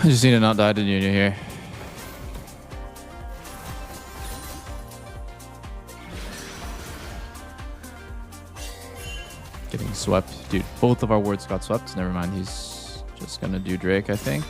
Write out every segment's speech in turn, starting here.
I just need to not die to Nunya here. Getting swept. Dude, both of our wards got swept. Never mind, he's just gonna do Drake, I think.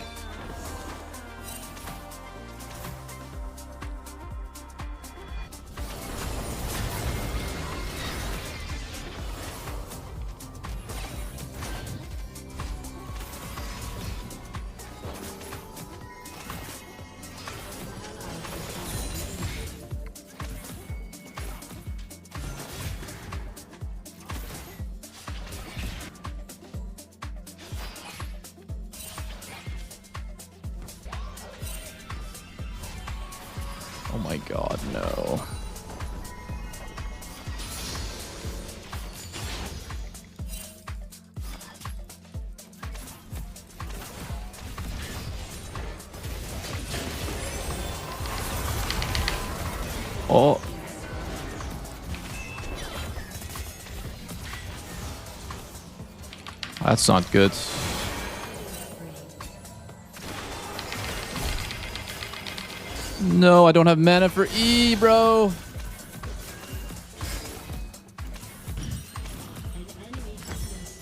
Oh my god, no. Oh. That's not good. No, I don't have mana for E, bro.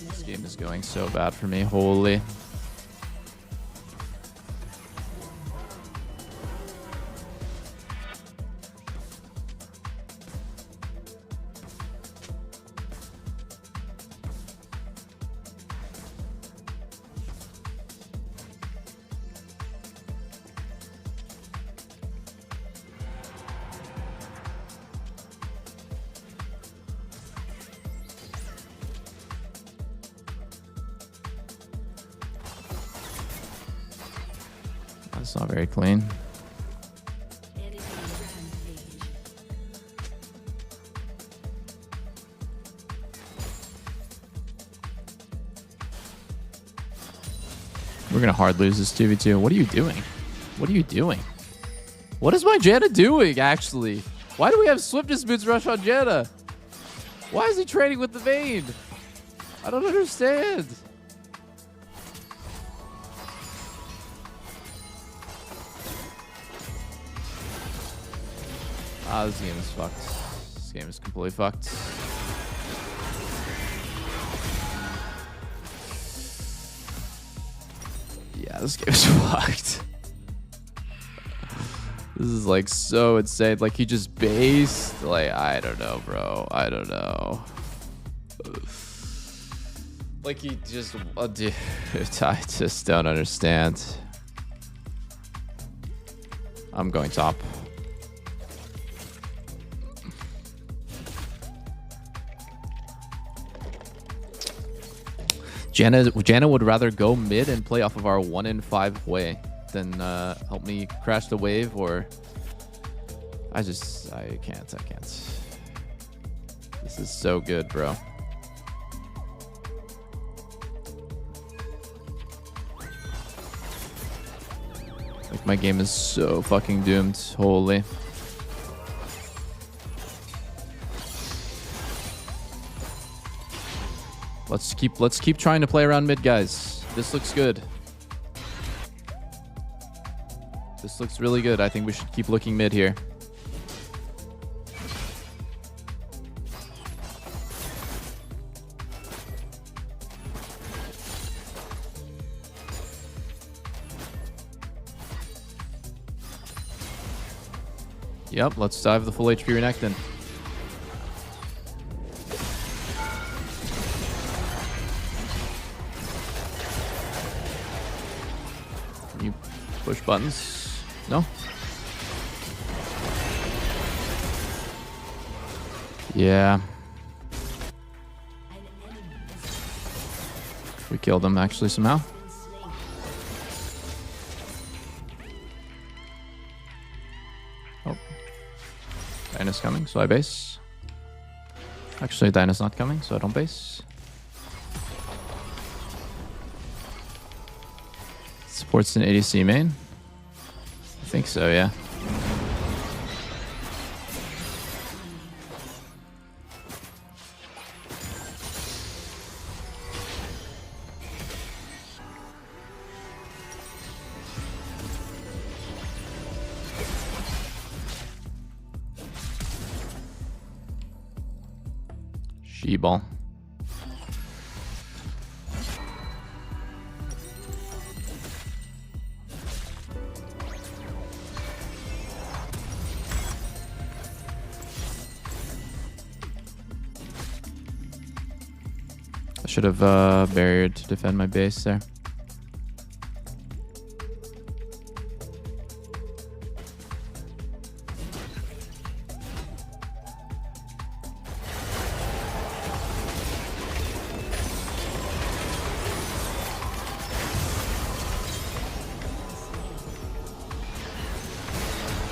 This game is going so bad for me. Holy. That's not very clean. We're gonna hard lose this 2v2. What are you doing? What are you doing? What is my Janna doing, actually? Why do we have Swiftness boots rush on Janna? Why is he trading with the Vayne? I don't understand. Ah, this game is fucked. This game is completely fucked. Yeah, this game is fucked. This is like so insane. Like he just based. Like, I don't know, bro. I don't know. Like he just... dude, I just don't understand. I'm going top. Janna would rather go mid and play off of our 1 in 5 way than help me crash the wave, or I can't. This is so good, bro. Like my game is so fucking doomed. Holy. Let's keep trying to play around mid, guys. This looks good. This looks really good. I think we should keep looking mid here. Yep, let's dive the full HP Renekton. You push buttons? No? Yeah. We killed him actually somehow. Oh. Dyna's coming, so I base. Actually, Dyna's not coming, so I don't base. Supports an ADC main? I think so, yeah. She-ball. I should have barriered to defend my base there.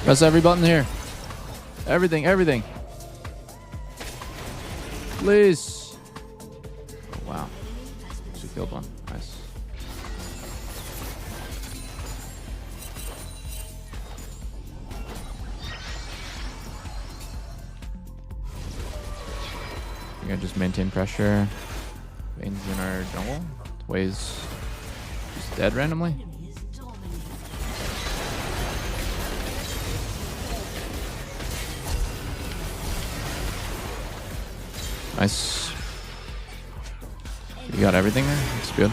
Press every button here. Everything, everything. Please. Oh, wow. She killed one. Nice. We're gonna just maintain pressure. Vayne's in our jungle. Way's just dead randomly. Nice. You got everything there? That's good.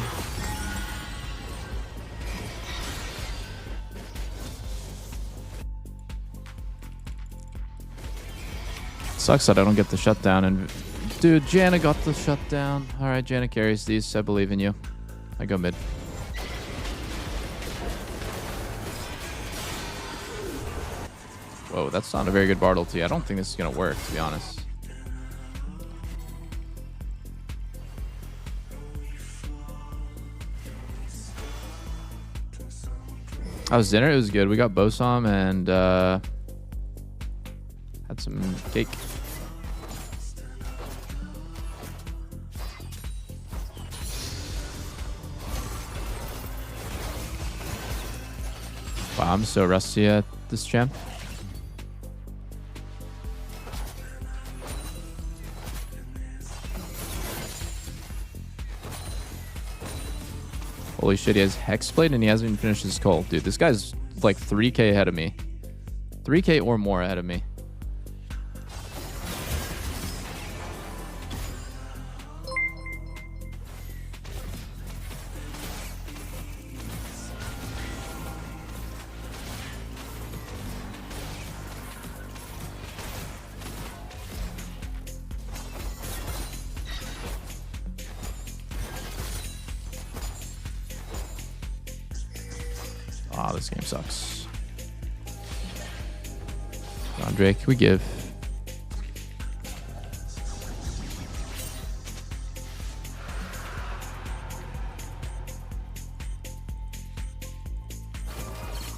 Sucks that I don't get the shutdown. And dude, Janna got the shutdown. All right, Janna carries these. I believe in you. I go mid. Whoa, that's not a very good Bard ulti. I don't think this is gonna work, to be honest. How's dinner? It was good. We got Bosom and had some cake. Wow, I'm so rusty at this champ. Holy shit, he has Hexblade and he hasn't even finished his cult. Dude, this guy's like 3k ahead of me. 3k or more ahead of me. Ah, this game sucks. Come on, Drake, we give.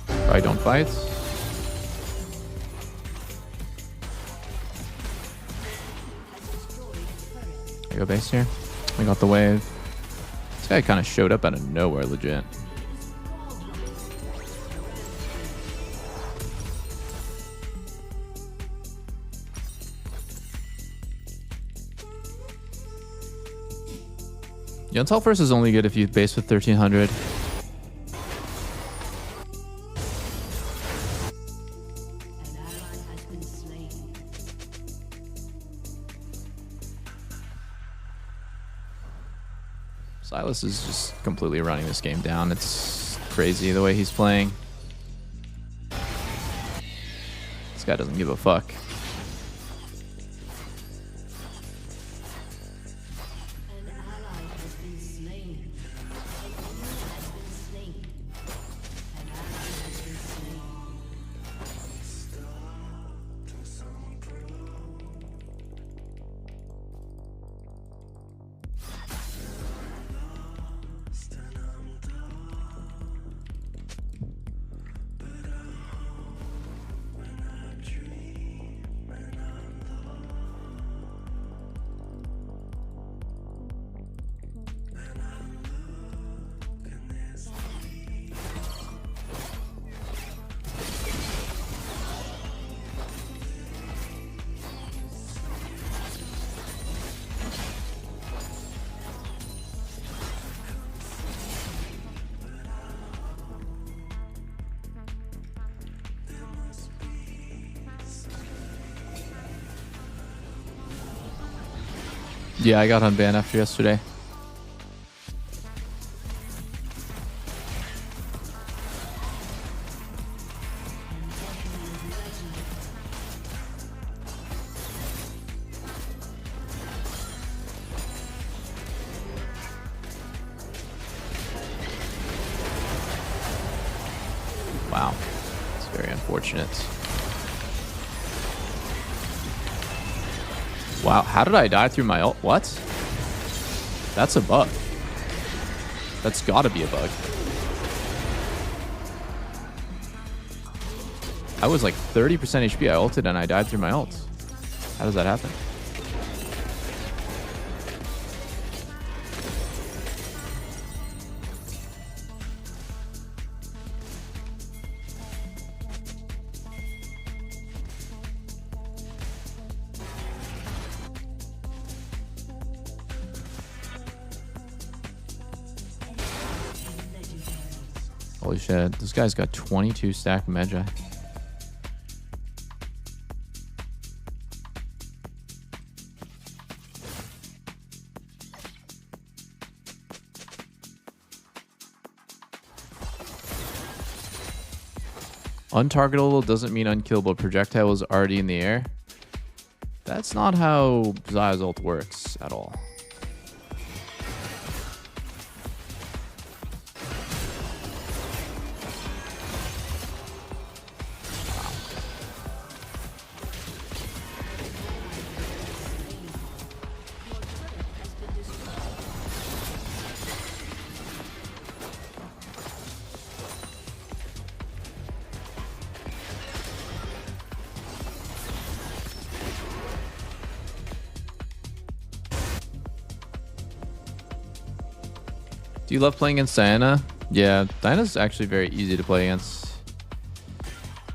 Probably don't fight. I go base here. We got the wave. This guy kind of showed up out of nowhere, legit. Yuntal first is only good if you base with 1300. Silas is just completely running this game down. It's crazy the way he's playing. This guy doesn't give a fuck. Yeah, I got unbanned after yesterday. Wow. It's very unfortunate. Wow, how did I die through my ult? What? That's a bug. That's gotta be a bug. I was like 30% HP. I ulted and I died through my ult. How does that happen? Holy shit, this guy's got 22 stack Magi. Untargetable doesn't mean unkillable. Projectile was already in the air. That's not how Zaya's ult works at all. Do you love playing against Diana? Yeah, Diana's actually very easy to play against.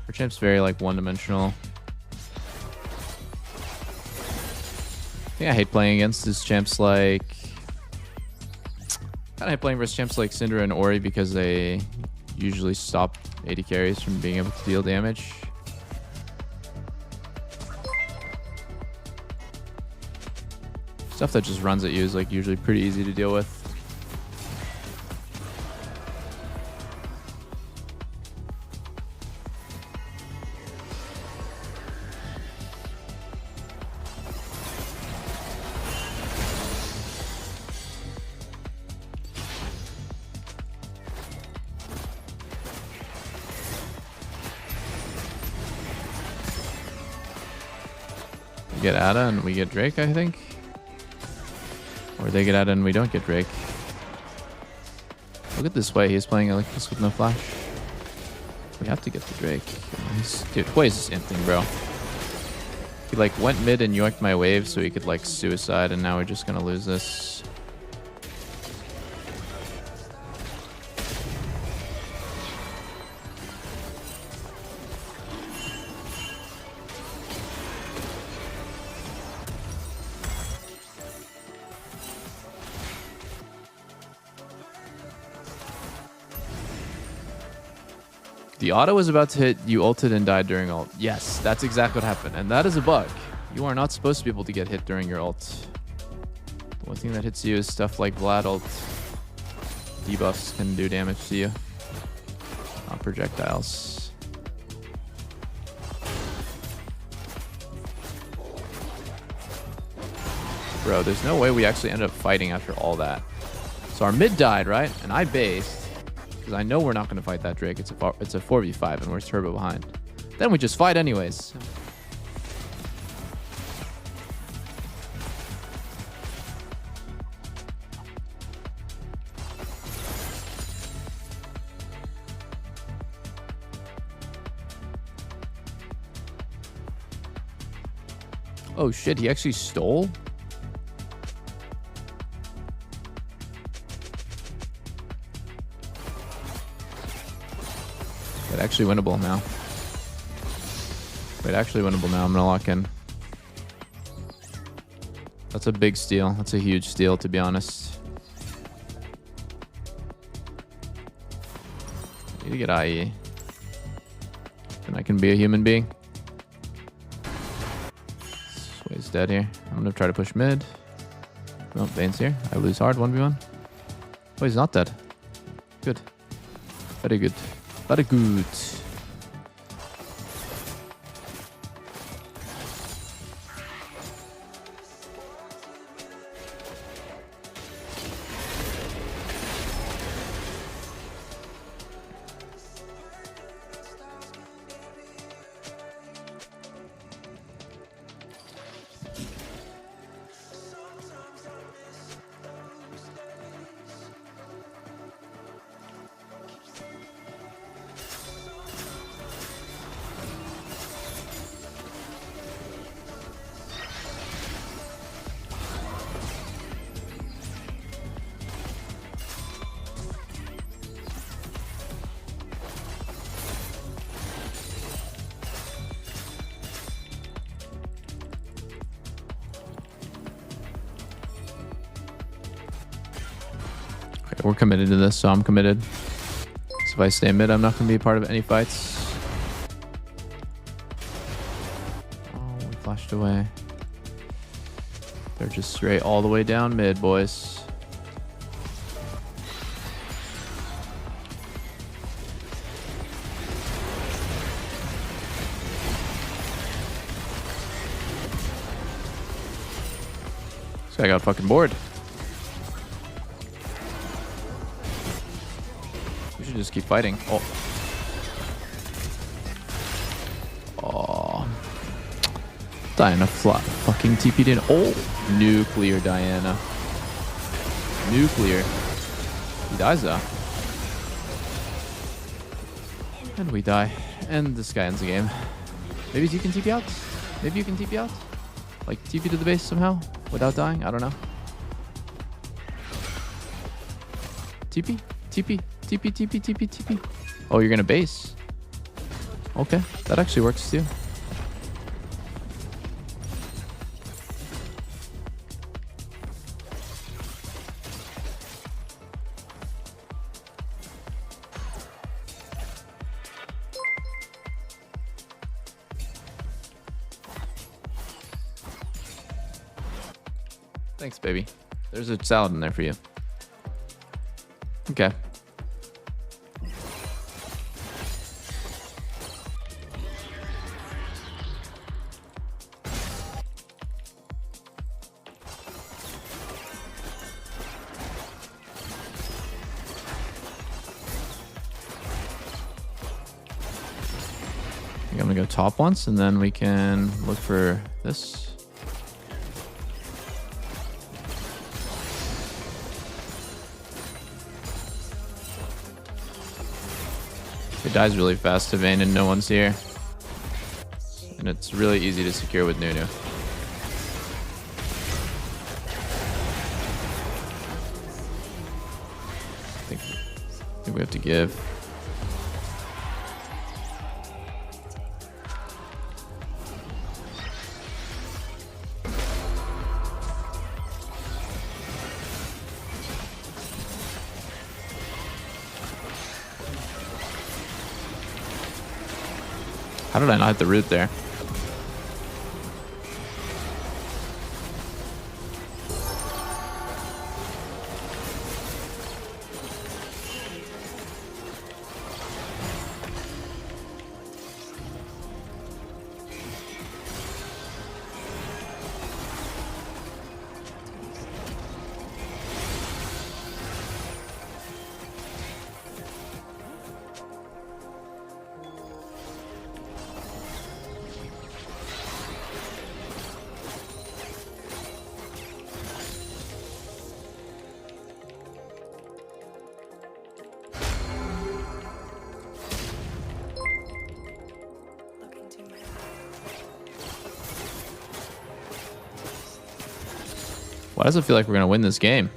Her champ's very like one-dimensional. I think I hate playing against this champs like... I hate playing versus champs like Syndra and Ori because they usually stop AD carries from being able to deal damage. Stuff that just runs at you is like usually pretty easy to deal with. We get Ada and we get Drake, I think. Or they get Ada and we don't get Drake. Look at this way. He's playing like this with no flash. We have to get the Drake. Dude, what is this imp thing, bro? He like went mid and yoinked my wave so he could like suicide, and now we're just gonna lose this. The auto was about to hit, you ulted and died during ult. Yes, that's exactly what happened. And that is a bug. You are not supposed to be able to get hit during your ult. The one thing that hits you is stuff like Vlad ult. Debuffs can do damage to you. Not projectiles. Bro, there's no way we actually ended up fighting after all that. So our mid died, right? And I based. Because I know we're not going to fight that Drake. It's a 4v5 and we're turbo behind. Then we just fight anyways. Oh shit, he actually stole? Actually winnable now. Wait, actually winnable now. I'm gonna lock in. That's a big steal. That's a huge steal, to be honest. I need to get IE. Then I can be a human being. This way's dead here. I'm gonna try to push mid. No, Bane's here. I lose hard, 1v1. Oh, he's not dead. Good. Very good. Very good. We're committed to this, so I'm committed. So if I stay mid, I'm not going to be a part of any fights. Oh, we flashed away. They're just straight all the way down mid, boys. This guy got fucking bored. Just keep fighting. Oh. Oh. Diana fucking TP'd in. Oh. Nuclear Diana. Nuclear. He dies though. And we die. And this guy ends the game. Maybe you can TP out? Maybe you can TP out? Like TP to the base somehow? Without dying? I don't know. TP? TP? TP, TP, TP, TP. Oh, you're gonna base. Okay, that actually works too. Thanks, baby. There's a salad in there for you. Okay. I'm gonna go top once, and then we can look for this. It dies really fast to Vayne, and no one's here. And it's really easy to secure with Nunu. I think we have to give. How did I not hit the root there? Why does it feel like we're going to win this game?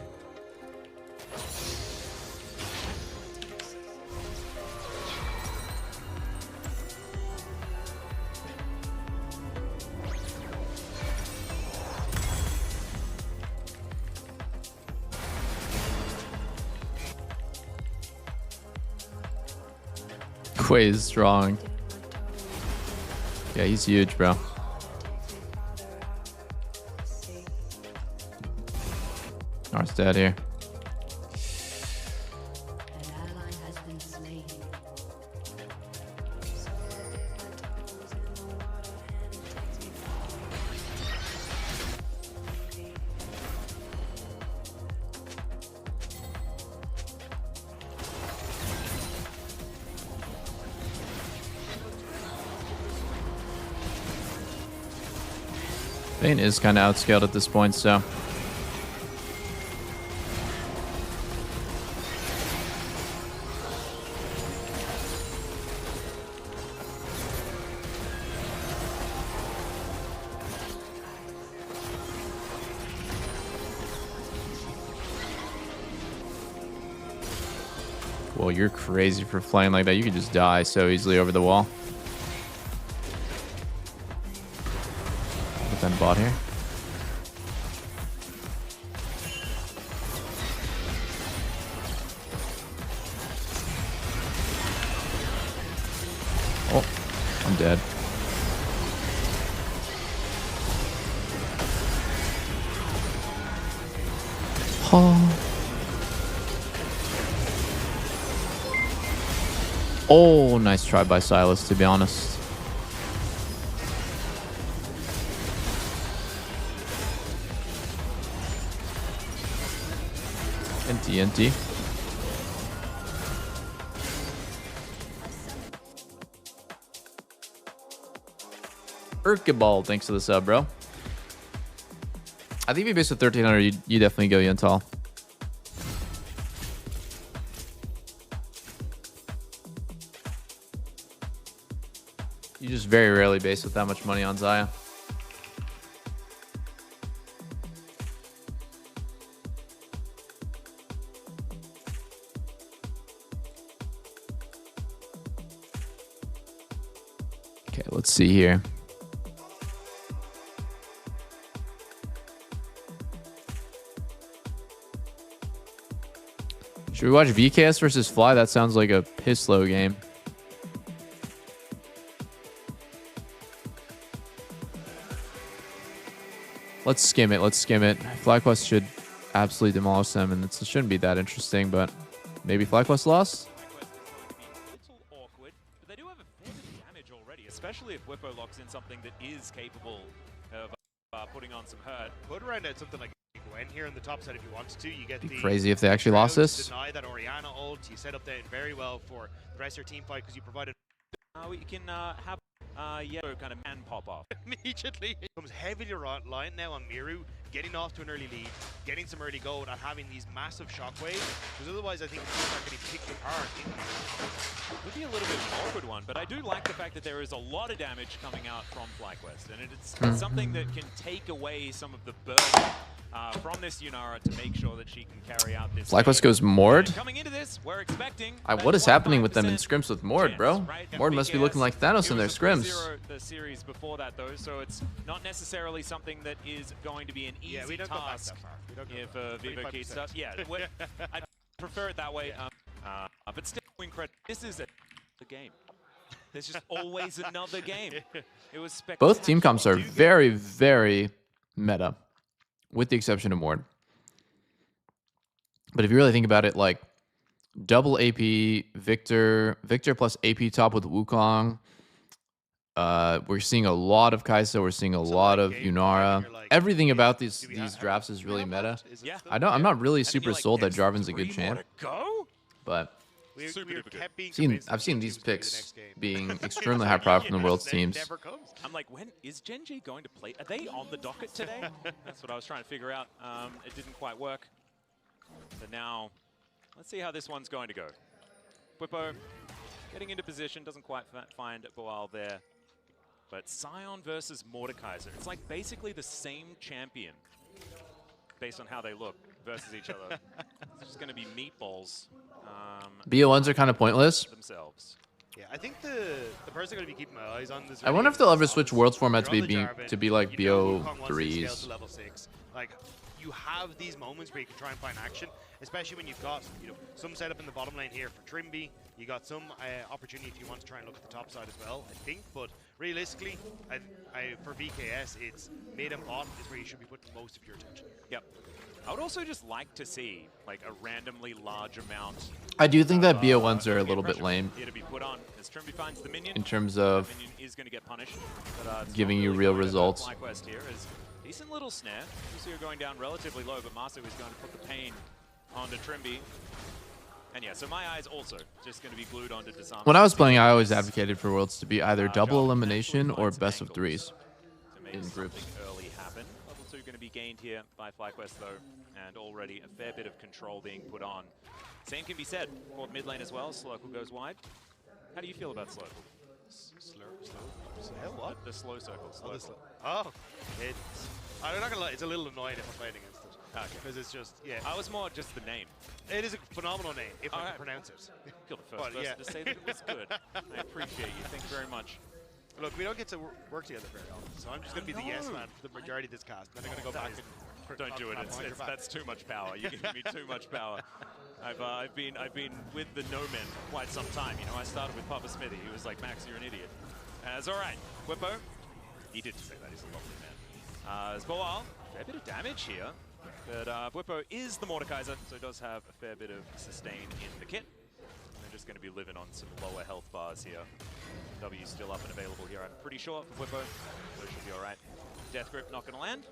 Quay is strong. Yeah, he's huge, bro. Nar's dead here. Vayne is kind of outscaled at this point, so. Well, you're crazy for flying like that. You could just die so easily over the wall. Put them bot here. Oh, I'm dead. Oh. Oh, nice try by Silas, to be honest. NT. Urkeball, thanks for the sub, bro. I think if you base with 1300, you definitely go Yentl. You just very rarely base with that much money on Xayah. Okay, let's see here. Should we watch VKS versus Fly? That sounds like a piss low game. Let's skim it. Let's skim it. FlyQuest should absolutely demolish them, and it shouldn't be that interesting, but maybe FlyQuest lost? Awkward, but they do have a fair bit of damage already, especially if Whippo locks in something that is capable of putting on some hurt. Put around out something like Gwen here on the top side if you wanted to. You get the crazy if they actually lost this. Deny that Orianna ult. You set up that very well for the rest of your team fight because you provided. You can have yellow kind of man pop off. Immediately it comes heavily reliant now on Miru getting off to an early lead, getting some early gold, and having these massive shockwaves. Because otherwise, I think teams are getting picked apart. It would be a little bit of an awkward one, but I do like the fact that there is a lot of damage coming out from FlyQuest, and it's something that can take away some of the burden from this Yunara to make sure that she can carry out this. FlyQuest goes Mord. Coming into this, we're expecting. What is happening with them in scrims with Mord, bro? Right? Mord must be looking like Thanos in their scrims. The series before that, though, so it's not necessarily something that is going to be an easy task if Vivo Keats does. Yeah, I prefer it that way, but still, incredible. This is a game. There's just always another game. It was spectacular. Both team comps are very, very meta, with the exception of Mord. But if you really think about it, like double AP Victor plus AP top with Wukong. We're seeing a lot of Kai'Sa. We're seeing a lot of Yunara. Everything about these drafts is really meta. Yeah. I'm not really super sold that Jarvan's a good champ, but I've seen these picks being extremely high profit from the world's teams. I'm like, when is Gen G going to play? Are they on the docket today? That's what I was trying to figure out. It didn't quite work. So now, let's see how this one's going to go. Whippo getting into position, doesn't quite find Boal there. But Sion versus Mordekaiser. It's like basically the same champion based on how they look versus each other. It's just going to be meatballs. BO1s are kind of pointless. Themselves. Yeah, I think the person I'm going to be keeping my eyes on is. I wonder if they'll ever switch Worlds format to be like BO3s. Level 6. Like, you have these moments where you can try and find action, especially when you've got some setup in the bottom lane here for Trimby. You got some opportunity if you want to try and look at the top side as well, I think. But realistically, for VKS, it's mid and bot is where you should be putting most of your attention. Yep. I would also just like to see like a randomly large amount. I do think that BO1s are a little bit lame Here to be put on as Trimby finds the minion. in terms of Minion is going to get punished, but, it's giving not you really real going to results. FlyQuest here is decent little snare. Busio going down relatively low, but Masu is going to put the pain onto Trimby. And yeah, so my eyes also just going to be glued onto Disarm. When I was playing, I always advocated for Worlds to be either double elimination or best of threes in groups. Early happen. Level 2 going to be gained here by FlyQuest though, and already a fair bit of control being put on. Same can be said for mid lane as well. Slurkle goes wide. How do you feel about Slurkle? What? The slow circle. Oh, I'm not gonna lie, it's a little annoying if I'm playing against it. Okay. Because it's just, yeah. I was more just the name. It is a phenomenal name, if I Alright. can pronounce it. You're the first person to say that it was good. I appreciate you. Thank you very much. Look, we don't get to work together very often, so I'm just going to be the yes man for the majority of this cast. Then I'm going to go back and... Don't do it. That's too much power. You're giving me too much power. I've been with the no men for quite some time. You know, I started with Papa Smithy. He was like, Max, you're an idiot. It's all right. Whippo, he did say that. He's a lovely man. Zboal, fair bit of damage here. But Whippo is the Mordekaiser, so does have a fair bit of sustain in the kit. They're just going to be living on some lower health bars here. W still up and available here, I'm pretty sure, for Whippo. So it should be all right. Death Grip not going to land.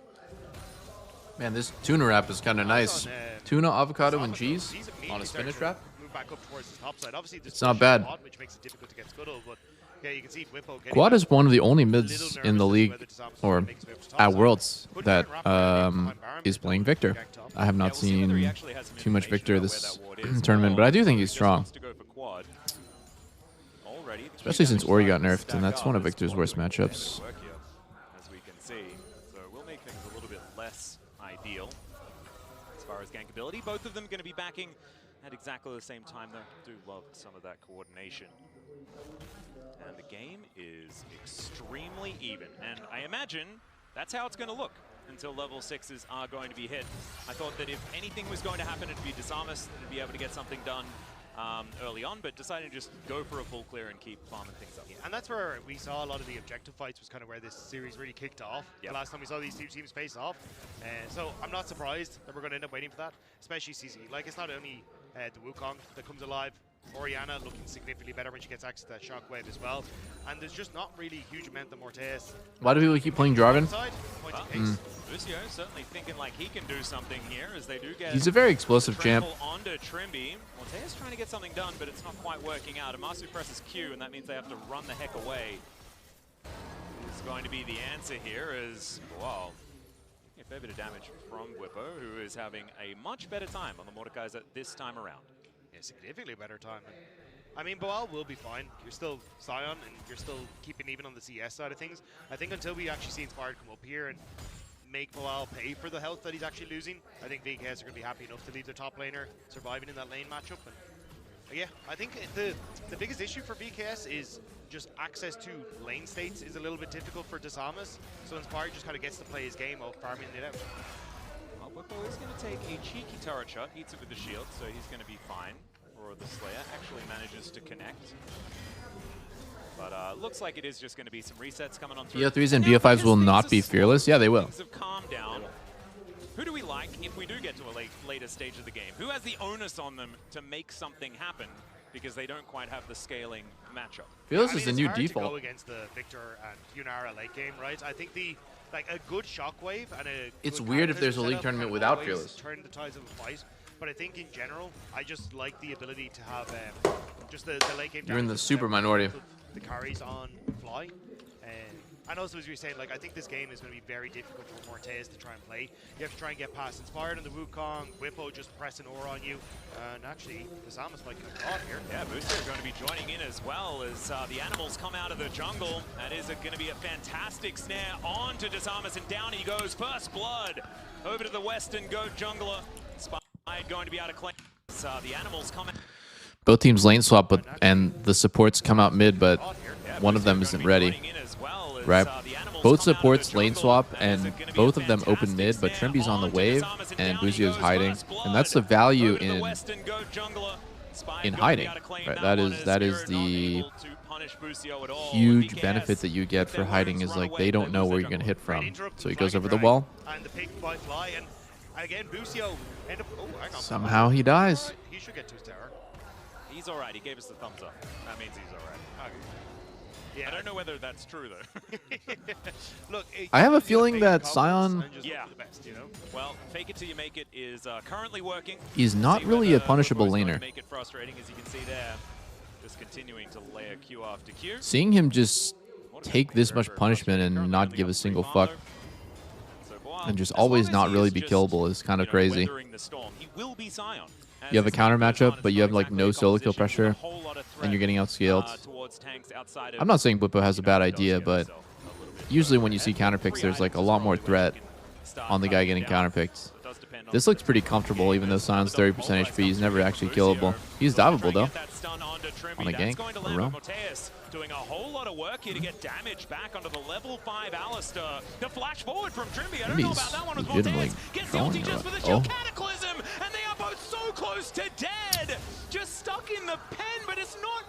Man, this tuna wrap is kind of nice. Tuna, avocado, and cheese He's on a immediately spinach starting wrap. to move back up towards the top side. Obviously, It's not bad. Quad, which makes it difficult to get scuttle, but yeah, you can see Whippo getting Quad is one of the only mids little in the nervous league, whether Disarm is or gonna make his way up to top at side. Worlds, Couldn't that try and wrap around behind Baron, is but playing don't Victor. gang top. I have not we'll see whether he seen actually has some too much information Victor about this where that ward is. tournament, but I do think he's Just strong. wants to go for Quad. Already, the Especially key since damage Ori got starting to nerfed, and stack that's up one of as Victor's Quad worst doing a fair bit matchups. of work here, as we can see. So we'll make things a little bit less ideal as far as gankability. Both of them going to be backing at exactly the same time, though. Do love some of that coordination. And the game is extremely even. And I imagine that's how it's going to look until level 6s are going to be hit. I thought that if anything was going to happen, it'd be Disarmus and be able to get something done early on, but decided to just go for a full clear and keep farming things up. And that's where we saw a lot of the objective fights, was kind of where this series really kicked off. Yep. The last time we saw these two teams face off. So I'm not surprised that we're going to end up waiting for that, especially CC. Like, it's not only the Wukong that comes alive. Oriana looking significantly better when she gets access to that shockwave as well. And there's just not really a huge amount of Mortes. Why do people keep playing Jarvan? Lucio certainly thinking like he can do something here as they do get... He's a very explosive champ. Onto Trimby. Mortea's trying to get something done, but it's not quite working out. Amasu presses Q, and that means they have to run the heck away. Is going to be the answer here as, wow, a fair bit of damage from Whippo, who is having a much better time on the Mordekaiser this time around. Yeah, significantly better time. I mean, Boal will be fine. You're still Scion, and you're still keeping even on the CS side of things. I think until we actually see Inspired come up here and make Boal pay for the health that he's actually losing, I think VKS are going to be happy enough to leave their top laner surviving in that lane matchup. And yeah, I think the biggest issue for VKS is just access to lane states is a little bit difficult for Disarmus. So Inspired just kind of gets to play his game of farming it out. Well, Whippo is going to take a cheeky turret shot, eats it with the shield, so he's going to be fine. Or the Slayer actually manages to connect. But looks like it is just going to be some resets coming on through. BO3s and BO5s will not be fearless. Yeah, they will. Things have calmed down. Who do we like if we do get to a later stage of the game? Who has the onus on them to make something happen because they don't quite have the scaling matchup? Fearless is the new it's hard default. to go against the Victor and Yunara late game, right? I think a good shockwave and a It's good weird if there's a setup league tournament can without always Fearless. turn the tides of a fight. But I think in general, I just like the ability to have just the late game. You're in the damage super that minority. put the carries on fly. And also, as you were saying, like, I think this game is going to be very difficult for Mortes to try and play. You have to try and get past Inspired on the Wukong, Whippo just pressing aura on you. And actually, Disarmus might get caught here. Yeah, Booster are going to be joining in as well as the animals come out of the jungle. That is going to be a fantastic snare onto Disarmus, and down he goes. First blood over to the Western Goat Jungler. Spide going to be able to claim. The animals come out. Both teams lane swap, and the supports come out mid, but one of them isn't ready. Right? Both supports lane swap, and both of them open mid, but Trimby's on the wave, and Buzio's hiding. And that's the value in hiding. Right? That is the huge benefit that you get for hiding, is like they don't know where you're going to hit from. So he goes over the wall. And the pick by Fly, and And again, Busio end up. Oh, hang on. Somehow he dies. Right. He should get to his tower. He's all right. He gave us the thumbs up. That means he's all right. Okay. Yeah, I don't know whether that's true though. Look, I have a you gotta feeling fake that confidence Sion- and just look for the best, you know? Well, fake it till you make it is currently working. He's not See really a whether punishable Bwipo's going to laner. Make it frustrating, as you can see there. Just continuing to layer Q after Q. Seeing him just What a take this very, much very punishment frustrating. and Currently not only give got a 3 single farm, fuck though. So Boal, and just as always long as not he really is be just, killable is kind of crazy. weathering the storm, he will be Sion. As You have a this counter game goes matchup, on, but it's you not have like exactly no a solo kill competition, pressure, a whole lot of and you're threat, getting outscaled. towards tanks outside of, I'm not saying Bwipo has a bad he does idea, get but himself a little bit usually further when you see ahead. counter picks, there's like a lot more threat on the guy getting counter picked. This looks pretty comfortable, even though Sion's 30% HP. He's never actually killable. He's diveable though. On a gank or roam. Doing a whole lot of work here to get damage back onto the level 5 Alistair. The flash forward from Trimby. I don't know about that one. legitimately Gets the trolling ulti or just for what? the shield Oh. cataclysm, and they are both so close to dead. Just stuck in the pen, but it's not.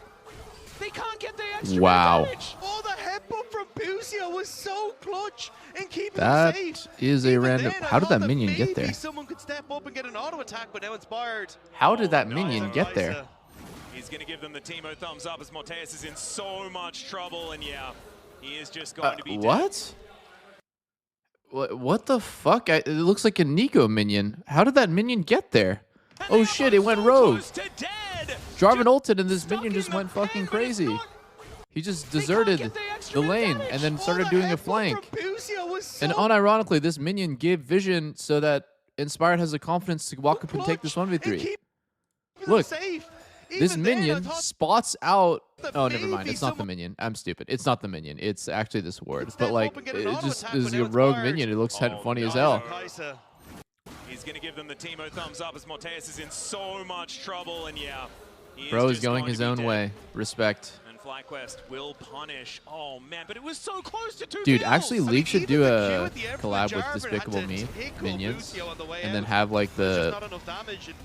They can't get the extra Wow. damage. Oh, the headbutt from Busio was so clutch in keeping That him safe. is a Even random. then, I How did thought that minion get maybe there? someone could step up and get an auto attack, but now inspired. How did that no. minion get there? Liza. He's going to give them the Teemo thumbs up as Morteus is in so much trouble, and yeah, he is just going to be dead. What? What the fuck? It looks like a Nico minion. How did that minion get there? And Oh they are shit, both it went so rogue. close to dead. Jarvan Just ulted and this stuck minion in just the went fucking pen, but it's crazy. not- He just They can't deserted get the the extra lane damage. and then Oh, started the doing a headbutt flank. from Busio was so And unironically, this minion gave vision so that Inspired has the confidence to walk up and take this clutch and 1v3. keep them Look, safe. This Even then, I minion thought spots out. that Oh, never mind. maybe It's not the someone minion. I'm stupid. It's not the minion. It's actually this ward. step But up like, and get an it auto just attack, is but a now rogue inspired. minion. It looks Oh, funny as no. hell. Kaisa. He's going to give them the Teemo thumbs up as Morteus is in so much trouble, and yeah, he Bro is just going to his be own dead. way. Respect. And FlyQuest will punish. Oh man, but it was so close to 2 Dude, kills. actually, I mean, League should even do the a queue at the end for collab with Jarvan had Despicable to Me tickle minions, Busio on the way and then out. have like There's just the not enough damage, and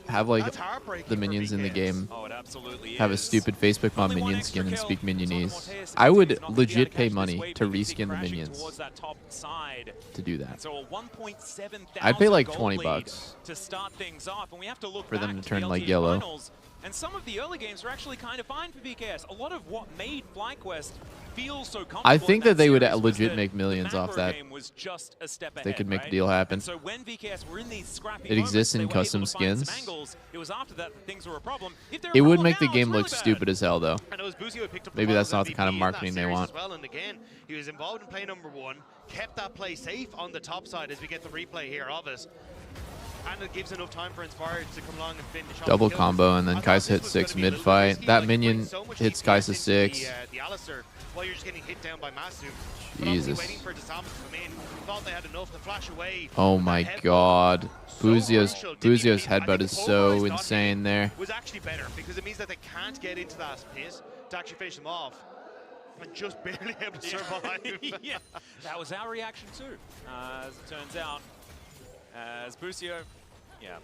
that's heartbreaking the for minions in the BKS. game Oh, it absolutely have a is. stupid Facebook Mom Only one minion extra skin and kill. speak So minionese. Morteus I is would not gonna be able to legit pay catch this money wave to because he's reskin the crashing minions towards that top side. to do And that. so a 1.7 I'd pay like gold 20 lead bucks to start things off, and we have to look for them back to turn the like LCS yellow. Finals, and some of the early games were actually kind of fine for BKS. A lot of what made FlyQuest feel so comfortable I think in that they would series was legit that make the millions off macro that. game was just a step They ahead, could make a right? deal happen. And so when VKS were in these scrappy It exists in moments, they were custom able to find some skins. angles. It was after that things were a problem. If they're a It would problem make the now, game it's look really bad. stupid as hell, though. I know Busio had picked up the Maybe that's Finals not the kind of MVP in that marketing they series want. as well, and again, he was involved in play number 1, kept that play safe on the top side as we get the replay here of it. And it gives enough time for Inspired to come along and finish off Double the kill. combo, and then I thought Kaisa this hit was 6 gonna be a little bit mid-fight. risky, That like, minion putting so much hits DPS Kaisa into 6. The Alistair while you're just getting hit down by Masu. But obviously Jesus. waiting for Dasama to come in. Thought they had enough to flash away. Oh That my headbutt, god. so Buzio's crucial. Didn't even Buzio's need- I headbutt think is the so polarized not insane hitting there. was actually better because it means that they can't get into that pit to actually finish them off. And just barely able to survive. Yeah, that was our reaction too. As it turns out, as Busio, yeah,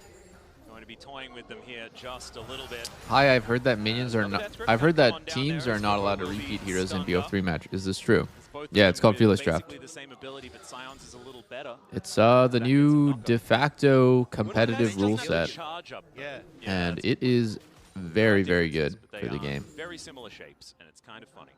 going to be toying with them here just a little bit. Hi, I've heard that minions are not. I've heard that teams are not allowed to repeat heroes in BO3 matches. Is this true? Yeah, it's called Fearless Draft. Basically the same ability, but Sion's is a little better. It's the new de facto competitive rule set, Charge up. Yeah. and it is very, very good But they for the are game. Very similar shapes, and it's kind of funny.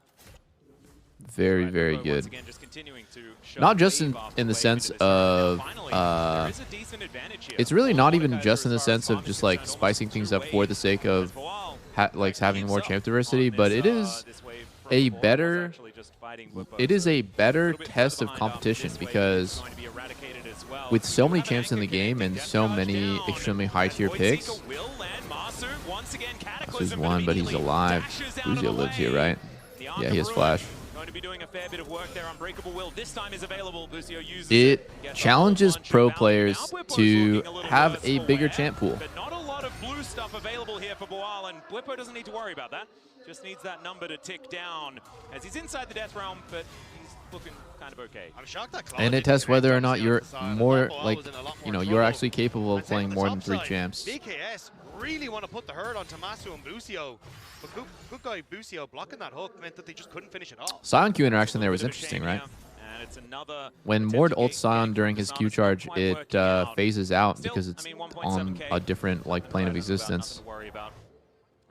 Very, Right, very Bwipo good. once again just continuing to show Not just wave in after the wave sense into this area. of, Now, finally, there is a decent advantage here. It's really For not Mordekaiser even just in the as far as sense of farm is just like concerned, spicing almost things two up for the waves. sake As of Boal like having more keeps champ up diversity, on but this, it is this wave from a Boal, was better actually just fighting Bwipo, it is so a better little bit test further of behind competition this wave because is going to be eradicated as well. with so many Have an champs in the anchor game connecting, and death so charge many down, extremely high tier and picks, Voidseeker will land Masu once again. this is Cataclysm, one, but he's immediately alive. dashes out of the Buzio lives here, way. right? The Yeah, he has Arc of flash. Ruin Going to be doing a fair bit of work there. Unbreakable Will this time is available. Buzio uses It gets a challenges whole bunch pro of value. players Now Bwipo's to looking a little have worse a for bigger wear, champ pool. But not a lot of blue stuff available here for Boal, and Bwipo doesn't need to worry about that. Just needs that number to tick down as he's inside the death realm, but he's looking kind of okay. I'm shocked that Cloud And it didn't tests get whether or on not the you're other side. I more thought Boal like, was in a lot you more know, you're trouble. actually capable of And same playing on the more top than 3 side. champs. BKS really want to put the hurt on Tommaso and Busio, but good guy Busio blocking that hook meant that they just couldn't finish it off. Sion Q interaction there was Bit of a interesting, shame right? here, And it's another When Mord potential ults Sion game during for his Samus Q not charge, quite it working out. phases out Still, because it's I mean, on 1.7K, a different like plane of about existence. nothing to worry about.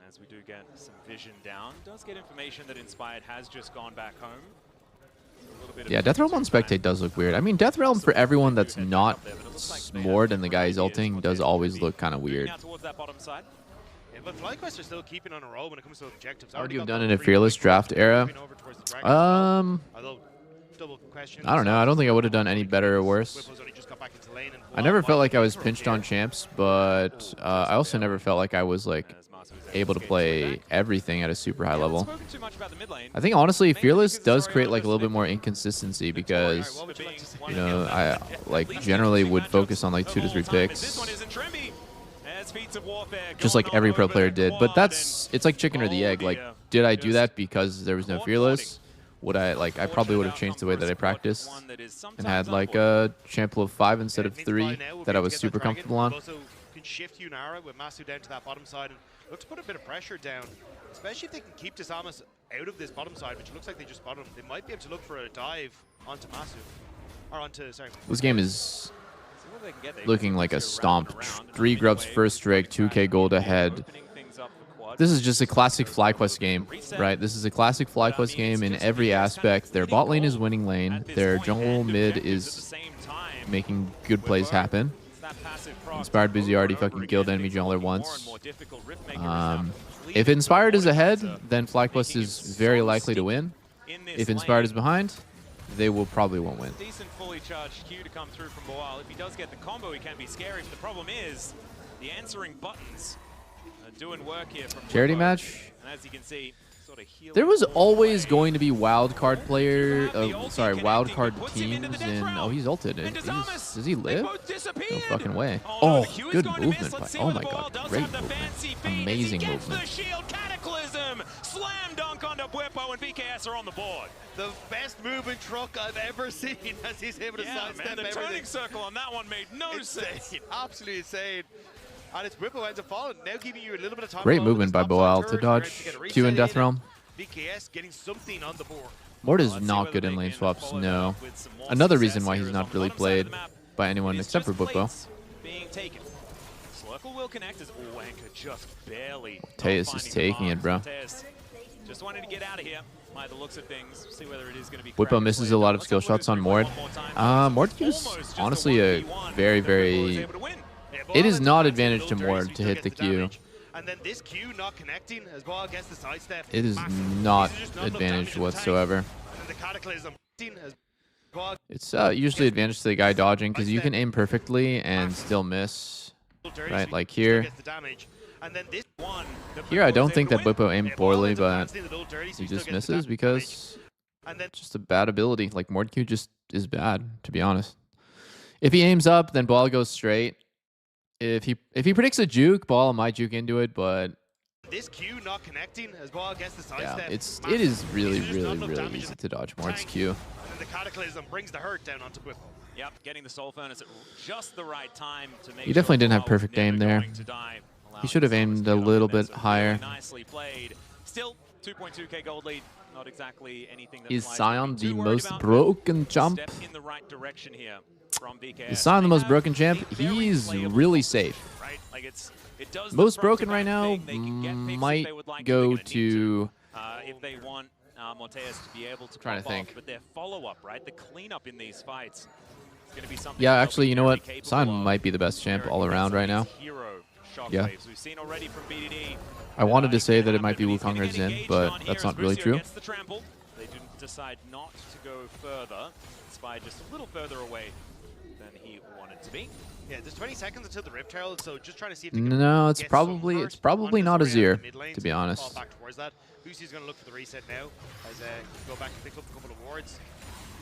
As we do get some vision down, does get information that Inspired has just gone back home. A little bit of Yeah, Death Realm on time. Spectate does look weird. I mean, Death Realm for everyone that's not Mord and the guy he's ulting does always look kind of weird. Now towards that bottom side. Yeah, but FlyQuest are still keeping on a roll when it comes to objectives. How would Already you have got done the in a 3 Fearless points, draft era? moving over towards the Dragon as well. Although, double question I don't know. I don't think I would have done yourself, any better or worse. Whipple's only just got back into lane and I never Boal felt might like I was be pinched here. on champs, but I also never felt like I was like As Masu is able to escape play back. everything at a super high Haven't level. spoken too much about the mid lane. I think honestly, Mainly Fearless because does it's create already like a little bit understood. more inconsistency Alright, because what would you like to say? you know I like generally would focus on like 2 to 3 picks, just like every pro player did. But that's it's like chicken or the egg. Like, did I do that because there was no Fearless? Would I like? I probably would have changed the way that I practiced and had like a champ of 5 instead of 3 that I was super comfortable on. Also can shift Yunara with Masu down to that bottom side and look to put a bit of pressure down, especially if they can keep Samus out of this bottom side, which looks like they just bottom. They might be able to look for a dive onto Masu, or onto sorry. This game is looking like a stomp. 3 grubs first strike, 2k gold ahead. This is just a classic FlyQuest game, right? This is a classic FlyQuest game in every aspect. Their bot lane is winning lane. Their jungle mid is making good plays happen. Inspired Busy already fucking killed enemy jungler once. If Inspired is ahead, then FlyQuest is very likely to win. If Inspired is behind, they will probably won't win. Decent fully charged Q to come through from Boal. If he does get the combo, he can be scary. But the problem is the answering buttons are doing work here from Charity Whippo. match. And as you can see, sort of healing There was all the always way. going to be wildcard player, sorry, connecting, wildcard puts him into teams the death in. realm. Oh, he's ulted. And Does he They live? both disappeared. No fucking way. Oh, no, Oh, the Q is good going to miss. movement. Let's see Oh whether my the ball god, does great have the movement. fancy feed. Amazing He gets movement. the shield cataclysm. Slam dunk onto Whippo and BKS are on the board. The best moving truck I've ever seen as he's able to Yeah, man, sidestep the everything. turning circle on that one made no sense. Insane, absolutely insane. And it's Whippo ends up falling, now giving you a little bit of time. Great along with movement this by top side Boal turret to in dodge order to get a Q in reset Death in, Realm. and BKS getting something on the board. Mord is Let's see not whether good in they lane can swaps, follow no. that with some more Another success reason why here he's is not on the really bottom side of played the map. by anyone It is except for just Bukbo. plates being taken. Slurkle will connect as Anchor just barely. Teus is taking it, bro. Teus just wanted to get out of here by the looks of things. See whether it is going to be. Whippo misses a lot of skill shots on Mord. Mord is honestly a very, very... It is not advantage to Mord to hit the Q. And then this Q not connecting as Boal gets the sidestep. It is Massive. not These are just enough advantage damage to the tank. whatsoever. And then the cataclysm as Boal It's usually advantage to the guy dodging because you can aim perfectly and still miss. dirty, Right, so like still here. gets the damage. And then this one, Here, I don't think that Whippo Whippo aimed poorly, but he he just misses because and then it's just a bad ability. Like, Mord Q just is bad, to be honest. If he aims up, then Ball goes straight. If he predicts a juke, Ball might juke into it, but this Q not connecting as Boal gets the yeah, sidestep. it is really, These are just really, not enough really damage easy to to dodge Mord's tank. Q. And then the cataclysm brings the hurt down onto Whippo. Yep, getting the Soul Furnace at just the right time to make He definitely sure didn't have Boal was perfect never aim there. going to die, He should have allowing aimed Samus to a get little on there. bit So higher. Really nicely played. Still 2.2k gold lead. Not exactly anything that Is Fly's Sion gonna be the too worried most about. broken champ? Step in the right direction here from BKS. Is Sion the They most have broken champ? a very He's playable really composition, safe. Right? Like it does the Most front broken to right back now thing. They can get picks if might they would like, go they're gonna need to... if they want Morteus to be able to Trying to pop off, think. but their follow-up, right? The cleanup in these fights is going to be something. Yeah, they'll actually, be you know very what? capable Sion of. might be the best champ all American around right now. Wrestling's hero Yeah. shockwaves. We've seen already from BDD. I wanted to say that it He's might be gonna Wukong or get Xin, engaged but on here that's as not really Busio true. gets the trample. They didn't decide not to go further. Spy just a little further away than he wanted to be. Yeah, there's 20 seconds until the Rift Herald, so just trying to see if they can No, it's get some probably hurt probably onto not a Zarya in Zir, the mid lane to be fall honest. back towards that. Busi's going to look for the reset now as go back and pick up a couple of wards.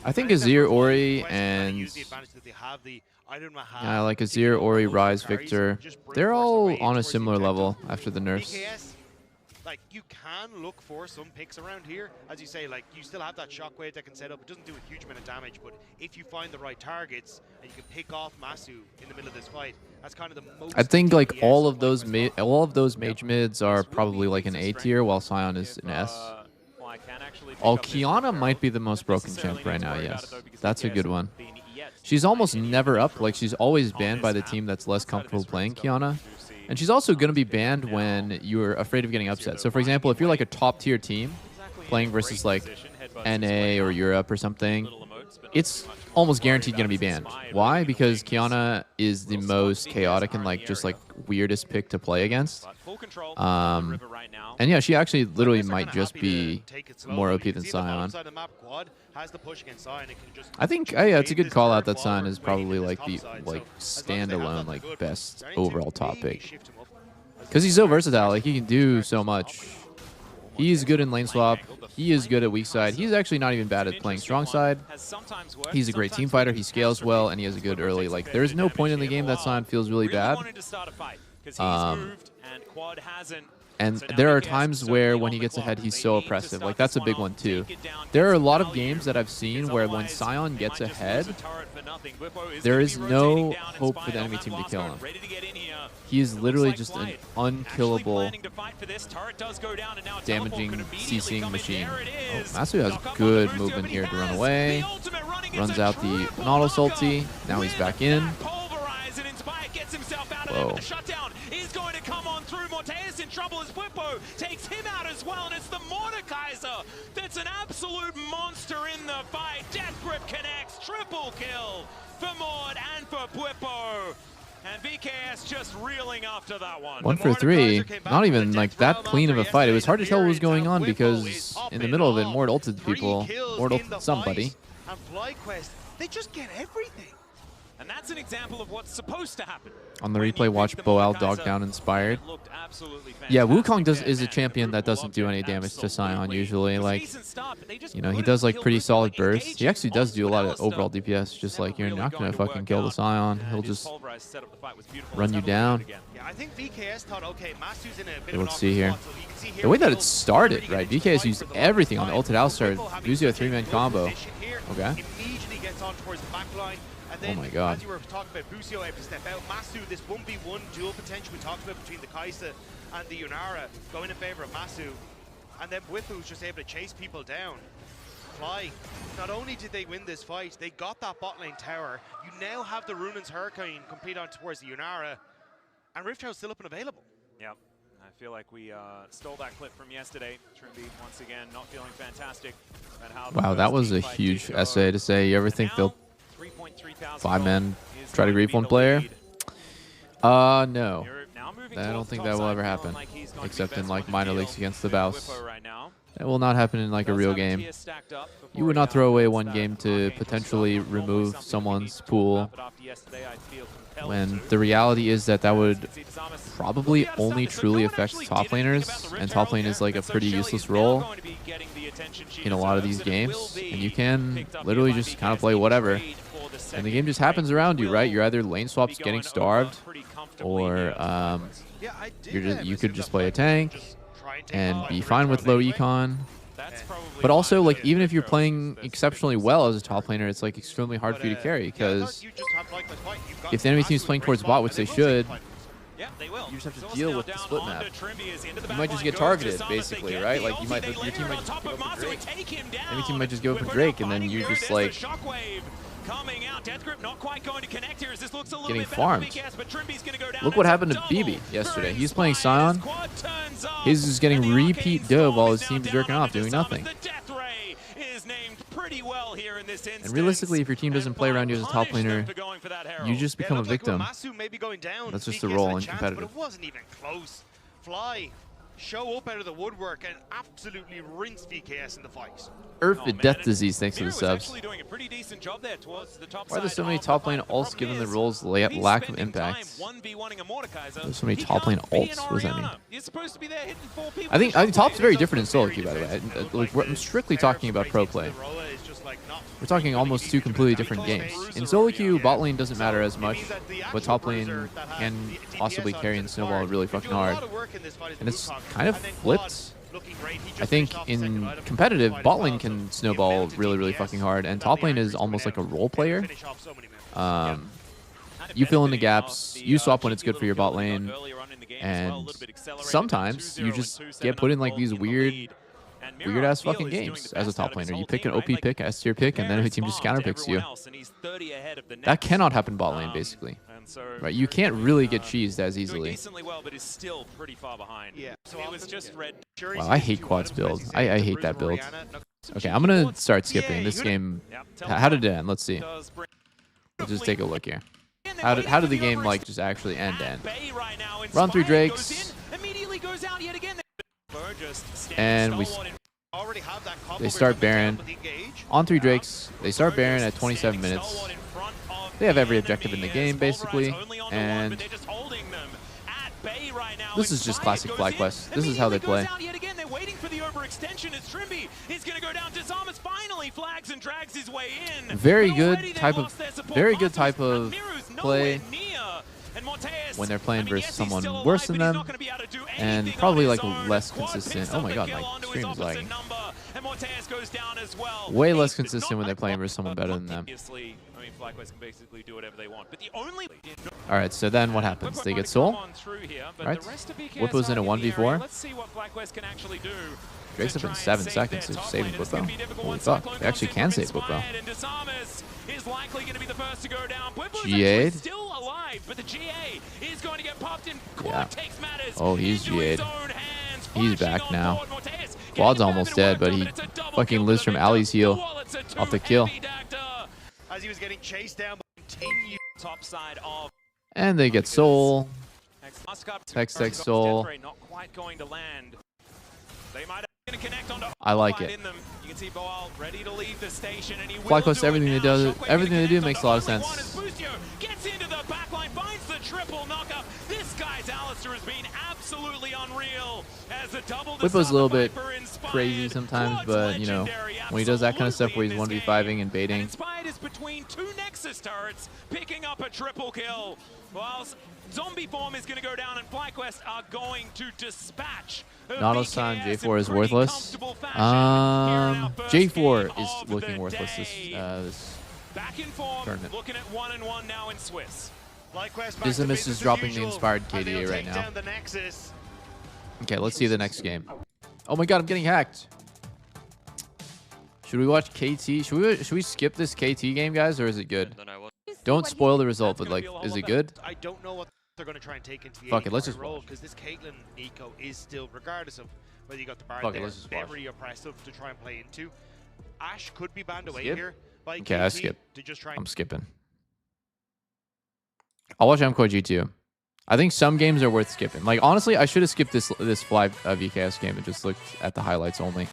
I think Nice Azir, effort by Ori, Quest to kinda and use the advantage that they have. The Iron Man have yeah, like to Azir, get Ori, those Rise, carries Victor, and just bring they're force all away on a towards the similar objective. level after the nerfs. BKS, like, you can look for some picks around here. As you say, like, you still have that shockwave that can set up. It doesn't do a huge amount of damage, but if you find the right targets and you can pick off Masu in the middle of this fight, that's kind of the most. I think like DPS all of of those FlyQuest. mage mids are probably like an A tier, while Sion is an S. Fly can actually pick Oh, up this Kiana Rift might be Herald. the most Don't broken necessarily champ right need to now, worry about yes. it, though, because That's a BKS good one. haven't been yet She's almost any never up. control Like, she's always on banned this by the map. team that's less Outside of comfortable this playing Rift Herald, Kiana. we do see, And she's also going to be Spirit banned now. when you're afraid of getting Lucio, upset. though, So, for example, if you're like a top-tier team Exactly in playing a versus, great like, position, headbutts his NA way or up. Europe or something, Little emotes, but not it's too much more almost to worry guaranteed going to be about. It's banned. inspired Why? by Because the wings. Kiana is the Little slot most BKS chaotic are and, in like, the just, area. like, weirdest pick to play against. But full control on the river right now. And yeah, she actually literally Unless they're might kinda just happy to be take it slow, more though. OP You than can see the bottom Sion. side of the map, Quad has the push against Sion. It can just I think, choose yeah, it's a to good call out third that wall Sion or is waiting probably in this like top the side. like So as long as they have that, standalone they're like good. best They're into overall top maybe pick. shift him up. Because he's so versatile, like he can do so much. He's good in lane swap. He is good at weak side. He's actually not even bad at playing strong side. He's a great team fighter. He scales well, and he has a good early. Like, there's no point in the game that Sion feels really bad. And there are times where when he gets ahead, he's so oppressive. Like, that's a big one, too. There are a lot of games that I've seen where when Sion gets ahead, there is no hope for the enemy team to kill him. He is literally just an unkillable, damaging, CCing machine. Oh, Masu has good movement here to run away. Runs out the Nautilus ulti. Now he's back in. Whoa. Is going to come on through. Morteus in trouble as Bwipo takes him out as well, and it's the Mordekaiser that's an absolute monster in the fight. Death Grip connects, triple kill for Mord and for Bwipo. And BKS just reeling after that one. 1 for 3. Not even like that clean of a fight. It was hard to tell what was going on because in the middle of it, Mord ulted people. Mord ulted somebody. And FlyQuest, they just get everything. And that's an example of what's supposed to happen. On the replay, watch Boal dog down inspired. Yeah, Wukong is a champion that doesn't do any damage to Sion usually. Like, you know, he does like pretty solid bursts. He actually does do a lot of overall DPS. Just like, you're not gonna fucking kill the Sion. He'll just run you down. Yeah, I think VKS thought, okay, Masu's in a bit of an Let's see here. awkward spot, so you can see here The way that Will it started, right? really VKS get used into the everything on the fight. ulted out start. Will having Usually a such 3-man good combo. position here, Okay. Immediately gets on towards the back line. And then, Oh my god. as you were talking about, Busio able to step out. Masu, this 1v1 dual potential we talked about between the Kaisa and the Yunara going in favor of Masu. And then Bwipo was just able to chase people down. Fly, not only did they win this fight, they got that bot lane tower. You now have the Runan's Hurricane complete on towards the Yunara. And Rift Herald's still up and available. Yep. I feel like we stole that clip from yesterday. Trimby, once again, not feeling fantastic. Wow, that was a huge essay to say. You ever think they'll 5 men try to grief one player? No. I don't think that will ever happen, except in like minor leagues against the Bouse. It will not happen in like a real game. You would not throw away one game to potentially remove someone's pool when the reality is that that would probably only truly affect top laners, and top lane is like a pretty useless role in a lot of these games, and you can literally just kind of play whatever, and the game just happens around you, right? You're either lane swaps getting starved, or you could just play a tank and be fine with low econ. But also, like, even if you're playing exceptionally well as a top laner, it's like extremely hard for you to carry, because if the enemy team's playing towards bot, which they should, you just have to deal with the split map. You might just get targeted, basically, right? Like, your team might just go for Drake. Enemy team might just go for Drake, and then you're just like coming out. Death Grip not quite going to connect here as this looks a little getting bit farmed. BKS, but Trimby's going to go down. Look what happened to BB yesterday. He's playing Sion. He's just getting repeat dove while his team's jerking off, doing nothing. And realistically, if your team doesn't play around you as a top laner, you just become a victim. That's just the role in competitive. But it wasn't even close. Fly, show up out of the woodwork and absolutely rinse VKS in the fight. Earth the death disease thanks to the subs. Why are there so many top lane ults given the role's lack of impact? There's so many top lane ults. What does that mean? I think top's very different in solo queue, by the way. Like, I'm strictly talking about pro play. We're talking almost two completely different games. In solo queue, bot lane doesn't matter as much, but top lane can possibly carry and snowball really fucking hard. And it's kind of flipped. I think in competitive, bot lane can snowball really, really fucking hard, and top lane is almost like a role player. You fill in the gaps, you swap when it's good for your bot lane, and sometimes you just get put in like these weird weird ass fucking games as a top laner. You pick an OP pick, S tier pick, and then a team just counter picks you. That cannot happen bot lane, basically. Right? You can't really get cheesed as easily. Yeah. So it was just red. Wow, I hate Quad's build. I hate that build. Okay, I'm gonna start skipping this game. How did it end? Let's see. Let's just take a look here. How did the game like just actually end? Run through Drakes, and they start Baron. On 3 Drakes, they start Baron at 27 minutes. They have every objective in the game basically, and this is just classic flag quest. This is how they play. Very good type of play when they're playing versus someone worse than them, and probably like less consistent. Oh my god, my stream is lagging. Way less consistent when they're playing versus someone better than them. All right, so then what happens? They get soul, right? Whippo's in a 1v4. Drake's up in 7 seconds to saving Whippo. Holy fuck, they actually can save Whippo. Jade. Yeah. Oh, he's Jade. He's back now. Quad's almost dead, but he fucking lives from Ali's heal off the kill. As he was getting chased down, top side of. And they get soul. Text soul. I like it. Flag quest, everything they do makes a lot of sense. Whippo's a little bit crazy sometimes, but you know, when he does that kind of stuff where he's 1v5ing and baiting. Between 2 Nexus turrets, picking up a triple kill, whilst Zombie Form is going to go down and FlyQuest are going to dispatch. Nautilus-san, J4 is worthless. J4 is looking worthless this back in form, tournament. looking at 1-1 now in Swiss. Dizimus is dropping the inspired KDA right now. Okay, let's see the next game. Oh my god, I'm getting hacked. Should we watch KT? Should we skip this KT game, guys, or is it good? Don't spoil the result, but like, is it good? I don't know what they're going to try and take into the fuck it, let's just role, because this Caitlyn Nico is still, regardless of whether you got the bar there, very oppressive to try and play into. Ashe could be banned away skip? here by okay, KT I skip. To just try I'm skipping. I'll watch MCO G2. I think some games are worth skipping. Like honestly, I should have skipped this Fly VKS game and just looked at the highlights only.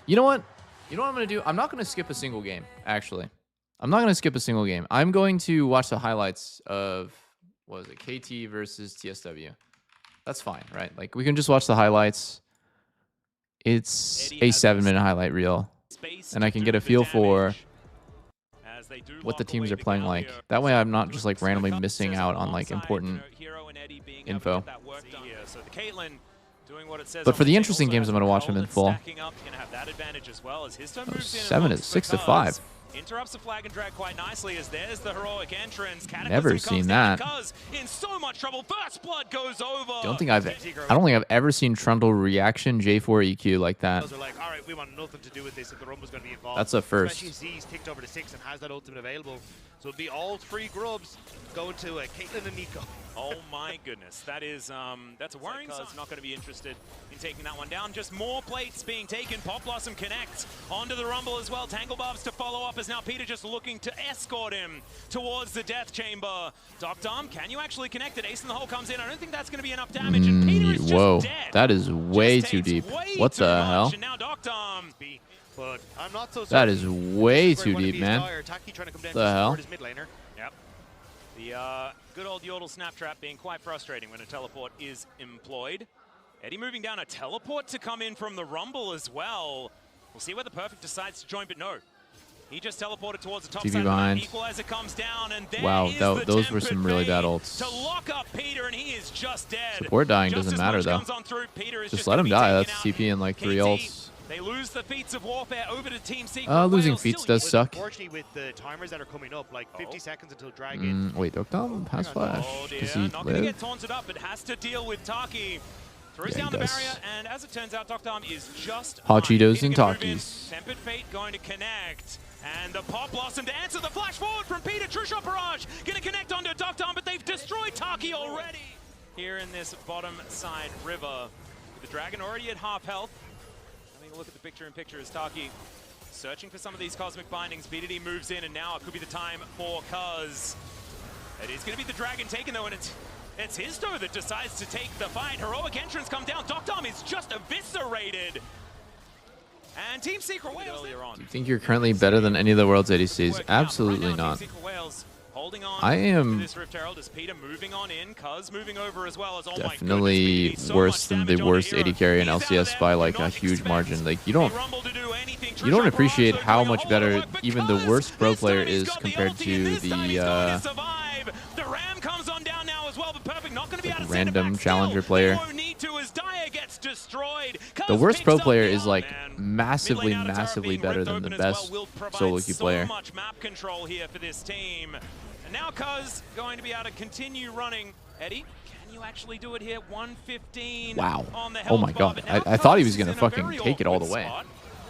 You know what? You know what I'm going to do? I'm not going to skip a single game, actually. I'm not going to skip a single game. I'm going to watch the highlights of, what was it, KT versus TSW. That's fine, right? Like, we can just watch the highlights. It's a 7-minute highlight reel. And I can get a feel for what the teams are playing like. That way I'm not just, like, randomly missing out on, like, important info. But for the interesting games, I'm going to watch them in full. Oh, 6 to 5. Interrupts the flag and drag quite nicely as there's the heroic entrance. Never seen that. In so much trouble, First Blood goes over. I don't think I've ever seen Trundle reaction J4 EQ like that. Like, all right, we want nothing to do with this if the Rumble's going to be involved. That's a first. Especially Z's ticked over to 6 and has that ultimate available. So it'll be all 3 grubs going to Caitlyn and Nico. Oh my goodness, that's a worrying sign. Not going to be interested in taking that one down. Just more plates being taken. Pop Blossom connects onto the Rumble as well. Tangle Barbs to follow up as now Peter just looking to escort him towards the Death Chamber. Doc Dom, can you actually connect it? Ace in the Hole comes in. I don't think that's going to be enough damage. And Peter is just dead. That is way too deep. What the hell? And now Doc Dom. But I'm not so that is way too deep, man. The hell? Yep. The good old Yordle snap trap being quite frustrating when a teleport is employed. Eddie moving down a teleport to come in from the Rumble as well. We'll see whether Perfect decides to join, but no. He just teleported towards the top side behind. Equalizer comes down, and wow, those were some really bad ults. To lock up Peter, and he is just dead. Support dying doesn't matter though. Just let him die. That's TP and like 3 ults. They lose the feats of warfare over to Team Secret. Losing feats does suck. Unfortunately, with the timers that are coming up, like 50 seconds until Dragon. Wait, Dokdom has flash. Oh dear, does he not going to live? get taunted up, but has to deal with Taki. Throws Yeah, he down the does. barrier, and as it turns out, Dr. is just Hot fine. Cheetos Keeping and it moving. Takis. Tempered Fate going to connect. And the Pop Blossom to answer the flash forward from Peter. True Shot Barrage going to connect onto Dr. but they've destroyed Taki already. Here in this bottom side river, with the Dragon already at half health. Having a look at the picture-in-picture as Taki searching for some of these cosmic bindings. BDD moves in, and now it could be the time for Cuz. It is going to be the Dragon taken, though, and it's Histo that decides to take the fight. Heroic entrance come down. Dr. is just eviscerated. And Team Secret Wales earlier on. Do you think you're currently better than any of the world's ADCs? Absolutely right now, not. Team Secret Wales holding on I am to this Rift Herald as Peter moving on in. Cuz moving over as well as, oh definitely my goodness, worse than the worst AD carry in LCS by like a huge margin. Like you don't appreciate how much better even the worst pro player is compared to the random challenger player. The worst pro player is like massively better than the best solo queue player. So much map control here for this team. And now Cuz going to be able to continue running. Eddie, can you actually do it here? 115. Wow. On the Oh my god. I thought he was going to fucking take it all the way.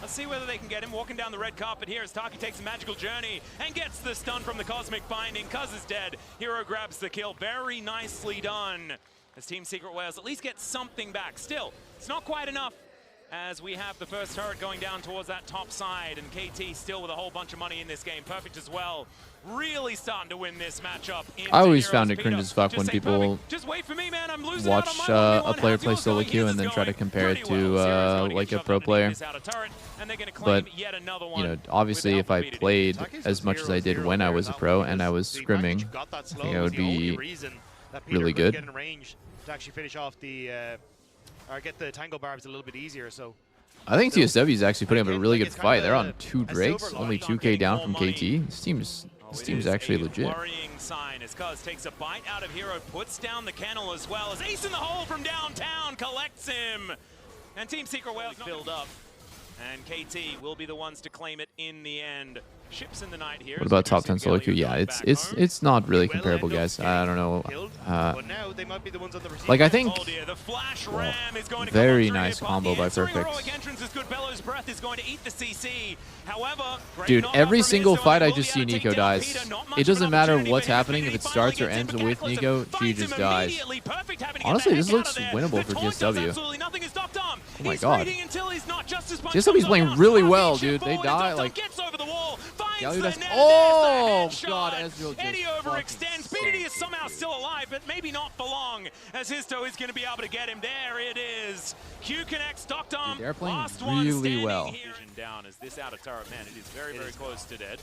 Let's see whether they can get him walking down the red carpet here as Taki takes a magical journey and gets the stun from the Cosmic Binding. Cuz is dead. Hero grabs the kill. Very nicely done. As Team Secret Wales at least gets something back. Still, it's not quite enough as we have the first turret going down towards that top side, and KT still with a whole bunch of money in this game. Perfect as well. Really starting to win this matchup. I always found it cringe as fuck when people watch a player play solo queue and then try to compare it to like a pro player. But, you know, obviously if I played as much as I did when I was a pro and I was scrimming, I think I would be really good. To actually finish off the or get the tango barbs a little bit easier. So I think TSW is actually putting up a really good fight. They're on 2 Drakes, only 2k down from KT. This team's actually legit. Worrying sign as Cuz takes a bite out of Hero, puts down the kennel as well as Ace in the hole from downtown collects him. And Team Secret Wales build up. And KT will be the ones to claim it in the end. Ships in the night here. What about top 10 solo queue? Yeah, it's not really comparable, guys. I don't know. Like I think very nice combo by Perfect. Dude, every single fight I just see Nico dies. It doesn't matter what's happening. If it starts or ends with Nico, she just dies. Honestly, this looks winnable for TSW. Oh my god. TSW's playing really well, dude. They die like... Oh god, Ezreal just Eddie overextends. BDD is somehow still alive, but maybe not for long, as Histo is going to be able to get him. There it is. Q connects. Dr. They're playing last really well. Vision down as this outer turret, man, it is very close to dead.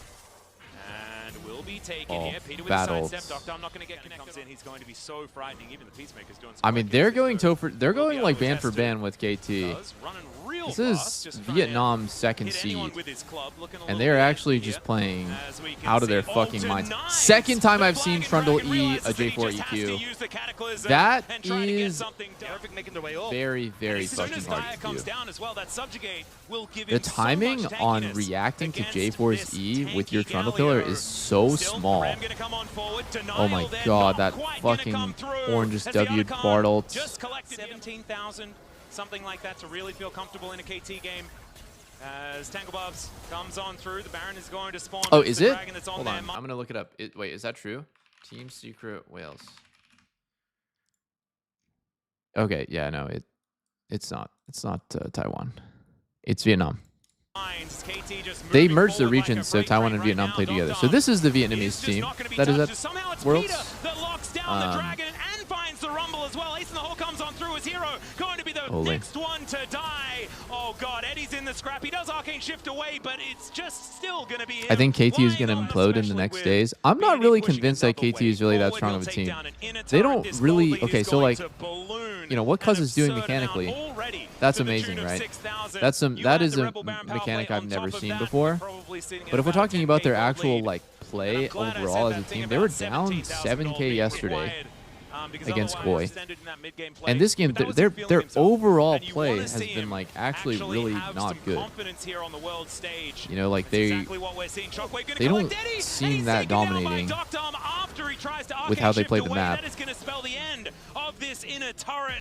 And will be taken here. Peter with a sidestep. Dr. not going to get connected. Comes in. He's going to be so frightening. Even the Peacemaker's doing some I mean, they're going like band for band with KT. This is Vietnam's second seed, and they're actually just playing out of their fucking minds. Second time I've seen Trundle E a J4 EQ. That is very fucking hard to do. The timing on reacting to J4's E with your Trundle pillar is so small. Oh my god, that fucking orange W'd Bard ult. Just collect 17,000. Something like that to really feel comfortable in a KT game. As Tanglebubs comes on through, the Baron is going to spawn. Oh, is it? Hold on, I'm going to look it up. Wait, is that true? Team Secret Wales. Okay, yeah, no, it's not. It's not Taiwan. It's Vietnam. They merged the regions, so Taiwan and Vietnam play together. So this is the Vietnamese team that is at Worlds. The rumble as well. Ace in the hole comes on through as Hero, going to be the next one to die. Oh god, Eddie's in the scrap. He does Arcane Shift away, but it's just still going to be him. I think KT is going to implode in the next days. I'm not really convinced that KT is really that strong of a team. They don't really... Okay, so like, you know, what Cuz is doing mechanically, that's amazing, right? That is a mechanic I've never seen before. But if we're talking about their actual like play overall as a team, they were down 7k yesterday. against Koi. And this game, their overall play has been like actually really not good. You know, like they don't seem that dominating with how they play the map.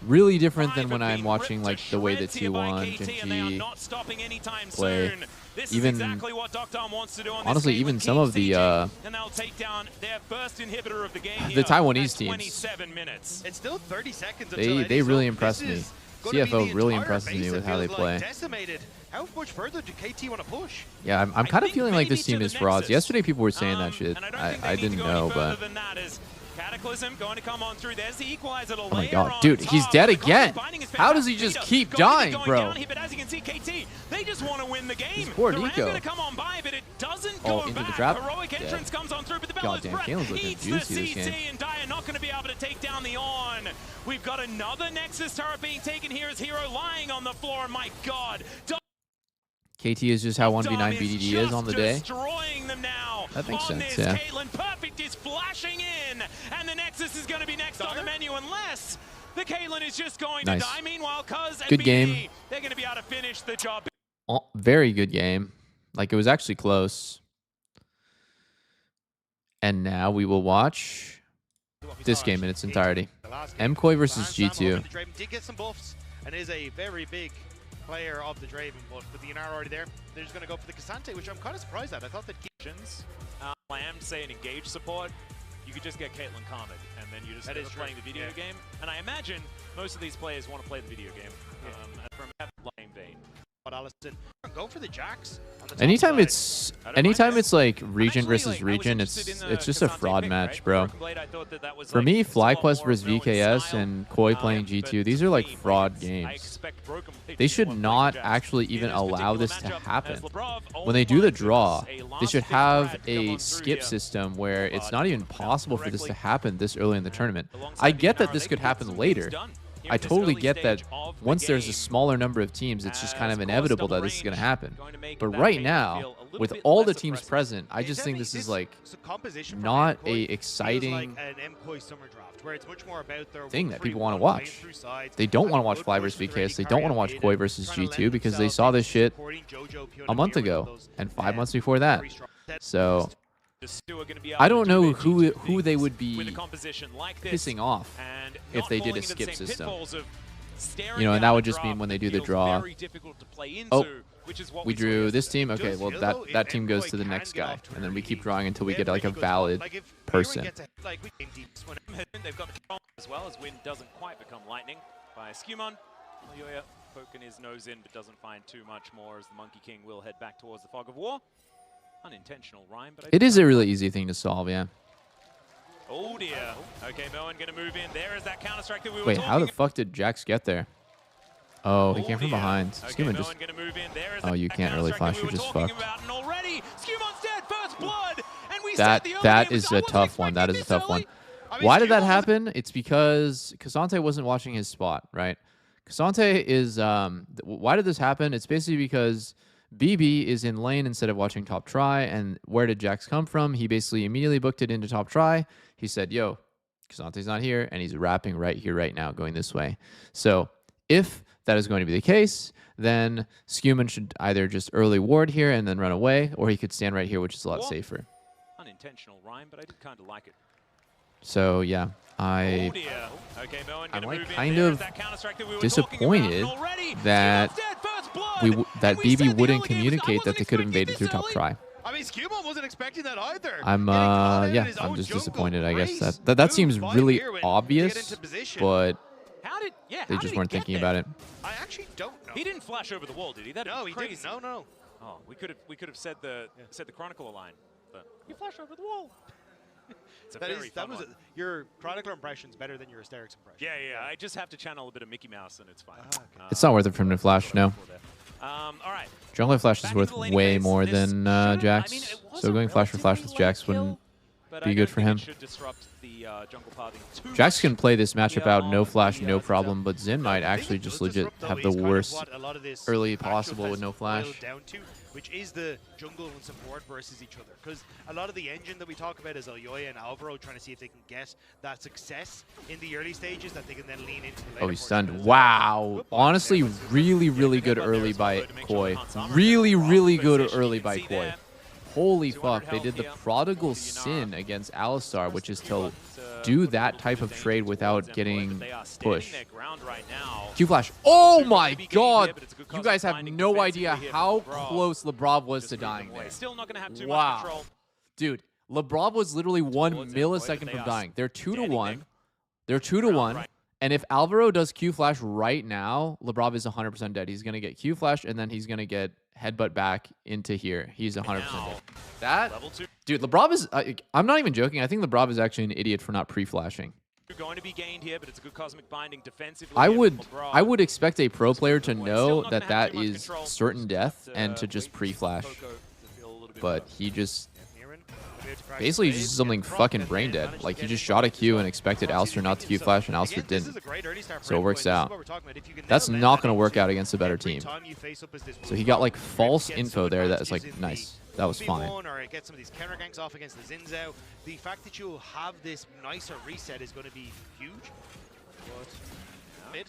Really different than when I'm watching like the way the T1 Genji play. Even honestly, even some of the Taiwanese teams, It's still 30 seconds. they really impress me. CFO really impresses me with how they play. Decimated. How much further do KT want to push? Yeah, I'm kind of feeling like this team is frauds. Yesterday people were saying that shit. I didn't know, but Cataclysm going to come on through. There's the equalizer to oh my god, dude, he's dead again. How does he just keep dying, bro? But as you can see, KT, they just want to win the game. Poor the Nico. going to come on by, but it doesn't go into back. the trap. Heroic entrance comes on through, but the Bella's Goddamn, breath Kalen's looking eats juicy the this CT, game. and Dire not going to be able to take down the On. We've got another Nexus turret being taken here as Hero lying on the floor. My god. KT is just how 1v9 BDD is on the day. Destroying them now. That makes on sense, this, yeah. Caitlyn Perfect is flashing in, and the Nexus is going to be next on the menu unless the Caitlyn is just going to die. Meanwhile, Cuz and Good BDD, game. they're going to be able to finish the job. Oh, very good game. Like, it was actually close. And now we will watch this game in its entirety. Mcsoloq versus G2. Did get some buffs and is a very big player of the Draven, but with the Inara already there, they're just going to go for the Cassante, which I'm kind of surprised at. I thought that Lamb, say, an engage support, you could just get Caitlyn Carmen, and then you just start playing the video game. And I imagine most of these players want to play the video game from that lane vein. But Allison, go for the Jacks. Anytime it's like region versus region, it's just a fraud match, bro. For me, FlyQuest versus VKS and Koi playing G2, these are like fraud games. They should not actually even allow this to happen. When they do the draw, they should have a skip system where it's not even possible for this to happen this early in the tournament. I get that this could happen later. I totally get that once there's a smaller number of teams, it's just kind of inevitable that this is going to happen. But right now, with all the teams present, I just think this is like not a exciting thing that people want to watch. They don't want to watch Fly versus VKS. They don't want to watch Koi versus G2 because they saw this shit a month ago and 5 months before that. So I don't know who they would be pissing off if they did a skip system. You know, and that would just mean when they do the draw, oh, we drew this team. Okay, well, that team goes to the next guy. And then we keep drawing until we get like a valid person. They've got the control as well as Wind doesn't quite become lightning by Skewmon. Yoya poking his nose in but doesn't find too much more as the Monkey King will head back towards the Fog of War. Unintentional rhyme, but it is a really easy thing to solve, yeah. Oh dear. Okay, Moen gonna move in. There is that counter strike that we were Wait, how the fuck did Jax get there? Oh, he came from behind. Skewmon just... Oh, you can't really flash, you're just fucked. That is a tough one. That is a tough one. Why did that happen? It's because Cassante wasn't watching his spot, right? Cassante is... why did this happen? It's basically because BB is in lane instead of watching top try, and where did Jax come from? He basically immediately booked it into top try. He said, yo, Cassante's not here, and he's rapping right here, right now, going this way. So if that is going to be the case, then Skewmon should either just early ward here and then run away, or he could stand right here, which is a lot safer. Unintentional rhyme, but I did kind of like it. So yeah, I'm like kind of disappointed that BB wouldn't communicate that they could have invaded through top try. I mean, Skewmon wasn't expecting that either. I'm just disappointed. I guess that seems really obvious, but they just weren't thinking about it. I actually don't know. He didn't flash over the wall, did he? That no, he crazy. didn't. No. Oh, we could have said the Chronicler line, but he flashed over the wall. Your Chronicler impression's better than your Asterix impression. Yeah. I just have to channel a bit of Mickey Mouse, and it's fine. Okay. It's not worth it for him to flash, no. All right. Jungler flash is worth way more than Jax, so going flash for flash with Jax wouldn't but be I good don't for think him. it should disrupt the jungle pathing too Jax much. can play this matchup Yeah, out, no on flash, the, no Zinzao. problem, but Xin might The thing actually it just does legit disrupt, though, have is the kind of worst what a lot of this early actual possible with test no flash. boiled down to, which is the jungle and support versus each other. Because a lot of the engine that we talk about is Elyoya and Alvaro trying to see if they can get that success in the early stages that they can then lean into the later Oh, he's portion stunned. as well. Wow. Good point Honestly, there, but Super- really, Yeah, really good good headbutt there early as well, by though, to make sure Koi. that Hans Sommer Really, is in the really wrong good position. early You can by see Koi. there, Holy 200 fuck, they did the health here. prodigal Yanara. sin against Alistar, which is to to do put a that little type bit of danger trade towards without Mkoy, getting but they are standing pushed. their ground right now. Q flash. Oh Super my maybe gained god! here, but it's a good You cause guys of have finding no defensively idea here how from Lebrov. close Lebrov was Just to move them dying away. there. Still not going to have too Wow. much control. Dude, Lebrov was literally 1 Towards Mkoy, millisecond but they from are dying. They're 2 to standing 1. their They're 2 to ground 1. right. And if Alvaro does Q flash right now, Lebrov is 100% dead. He's going to get Q flash and then he's going to get headbutt back into here. He's 100% Now, dead. That level 2 dude, Lebrov is I'm not even joking. I think Lebrov is actually an idiot for not pre-flashing. going to be gained here, but it's a good cosmic binding defensively. I here would from Lebrov. I would expect a pro player to Still know not that gonna have that too much is control. certain death Just, and to wait just for pre-flash. Coco to feel a little bit But better. he just Mirren, able to crash basically the just blade, something get the proc, fucking and brain then dead. managed to Like he get just in shot a as Q well. and expected Obviously, Alistair not to the Q thing is, flash and Alistair again, this didn't. is a great early start for So it Mkoy. works This is out. what we're talking about. If you can That's now not land going to that work into out against a better every team. time you face up as this So he got like Mkoy, false get info some there that is advantages like in nice. the That was fine. 1v1 or get some of these counter ganks off against the Zinzao. The fact that you have this nicer reset is going to be huge. But mid.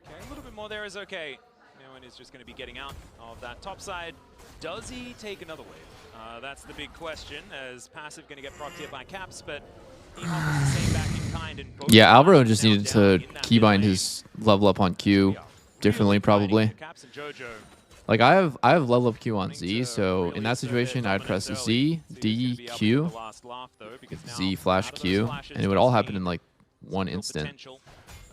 Okay, a little bit more there is okay. Nguyen is just going to be getting out of that top side. Does he take another wave? That's the big question, as passive going to get procced here by Caps, but he offers the same back in kind in both Yeah, Alvaro sides. just Now needed down to in that keybind mid his level up on Q lane. differently Really probably. fighting Caps and Jojo. Like I have level up Q on Wanting Z, to so really in that assert their situation I'd press dominance Z, early. So D, he's gonna be able to Q, get the last laugh, though, because now Z flash out of those Q, flashes, and it would all happen Dozy, in like one real instant. potential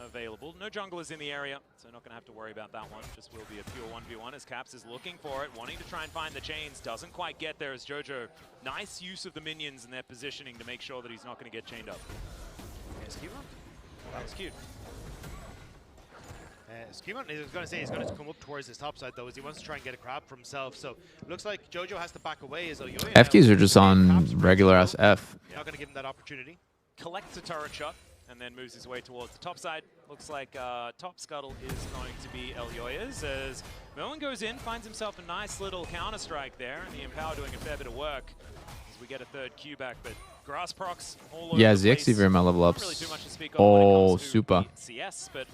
available. No junglers in the area, so not going to have to worry about that one. Just will be a pure 1v1 as Caps is looking for it, wanting to try and find the chains. Doesn't quite get there as Jojo. Nice use of the minions and their positioning to make sure that he's not going to get chained up. Yes, cute one. That was cute. Schemon is going to say he's going to come up towards his top side though, as he wants to try and get a grab for himself. So looks like Jojo has to back away as Elyoya. F keys are just on regular ass F. Not going to give him that opportunity. Collects a turret shot and then moves his way towards the top side. Looks like top scuttle is going to be Elyoya's as Merlin goes in, finds himself a nice little counter strike there, and the Empower doing a fair bit of work as we get a third Q back, but grass procs all over Yeah, the place. ZXC my level Not ups. really too much to speak of when it Oh, comes to super. the CS, but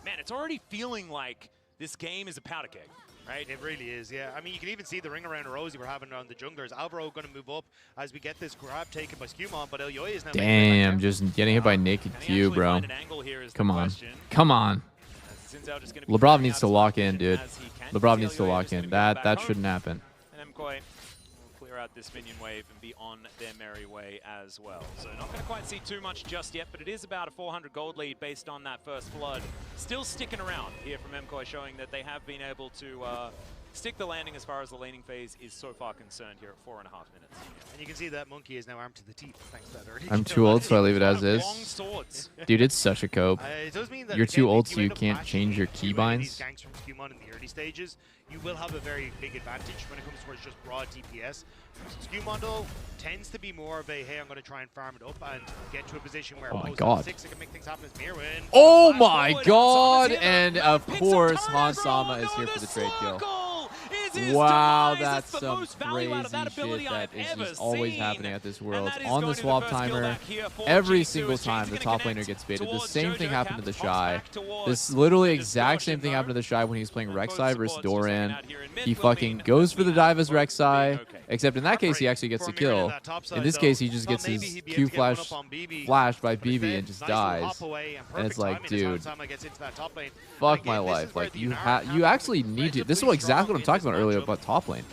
man, it's already feeling like this game is a powder keg, right? It really is, yeah. I mean, you can even see the ring around Rosie we're having around the junglers. Alvaro going to move up as we get this grab taken by Skewmon, but Elyoya is now making it Damn, back just getting hit by naked Can he Q, actually bro. find an angle here is the Come on. question. Come on. Zinzao just gonna be Lebrov flying needs out to as lock much in, dude. as he can. Lebrov See needs to Elyoya lock just gonna in. be going That back shouldn't home. happen. And Mkoy will clear out this minion wave and be on their merry way as well. So not going to quite see too much just yet, but it is about a 400 gold lead based on that first flood. Still sticking around here from Mkoy, showing that they have been able to stick the landing as far as the laning phase is so far concerned here at 4.5 minutes. And you can see that Monkey is now armed to the teeth thanks to that early I'm kill. too old, so I leave it as Long is. swords. Dude, it's such a cope. It does mean that You're again, too if old, so you end up can't matching change your any of these keybinds. ganks from Skewmon in the early stages, you will have a very big advantage when it comes towards just broad DPS. Skewmon though tends to be more of a, hey, I'm going to try and farm it up and get to a position where Oh my post God. 6 it can make things happen as Mirwin. Oh Flash my forward, god! Han's And here, of picks course, up Han turret, Sama bro. is here No, for the trade kill. circle is his Wow, demise. that's the some most value out of that crazy ability shit that I've is ever just always seen. happening at this And world. that is On going the to swap first kill timer, back here for every G2. single As time Jane's the gonna top laner connect gets baited. The towards same thing Jojo. happened to the Caps Shy. back towards This literally the exact same distortion thing happened to the Shy when he was playing And both Rek'Sai versus supports just looking Doran. out here in mid He will fucking mean goes that for the we dive have as both being Rek'Sai, okay. except in that case he actually gets the kill. In this case, he just gets his Q flash flashed by BB and just dies. And it's like, dude, fuck my life. Like you actually need to. This is exactly what I'm talking about earlier about top lane.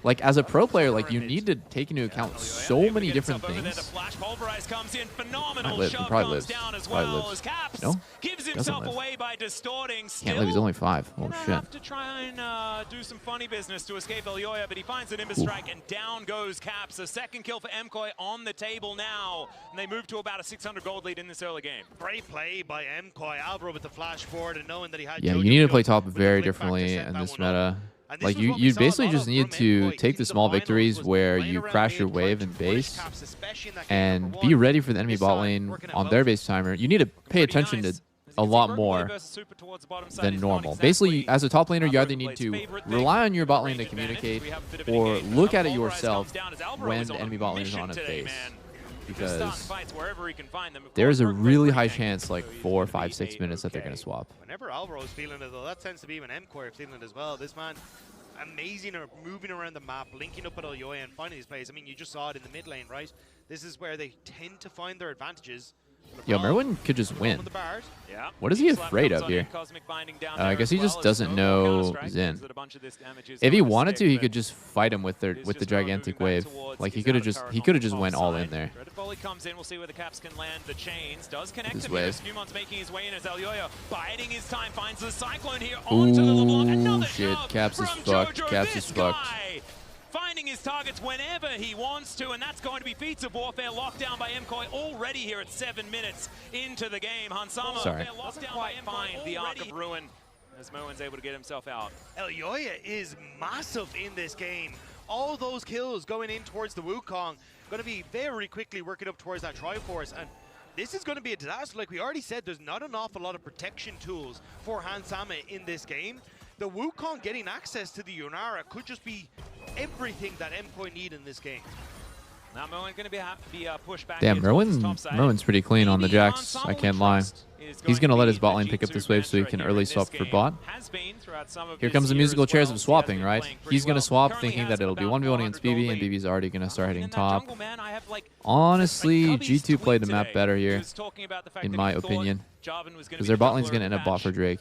Like as a pro player, like you need to take into account so many different things. Flash pulverize comes in, phenomenal Might live. He shove probably comes lives. down as Probably well lives. as Caps No? gives Doesn't himself live. away by distorting. Can't live. He's only 5. Oh Gonna shit. have to try and do some funny business to escape Elyoya, but he finds an Nimbus strike and down goes Caps. A second kill for Mkoy on the table now, and they move to about a 600 gold lead in this early game. Great play by Mkoy. Alvaro with the flash forward and knowing that he had Yeah, Jojo you need to Joe play top with the very flick back to differently set in that this one up. meta. And this Like was what we you saw a basically lot just of need from to Mcoy take in the small finals, victories was where playing you around crash your mid, wave trying and to punish base Caps, especially in that game and number be one. ready for the enemy This bot time, lane working out on well their for base timer. You need to pay Pretty attention nice. to As a you can see, lot Broken Blade more versus Super towards the bottom side than is not normal. exactly, Basically, as a top laner, you either Broken need Blade's to favorite thing. rely on your bot lane to Range advantage. communicate We have a bit of an or engagement. look at it Pulverize yourself comes down as Alvaro when is the on a enemy bot lane is mission on a today, base. man. Just Because starting fights wherever he can find them. Of there's a course, Broken really Blade high pretty chance, tanky, like so he's 4, gonna 5, be 6 minutes that they're going okay. to swap. Whenever Alvaro's feeling it, though, that tends to be when Mcoy feeling it as well. This man, amazing at moving around the map, linking up with Elyoya and finding these plays. I mean, you just saw it in the mid lane, right? This is where they tend to find their advantages. Yo, Merwin could just win. Yeah. What is he Slap afraid comes of on in, here? Cosmic Binding down I there guess as he well just as doesn't no know counterstrike Xin. means that a bunch of this damage is If he going to wanted to, stick, he but could just fight him with their he's with the just going gigantic moving wave. back towards Like he his could have outer just turret he on could the have just top went all side. in there. Dreaded volley comes in. We'll see where the Caps can land. The chains does connect His him here. wave. Scumon's making his way in as Elyoya biding his time finds the Cyclone here onto the LeBlanc. Another shit, shove Caps is from fucked. Jojo. Caps This is fucked. guy finding his targets whenever he wants to, and that's going to be feats of warfare locked down by Mcoy already here at 7 minutes into the game. Hansama Sorry. locked down by Mcoy the Arc of Ruin as Moen's able to get himself out. Elyoya is massive in this game. All those kills going in towards the Wukong, going to be very quickly working up towards that Triforce, and this is going to be a disaster. Like we already said, there's not an awful lot of protection tools for Hansama in this game. The Wukong getting access to the Yunara could just be everything that Mcoy need in this game. Now Moen going to be pushed back. Damn, Merwin's pretty clean on the Jax. I can't lie. He's going to let his bot lane pick up this wave so he can early swap for bot. Here comes the musical chairs of swapping, right? He's going to swap thinking that it'll be 1v1 against BB, and BB's already going to start hitting top. Honestly, G2 played the map better here, in my opinion, because their bot lane's going to end up bot for Drake.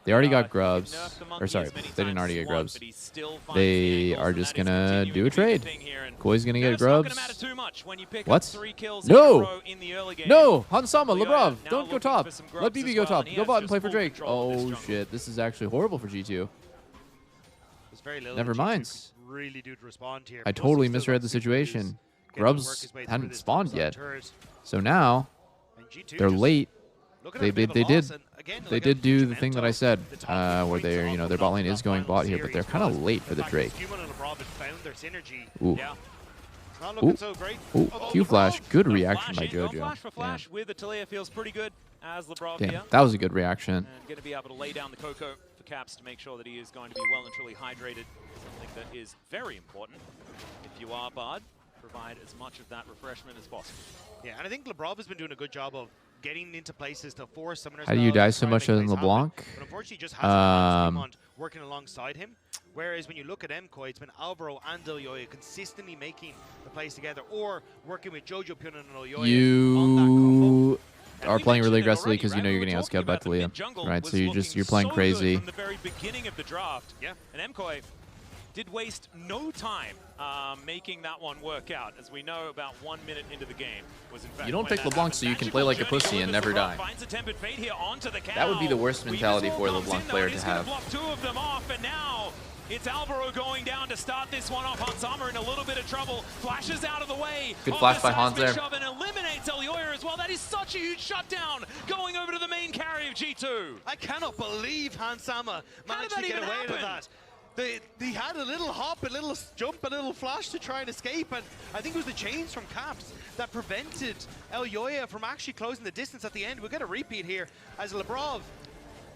They already got grubs. Or sorry, they didn't already get grubs. They are just going to do a trade. Koi's going to get grubs. What? No! No! Hansama, Lebrov, don't go top. Let BB go top. Go bot and play for Drake. Oh shit, this is actually horrible for G2. Never mind. Really do respond here. I totally misread the situation. Grubs hadn't spawned yet. So now, they're late. They did do the thing that I said, where their bot lane is going bot here, but they're kind of late for the Drake. Ooh. Ooh, Q flash, good reaction by Jojo. Flash with Atelia feels pretty good as Lebrov Damn, here. that was a good reaction. And going to be able to lay down the Coco for Caps to make sure that he is going to be well and truly hydrated. Something that is very important. If you are Bard, provide as much of that refreshment as possible. Yeah, and I think Lebrov has been doing a good job of getting into places to force summoners. How do you die so much on LeBlanc? But unfortunately, just hasn't working alongside him. Whereas when you look at Mcoy, it's been Alvaro and Elyoya consistently making the plays together, or working with Jojo, Puna, and Elyoya. You are playing really aggressively because you know you're getting outscaled by Talia, right? So you're playing crazy. From the very beginning of the draft, yeah. And Mcoy did waste no time making that one work out. As we know, about 1 minute into the game was in fact. You don't pick LeBlanc so you can play like a pussy and never die. That would be the worst mentality for a LeBlanc player to have. Two of them off, and now it's Alvaro going down to start this one off. Hansama in a little bit of trouble. Flashes out of the way. Good flash by Hans there. And eliminates Elyoya as well. That is such a huge shutdown going over to the main carry of G2. I cannot believe Hansama managed to get away with that. They had a little hop, a little jump, a little flash to try and escape, and I think it was the chains from Caps that prevented Elyoya from actually closing the distance at the end. We'll get a repeat here as Lebrov,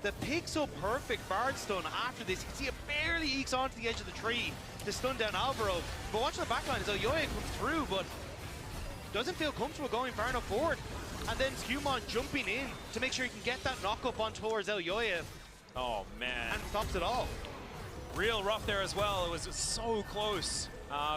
the pixel perfect Bard stun after this. You can see it barely ekes onto the edge of the tree to stun down Alvaro. But watching the backline as Elyoya comes through, but doesn't feel comfortable going far enough forward. And then Scumon jumping in to make sure he can get that knock up on towards Elyoya. Oh man. And stops it all. Real rough there as well. It was so close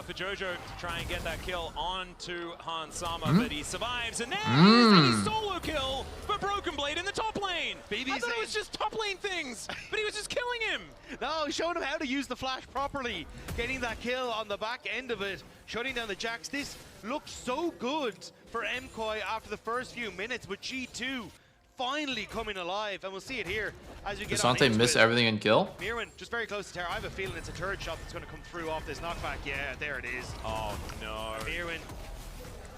for Jojo to try and get that kill onto Hansama, but he survives, and there's a solo kill for Broken Blade in the top lane. I thought it was just top lane things, but he was just killing him. No, showing him how to use the flash properly, getting that kill on the back end of it, shutting down the Jax. This looked so good for Mcoy after the first few minutes, but G2 finally coming alive, and we'll see it here as we get on. Does Sante miss everything and kill? Mirwin just very close to Terra. I have a feeling it's a third shot that's going to come through off this knockback. Yeah, there it is. Oh no. Mirwin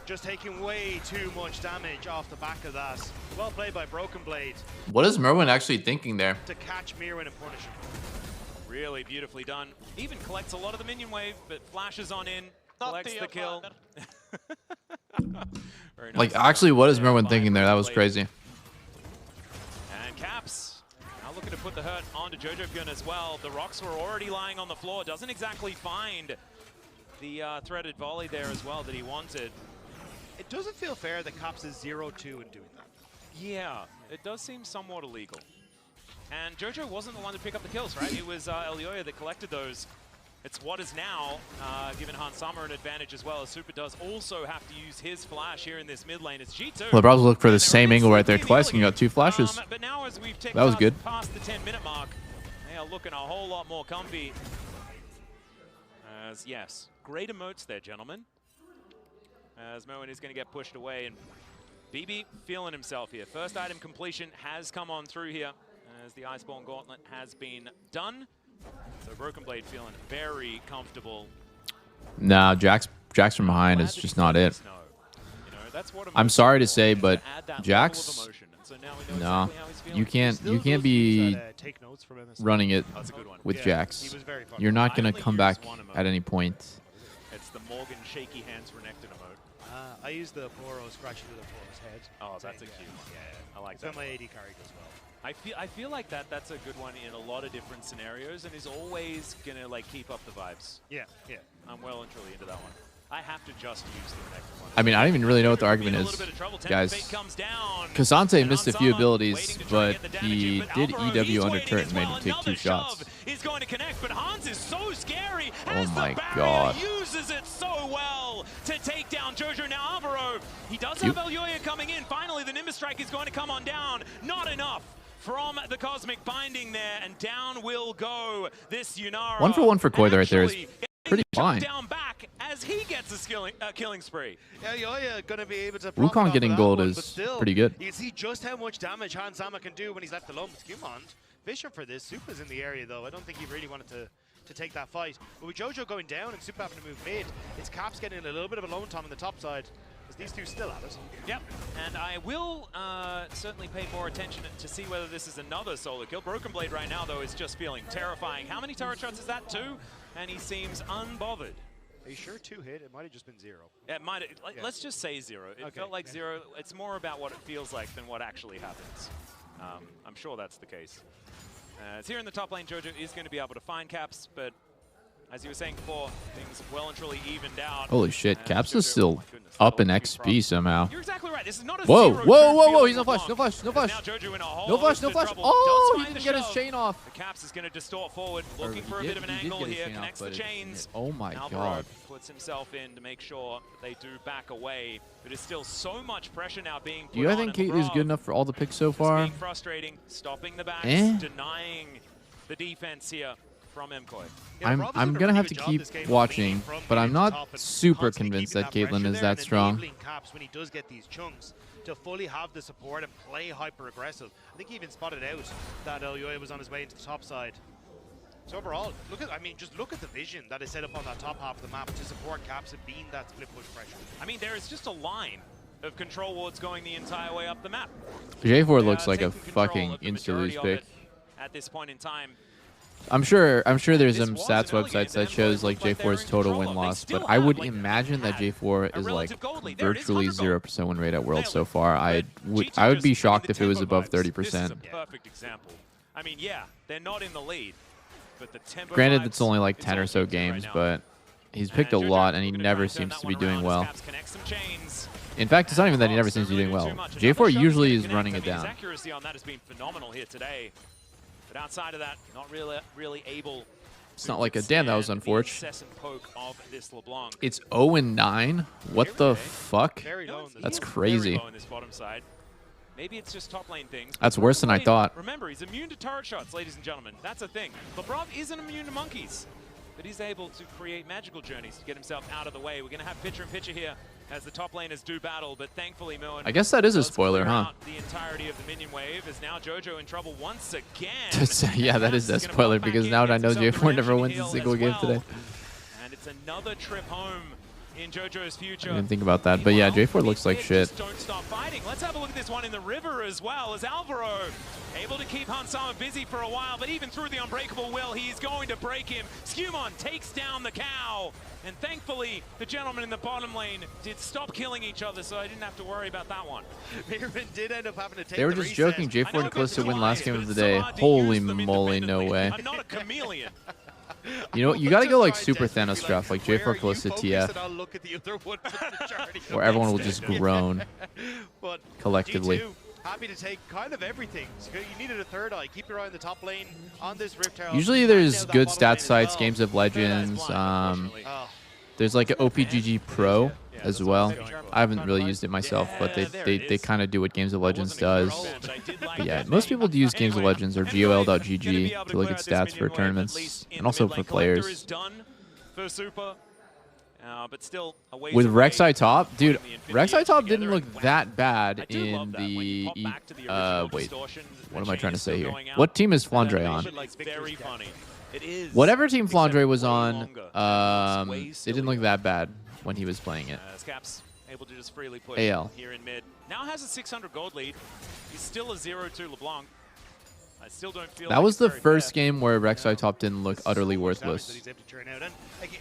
just taking way too much damage off the back of that. Well played by Broken Blade. What is Merwin actually thinking there? To catch Mirwin and punish him. Really beautifully done. Even collects a lot of the minion wave, but flashes on in, collects the kill. Very nice. Like, actually, what is Merwin thinking there? That was crazy. And Caps now looking to put the hurt onto Jojo Gun as well. The rocks were already lying on the floor. Doesn't exactly find the threaded volley there as well that he wanted. It doesn't feel fair that Caps is 0-2 in doing that. Yeah, it does seem somewhat illegal. And Jojo wasn't the one to pick up the kills, right? It was Elioya that collected those. It's what is now given Hans Sama an advantage as well, as Super does also have to use his flash here in this mid lane. It's G2. LeBron's look for the same angle right there twice and you got 2 flashes. But now as we've That was good. past the 10-minute mark, they are looking a whole lot more comfy. As, yes, great emotes there, gentlemen. As Moen is going to get pushed away, and BB feeling himself here. First item completion has come on through here as the Iceborne Gauntlet has been done. So Broken Blade feeling very comfortable. Nah, Jax from behind is just not it. You know, that's what I'm sorry to say, but Jax, Jax, no, you can't be Take notes from MSI. running it That's a good one. with Yeah, Jax. he was very fun. You're not I gonna only come use back one emote. at any point. It's the Morgan shaky hands renekton emote. I use the Poro scratching through the Poro's head. Oh, that's a cute one. Yeah, I like it's that. when my AD carry goes well. I feel like that's a good one in a lot of different scenarios and is always gonna like keep up the vibes. Yeah, yeah. I'm well and truly into that one. I have to just use the renekton one. I mean, I don't even really know what the Jojo argument in a is, little bit of trouble. guys. Fate comes down. Kasante And missed a few Ansama abilities, waiting to try but and get the damage he in, but did Alvaro, EW he's under waiting turret as and made well. him take Another 2 shots. shove is going to connect, but Hans is so scary. Oh Has my the barrier, God. uses it so well to take down Jojo. Now Alvaro, he does Cute. have Elioya coming in. Finally, the Nimbus Strike is going to come on down. Not enough from the Cosmic Binding there, and down will go this Yunara. 1-for-1 for Koi right there is Actually, pretty getting fine. down back as he gets a killing spree. Yeah, Yoya gonna be able to. Wukong profit off getting of that gold one, is but still, pretty good. You can see just how much damage Hans Sama can do when he's left alone with Skimond. Fisher for this. Supa's in the area though. I don't think he really wanted to take that fight. But with Jojo going down and Supa having to move mid, it's Caps getting a little bit of a lone time on the top side. These two still at it. Yep, and I will certainly pay more attention to see whether this is another solo kill. Broken Blade right now, though, is just feeling terrifying. How many turret shots is that? 2? And he seems unbothered. Are you sure 2 hit? It might have just been 0. It might. Let's just say 0. It felt like 0. It's more about what it feels like than what actually happens. I'm sure that's the case. As here in the top lane, Jojo is going to be able to find Caps, but as you were saying before, things well and truly evened out. Holy shit, And Caps Jojo, is still oh my goodness, up in level 2 XP prop. somehow. You're exactly right. This is not a Whoa, 0-2 whoa, whoa, whoa, feeling he's no flash, LeBlanc. no flash, no As flash. Now Jojo in a whole No flash, host no of flash. trouble. Oh, Does he find didn't the get his shove. chain off. The Caps is going to distort forward, Or looking for a he bit of an did angle get his here, chain off, connects the but it- chains. Oh my Alvaro God. puts himself in to make sure that they do back away. But there's still so much pressure now being put Do you guys on, think and Kate is LeBron good enough for all the picks so just far? being frustrating, stopping the backs, Eh? denying the defense here from MCoy. Yeah, Rob has I'm done a gonna really have good to job keep this game of watching, leaning from but mid I'm to not top and super constantly convinced keeping that Caitlyn pressure is there that and strong. enabling Caps when he does get these chunks to fully have the support and play hyper aggressive. I think he even spotted out that Elioya was on his way into the top side. So overall, just look at the vision that is set up on that top half of the map to support Caps and being that split push pressure. I mean, there is just a line of control wards going the entire way up the map. J4 looks like a taking control fucking of the insta-lose majority of pick. it at this point in time. I'm sure there's This some was stats an early game websites to that them, shows but it like looked like they were J4's in total control. They win-loss, still but I have, would like, imagine that had J4 a is like relative gold lead. There it is, virtually 100 gold. 0% win rate at Worlds Nailed so it. far. But I G2 would be just, shocked the if it was tempo above vibes. This is 30%. a perfect example. I mean, yeah, they're not in the lead, but the tempo Granted, vibes, it's only like it's 10 or all so good right games, now. but he's picked a Jojo lot and he looking to never try and turn seems that to be one doing around as well. Caps connect some chains. In fact, it's not even that he never Cross, seems to be they're doing really well. doing too much. J4 Another usually shove is to connect. running I it mean, his down. accuracy on that has been phenomenal here today. But outside of that, not really able. It's not like a damn, that was unfortunate. Incessant poke of this LeBlanc. It's 0-9. What the Okay. fuck? Very low in the That's He is crazy. Very low in this bottom side. Maybe it's just top lane things. That's worse than I Blade, thought. Remember, he's immune to turret shots, ladies and gentlemen. That's a thing. LeBron isn't immune to monkeys, but he's able to create magical journeys to get himself out of the way. We're going to have picture-in-picture here as the top laners do battle, but thankfully, Moen. I guess that is a does spoiler, clear huh? out the entirety of the minion wave is now Jojo in trouble once again. Yeah, that is a Caps gonna spoiler pop back because in, now I gets know himself the J4 never redemption wins a heal single as game well. today. And it's another trip home in JoJo's future. I didn't think about that, but yeah, J4 looks like shit. Just don't stop fighting. Let's have a look at this one in the river as well, as Alvaro able to keep Hansama busy for a while, but even through the unbreakable will, he's going to break him. Skewmon takes down the cow, and thankfully, the gentleman in the bottom lane did stop killing each other, so I didn't have to worry about that one. Mirman did end up having to take They were the just reset. joking. J4 and Callisto win last game of the day. Hard to Holy use them moly, no way. I'm not a chameleon. You know, you gotta go like super Thanos stuff, like J4 Callisto TF, where everyone will just groan But collectively. G2, happy to take kind of everything. So you needed a third eye. Keep your eye on the top lane on this Rift Herald. Usually there's good stat sites, Games of Legends. Oh, There's like an OPGG Pro as well. I haven't really used it myself, but they kind of do what Games of Legends does. But yeah, most people do use Games of Legends or GOL.GG to look at stats for tournaments and also for players. With Rek'Sai top, dude, Rek'Sai top didn't look that bad in the wait, what am I trying to say here? What team is Flandre on? Whatever team Flandre was on, it didn't look that bad when he was playing it. Caps able to just freely push AL. here in mid. Now has a 600 gold lead. He's still a 0-2 LeBlanc. I still don't feel That was the first game where Rek'Sai top didn't look utterly worthless.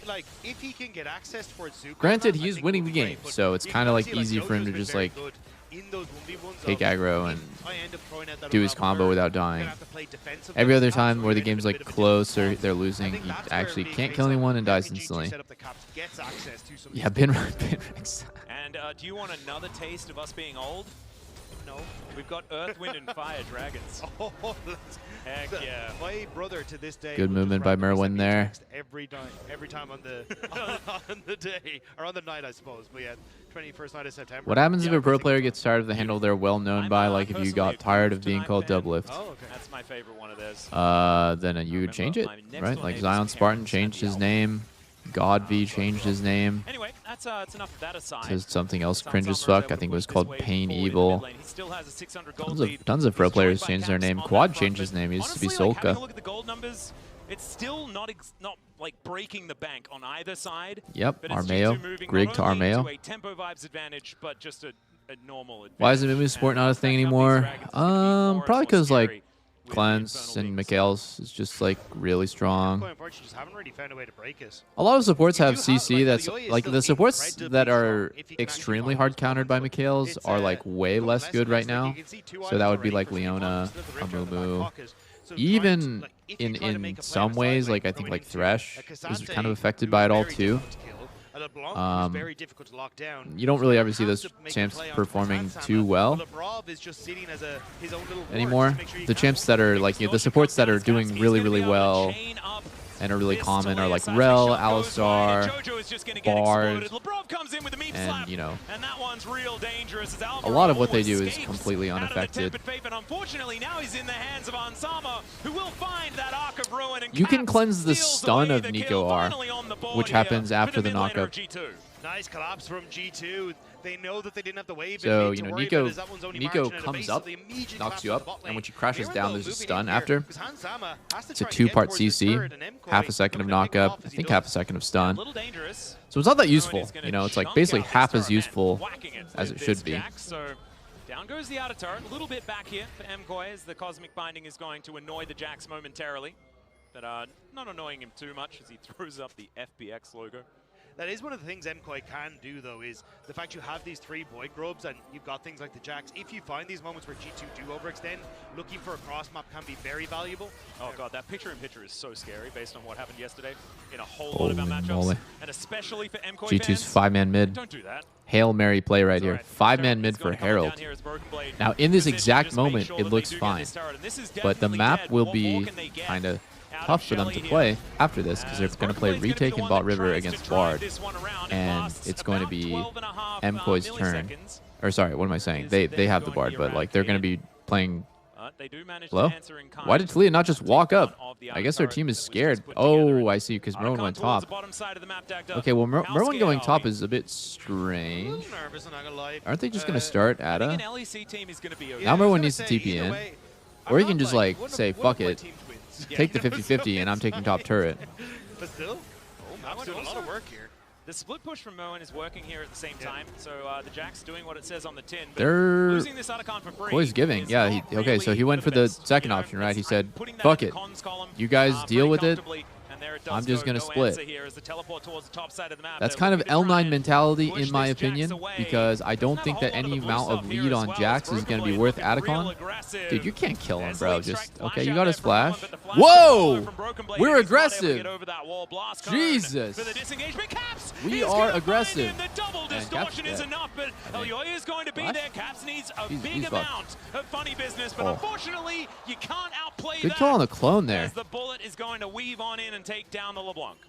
Like, if he can get access towards Zuko, Granted, I he's think winning it the would be game, great, but so it's you kind can of like see, easy for him Jojo's to been just very like good in those 1v1s take of, aggro and I end up throwing out that do his unravel combo word. without You're dying. gonna have to play defensive. Every That's other time where the absolutely game's a like bit of a close or difference. they're I losing, think he that's where actually the can't case kill of anyone and dies having G2 instantly. set up the caps gets access to some of Yeah, these bin players. And do you want another taste of us being old? No. We've got Earth, Wind, and Fire dragons. Oh, let's- Heck yeah. My brother to this day. Good will just movement by randomly send Merwin me a there. text every time on the on the day or on the night, I suppose. But yeah, 21st night of September. What happens if Yeah, a pro it's player like- gets tired of the handle they're well known by, like if you got tired of being called Doublelift? Oh, okay. That's my favorite one of theirs. Then you would change it, right? Like Zion Spartan changed his name, God V changed his name Anyway, that's enough of that aside. to something else cringe as fuck. I think it was called Pain Evil. He still has a 600 gold lead. Tons of pro He's players joined by changed their Caps name. on Quad that changed front, his name. He used to be honestly, like, having a Solka. look at the gold numbers, it's still not like breaking the bank on either side. Yep, But it's Armeo, G2 moving Grig not to only Armeo. to a tempo vibes advantage, but just a normal advantage. Why is the Mimic support not a thing anymore? Probably because like Cleanse and Mikhail's is just like really strong. Unfortunately, just haven't really found a way to break it. A lot of supports You have do have, CC like, that's the Yoi is like still the supports incredibly that strong are if you can actually extremely find hard those countered by moments, but Mikhail's it's, are like way not less good right less. Like, now. you can see two So items that would be already like for 3 Leona, months, still the Rift out of the back Amumu. pocket. So Even trying to, like, if you're trying to make in a play some on a side ways, lane, like I think going like into Thresh a is Cassandre kind of affected who's by it all very too. difficult to kill, and a Blanc who's very difficult to lock down. You don't really ever see Has those to make a champs play on performing Hansama, too well but Labrov is just sitting as his own little ward anymore. to make sure he The can't champs that are break like the the supports that are doing really really well and are really common are like Rel, Alistar, Bard, and you know, and that one's real dangerous as a lot of what they Alvaro do is escapes completely out of the unaffected. tepid fate, but unfortunately now he's in the hands of Ansama, who will find that Arc of Ruin, and You can Caps cleanse the steals stun away of the Nico kill, R, finally on the board which here happens for after the mid laner knockup. of G2. Nice collapse from G2. They know that they didn't have the wave. So, in mid you to know, worry Nico- about as that one's only Nico marching at a comes base, up, so they immediately knocks collapse you on up, the bot and when lane. she crashes Mirwin, down, though, there's a moving stun in here, after. 'cause Hansama has to It's a try and get 2-part towards his CC, third, and Mkoy half a second of looking to pick him knockup, off I as he think does. half a second of A stun. little dangerous. So it's not that Ruin useful, is gonna you know, it's like chunk basically out this half as turret, useful whacking it as with it should this be. Jack, so down goes the outer turret, a little bit back here for Mkoy as the Cosmic Binding is going to annoy the Jax momentarily, but not annoying him too much as he throws up the FBX logo. That is one of the things Mkoy can do, though, is the fact you have these 3 Void Grubs and you've got things like the Jax. If you find these moments where G2 do overextend, looking for a cross map can be very valuable. Oh god, that picture-in-picture is so scary based on what happened yesterday in a whole lot of our Holy matchups, moly. and especially for Mkoy G2's fans. 5-man mid. Don't do that. Hail Mary play right here. Alright, 5-man turret mid is for going to come Herald. down here as Broken Blade Now, in this position, exact just make moment, sure it that looks they do get fine. this turret, and this is But the definitely map dead. will What be more can they get kind of out tough for them Shelly to here? play after this because they're As going to play Broken Blade's retake gonna and be the bot one river that tries against to drive Bard. this one around. It And lasts it's going to about be 12.5 Mkoy's turn. milliseconds. Or sorry, what am I saying? They have the Bard, but like they're going to be playing They do manage low. to answer in kind. Why did Talia not just walk up? Of the I guess their turret team is that was just scared. put together. Oh, I see, because Merwin went towards top. the bottom side of the map, Dagda. Okay, well, How Merwin scared going are top we? is a bit A strange. little nervous, I'm not gonna lie. Aren't they just going to start I think Ada? an LEC team is going to be okay. Now I was Merwin gonna needs to say, TP either in. way, Or he I'm can not just like one of- say, one of fuck my it, teams wins. take the Yeah, 50-50 and I'm taking top turret. But still, I I'm would doing a lot also- of work here. The split push from Moen is working here at the same time, so the Jack's doing what it says on the tin. But They're losing this Otacon for free. Koi's giving. Yeah, okay, so he went for the second option, right? He said, fuck it. You guys deal with it. I'm just going to split. That's kind of L9 mentality, in my opinion, because I don't think that any amount of lead on Jax is going to be worth Otacon. Dude, you can't kill him, bro. Just, okay, you got his flash. Whoa! We're aggressive. Jesus. We are aggressive. The double distortion is enough, but Elyoya is going to be there. Caps needs a big amount of funny business, but unfortunately, you can't outplay that. Good kill on the clone there. As the bullet is going to weave on in and take down the LeBlanc.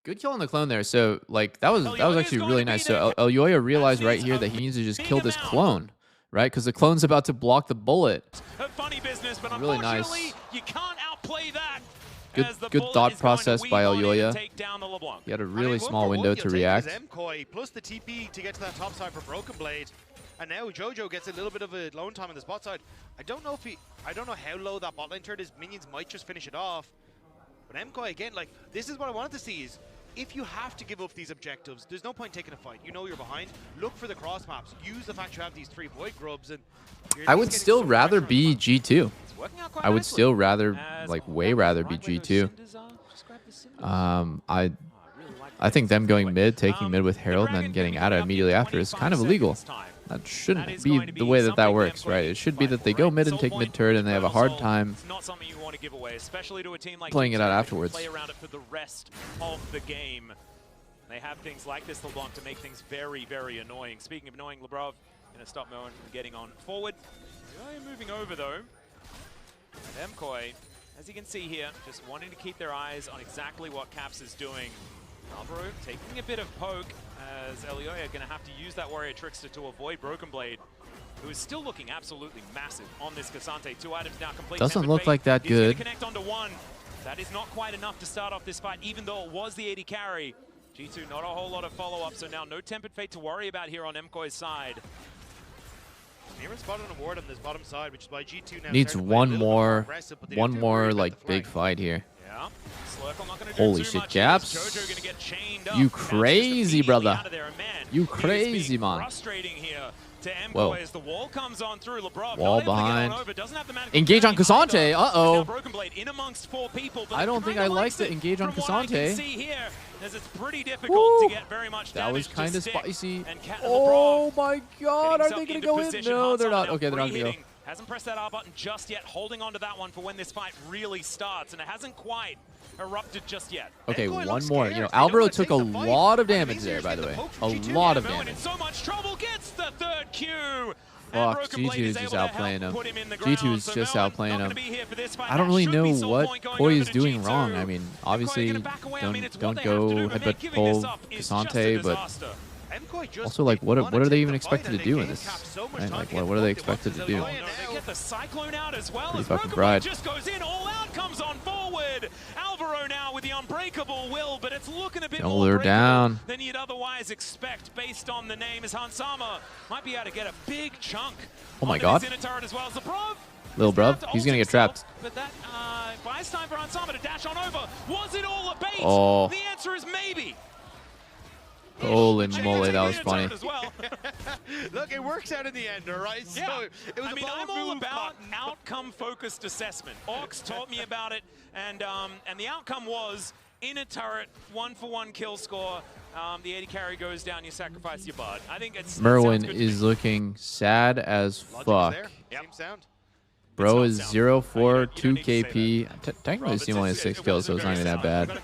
Good kill on the clone there. So, like, that was actually really nice. So Elyoya realized right here that he needs to just kill this clone, right? Because the clone's about to block the bullet. Funny business, but really nice. You can't outplay that. Good thought process by Elyoya. He had a really small window to react. Mkoi plus the TP to get to that top side for Broken Blade. And now Jojo gets a little bit of a lone time on this bot side. I don't know how low that bot lane turret is. Minions might just finish it off. But Mkoi again, like, this is what I wanted to see is, if you have to give up these objectives, there's no point taking a fight. You know you're behind. Look for the cross maps. Use the fact you have these 3 void grubs, and I would still rather be G2. I would still rather, like, way rather be G2. I think them going mid, taking mid with Herald, and then getting out immediately after is kind of illegal. That shouldn't be the way that works, right? It should be that they go mid and take mid turret, and they have a hard time playing it out afterwards. Play around it for the rest of the game. They have things like this LeBlanc to make things very, very annoying. Speaking of annoying, Lebrov going to stop Moen from getting on forward. Moving over though. And Mkoi, as you can see here, just wanting to keep their eyes on exactly what Caps is doing. Alvaro taking a bit of poke as Elyoya going to have to use that Warrior Trickster to avoid Broken Blade, who is still looking absolutely massive on this Cassante. 2 items now complete. Doesn't look like that good. He's going to connect onto 1. That is not quite enough to start off this fight, even though it was the 80 carry. G2 not a whole lot of follow-up, so now no Tempered Fate to worry about here on Mkoi's side. Near spot on a ward on this bottom side, which is why G2 now needs one more like big fight here. Yeah. Holy shit, Caps. You crazy, brother. You crazy, man. Whoa. As the wall comes on through, wall behind. Engage on Cassante. Uh-oh. I don't think I like to engage on Cassante. It's pretty difficult to get very much that was kind of spicy. And oh my god, are they going to go in? No, they're not. Okay, they're not going to go. Hasn't pressed that R button just yet, holding on to that one for when this fight really starts, and it hasn't quite erupted just yet. Okay, one more. You know, Alvaro took a lot of damage there, by the way. A lot of damage. In so much trouble, gets the 3rd Q. Fuck, G2 is just outplaying him. G2 is just outplaying him. I don't really know what Koi is doing wrong. I mean, obviously, don't go headbutt pull Cassante, but also, like, what are they even expected to do in this? Right? Like, what are they expected to do? Get the Cyclone out as well. Pretty fucking fried. Just goes in, all out, comes on forward. Alvaro now with the unbreakable will, but it's looking a bit more down than you'd otherwise expect based on the name. As Hansama might be able to get a big chunk. Oh my god. As well as the Bruv. Little bruv, he's gonna get trapped. But that buys time for Hansama to dash on over. Was it all a bait? Oh. The answer is maybe. Holy moly, that was funny. Look, it works out in the end, all right? Yeah. So it was I'm all about outcome-focused assessment. Orcs taught me about it, and the outcome was in a turret, 1-for-1 kill score. The 80 carry goes down, you sacrifice your bard. I think it's Merwin is looking sad as fuck. Yep. Same sound. Bro is 0-4, 2 KP. Technically, this team only has 6 kills, so it's not even that bad.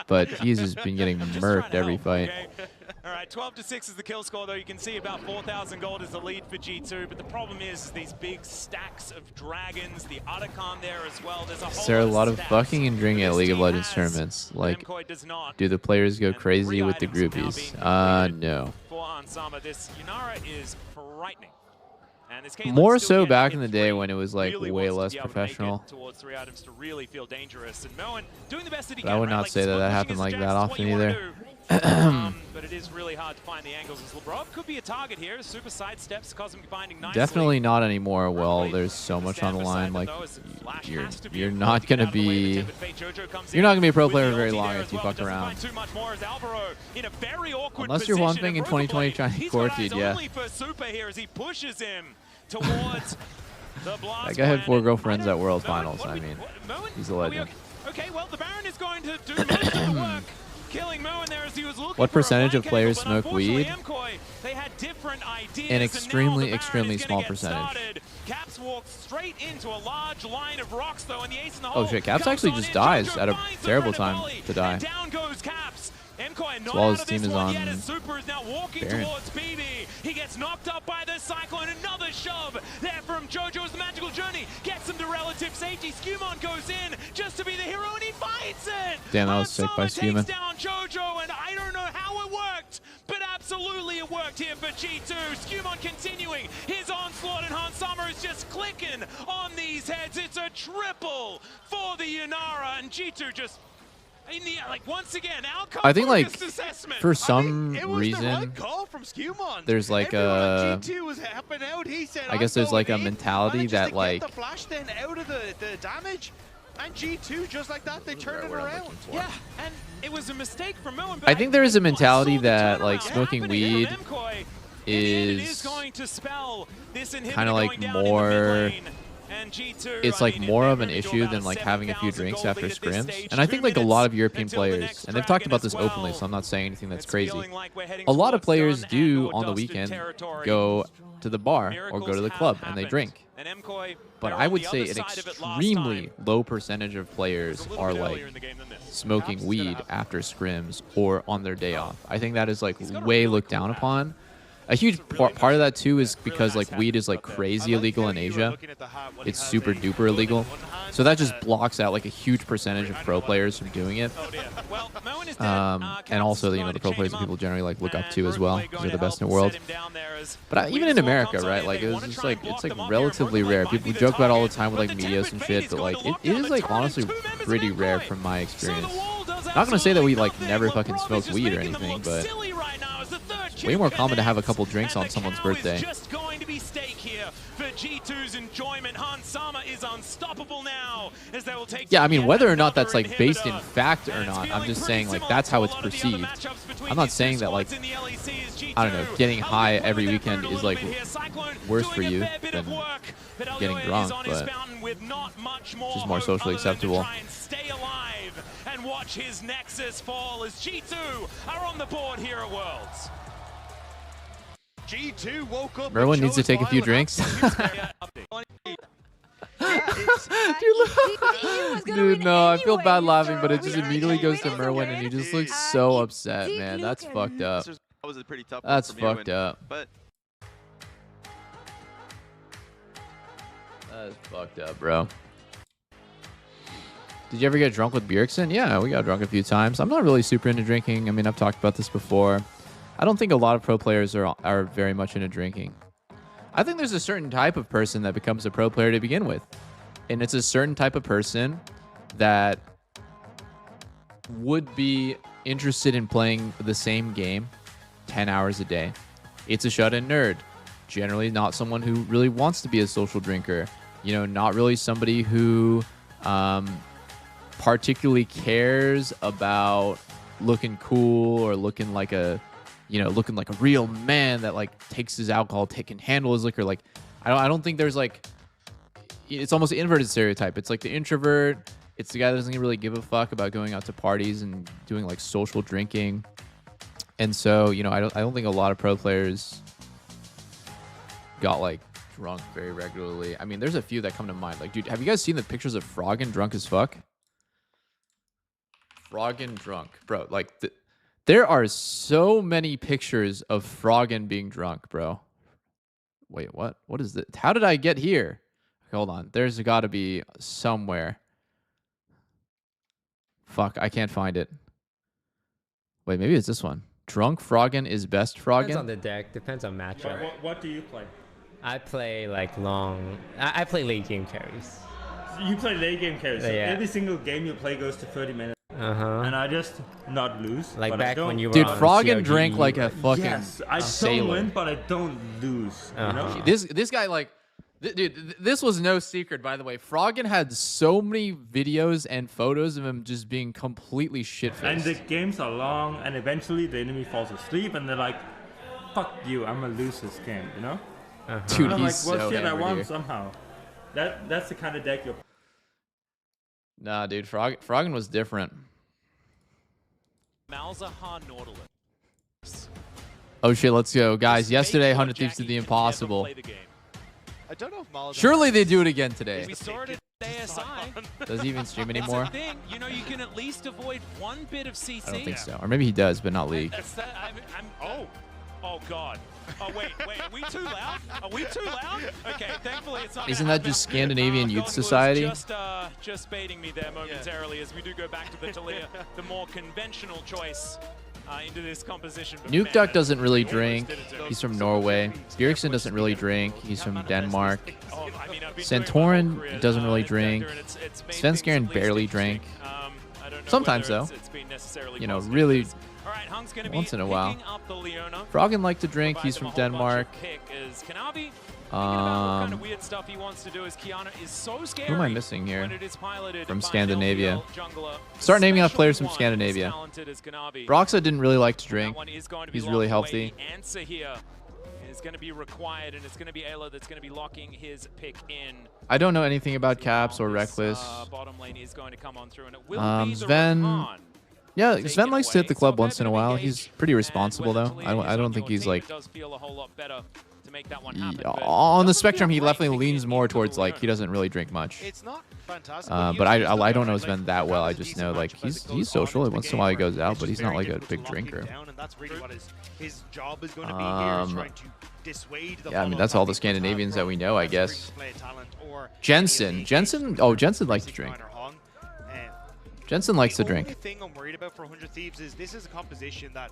But he's just been getting murked every fight. Okay. All right, 12-6 is the kill score, though. You can see about 4,000 gold is the lead for G2. But the problem is these big stacks of dragons, the Otacon there as well. Is there a lot of fucking and drinking at League of Legends tournaments? Like, do the players go crazy with the groupies? No. For Ansama, this Yunara is frightening. More so back in the day when it was like way less professional. Towards 3 items to really feel dangerous. And Moen doing the best that he can. I would not say that happened like that often either. But it is really hard to find the angles. As LeBron could be a target here. Super side steps, Cosmic binding nicely. Definitely not anymore. Well, there's so much on the line. Like, you're not gonna be a pro player very long if you fuck around. Unless you're one thing in 2020 trying to court, dude. Yeah. That guy had 4 girlfriends at World Finals. I mean, he's a legend. Okay, well, the Baron is going to do most of the work. Killing Moen there as he was looking what percentage of players but smoke weed? They had different ideas. An extremely small percentage. Caps walked straight into a large line of rocks though, and the ace in the Oh hole shit, Caps actually just dies at a terrible time to die. Down goes Caps. As well as his team is on Super is now walking Baron. towards BB. He gets knocked up by the Cyclone. Another shove there from JoJo's Magical Journey. Gets him to relative safety. Skewmon goes in just to be the hero, and he fights it. Damn, that was sick by Skewmon. Takes down JoJo, and I don't know how it worked, but absolutely it worked here for G2. Skewmon continuing his onslaught, and Hansama is just clicking on these heads. It's a triple for the Yunara, and G2 just... like once again, I think like assessment. for some it was reason the right call from Skewmon. there's like a G2 was helping out. He said, I guess there's like a mentality that get like the flash then out of the damage, and G2 just like that they turned it around. Yeah, and it was a mistake for Moen. I think there is a mentality that like smoking weed is going to spell this kind of like more. It's like more of an issue than like having a few drinks after scrims. And I think like a lot of European players, and they've talked about this openly, so I'm not saying anything that's crazy. A lot of players do on the weekend go to the bar or go to the club and they drink. But I would say an extremely low percentage of players are like smoking weed after scrims or on their day off. I think that is like way looked down upon. A huge part of that too is because like weed is like crazy illegal in Asia. It's super duper illegal. So that just blocks out like a huge percentage of pro players from doing it. And also, you know, the pro players that people generally like look up to as well because they're the best in the world. But even in America, right? Like it's just like it's like relatively rare. People joke about it all the time with like medias and shit, but like it is like honestly pretty rare from my experience. Not gonna say that we like never fucking smoke weed or anything, but it's way more common to have a couple drinks on someone's birthday. Just going to be stake here for G2's enjoyment. Hansama is unstoppable now as they will take. Yeah, I mean whether or not that's like based in fact or not, I'm just saying like that's how it's perceived. I'm not saying that like I don't know, getting high every weekend is like worse for you than getting drunk, but it's just more socially acceptable. And watch his Nexus fall as G2 are on the board here at Worlds. G2 woke up. Merwin needs to take a few drinks. Dude, no, I feel bad laughing, but it just immediately goes to Merwin, and he just looks so upset, man. That's fucked up. That's fucked up. That's fucked up, bro. Did you ever get drunk with Bjergsen? Yeah, we got drunk a few times. I'm not really super into drinking. I mean, I've talked about this before. I don't think a lot of pro players are very much into drinking. I think there's a certain type of person that becomes a pro player to begin with. And it's a certain type of person that would be interested in playing the same game 10 hours a day. It's a shut-in nerd. Generally not someone who really wants to be a social drinker. You know, not really somebody who particularly cares about looking cool or looking like a, you know, looking like a real man that like takes his alcohol, can handle his liquor. Like, I don't think there's like, it's almost an inverted stereotype. It's like the introvert. It's the guy that doesn't really give a fuck about going out to parties and doing like social drinking. And so, you know, I don't think a lot of pro players got like drunk very regularly. I mean, there's a few that come to mind. Like, dude, have you guys seen the pictures of Froggen drunk as fuck? Froggen drunk, bro. Like, there are so many pictures of Froggen being drunk, bro. Wait, what? What is this? How did I get here? Hold on. There's got to be somewhere. Fuck, I can't find it. Wait, maybe it's this one. Drunk Froggen is best Froggen? Depends on the deck. Depends on matchup. What do you play? I play like long. I play late game carries. You play late game carries. So Yeah. every single game you play goes to 30 minutes. and I just not lose. Like but I back don't, when you were Dude, on Froggen CRG, drank like a fucking yes, I don't sailor. win, but I don't lose. You know? This guy like, dude, this was no secret, by the way. Froggen had so many videos and photos of him just being completely shit-faced. And the games are long, and eventually the enemy falls asleep, and they're like, "Fuck you, I'm gonna lose this game," you know? Dude, And I'm he's like, well, so shit, I hammered won here. somehow. That's the kind of deck you're. Nah, dude, Froggen was different. Malzahar Nautilus. Oh shit, let's go, guys. Just Yesterday, make sure 100 Thieves Jackie did the can never impossible. play the game. I don't know if Miles. Surely they do it again today. We saw it at ASI. Does he even stream It's anymore? a thing. You know, you can at least avoid one bit of CC. I don't think so. Or maybe he does, but not League. That's that. Oh God. Oh wait. Are we too loud? Are we too loud? Okay. Thankfully, it's not. Isn't gonna that just happen. Scandinavian Youth Golden was Society? Just baiting me there momentarily as we do go back to the Talia, the more conventional choice into this composition. But Nuke man, Duck doesn't really almost drink. did it to He's me. from Norway. Bjergsen doesn't really drink. He's from Denmark. Oh, I mean, I've been Santorin doing my whole career, doesn't really in drink. Vector, and it's made Svenskeren things at least barely interesting. drank. I don't know Sometimes, whether though. it's been necessarily You know, positive. really All right, Hung's gonna be once in a while. picking up the Leona. Froggen liked to drink. Provide He's them a from whole bunch Denmark. of pick is Kanavi. Thinking about what kind of weird stuff he wants to do as Kiana is so scary. Who am I missing here? When it is piloted From by Scandinavia. an LPL jungler, Start naming off especially players from one as Scandinavia. talented as Kanavi. Broxa didn't really like to That drink. one is going to be He's really locked away. healthy. The answer here is going to be required, and it's going to be Ayla that's going to be locking his pick in. I don't know anything about See Caps how or this, Reckless. Bottom lane is going to come on through, and it will be the Sven. Rakan. Yeah, Taken Sven likes to hit the away. club So a once in a bit of while. engage, He's pretty and responsible when though. Talia I is don't on think your he's team, like. it does feel a whole lot better to make that one happen, Yeah, but on the doesn't feel spectrum, he right definitely picking leans it more into towards like Leona. he doesn't really drink much. It's not fantastic. But I don't know Sven that well. I just know like he's social. Once in a while he goes out, but he's not like a big drinker. And that's really what his job is going to be here, is trying to dissuade the Yeah, I mean follow-up that's all the that people have Scandinavians that we from know, I whether guess. free-to-play talent or Jensen. Oh, Jensen likes to drink. Jensen likes to The drink. only thing I'm worried about for 100 Thieves is this is a composition that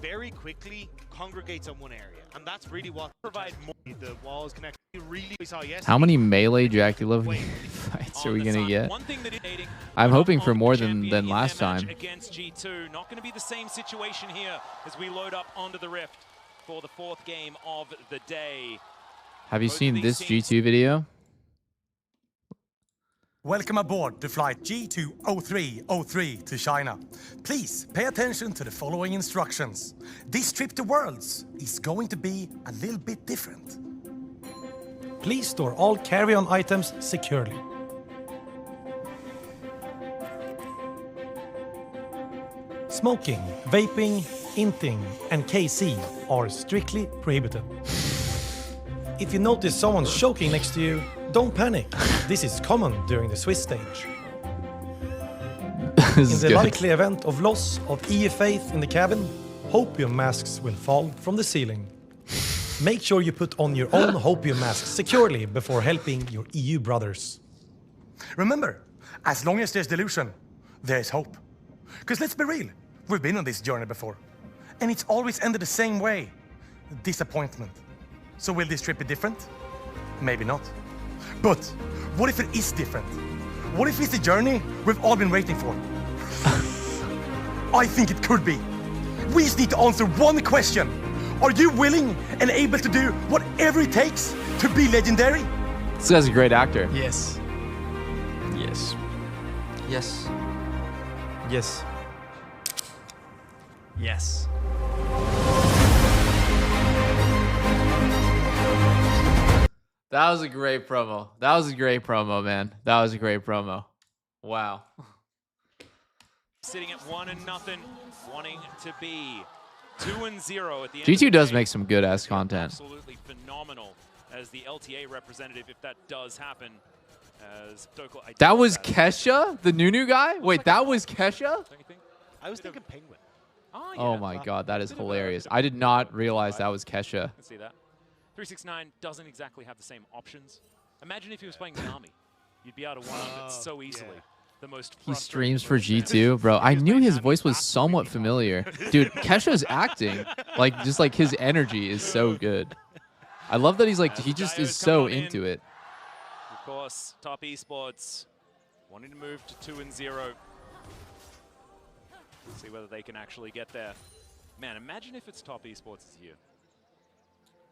very quickly congregates on one area, and that's really what provide more. The walls connect. Really, we saw yesterday. How many melee Jackalope fights are we gonna get? I'm hoping for more than last time. Against G2, not going to be the same situation here as we load up onto the Rift for the fourth game of the day. Have you Both of seen these this teams- G2 video? Welcome aboard the flight G20303 to China. Please pay attention to the following instructions. This trip to Worlds is going to be a little bit different. Please store all carry-on items securely. Smoking, vaping, inting, and KC are strictly prohibited. If you notice someone choking next to you, don't panic. This is common during the Swiss stage. This In is the good. likely event of loss of EU faith in the cabin, hopium masks will fall from the ceiling. Make sure you put on your own hopium mask securely before helping your EU brothers. Remember, as long as there's delusion, there's hope. Because let's be real, we've been on this journey before. And it's always ended the same way. Disappointment. So will this trip be different? Maybe not. But what if it is different? What if it's the journey we've all been waiting for? I think it could be. We just need to answer one question. Are you willing and able to do whatever it takes to be legendary? This guy's a great actor. Yes. Yes. Yes. Yes. Yes. That was a great promo. That was a great promo, man. That was a great promo. Wow. Sitting at 1-0, wanting to be 2-0 at the end. G2 of the does day. make some good ass content. Absolutely phenomenal as the LTA representative, if that does happen. As Doko, That was Kesha, the Nunu guy? Wait, that was Kesha? Don't you think? I was thinking Penguin. Oh, Oh yeah. my god, that is Bit of a- hilarious. bit of a- I did not realize that was Kesha. I can see that. 369 doesn't exactly have the same options. Imagine if he was playing Nami. You'd be able to one-up it so easily. The most He frustrating streams for person. G2, bro. I knew his voice was somewhat familiar. Dude, Kesha's acting, like, just like his energy is so good. I love that he's like, he just is so into it. Of course, top esports wanting to move to 2-0. See whether they can actually get there. Man, imagine if it's top esports is here.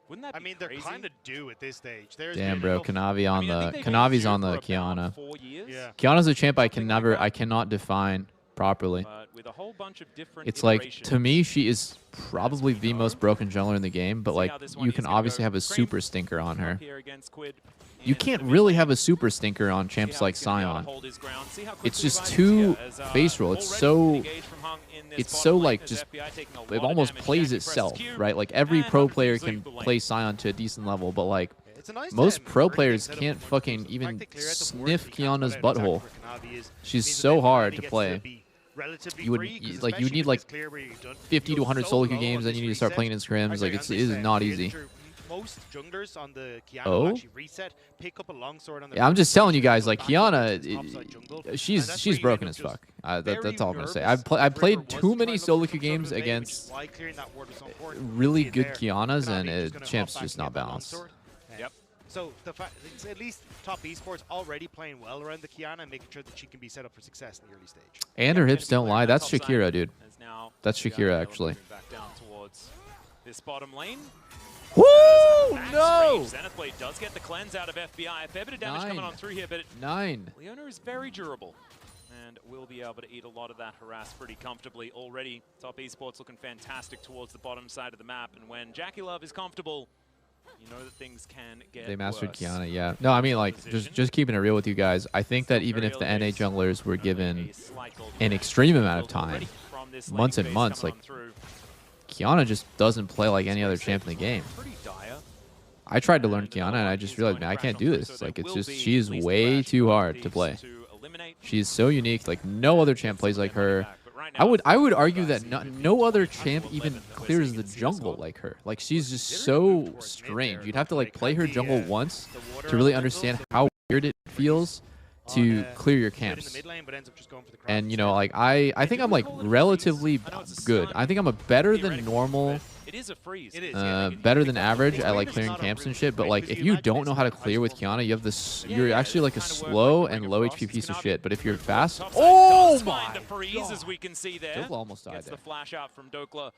Wouldn't that be I mean, crazy? they're kind of due at this stage. There's Damn, been bro, enough- Kanavi on I the think they've been Kanavi's due on for the about Kiana. 4 years. Yeah. Kiana's a champ Something like that. I cannot define properly. But with a whole bunch of different It's like, to iterations, me, she is probably the most broken jungler in the game, but see like, how this one you is can gonna obviously go. have a Cream super stinker on her. up here against Quid You in can't the really mid have lane. a super stinker on See champs how like he's gonna be able to Sion. hold his ground. See how It's quickly just Vital's too here as, face roll. It's already so, engaged from Hung in this it's bottom so lane like as just, FBI taking a lot it of almost damage. plays Jackie presses itself, Q, right? Like every and pro Hung player easily can leave the lane. play Sion to a decent level, but like, It's a nice most pro early players setup can't of fucking the fact even they clear out the sniff ward, he can't Kiana's put out an butthole. attack for Kanavi is- She's means that so then hard Kanavi to gets play. be relatively You would free, 'cause like you especially need if like it's clear where you've done- 50 you to go 100 so solo low queue games, on then this you need to start reset. playing in scrims. Like Actually, it on is this, not the easy. intro- Most junglers on the Kiana Oh? will actually reset, pick up a longsword on their Yeah, I'm just telling you guys, go like back up into Kiana, topside jungle, and that's she's where you broken end as up fuck. just That's all I'm gonna say. nervous I if played River was too to many try and solo look queue for some games sort of evade, which is against why clearing that ward was so important. really See it good there. Kianas, and Kanavi just gonna champs hop back just and not get that balanced. longsword. Yep. So the fact it's at least top esports already playing well around the Kiana and making sure that she can be set up for success in the early stage. And her hips don't lie. That's Shakira, dude. As now That's FBI Shakira, able to actually. move back down towards this bottom lane. Woo! Back No! scream. Zenith Blade does get the cleanse out of FBI. A fair bit of damage coming 9. on through here, but 9. Leona is very durable and will be able to eat a lot of that harass pretty comfortably. Already, top esports looking fantastic towards the bottom side of the map, and when Jackie Love is comfortable, you know that things can get They mastered worse. Kiana, yeah. No, I mean, like, just keeping it real with you guys. I think that even if the NA junglers were given an extreme amount of time, months and months, like, Kiana just doesn't play like any other champ in the game. Pretty dire. I tried to learn Kiana, and I just realized, man, I can't do this. Like, it's just, she is way too hard to play. She is so unique. Like, no other champ plays like her. I would argue that no other champ even clears the jungle like her. Like, she's just so strange. You'd have to like play her jungle once to really understand how weird it feels to clear your camps. And you know, like I think I'm like relatively good. I think I'm a better than normal, It is a freeze. better than average at like clearing camps and shit. But like, if you don't know how to clear with Kiana, you have this. You're actually like a slow and low HP piece of shit. But if you're fast, oh my the freeze, as we can see there. Dokla almost died Gets there. the flash out from Dokla.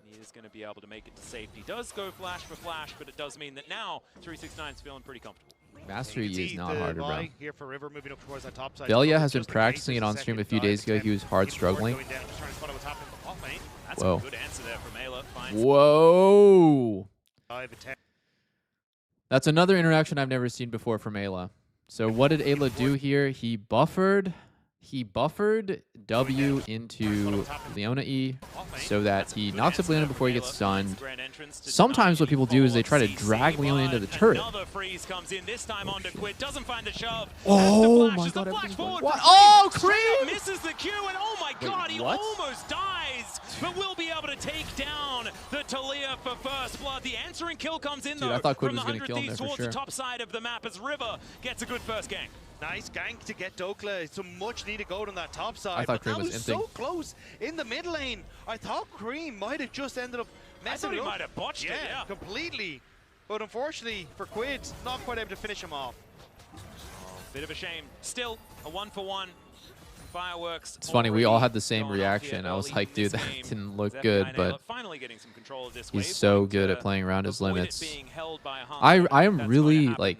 He is going to be able to make it to safety. Does go flash for flash, but it does mean that now 369 is feeling pretty comfortable. Mastery is not harder, bro. Here for River moving up towards that top side. Delia has been practicing it on stream a few days ago. He was hard struggling. That's Whoa. a good answer there from Ayla. Whoa. That's another interaction I've never seen before from Ayla. So what did Ayla do here? He buffered W into Leona E so that he knocks up Leona before he gets stunned. Sometimes what people do is they try to drag Leona into the turret. Another freeze comes in, this time onto Quid, doesn't find the shove. Oh As my the god, flash everything's forward going. for What? Oh, Straight up Cream! misses the Q, and oh my god, he what? almost dies, but will be able to take down the Talia for first blood. The answering kill comes in, Dude, though, I thought Quid from the was gonna 100 kill him Thieves there for towards the sure. top side of the map as River gets a good first gank. Nice gank to get Dokla. Some much needed gold on that top side. I thought but Cream that was was inting. so close in the mid lane. I thought Cream might have just ended up I messing thought he it up. might have botched it, yeah. completely. But unfortunately for Quid, not quite able to finish him off. Bit of a shame. Still, a 1-for-1. Fireworks. It's funny, we all had the already same going off reaction. here I was early in hyped, dude. this That game. didn't look Zephyr good, and but Ayla finally getting some control of this he's wave, so but, good at playing around his avoid it limits. being held by Hung. I am That's going to really happen like,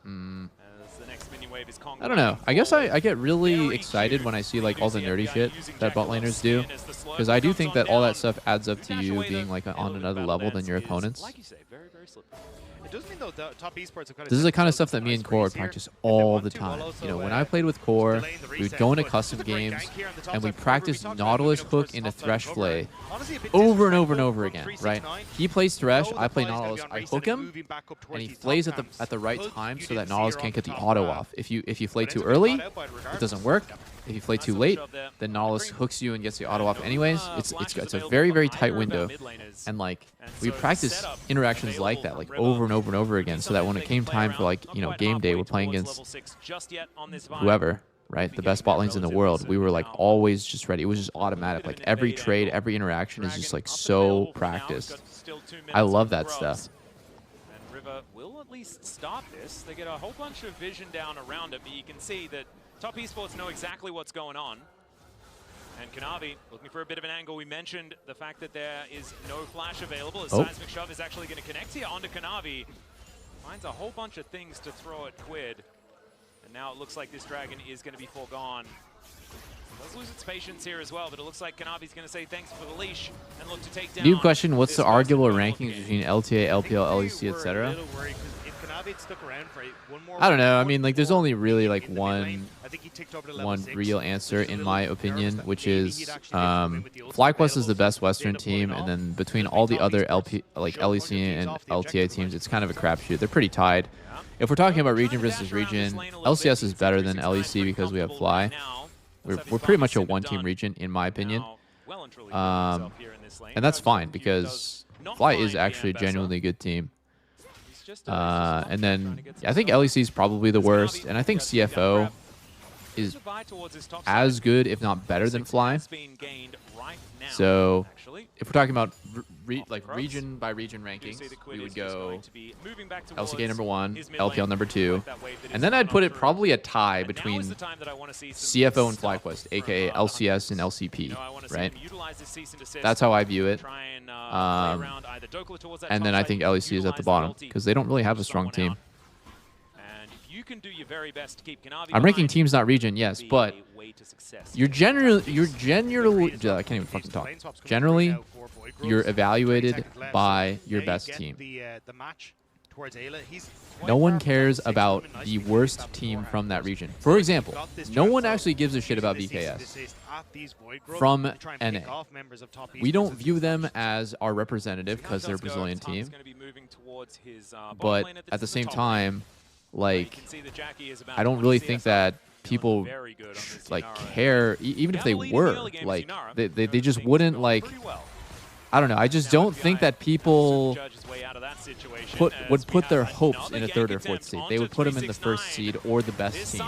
as the next minion wave is Kong I don't know. running I guess I forward. get really Very excited cute. when I see We like do all the see nerdy FBI shit using that bot Jackal's laners do, skin as the slow because I do comes think on that all that down. stuff adds up to Dash you away being the like on element another battle level dance than your is, opponents. Like you say, very, very slippery. It does mean though that top esports have kind of This is the set kind of themselves stuff that me nice and Core would freeze here. practice If they all want the to, while time. also, You know, when I played with Core, delaying the we would reset. go into But custom this is a great games gank here on the top and we side. practiced Remember, we talked about Nautilus moving up hook towards into top side Thresh cover. play Honestly, a bit over and over and disrespectful over from again, 369. right? He plays Thresh, Know the I play play's gonna be Nautilus, on I reset hook and him, moving back up and towards he these top flays at camps. the right Hook, time you so didn't that see Nautilus her can't on get the top auto path. off. If you play But too ends up being early, caught out by it it regardless. doesn't work. If you play Nice too little late, shove there. then Nautilus hooks you and gets the auto off No, anyways. flashes It's a available very, for very either tight of our window. mid laners. And like, And we so practice setup interactions like that, available like from River. over and over and over again, so that when it came time for like, you know, game day, we're playing against whoever, right? The best bot lanes in the world. We were like always just ready. It was just automatic. Like every trade, every interaction is just like so practiced. I love that stuff. And River will at least start this. They get a whole bunch of vision down around it, but you can see that top esports know exactly what's going on. And Kanavi looking for a bit of an angle. We mentioned the fact that there is no flash available. As Oh. Seismic Shove is actually going to connect here onto Kanavi. Finds a whole bunch of things to throw at Quid. And now it looks like this dragon is going to be foregone. It does lose its patience here as well, but it looks like Kanavi's going to say thanks for the leash and look to take down. New question, what's this the person arguable we're rankings looking at. between LTA, LPL, LEC, etc.? Stuck around for one more I don't know. I round mean, like, there's more only really in like the mid one lane, I think he ticked over to level one 6, real which is answer a in little my nervous opinion, that which maybe is he'd actually come in with the ultimate FlyQuest is the available, best so they Western end up pulling team, it and off. then between But all the Top other Esports LP like showed 100 LEC teams and off the LTA objective teams, line. it's kind of a crapshoot. They're pretty tied. If we're talking about region versus region, LCS is better than LEC because we have Fly. We're pretty much a one-team region, in my opinion. And that's fine because Fly is actually a genuinely good team. And then I think LEC is probably the worst, and I think CFO is as good, if not better, than Fly. So if we're talking about region by region rankings, we would go LCK number 1, LPL number 2, and then I'd put it probably a tie between CFO and FlyQuest, aka LCS and LCP, right? That's how I view it. And then I think LEC is at the bottom because they don't really have a strong team. I'm ranking teams, not region, yes, but you're generally I can't even fucking talk. Generally, you're evaluated by your best team. No one cares about the worst team from that region. For example, no one actually gives a shit about BKS from NA. We don't view them as our representative because they're a Brazilian team. But at the same time, like, I don't really think that people like care, even if they were, like, they just wouldn't, like, I don't know. I just don't think that people would put their hopes in a 3rd or 4th seed. They would put them in the 1st seed or the best team.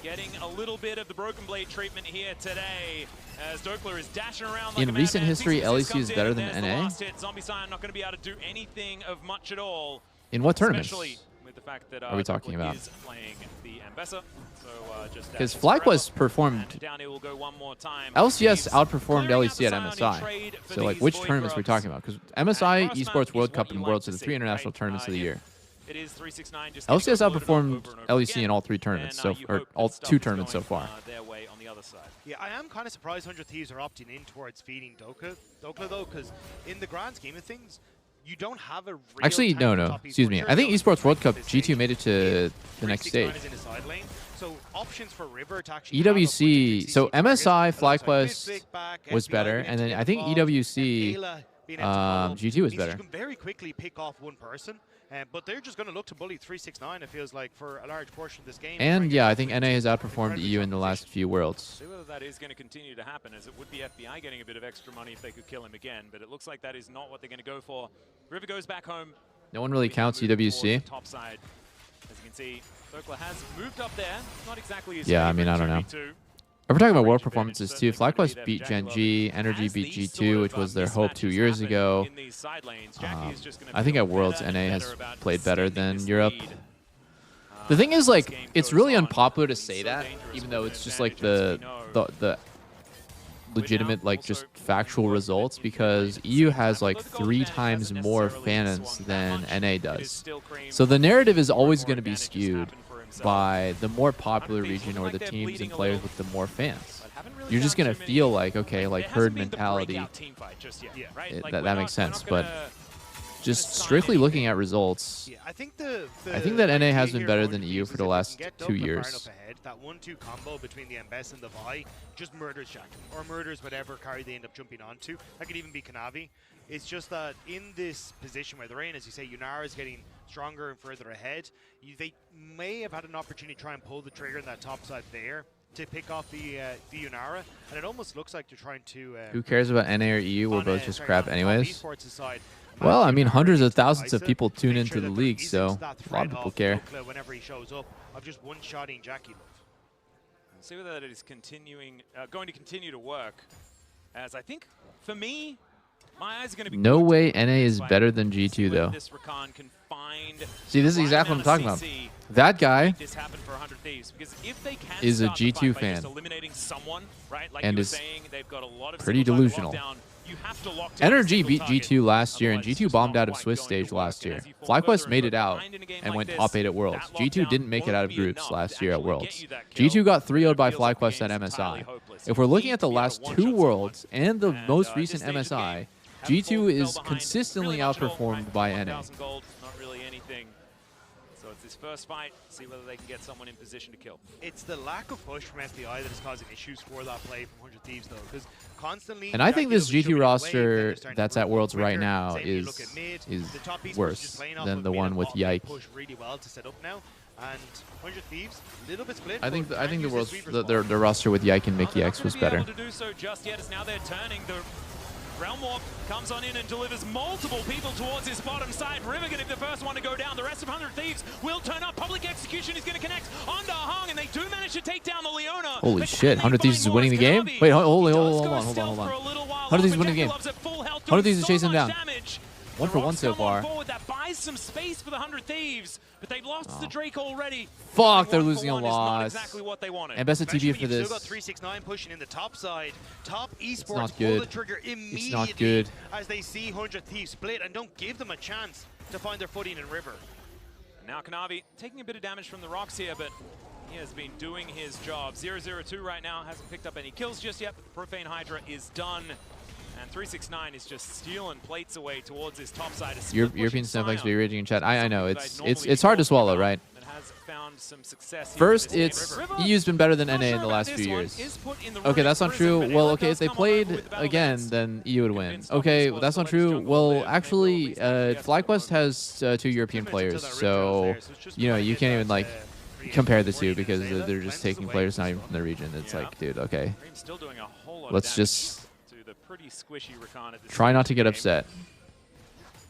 Getting a little bit of the Broken Blade treatment here today as Doppler is dashing around like In recent history, LEC is better than NA. Zombie Scion not going to be able to do anything of much at all. In what tournaments With the fact that, are we talking about? is playing the Ambessa, because FlyQuest performed, LCS outperformed LEC at MSI. So, like, which tournaments are we talking about? Because MSI, Esports World Cup, and Worlds are the 3 international tournaments of the year. LCS outperformed LEC in all 3 tournaments, or all 2 tournaments so far. Yeah, I am kind of surprised 100 Thieves are opting in towards feeding Dokla though, because in the grand scheme of things, you don't have a real Actually, no. Excuse me. I think Esports World Cup G2 made it to the next stage. So options for River to actually EWC, so MSI FlyQuest was better, and then I think EWC G2 was better. You can very quickly pick off one person, but they're just going to look to bully 369, it feels like, for a large portion of this game. And yeah, I think NA has outperformed EU in the last few Worlds. See whether that is going to continue to happen, as it would be FBI getting a bit of extra money if they could kill him again, but it looks like that is not what they're going to go for. River goes back home. No one really counts EWC. Top side. As you can see, Dokla has moved up there. Not exactly his Yeah, I mean, I don't know. If we're talking about world performances too, FlyQuest beat Gen G, Energy beat G2, which was their hope 2 years ago. I think at Worlds, NA has played better than Europe. The thing is, like, it's really unpopular to say that, even though it's just like the legitimate, like, just factual results, because EU has like 3 times more fans than NA does. So the narrative is always going to be skewed by the more popular region or the teams and players with the more fans. You're just going to feel like, okay, like herd mentality. That makes sense, but just strictly looking at results, I think that NA has been better than EU for the last 2 years. That 1-2 combo between the Ambess and the Vi just murders Jack, or murders whatever carry they end up jumping onto. That could even be Kanavi. It's just that in this position where they're in, as you say, Yunara is getting stronger and further ahead. They may have had an opportunity to try and pull the trigger on that top side there to pick off the Yunara, and it almost looks like they're trying to... Who cares about NA or EU? We're both just crap anyways. Well, I mean, hundreds of thousands of people tune into the league, so a lot of people care. Whenever he shows up, of just one-shotting Jackie. See whether that is going to continue to work. As I think, for me, My eyes are going to be No glued way to NA is fight. better than See G2 whether though. This Rakan can find See, this is the right exactly what I'm amount talking of about. CC That to guy make this happen for 100 Thieves, because if they can is a start the G2 fight by fan. just eliminating someone, right? Like And you were is saying, they've got a lot of pretty single target delusional. lockdown. You have to lock down a Energy single beat target, G2 last year, and otherwise G2 it's bombed not out of quite Swiss going to stage work. last And year. as you fall further FlyQuest made and it out behind in a game and like went this, top 8 at Worlds. that G2 lockdown didn't make it out of won't be groups enough last to year at actually get Worlds. you that kill. G2 got 3-0'd by Feels like the FlyQuest at game's entirely MSI. hopeless. If we're You looking need at the to be able last to one-shot 2 someone. Worlds and the And, most this recent stage of the MSI, game, G2 is fell behind consistently really much at all, outperformed right? by 1,000 NA. gold, not really anything. So it's this first fight, see whether they can get someone in position to kill. It's the lack of push from SDI that is causing issues for that play from 100 Thieves, though, because constantly. And I think this Jackalope is G2 chugging away, roster then they're starting to that's move at Worlds quicker. right now Same when you look at mid. is The top esports worse just playing off than of the mid one and with bot lane Yike. push really well to set up now, and 100 Thieves a little bit split. I think but I can think the use world's this sweeper spot. the roster with Yike and Well, Mickey they're X not was gonna be better. able to do so just yet, as now they're turning. The Realm Warp comes on in and delivers multiple people towards his bottom side. River gonna be the first one to go down. The rest of 100 Thieves will turn up. Public Execution is going to connect onto Hung, and they do manage to take down the Leona. Holy But shit, can 100 they Thieves find is winning the more? game? Kanavi, Wait, he hold does on, go hold on, stealth hold on. for a little while 100 Thieves longer. winning the game. Jackalope's at full health, 100 doing Thieves is so chasing him much down. damage. 1 for 1 so Come on far. forward, that buys some space for the 100 Thieves, but they've lost the Drake already. Fuck, they're Going 1 for losing a 1 is not lot. exactly what they wanted. And best of Especially TP when for you've this. still got 369 pushing in the top side. Top esports not pull good. the trigger immediately It's not good. as they see 100 Thieves split and don't give them a chance to find their footing in River. Now Kanavi taking a bit of damage from the rocks here, but he has been doing his job. 0-0-2 right now, hasn't picked up any kills just yet, but the Profane Hydra is done. And 369 is just stealing plates away towards his top side. European Snowflakes be raging in chat. I know it's hard to swallow, right? First, it's EU's been better than NA in the last few years. Okay, that's not true. Well, okay, if they played again, then EU would win. Okay, that's not true. Well, actually, FlyQuest has 2 European players, so you know you can't even like compare the two because they're just taking players not even from the region. It's like, dude, okay, let's just try not to get upset.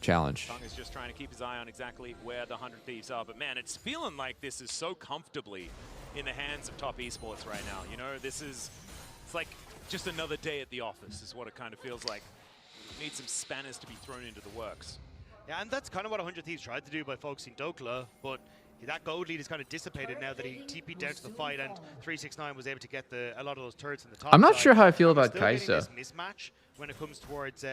Challenge. Tung is just trying to keep his eye on exactly where the 100 Thieves are, but man, it's feeling like this is so comfortably in the hands of top esports right now. You know, it's like just another day at the office is what it kind of feels like. Need some spanners to be thrown into the works. Yeah, and that's kind of what 100 Thieves tried to do by focusing Dokla, but that gold lead is kind of dissipated now that he TP'd down to the fight, and 369 was able to get a lot of those turrets in the top. I'm not side. sure how I feel about Still getting Kai'Sa. this mismatch when it comes towards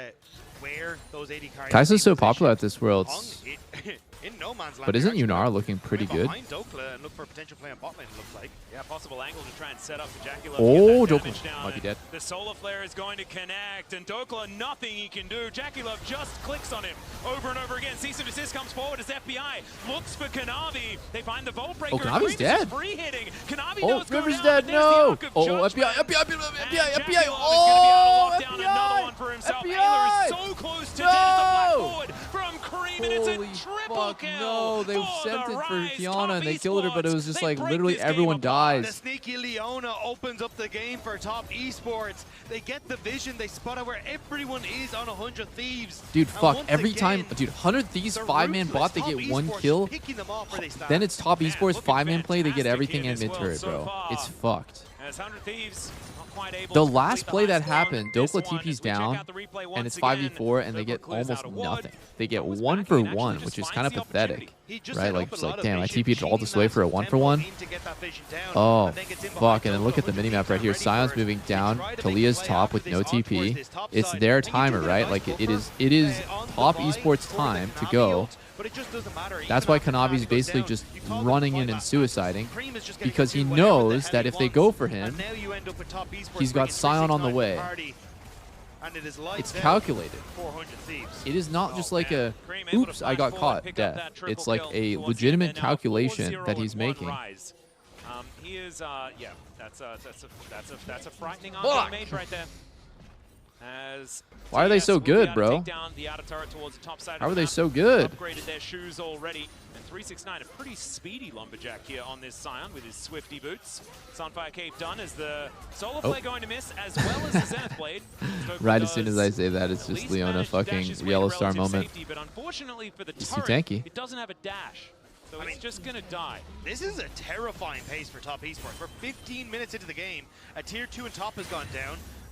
where those AD carries. Kai'Sa's so popular at this Worlds. In no man's land. But isn't They're Yunar actually looking pretty good? behind Dokla and look for a potential play on bot lane, it looks like. Yeah, possible angle to try and set up the Jackie. Oh, Dokla might be dead. The Solar Flare is going to connect, and Dokla, nothing he can do. Jackie Love just clicks on him over and over again. Cease and desist comes forward as FBI looks for Kanavi. They find the Vault Breaker. Oh, Kanavi's dead. Free hitting. Kanavi Oh, does go River's down, dead. but there's the No. Arc of Oh, Judgment. FBI. Oh, Oh, FBI. Another one for himself. FBI. Ayla is so close to dead as the Black Forward from Cream, and it's Holy a triple fuck, kill. no, they for sent the it for Rise Kiana top and they killed her, but it was just esports. like They break literally this game everyone apart. The dies. sneaky Leona opens up the game for top esports. They get the vision, they spot out where everyone is on 100 Thieves. Dude, And fuck, once every again, time, dude, 100 Thieves they're 5-man ruthless. bot, they Top get 1 esports kill. picking them off where they stand. Then it's top Man, esports looking 5-man play, they get fantastic everything here and as mid well turret, so bro. far. It's fucked. As 100 Thieves not quite able The to last complete play the that last round. happened, This Dokla one, TP's as we check down, out the replay and once it's again, 5v4, and they Dokla get clears almost out a ward. nothing. They get Goes 1 back for in, actually 1, just which is finds kind of the pathetic. opportunity. He just Right, set like, up a it's lot like, of damn, I vision, TP'd all this way for a 1 for tempo 1. in to get that vision down, Oh, and then gets in fuck, behind and then Dokla look at the with minimap right here. ready Sion's for it. moving They down. try to make Talia's play top after with this no on towards TP. this top It's side, their and you do timer, get a right? nice Like, it buffer, is on the top buy esports for the time to Kanavi go. ult, but it just doesn't matter. That's Even why after Kanavi's Kanavi goes basically down, just you call the running fight in and back. suiciding Cream is just gonna because do he whatever the knows hell that he if they wants. go for And him, now you end up with top esports he's got bringing Sion on the 369 way. to party, and it is lights it's out calculated. 400 Thieves. It is not just like man. a, Cream able to oops, I flash got forward, caught, pick up death. that triple It's like kill a towards legitimate the end. Now, calculation 4-0 that he's and one making. Rise. He is, yeah, that's a frightening Fuck. arc mage right there. As Why are they TS so will be good, able to bro? take down the outer turret towards the top side of How the are they map. so good? Upgraded their shoes already. And 369, a pretty speedy Lumberjack here on this Scion with his Swifty boots. Sunfire Cave done as the Solar Flare going to miss, as well as the Zenith Blade. Right as soon as I say that, it's just Leona fucking Yellow Star moment. Safety, but unfortunately for the Is he turret, tanky? it doesn't have a dash. So it's just going to die. This is a terrifying pace for top esports. We're 15 minutes into the game. A tier 2 and top has gone down.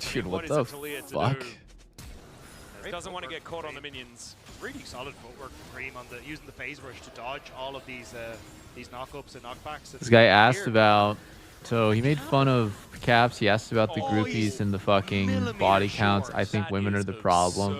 Dude, what is the a Talia to fuck? do? doesn't want to get caught on the minions. Really solid footwork from Cream on the using the phase rush to dodge all of these knockups and knockbacks. This guy asked about, so he made fun of Caps. He asked about the groupies and the fucking body counts. I think women are the problem.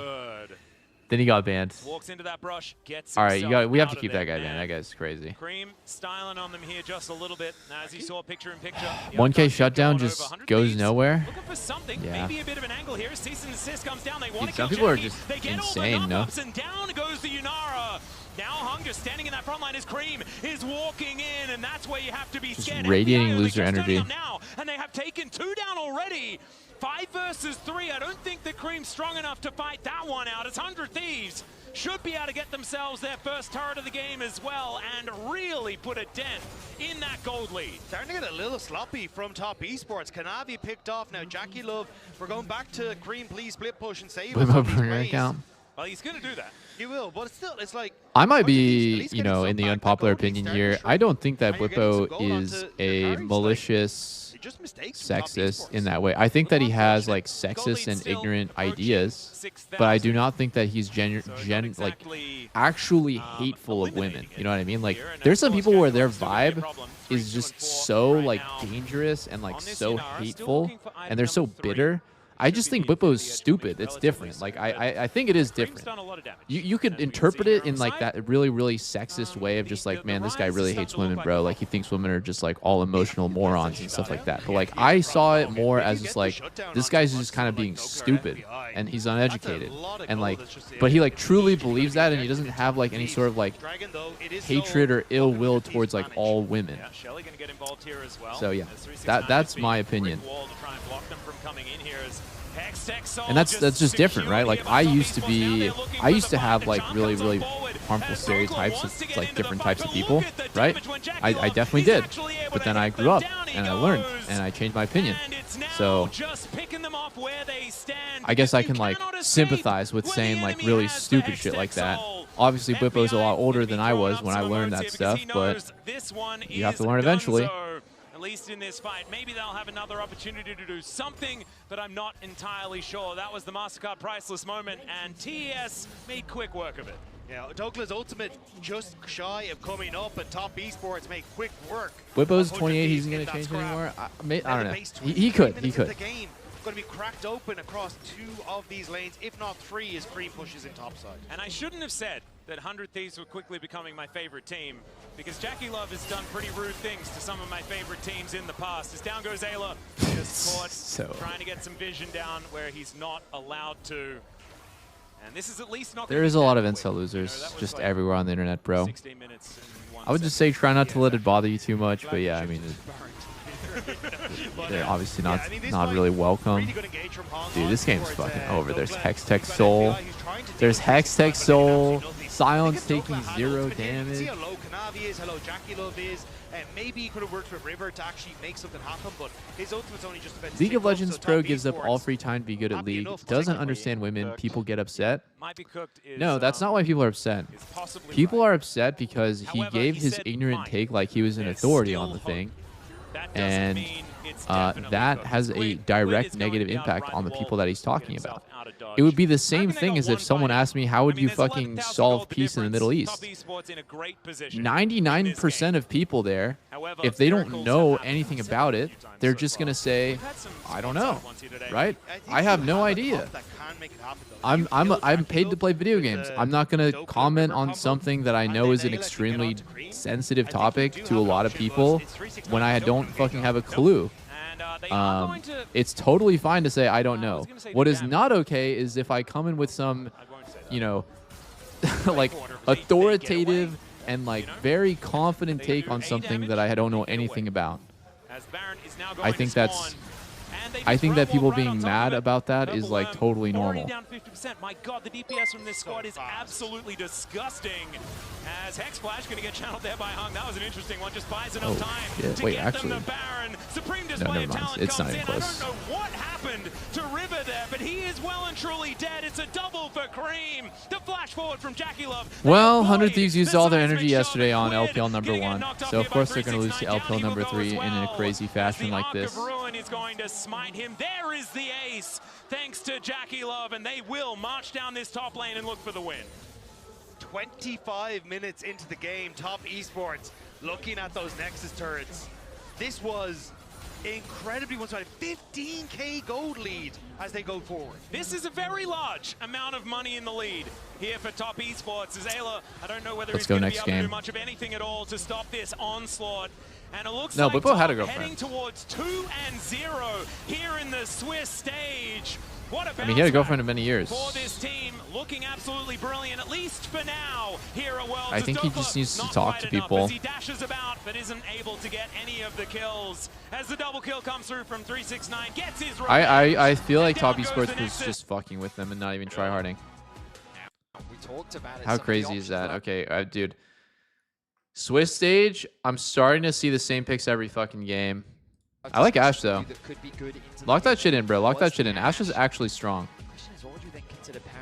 Then he got banned. Walks into that brush, gets All right, we have to out keep of that guy there, banned. That guy's crazy. Cream styling on them here just a little bit. As you saw picture in picture. 1K shutdown just goes nowhere. Looking for something, Yeah. maybe a bit of an angle here. Cease and desist comes down. They want to Some kill people are Jackie. just They get insane, all the no? knock-ups, and down goes the Yunara. Now Hung just standing in that front line as Cream is walking in, and that's where you have to be scared. radiating FBI, loser they're just turning energy. up now, and they have taken 2 down already. 5 versus 3. I don't think that Cream's strong enough to fight that one out. It's 100 Thieves. Should be able to get themselves their first turret of the game as well and really put a dent in that gold lead. Starting to get a little sloppy from top esports. Kanavi picked off. Now Jackie Love, we're going back to Cream, please split push and save us on these ways. Account. Well, he's going to do that. He will, but still, it's like... I might at be, least you getting know, some in the back. That unpopular gold lead opinion starting here. to shrink. I don't think that And you're getting some Bwippo gold is onto a your carries, like, malicious, just mistakes from top sexist esports. in that way. I think that he has like Gold sexist lead and still ignorant approaching ideas, 6,000. but I do not think that he's So not like exactly, actually hateful of women. eliminating You know what I mean? Like here, and there's of some course, people where their Jaguar's still gonna be a vibe problem. is 3, 2, just and 4 so right like now. dangerous and like On this so Yunara, still hateful, looking for item and they're so number 3. bitter. I Should just be think being Bwippo is the edge stupid. It's relatively different. Like I think it is Cream's different. done a lot of damage. You could As we can interpret see here it on in the like side. that really sexist way of just like, the man, this guy rise is really starting hates to look women, like bro. a Like he problem. thinks women are just like all emotional morons and stuff like that. But like I saw it more as just like this guy's just kind of being stupid and he's uneducated and like, but he like truly believes that and he doesn't have like any sort of like Dragon, though, it is hatred so or ill will open to towards like damage. all women. Yeah, Shelly going to get involved here as well. So, yeah, As 369 that's just being my a brick opinion. wall to try and block them from coming in here as Hextech Soul And that's just different, right? Like I used to have like really harmful stereotypes of like different types of people, right? I definitely did, but then I grew up and I learned and I changed my opinion. So I guess I can like sympathize with saying like really stupid shit like that. Obviously, Bwippo's a lot older than I was when I learned that stuff, but you have to learn eventually. At least in this fight. Maybe they'll have another opportunity to do something, but I'm not entirely sure. That was the MasterCard priceless moment, and TES made quick work of it. Yeah, Douglas Ultimate just shy of coming up, and top esports make quick work. Bwippo's 100 28. He's Thieves going in to that change scrap. anymore. I Now don't the know. base He 23 could. He minutes could. into the game. Going to be cracked open across 2 of these lanes, if not 3, as Cream pushes in topside. And I shouldn't have said that 100 Thieves were quickly becoming my favorite team, because Jackie Love has done pretty rude things to some of my favorite teams in the past. As down goes Ayla, just caught, trying to get some vision down where he's not allowed to. And this is at least not. There is a lot of incel losers just like everywhere on the internet, bro. 16 minutes in 1 I would just say try not to let it bother you too much, but yeah, I mean, they're obviously not really welcome. Dude, this game's fucking over. There's Hextech Soul. There's Hextech Soul. Sion's taking 0 damage. See how low Kanavi is, how low Jackie Love is, and maybe he could have worked with River to actually make something happen, but his ultimate's only just about League of 6 Legends so Pro top gives up esports all free time to be good at happy League. enough to Doesn't take away understand women. People get upset. Might be cooked is, No, that's not why people are upset. is possibly People right. are upset because he However, gave he his said ignorant might. take like he was an There's authority on still the hope. thing. That doesn't And mean it's definitely that cooked. has a Squid direct is going negative to be able to impact ride on the the people wall, that he's get talking himself about. out of dodge. It would be the I same reckon they thing got as if one someone fight asked me, how in. would I mean, you there's fucking 11,000 solve gold peace in the difference. Middle East? Top esports in a great position 99% of people there, However, if they don't miracles know have happened anything several about it, times they're so just far. going to say, We've had some I don't spots know, on ones here today. right? think I have you no a idea. comp that can make it happen, though. I'm paid to play video with games. the I'm not going to Dope comment River on combo, something that I and know then is an they let you get extremely onto Cream. sensitive I think you topic do to a have lot an of option, people but it's 369, when I don't engage fucking on have a it. clue. And they are going to. It's totally fine to say I don't I know. was gonna say What the is damage. not okay is if I come in with some, I won't say that. you know, like corner, they get authoritative away, and like you know? very confident They take do on A something damage, that I don't know they get away. anything about. As Baron is now going I to think spawn, that's. and they I just think run that people right on being top mad of it. about that is Purple like Worm totally already normal. down 50%. My God, the DPS from this squad is absolutely disgusting. As Hex Flash going to get channeled there by Hung. That was an interesting one. Just buys enough Oh, time shit. to Wait, get actually- them to Baron. Supreme No, Display never of mind. Talent It's comes not in. even I close. don't know what happened happened to River there, but he is well and truly dead. It's a double for Cream. The flash forward from Jackie Love. Well, 100 Thieves used all their energy yesterday on LPL number 1, so of course they're going to lose to LPL number 3 in a crazy fashion like this. Ruin is going to smite him. There is the ace, thanks to Jackie Love, and they will march down this top lane and look for the win. 25 minutes into the game, Top Esports looking at those Nexus turrets. This was incredibly one-sided. 15k gold lead as they go forward. This is a very large amount of money in the lead here for Top Esports. As Ayla, I don't know whether he's going to be able to do much of anything at all to stop this onslaught. And it looks like Bippo had a Top girlfriend. heading towards 2-0 here in the Swiss stage. What a I mean, he had a girlfriend in many years. For this team, looking absolutely brilliant, at least for now, here at Worlds. I think he just needs to talk to people. As he dashes about, but isn't able to get any of the kills. As the double kill comes through from 369, gets his revenge. I feel like Top Esports was just fucking with them and not even tryharding. We talked about it. How crazy is that? Okay, dude. Swiss stage, I'm starting to see the same picks every fucking game. I like Ashe though. Lock that shit in, bro. Lock that shit in. Ashe is actually strong.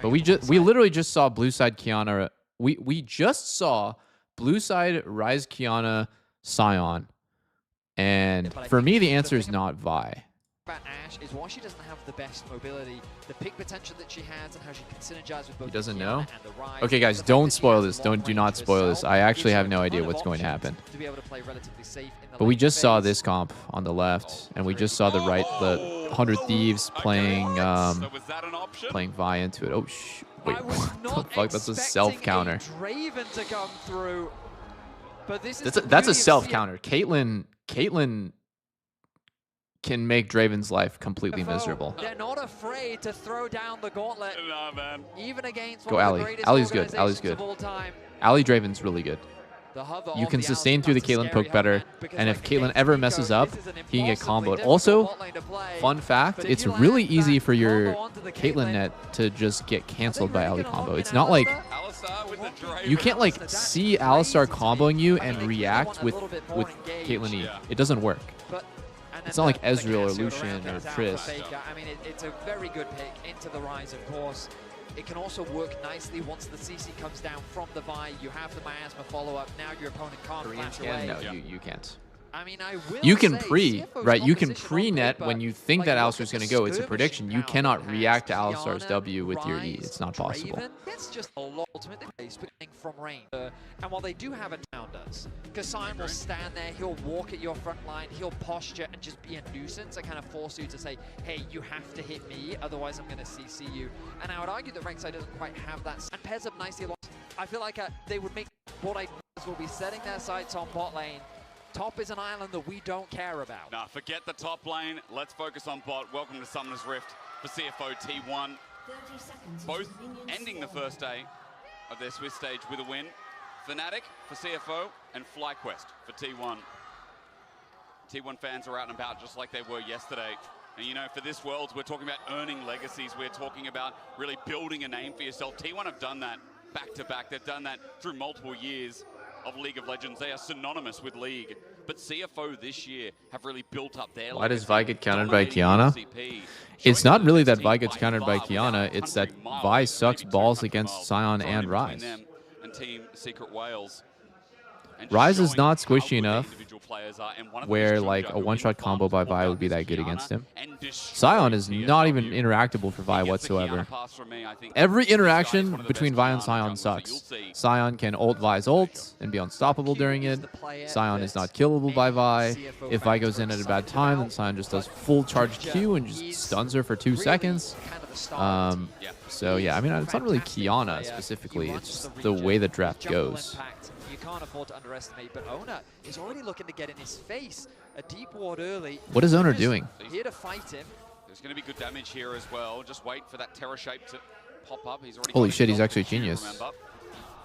But we literally just saw blue side Kiana. We just saw blue side Rise Kiana Sion. And for me, the answer is not Vi. About Ashe is why she doesn't have the best mobility, the pick potential that she has, and how she can synergize with both. He doesn't Kiana know? and the Rise. Okay, guys, don't spoil this. Do not spoil this. I actually have no idea what's going to happen. To be able to play relatively safe in the But we late just saw phase. this comp on the left, and we just saw the 100 Thieves playing playing Vi into it. Oh wait, I was what the not fuck? That's a expecting self counter. a Draven to come through, but this is That's a self counter. Caitlyn can make Draven's life completely miserable. They're not afraid to throw down the gauntlet. Nah, man. Even against Go one of Ally. the greatest Ally's good. organizations Ally's good. of all time. Ally Draven's really good. The hover You on can the sustain outside, through the that's a Caitlyn scary poke better, hover, because and like if Caitlyn against ever Nico, messes up, this is an he can get impossibly comboed. difficult Also, bot lane to play. fun fact, But if it's you really land easy that for your combo onto the Caitlyn net to just get canceled by Ally combo. It's not like you can't like see Alistar comboing you and react with Caitlyn E. It doesn't work. It's not like Ezreal or Lucian or Triss. I mean, it's a very good pick into the Rise, of course. It can also work nicely once the CC comes down from the Vi. You have the miasma follow-up. Now your opponent can't flash away. No, you can't. I mean, I will You can say, pre, CFO's right? You can composition on pre-net paper, when you think like, that look Alistar's at going the to go. It's a skirmishing prediction. You power cannot that react to has Alistar's Kiana, W with your E. Rise, It's not possible. Draven, that's just a lot ultimately from range. And while they do have a downers, Kassan will stand there, he'll walk at your front line, he'll posture and just be a nuisance and kind of force you to say, hey, you have to hit me, otherwise I'm going to CC you. And I would argue that Rek'Sai doesn't quite have that. And pairs up nicely along. I feel like they would make what I will be setting their sights on bot lane. Top is an island that we don't care about. Nah, forget the top lane. Let's focus on bot. Welcome to Summoner's Rift for CFO T1. Both ending the first day of their Swiss stage with a win. Fnatic for CFO and FlyQuest for T1. T1 fans are out and about just like they were yesterday. And you know, for this Worlds, we're talking about earning legacies. We're talking about really building a name for yourself. T1 have done that back to back. They've done that through multiple years of League of Legends. They are synonymous with League. But CFO this year have really built up their Why does legacy, Vi get countered by dominating Kiana? LCP, It's showing not that really this that Vi team gets by countered by far Kiana. without It's that 100 miles, Vi maybe sucks 200 balls against miles Sion thrown and between Rise. them and Team Secret Wales. And just Rise is showing not how squishy good enough individual players are, and one of them where is like Junja, a who one-shot in combo by farms Vi pulled would be out that his good Kiana against him. and destroyed Sion is not even PSW. interactable for Vi He gets the whatsoever. Kiana pass from me, I think. Every This guy is interaction one of the between best Vi and Kiana Sion junglers, so sucks. you'll see. Sion can ult Vi's ult and be unstoppable during it. Sion is not killable by Vi. If Vi goes in at a bad time, then Sion just does full charge Q and just stuns her for 2 seconds. So yeah, I mean, it's not really Kiana specifically. It's just the way the draft goes. You can't afford to underestimate, but Owner is already looking to get in his face. A deep ward early. What is Owner Just doing? Here to fight him. There's going to be good damage here as well. Just wait for that Terror shape to pop up. He's already Holy got shit, his he's actually a shield, genius. remember.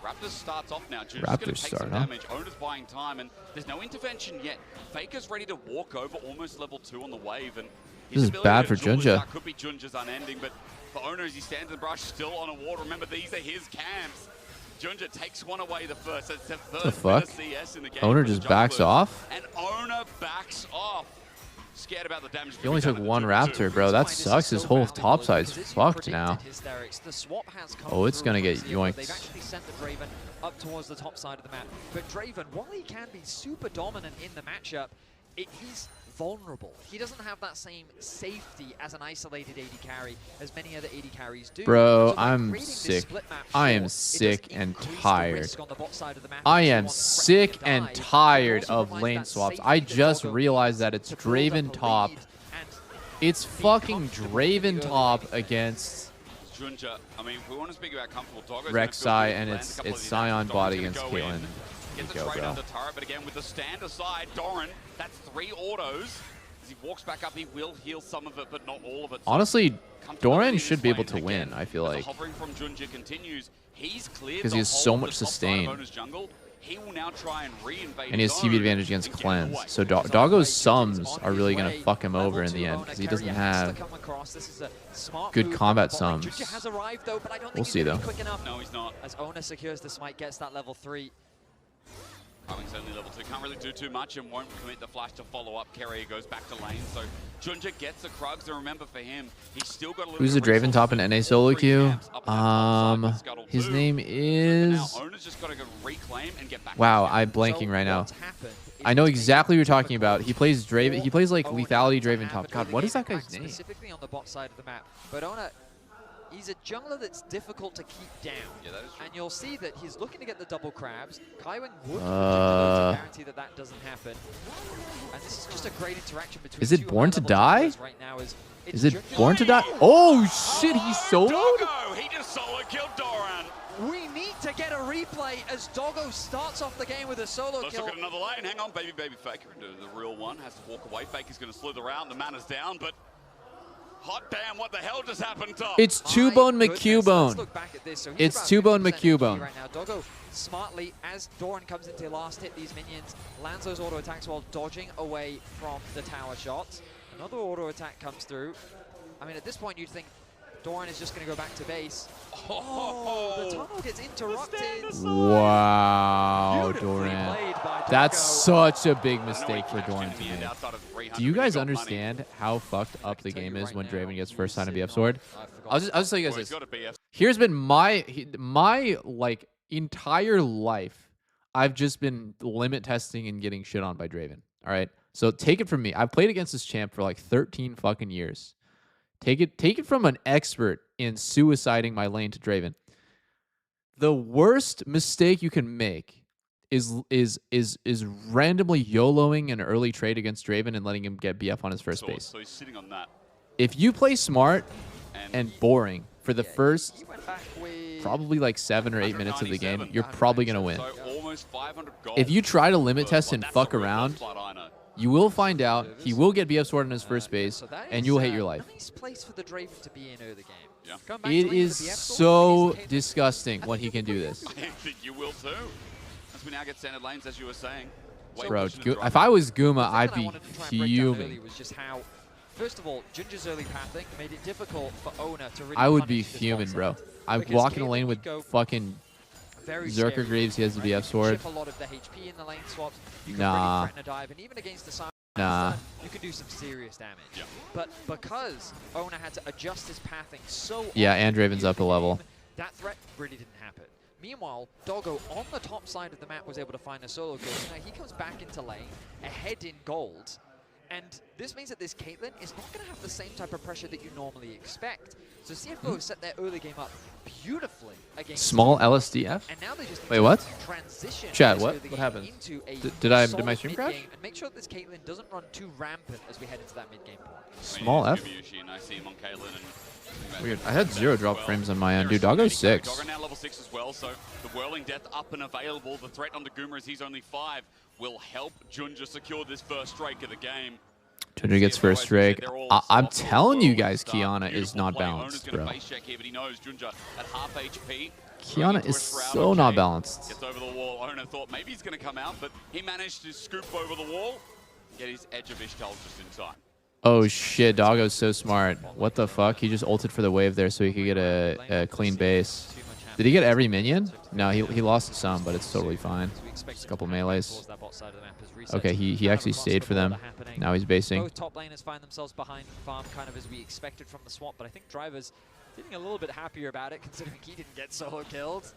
Raptors starts off now. Junja's Raptors going to take start, some huh? damage. Owner's buying time, and there's no intervention yet. Faker's ready to walk over almost level 2 on the wave, and This is bad for Junja. Could be Junja's unending, but for Owner as he stands in the brush, still on a ward. Remember, these are his camps. Junja takes one away the first. That's the first fuck? CS in the game. Owner for the just backs junglers. off? And Owner backs off. scared about the damage. He only took one Raptor, bro. That sucks. His whole top side's fucked now. Oh, it's gonna get yoinked. They've actually sent the Draven up towards the top side of the map. But Draven, while he can be super dominant in the matchup, he's vulnerable. He doesn't have that same safety as an isolated AD carry as many other AD carries do. Bro, So by I'm creating this sick. split map, I sure, am it does sick and increase the tired. risk on the bot side of the map I if am someone's sick threatening to and die. tired It also of provides lane that swaps. safety I that just Doggo realized needs that it's to build up Draven a top. lead and It's be fucking comfortable in the Draven early top game. against Junja, I mean, we want to speak about comfortable. Doggo's Rek'Sai, and it's Scion bot against Caitlyn. Get the Go, trade bro. under turret, but again with the stand aside, Doran, that's 3 autos. As he walks back up, he will heal some of it, but not all of it. So Honestly, comfortability Doran in should this be able lane. to win, Again, I feel as the like. hovering from Junja continues, he's cleared 'Cause the he has whole so of much the top side of sustain. Ona's jungle. He will now try and reinvade And he has his TV own advantage against and get Cleanse. away. So Doggo's sums are really going to fuck him over in the end because he doesn't have good combat sums. We'll see, though. No, he's not. As Ona secures the smite, gets that level 3. Kyling's only level 2, can't really do too much and won't commit the flash to follow up. Carrier goes back to lane, so Junja gets the Krugs, and remember for him, he's still got a little Who's the bit of Draven top in NA solo queue? His His name Now is... Ona's just got to go reclaim and get back. Wow, to the I'm blanking right now. I know exactly what you're talking about. He plays Draven. He plays like lethality Draven top. God, what is that guy's name? Specifically on the bot side of the map. But Ona, he's a jungler that's difficult to keep down. Yeah, that is true. And you'll see that he's looking to get the double crabs. Kaiwing would guarantee that that doesn't happen. And this is just a great interaction between Is it two Born to high-level Die? junglers right now. Is it Born to Die? Oh, shit, he soloed? Doggo! He just solo killed Doran. We need to get a replay as Doggo starts off the game with a solo Let's kill. look at another lane. Hang on, baby Faker into the real one. Has to walk away. Faker's going to slither out. The mana's down, but hot damn, what the hell just happened, Tom? It's Two-Bone My goodness, McCubone. let's look back at this. So he's It's about Two-Bone 50% McCubone. right now. Doggo smartly, as Doran comes into last hit these minions, lands those auto attacks while dodging away from the tower shots. Another auto attack comes through. I mean, at this point, you'd think Doran is just going to go back to base. Oh, the tunnel gets interrupted. Wow, Beautifully Doran. played by That's Doggo. such a big mistake for Doran to make. Do you guys understand how fucked up the game is when Draven gets first sign of BF Sword? I'll just tell you guys this. Here's been my like entire life. I've just been limit testing and getting shit on by Draven. All right, so take it from me. I've played against this champ for like 13 fucking years. Take it from an expert in suiciding my lane to Draven. The worst mistake you can make is randomly YOLOing an early trade against Draven and letting him get BF on his first base. So he's sitting on that. If you play smart and boring for the first probably like 7 or 8 minutes of the game, you're probably going to win. So almost 500 gold. If you try to limit test and fuck around, you will find out he will get BF Sword on his first base, and you will hate your life. Nice place for the Draven to be in early game. Yeah. Going back It to lane is for the BF sword, so Caitlyn- disgusting when he can do this. I think you will too. As we now get standard lanes, as you were saying. Bro, if I was Guma, The thing I'd that I be wanted to try and break down early fuming. was just how, first of all, Junja's early pathing made it difficult for Ona to really I would be punish this fuming, bot bro. side. I'm Because walking a Caitlyn lane would with go fucking very Zerker scary, Greaves. He has the right? BF You Sword. chip a lot of the HP in the lane swaps. You can Nah. really threaten a dive, and even against the side, Nah. you can do some serious damage. Yeah. But because Ona had to adjust his pathing so Yeah, often and Draven's up a level. that threat really didn't happen. Meanwhile, Doggo on the top side of the map was able to find a solo kill. Now he comes back into lane, ahead in gold, and this means that this Caitlyn is not going to have the same type of pressure that you normally expect. So CFO set their early game up beautifully against Small LSDF? and now they just need Wait, to what? transition Chat, this what? early What game happened? into a Did my solid stream mid crash? game and make sure that this Caitlyn doesn't run too rampant as we head into that mid game point. Small F? And I see him on Caitlyn and Weird. I had 0 drop frames on my end. Dude, Doggo's 6. Doggo now level 6 as well, so the Whirling Death up and available. The threat onto Guma as he's only 5 will help Junja secure this first strike of the game. Tundra gets first strike. I'm telling you guys, Kiana is not balanced, bro. Base check here, but he knows Junja at half HP. Kiana is so not balanced. Gets over the wall. Ona thought maybe he's going to come out, but he managed to scoop over the wall, get his Edge of Ishtal just in time. Oh shit, Doggo's so smart. What the fuck? He just ulted for the wave there so he could get a clean base. Did he get every minion? No, he lost some, but it's totally fine. Just a couple melees. Okay, he actually stayed for them. Now he's basing. Both top laners find themselves behind farm, kind of as we expected from the swap, but I think Driver's feeling a little bit happier about it, considering he didn't get solo killed.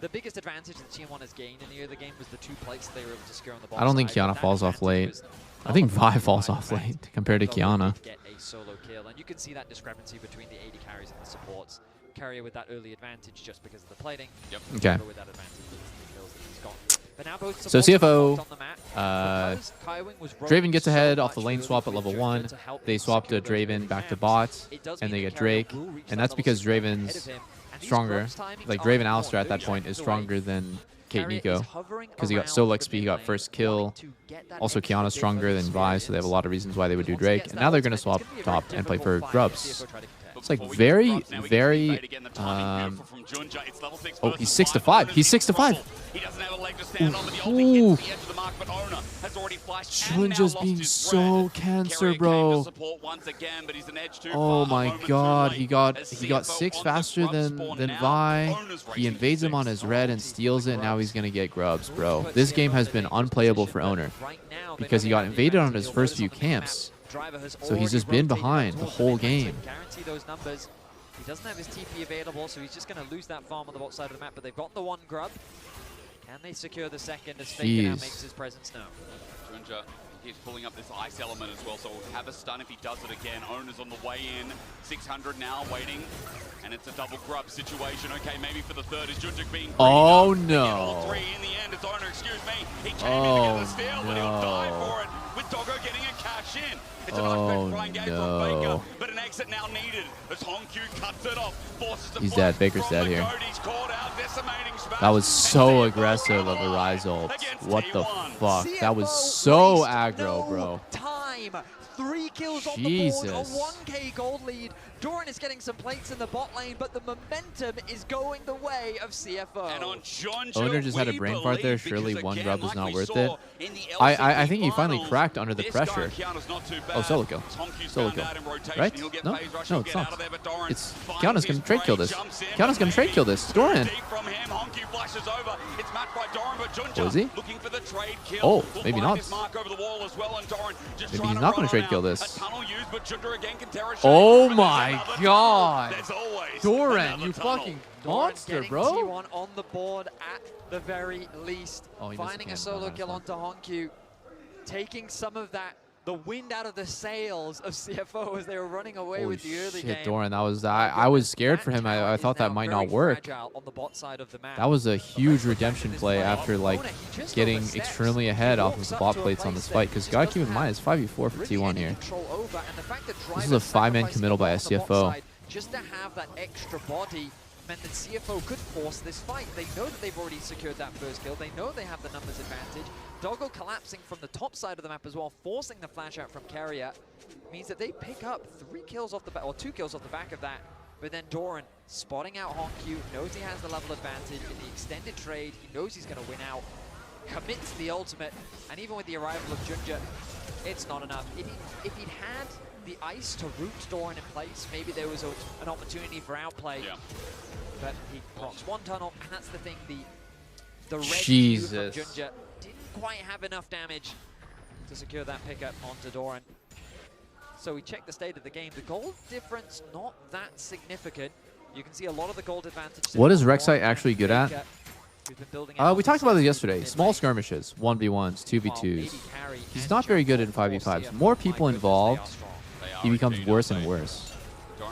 The biggest advantage that Team 1 has gained in the early game was the 2 plates they were able to secure on the bottom. I don't think Kiana falls off late. I think Vi falls off late compared to Kiana. Get a solo kill, and you can see that discrepancy between the AD carries and the supports. Carrier with that early advantage just because of the plating. Yep. Okay. With that advantage with the kills that he's got. But now both So CFO, on the map. Draven gets ahead off the lane swap at level 1. They swap to Draven back to bot, and they get Drake. And that's because Draven's stronger. Like, Draven Alistar at that point is stronger than Kate Nico, because he got solo XP, he got first kill. Also, Kiana's stronger than Vi, so they have a lot of reasons why they would do Drake. And now they're going to swap top and play for Grubs. It's like very, very. Oh, he's 6-5. He's 6-5. He doesn't have a leg to stand on, but the Ooh. ultimate gets to the edge of the mark, but Ona has already flashed. Junja's being so cancer, bro. Oh my god, he got 6 faster than Vi. He invades him on his red and steals it, and now he's gonna get Grubs, bro. This game has been unplayable for Owner because he got invaded on his first few camps. So he's just been behind the whole game. Guarantee those numbers. He doesn't have his TP available, so he's just going to lose that farm on the bot side of the map, but they've got the 1 grub. Can they secure the second as Faker now makes his presence known? Junja, he's pulling up this ice element as well, so we'll have a stun if he does it again. Owner's on the way in. 600 now, waiting. And it's a double grub situation. Okay, maybe for the third is Junja being Oh no. no. 3 in the end, it's Owner, excuse me. He came in to get the steal, but he'll die for it. With Doggo getting a cash in. It's a nice flying game from Baker, but an exit now needed as Hongq cuts it off. Forces to He's dead. Baker's dead here. That was so aggressive of a Rise ult. What the fuck? That was so aggro, bro. Time. 3 kills on the board, a 1k gold lead. Doran is getting some plates in the bot lane, but the momentum is going the way of CFO. And on Junja, Owner just had a brain fart there. Surely 1 grub is not worth it. I think he finally cracked under the pressure. Oh, solo kill. Solo kill. Right? No? No, it's not. It's Kiana's gonna trade kill this. Kiana's gonna trade kill this. Doran. Oh, is he? Oh, maybe not. Maybe he's not gonna trade kill this. Oh my god! Doran, you fucking monster, bro! T1 on the board at the very least. Oh, finding a solo kill onto Hongq, taking some of the wind out of the sails of CFO as they were running away with the early game. Doran, that was I was scared for him. I thought that might not work. On the bot side of the map. That was a huge redemption play after like getting extremely ahead off of the bot plates on this fight. Because you gotta keep in mind it's 5v4 for T1 here. This is a 5-man committal by SCFO. Just to have that extra body meant that CFO could force this fight. They know that they've already secured that first kill. They know they have the numbers advantage. Doggo collapsing from the top side of the map as well, forcing the flash out from Carrier, means that they pick up 3 kills off the back, or 2 kills off the back of that. But then Doran spotting out Hongq, knows he has the level advantage in the extended trade. He knows he's going to win out, commits the ultimate, and even with the arrival of Junja, it's not enough. If he'd had the ice to root Doran in place, maybe there was an opportunity for outplay. Yeah. But he procs 1 tunnel, and that's the thing. The red Q from Junja didn't quite have enough damage to secure that pickup onto Doran. So we check the state of the game. The gold difference not that significant. You can see a lot of the gold advantage. What is Rek'Sai actually good at? We talked about this yesterday. Small skirmishes, 1v1s, 2v2s. He's not very good in 5v5s. More people involved, he becomes worse and worse.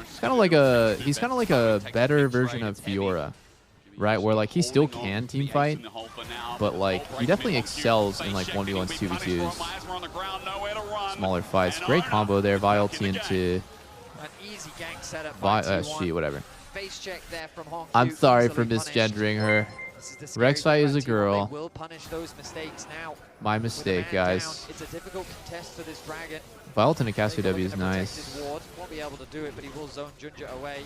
He's kind of like a better version of Fiora, right? Where like he still can team fight, but like he definitely excels in like 1v1s, 2v2s, smaller fights. Great combo there. Vi ulti into whatever. I'm sorry for misgendering her. Rek'Sai is a girl. My mistake, guys. It's a difficult contest for this dragon. Violet and a Casio W is nice. Won't be able to do it, but he will zone Junja away.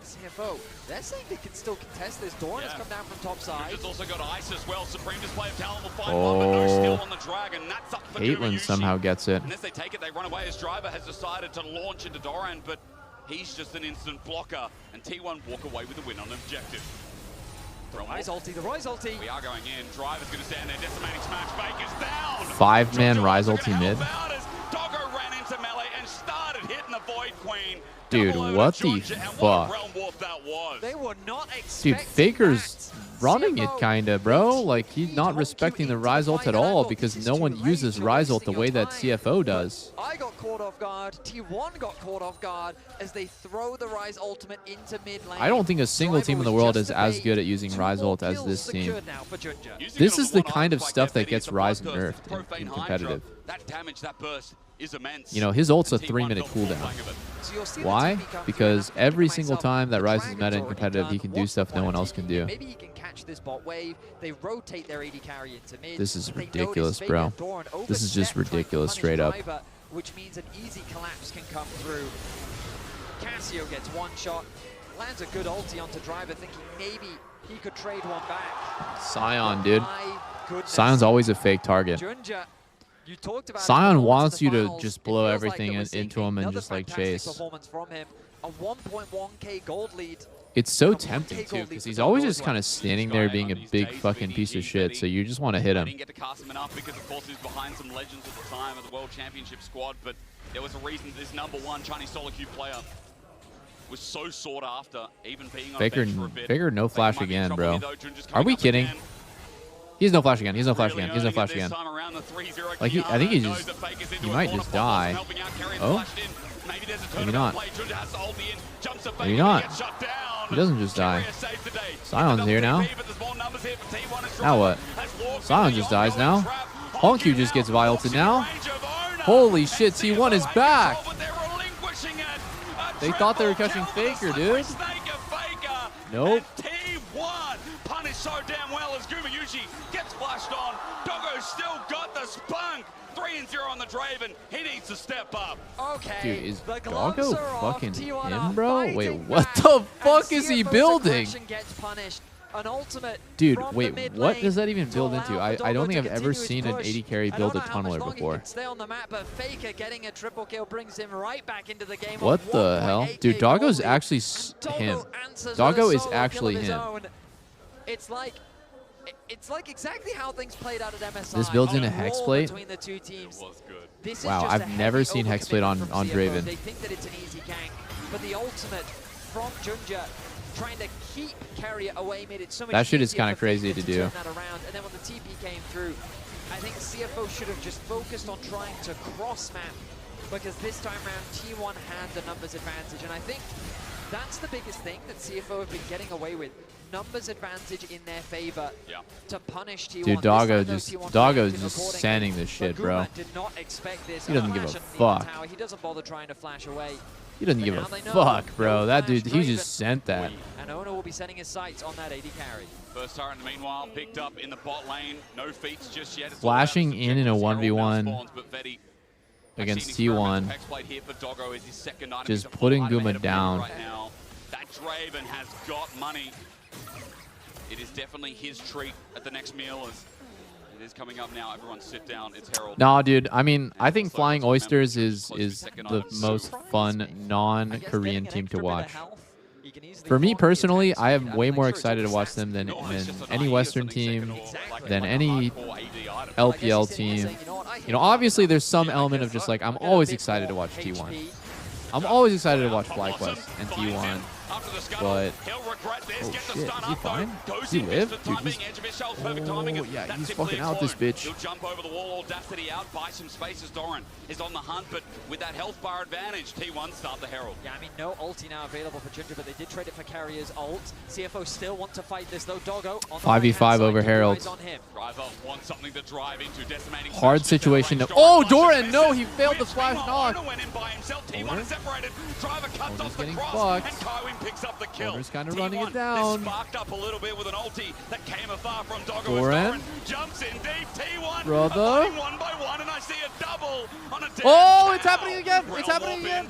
CFO, they're saying they can still contest this. Doran has come down from top side. Junja's also got ice as well. Supreme display of talent will find one, but no skill on the dragon. That's up for Caitlyn somehow gets it. Unless they take it, they run away as Driver has decided to launch into Doran, but he's just an instant blocker, and T1 walk away with the win on objective. Rise ulti, the Rise ulti. We are going in. Driver's going to stand there. Decimating smash. Faker's down. 5-man Rise ulti mid. Doggo ran into melee and started hitting the Void Queen. Dude, what the fuck? They were not expecting Dude, Faker's that. running it CFO kinda, bro. Like, he's not respecting the Rise ult at all because no one uses Rise ult the way that CFO does. I got caught off guard. T1 got caught off guard as they throw the Rise ultimate into mid lane. I don't think a single team in the world is as good at using Rise ult as this team. This is the kind of stuff that gets Rise nerfed in competitive. That damage, that burst is immense. You know, his ult's a 3-minute cooldown. Why? Because every single time that Rise is meta in competitive, he can do stuff no one else can do. Maybe he can catch this bot wave. They rotate their AD carry into mid. This is ridiculous, bro. This is just ridiculous, straight up. Which means an easy collapse can come through. Cassio gets one shot, lands a good ulti onto Driver, thinking maybe he could trade one back. Sion, dude. My goodness. Sion's always a fake target. Junja, you talked about Sion wants you to finals. just blow It feels everything like that we're into him and seeing just like another chase. fantastic performance from him. A 1.1k gold lead. It's so tempting too, because he's always just kind of standing there being a big fucking piece of shit, so you just want to hit I him. didn't get to cast him enough because, of course, he was behind some legends at the time of the World Championship squad, but there was a reason this #1 Chinese solo queue player was so sought after, even being on Faker, bench for a bit. Faker no flash Faker might be in again, trouble bro. here, though. Junja's Are coming we up kidding? again. He's no flash again. He's no flash again. He's no Really flash earning it again. this time around the 3-0 Like, I think he Knows just, that Faker's into he a might corner. just Pop die. helping out, Carrion Oh? flashed in. Maybe there's a Maybe tournament not. play. Junja has to hold the in. Jumps to Faker, Maybe not. gets shut down. He doesn't just die. Carrier saves the day. Sion's here now. But there's more numbers here for T1 as Now what? Has walked Sion in the just dies ongoing now. trap. Honku just gets violeted now. Range of owner. Holy shit, T1 is back. But they're relinquishing it. A They thought they were triple catching kill with a Faker, slippery dude. snake of Faker. Nope. And T1 punished so damn well as Gumayushi gets flashed on. Doggo's still got the spunk. 3-0 on the Draven. He needs to step up. Okay. Dude, is the gloves Doggo are off. fucking T1 him, are bro? fighting Wait, what back, the and fuck is he CFO's building? aggression gets punished. An ultimate Dude, from wait, the mid what lane does that even to build allow into? for I Doggo don't think to I've ever continue his seen an push. 80 carry I build a don't know how much tunneler longer he before. can stay on the map, but Faker getting a triple kill brings him right back into the game. What of the hell? 1.8k Dude, Doggo's gold actually lead, and him. Doggo answers with Doggo a is solo kill actually of his him. own. It's like exactly how things played out at MSI. This builds in a War Hexblade? between the two teams. It was good. This is Wow, just I've a never heavy seen Hexblade overcommitment on from CFO. Draven. They think that it's an easy gank, but the ultimate from Junja trying to keep Carrier away made it so much That shit is easier kinda for crazy Faker to do. turn that around. And then when the TP came through, I think CFO should have just focused on trying to cross map, because this time around T1 had the numbers advantage, and I think that's the biggest thing that CFO have been getting away with. Numbers advantage in their favor to punish T1. Dude, This Doggo time, though, just T1 Doggo's reacted just accordingly. sanding this shit, But bro. Gumat did not expect this. He doesn't give a Flash underneath the fuck. tower. He doesn't bother trying to flash away. He doesn't But give now a they know fuck, bro. no That flash dude, he Draven. just sent that. And Ona will be setting his sights on that AD carry. First turret, meanwhile, picked up in the bot lane. No feats just yet. It's Flashing all about in a subjectives. 1v1 Herald now spawns, but Vetti against actually an T1. experimental Hexblade here for Doggo is his second item. Just He's a full putting item Guma ahead of Vetti down. Right now. That Draven has got money. It is definitely his treat at the next meal as it is coming up now. Everyone sit down. It's Herald. No, dude. I mean, I think Flying Oysters is the most fun non-Korean team to watch. For me personally, I am way more excited to watch them than any Western team, than any LPL team. You know, obviously there's some element of just like, I'm always excited to watch T1. I'm always excited to watch FlyQuest and T1. But oh shit, is he fine? Does he live? Dude, he's oh yeah, he's fucking out this bitch. He'll jump over the wall, audacity out, buy some space as Doran is on the hunt, but with that health bar advantage, T1 start the Herald. Yeah, I mean, no ulti now available for Junja, but they did trade it for Carrier's ult. CFO still want to fight this though. Doggo on the 5v5 over Herald. Driver wants something to drive into, decimating. Hard situation. Oh, Doran! No, he failed the flash knock. Went in by himself. T1 is separated. Driver cuts Doran's off the getting cross, fucked. and Kywin picks up the kill. Doran's kind of T1, running it this down. sparked up a little bit with an ulti that came afar from Doggo. Doran jumps in deep. T1 brother. one by one, and I see a double on a Oh, it's happening again. It's happening again.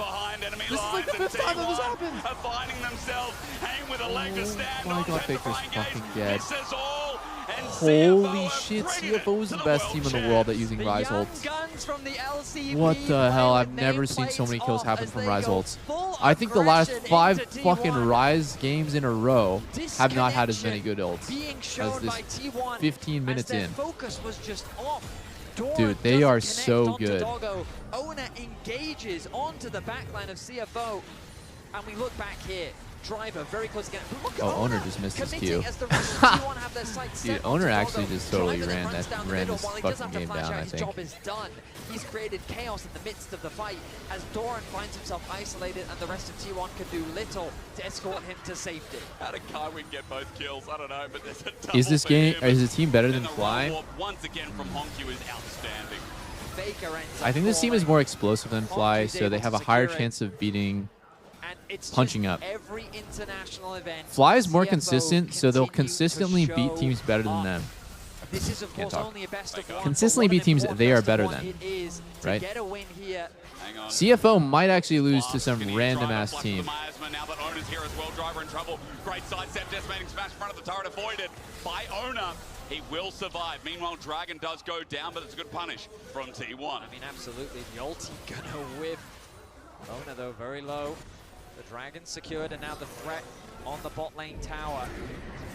This is like the 5th time that this happened. Are finding themselves hanging with a leg to stand my on. god, Faker's fucking dead. Misses all, and Holy CFO shit, bringing it CFO is to the best world team in the champ. world at using Rise ults. Guns from the LCB What the hell? I've with never seen so many kills nameplates happen off from as Rise they go ults. full I think the last aggression 5 into fucking T1. Rise games in a row have not had as many good ults Being as shown this by T1 15 minutes as their in. focus was just off. Doran Dude, they doesn't are connect so onto good. Doggo. Owner engages onto the backline of CFO. And we look back here. Driver very close again. But look at Oh, Owner just missed his committing cue. as the rest of T1 have their sights Dude, set Owner onto actually Doggo. just totally Driver then ran runs that down the ran middle. this While he does fucking have to game flash down, out, I his think. job is done. He's created chaos in the midst of the fight as Doran finds himself isolated and the rest of T1 can do little to escort him to safety. How did Kywin get both kills? I don't know, but there's a Is this double game for or him. is the team better And than the Fly? roll once again from Honku is outstanding. Faker ends I up think this team is falling. more explosive than Fly, Honku's so they able have to a higher secure it. chance of beating. And it's punching just up. every international event. Fly is more CFO consistent, so they'll continue to consistently beat show teams better than up. them. This is of Can't course talk. only a best of one. Consistently but what beat an teams important they are best of better one than, it is to right? get a win here. Hang on. CFO might actually lose to Fast, some skinny random driver, ass flush team. with the Miasma. Now that Owner's here as well, Driver in trouble. Great sidestep, decimating smash, front of the turret avoided by Owner. He will survive. Meanwhile, Dragon does go down, but it's a good punish from T1. I mean, absolutely. The ulti gonna whiff. Owner though very low. The Dragon secured, and now the threat on the bot lane tower.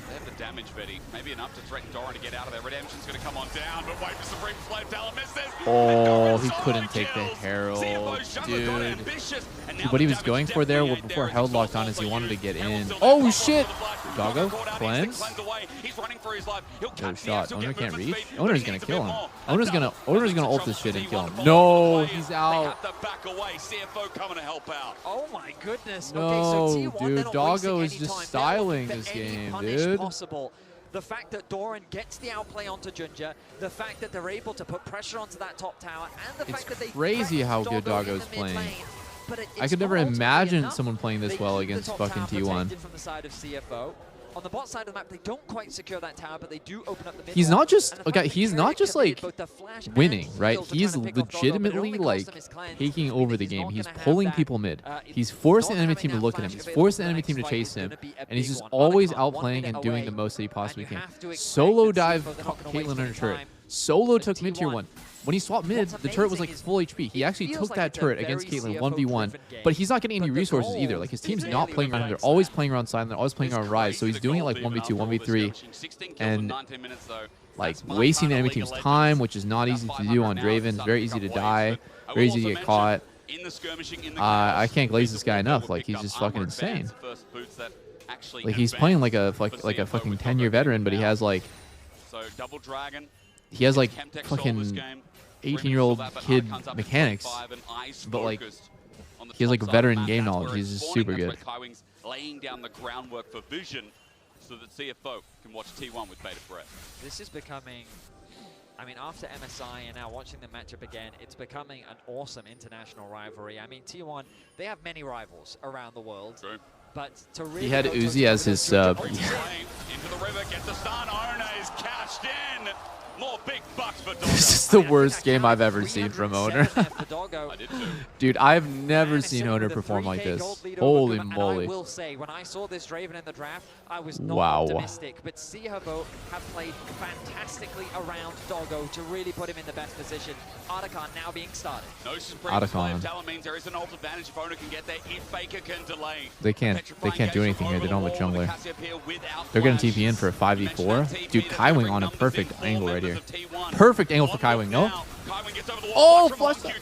They have the damage, Betty. Maybe enough to threaten Doran to get out of there. Redemption's going to come on down, but wait for Supreme Flame Talent misses. Oh, he couldn't take the Herald, dude. What he was going for there before Herald locked on is he wanted to get in. Oh shit! Doggo, cleanse. No shot. Owner can't reach. Owner's gonna kill him. Owner's gonna ult this shit and kill him. No, he's out. CFO coming to help out. Oh my goodness. No, okay, so T1, they're dude, not Doggo wasting is any just time. They're styling looking this for any game, punish dude. possible. The fact that Doran gets the outplay onto Junja, the fact that they're able to put pressure onto that top tower, and the It's fact that they crazy threaten how good Doggo in Doggo's the mid playing. lane. But I could never it's not ultimately imagine enough. someone playing this They well keep the against top fucking tower T1. protected from the side of CFO. On the bot side of the map, they don't quite secure that tower, but they do open up the mid He's wall. not just And the okay. fact that He's not Carrick just committed like both the flash and winning, right? heal to He's try to pick off Doggo, but it legitimately only cost like him his cleanse, taking meaning over the he's game. not He's gonna have pulling that, people mid. it's He's forcing not the enemy having team to that look at him. flash He's available forcing the for the enemy next team to fight chase is him, gonna be a and he's big just one. always Otacon 1 outplaying minute and doing away, the most that he possibly and you can. have to expect Solo that dive CFO, they're not gonna Caitlyn waste under any turret. time. Solo But took mid tier T1, 1. When he swapped mid, what's the turret was like amazing is full HP. He it actually feels took like that it's a turret against very Caitlyn CFO 1v1, driven game. but he's not getting any But the resources goal either. Like his is team's really not playing around him. They're reflects always that. playing around side. They're always playing around Rise. So he's doing it like 1v2, 1v3, and like wasting the enemy team's time, which is not easy to do on Draven. It's very easy to die, very easy to get caught. I can't glaze this guy enough. Like he's just fucking insane. Like he's playing like a fucking 10-year veteran, but he has like fucking 18-year-old kid mechanics, but like he has like veteran game knowledge. He's just super good. Laying down the groundwork for vision so that CFO can watch T1 with bated breath. This is becoming, I mean, after MSI and now watching the matchup again, it's becoming an awesome international rivalry. I mean, T1, they have many rivals around the world. True. But to really He had go Uzi toe-to-toe as with his those sub. Into the river, gets the stun. Owner is cashed in. More big bucks for Doggo. This is the worst game I've ever seen from Owner. I did too. Dude, I've never seen Owner perform like this. Holy moly. I will say, when I saw this Draven in the draft, I was not Wow. optimistic. But CFO have played fantastically around Doggo to really put him in the best position. Otacon now being started. No Supreme Otacon. Flame Talent means there is an ult advantage if Owner can get there. If Faker can delay. They can't do anything here. They don't have a jungler. They're gonna TP in for a 5v4. Dude, Kaiwing on a perfect angle right here. Perfect angle for Kaiwing, no? Oh, flush that.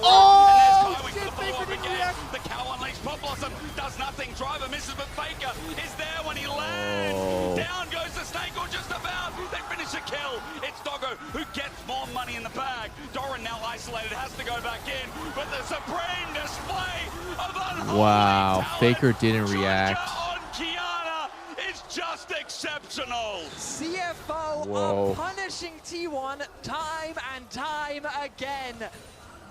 Oh, shit, Faker didn't react. The cow unleashed Pop Blossom does nothing. Driver misses, but Faker is there when he lands. Oh. Down goes the snake, or just about. They finish a kill. It's Doggo who gets more money in the bag. Doran now isolated, has to go back in. But the supreme display of unholy Wow, talent. Faker didn't react. On Kiana is just exceptional. CFO Whoa. are punishing T1 time and time again.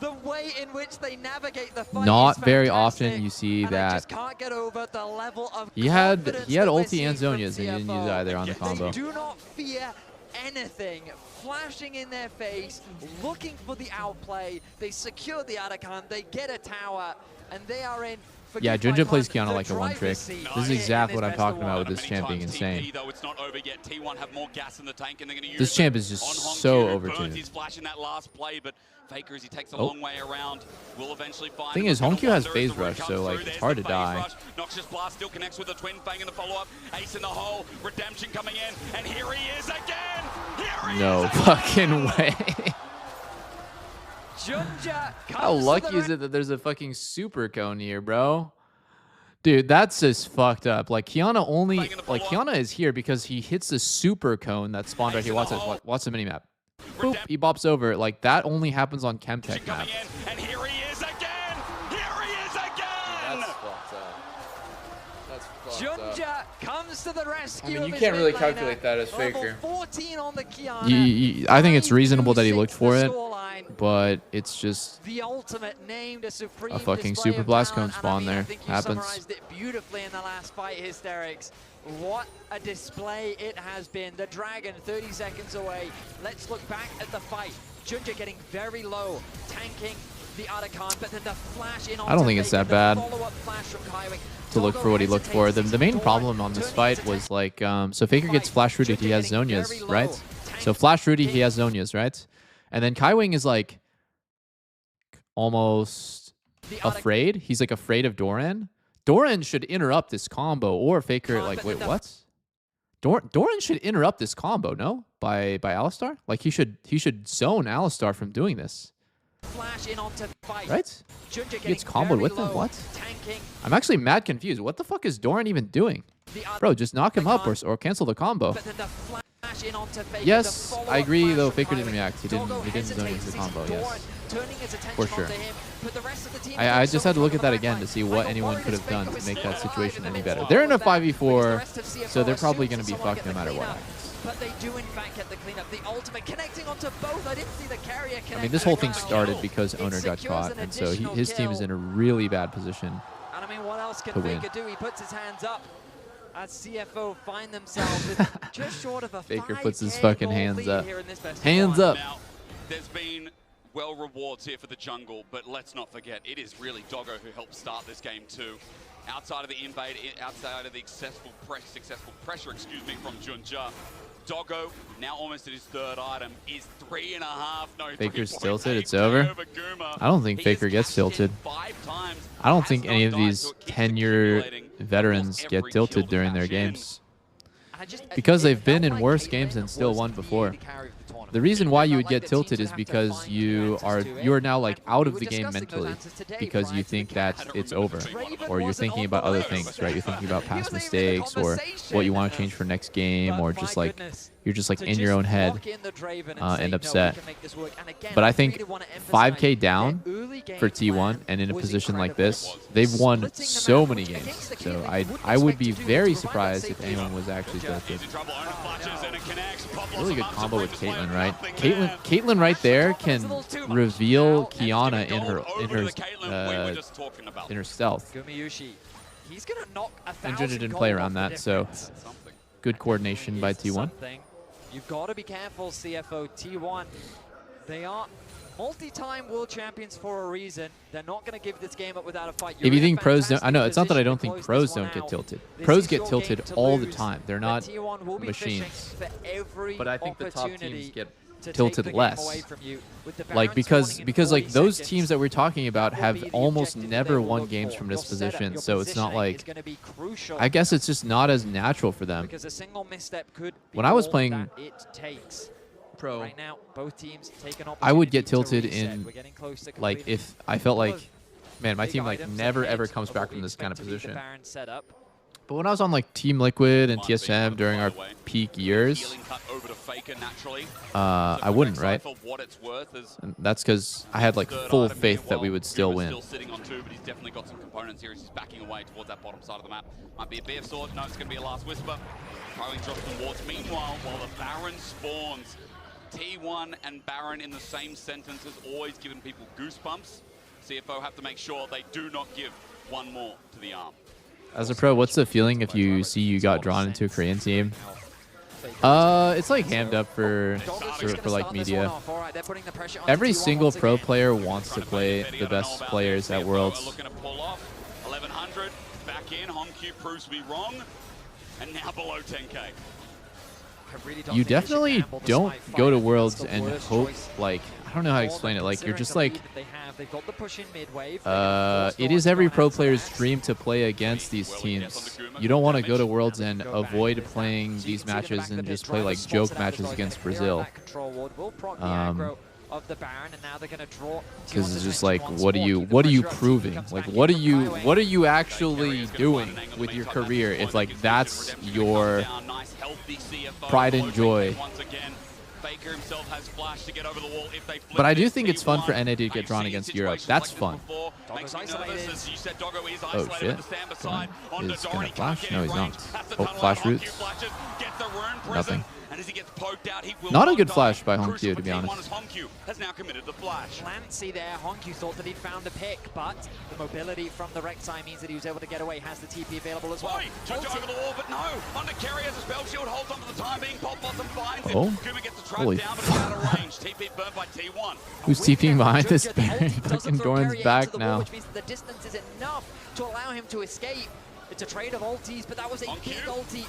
The way in which they navigate the fight Not is very fantastic, often you see and I that. just can't get over the level of He had confidence ulti that we're and seeing from Zhonya's, and he didn't use CFO. either on the combo. They do not fear anything flashing in their face, looking for the outplay. They secure the Otacon, they get a tower, and they are in for Yeah, Goofy Junja plays Icon, Kiana the like a one driver's trick. seat This is in exactly what I'm best talking of about one. with this champ being insane. Though it's not over yet. T1 have more gas in the tank, and they're going to use This champ is just so Burns overtuned. his flash in that last play, but Faker, as he takes a long way around, will eventually find Thing him. is, Gonna Honkyu has wonder as phase the root rush, comes so like through. it's There's hard the to phase die. rush. Noxious Blast still connects with the Twin Fang in the follow-up. Ace in the hole. Redemption coming in, and here he is again. Here he No is fucking way. Junja How lucky is it that there's a fucking super cone here, bro? Dude, that's just fucked up. Like Kiana Kiana is here because he hits the super cone that spawned right here. Watch this. Watch the minimap. Boop, he bops over. Like that only happens on Chemtech map. and here he is again. Here he is again. That's fucked up. That's fucked up. Junja comes to the rescue. I mean, of you his can't really mid laner. calculate that as Level Faker. 14 on the Kiana. I think it's reasonable that he looked 9-2-6 for the it, scoreline. but it's just The ultimate named a supreme a fucking display super of blast talent, cone spawn and I there. think you Happens. summarized it beautifully in the last fight, Hysterics. What a display it has been. The Dragon 30 seconds away. Let's look back at the fight. Junja getting very low, tanking the Otacon, but then the flash in. I don't think it's that bad Flash from Kaiwing. to look for what he looked for. The main problem on this fight was like, so Faker gets flash rooted, he has Zonias, right? So flash rooted, he has Zonias, right? And then Kaiwing is like almost afraid. He's like afraid of Doran. Doran should interrupt this combo, or Faker like, wait, what? Doran should interrupt this combo, no? By Alistar? Like he should zone Alistar from doing this. Flash in onto fight. Right? He gets comboed with him? What? Tanking. I'm actually mad confused. What the fuck is Doran even doing? Bro, just knock him up or cancel the combo. But then the flash in onto Faker, Yes, the I follow-up agree flash though. from Faker didn't Kaiwing. react. He didn't zone hesitates, into the sees combo, Doran yes. turning his attention For sure. onto him, but the rest of the team I is just so had to look on at the that back again line. to see I what got anyone worried could as have done Faker to was make still that alive situation in the any midst better. of They're in a all of that, because the 5v4, rest of CFO so they're probably assumes going to be someone fucked get no the matter what cleanup. happens. But they do in fact get the cleanup. The ultimate connecting onto both. I didn't see the carrier connect. I mean, this whole thing as well. started because It Owner got secures caught, an and so additional his team is kill. in a really bad position. And I mean, what else can to win. Faker do? He puts his hands up as CFO find themselves with just short of a Faker 5K puts his fucking goal hands lead up. here in this best of Hands one. up. Now, there's been well rewards here for the jungle, but let's not forget, it is really Doggo who helped start this game too. Outside of the invade, outside of the successful pressure, from Junja, Doggo, now almost at his third item, is 3.5. No, Faker's 3.8 tilted, it's over. Guma. I don't think He Faker has gets cashed in tilted. 5 times, I don't has think not any of died, these so it keeps tenure accumulating veterans almost get every tilted kill to during their cash in. games. Just, Because it they've been felt in like worse Caitlyn games and still was won the before. carry of the tournament. The reason why It you felt would like get the teams tilted would is have to because find you new answers to it. are now like And out we of were the game discussing those mentally answers today because prior you to the think cast. that it's over, Draven or you're wasn't thinking on about the other list. things, right? You're thinking about He past wasn't even in the mistakes or what you want to change for next game, But or my just like goodness, you're just like to in your own head lock in the Draven and say, and "No, we upset. can make this work." And again, But I really think wanna emphasize 5K down their early game for T1 plan and in a was position like incredible. this, they've won Splitting the so map, many which games. against the So Kiwi I wouldn't would expect be to do, very to provide that surprised if safety. anyone was actually tilted. He's in trouble, owner flashes and it connects. Pablo's Really good about to combo with bring the Caitlyn, flame, right? nothing there. Caitlyn right there can reveal Kiana in Gold her over to the Caitlyn we were just talking about. in her stealth. Gumayushi, he's gonna knock a And Junja 1,000 didn't gold play off around the that, so difference. good coordination by It's T1. something. You've got to be careful, CFO. T1, they are multi-time world champions for a reason. They're not going to give this game up without a fight. If you think pros don't, I know it's not that I don't think pros don't get tilted. Pros get tilted all the time. They're not machines. But I think the top teams get tilted less. Like because like those teams that we're talking about have almost never won games from this position, so it's not like, I guess it's just not as natural for them. Because a single misstep could be When I was all playing that it takes. pro, Right now, both teams take an I would opportunity get to tilted reset. in We're getting close to like completing if I felt all like, of man, my big team like items never ahead ever of comes what back we from this kind of expect to be the position. Baron setup. But when I was on like Team Liquid and Might be TSM during our by the way. peak years, Healing cut over to Faker naturally. I wouldn't, right? For what it's worth is And that's because I had like third full item faith here, that we while would still Guma's win. Still sitting on 2, but he's definitely got some components here as he's backing away towards that bottom side of the map. Might be a BF sword. No, it's going to be a last whisper. Kylie drops some wards. Meanwhile, while the Baron spawns, T1 and Baron in the same sentence has always given people goosebumps. CFO have to make sure they do not give one more to the arm. As a pro, what's the feeling if you see you got drawn into a Korean team? It's like hammed up for like media. Every single pro player wants to play the best players at Worlds. back in. HomQ proves to be wrong. And now below 10K. You definitely don't go to Worlds and hope, like, I don't know how to explain it. Like, you're just like, it is every pro player's dream to play against these teams. You don't want to go to Worlds and avoid playing these matches and just play like joke matches against Brazil. Because it's just like, what are you proving? Like, what are you actually doing with your career if like that's your pride and joy? But I do think it's fun for NA to get drawn against Europe. That's fun. Oh shit. Is gonna flash? No, he's not. Oh, flash roots. Nothing. Not a good flash by HomQ, to be honest. Clancy there, HomQ thought that he'd found a pick, but the mobility from the Rek'Sai means that he was able to get away. Has the TP available as well. Over the wall, but no. Under carry has a spell shield, holds on for the time being. Pop bottom finds him. Oh. Kuma gets the trap Holy down, but it's out of range. TP burned by T1. Who's TPing behind this Baron? Fucking Doran's back now. Which means that the distance is enough to allow him to escape. It's a trade of ultis, but that was a big ulti.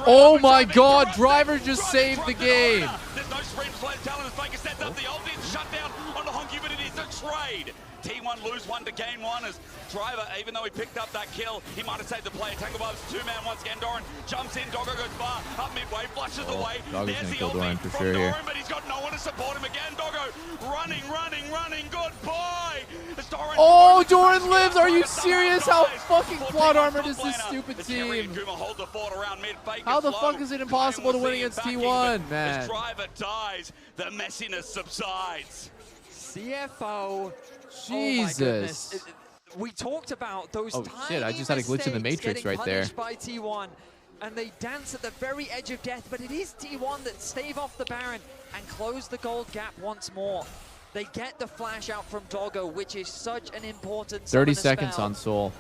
Oh my god, Driver just saved the game. There's no sprint play. Talon Faker sets up the ulti. It's shut down on the HomQ, but it is a trade. T1 lose one to gain one as Driver, even though he picked up that kill, he might have saved the play. Tangle Bubs, two-man once again. Doran jumps in. Doggo goes far. Up midway, flushes away. Doggo's There's gonna the kill Doran ulti for from sure Doran, here. but he's got no one to support him again. Doggo running. Goodbye. Oh, Doran lives. Are you serious? How fucking plot armored is this stupid team? How the fuck is it impossible to win against T1, man? Driver dies. The messiness subsides. CFO. Jesus. Oh we talked about those Oh shit, I just had a glitch in the Matrix right there. By T1, and they dance at the very edge of death, but it is T1 that stave off the Baron and close the gold gap once more. They get the flash out from Doggo, which is such an important 30 seconds on Soul.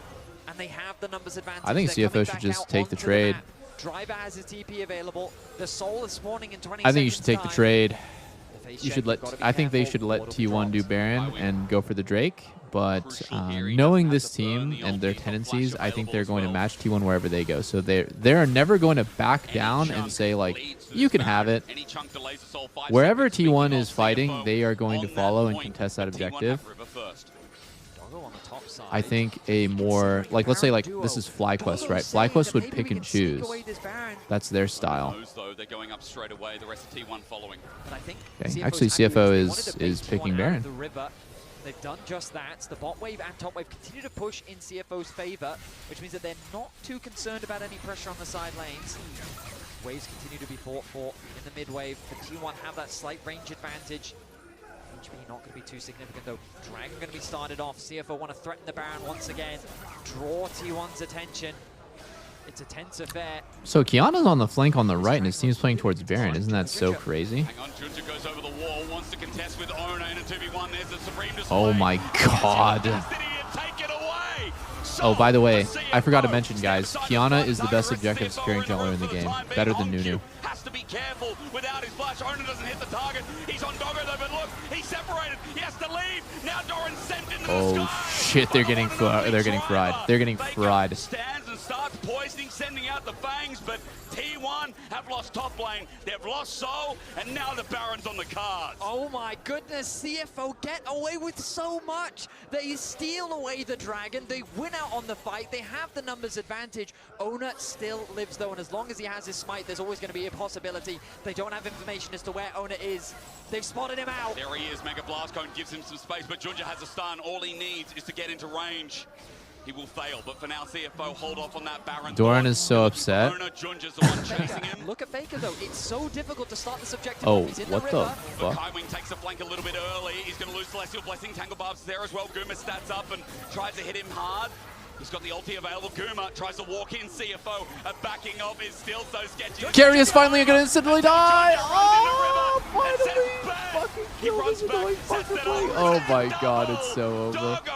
And they have the numbers advantage. I think CFO should just take the trade. Driver has his TP available. The Soul is spawning in 20 I think you should take the trade. You should let. I think they should let T1 do Baron and go for the Drake. But knowing this team and their tendencies, I think they're going to match T1 wherever they go. So they're never going to back down and say like, you can have it. Wherever T1 is fighting, they are going to follow and contest that objective. I think a more, like, let's say like this is FlyQuest, right? FlyQuest would pick and choose. That's their style. Okay. Actually, CFO is picking Baron. They've done just that. The bot wave and top wave continue to push in CFO's favor, which means that they're not too concerned about any pressure on the side lanes. Waves continue to be fought for in the mid wave. The T1 have that slight range advantage. HP not going to be too significant though. Dragon going to be started off. CFO want to threaten the Baron once again. Draw T1's attention. It's a tense affair. So Kiana's on the flank on the right and his team's playing towards Baron. Isn't that so crazy? Hang on, Junja goes over the wall, wants to contest with Ona in a 2v1. There's the Supreme Display. Oh my god. Oh, by the way, I forgot to mention, guys, Kiana is the best objective securing jungler in the game. Better than Nunu. Has to be careful without his flash. Ona doesn't hit the target. He's on Doggo though, but look, he's separated. He has to leave. Now Doran's sent into the sky. Shit, they're getting fried. They're getting fried. Stands and starts poisoning, sending out the fangs, but T1 have lost top lane. They've lost Soul, and now the Baron's on the cards. Oh my goodness, CFO get away with so much. They steal away the Dragon. They win out on the fight. They have the numbers advantage. Ona still lives though, and as long as he has his smite, there's always going to be a possibility. They don't have information as to where Ona is. They've spotted him out. There he is. Mega Blast Cone gives him some space, but Junja has a stun. All he needs is to get into range. He will fail, but for now, CFO hold off on that Baron. Doran is so upset. Junja's the one chasing him. Look at Faker though. It's so difficult to start this objective. Oh, He's in what the fuck? Kaiwing takes the flank a little bit early. He's going to lose Celestial Blessing. Tangle Barb's there as well. Guma stats up and tries to hit him hard. He's got the ulti available. Guma tries to walk in. CFO backing off is still so sketchy. Carry is finally going to instantly die. Oh, finally! Fucking kill this annoying fucker. Oh my god, it's so over. Doggo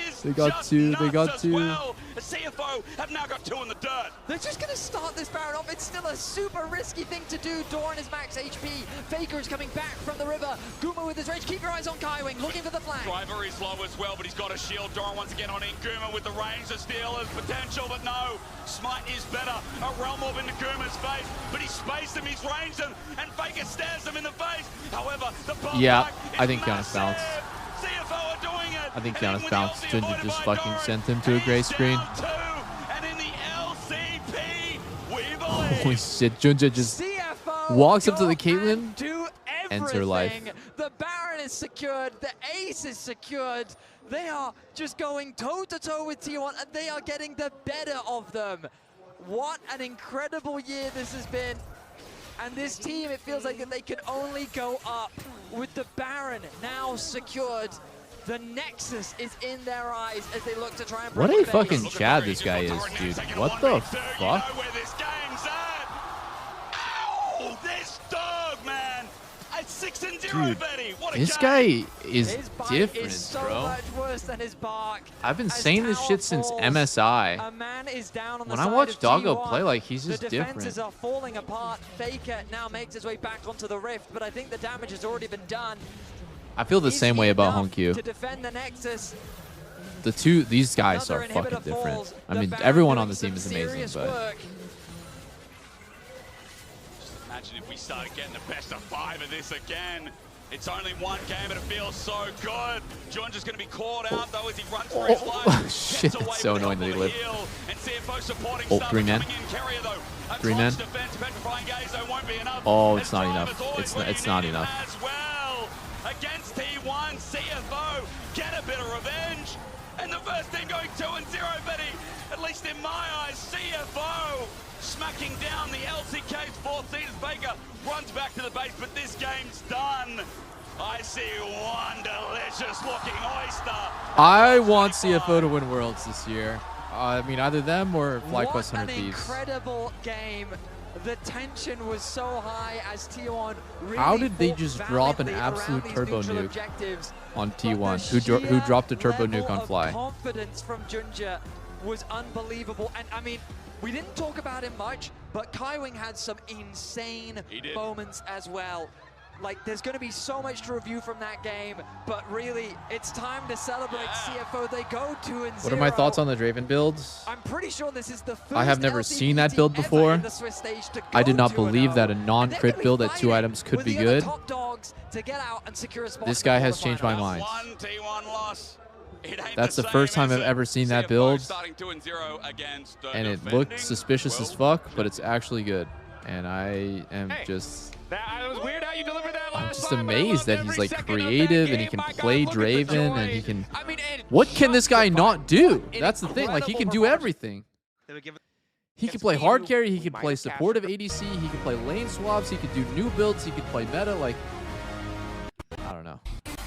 is They got two. They got two. Well. The CFO have now got 2 in the dirt. They're just going to start this Baron off. It's still a super risky thing to do. Doran is max HP. Faker is coming back from the river. Guma with his range. Keep your eyes on Kaiwing, looking for the flank. Driver is low as well, but he's got a shield. Doran once again on in. Guma with the range to steal his potential, but no. Smite is better. A realm orb into Guma's face, but he's spaced him, he's ranged him, and Faker stares him in the face. However, the bomb Yeah, is I think Giannis massive. bounced. CFO are doing it. I think And Giannis with bounced. the LC Ginger avoided just by fucking Doran, sent him to a gray he's screen. down 2, and in the LCP, we believe. Holy shit, Junja just CFO walks up to go the Caitlyn, and do ends her life. everything. The Baron is secured. The Ace is secured. They are just going toe-to-toe with T1, and they are getting the better of them. What an incredible year this has been. And this team, it feels like that they can only go up with the Baron now secured. The Nexus is in their eyes as they look to try and What break a the fucking base. Chad this guy is, dude. What the You know fuck? where this game's at. Ow! This dog, man! A 6-0, Dude, Betty. What a This game. guy is His bite different, is so bro. much worse than his bark. I've been As saying this tower shit since falls, MSI. A man is down on the When I side watch of Doggo T1. play, like, he's just the defenses different. are falling apart. Faker now makes his way back onto the rift, but I think the damage has already been done. I feel the Is same he way about enough Honkyu. to defend the Nexus? These guys Another are fucking inhibitor different. falls. I The mean, Baron everyone on doing the team is some amazing, serious but work. Imagine if we started getting the best of 5 of this again. It's only one game, and it feels so good. John's just going to be caught out, though, as he runs for his life. Shit, Gets away it's so with annoying that he help on lived. the heel, and CFO supporting Oh, stuff 3 man. coming in. Carrier, though. A 3 man. clutch defense, petrifying gaze, though, won't be enough. Oh, And it's not Driver's enough. always where It's you not need him enough. As well. Against T1, CFO get a bit of revenge. And the first team going 2-0, Betty. At least in my eyes, CFO smacking down the LCK's 4th seed as Baker runs back to the base, but this game's done. I see one delicious looking oyster. I want CFO to win Worlds this year. I mean, either them or FlyQuest 100 What an Thieves. incredible game. The tension was so high as T1 really How did they fought just drop an valiantly absolute around these turbo neutral nuke objectives. on But T1? the Who dropped a sheer turbo nuke level on of Fly? Confidence from Junja was unbelievable. And I mean, we didn't talk about him much, but Kaiwing had some insane moments as well. Like, there's going to be so much to review from that game, but really, it's time to celebrate CFO. They go 2-0. What are my thoughts on the Draven builds? I'm pretty sure this is the first I have never LCP seen that team build ever before. in the Swiss stage to I did go not 2-0. believe that a And non-crit they're gonna build be at 2 fighting items could with be the other good. top dogs to get out and secure a spot This in the guy has changed my quarterfinals. mind. One T1 loss. It ain't That's the same, first time is I've it? ever seen that CFO build, starting 2-0 against the and it defending looked suspicious as world fuck, but it's actually good. And I am just... That was weird how you delivered that last I'm just time, but I amazed loved that he's every like second of that creative and he game. can My God, play look at the Draven joy. and he can... I mean, it What can this guy justified not do? an That's the thing. Like, he can do incredible everything. He can against play me, hard who carry, he can might play have supportive ADC, he can play lane swaps, he can do new builds, he can play meta, like... I don't know.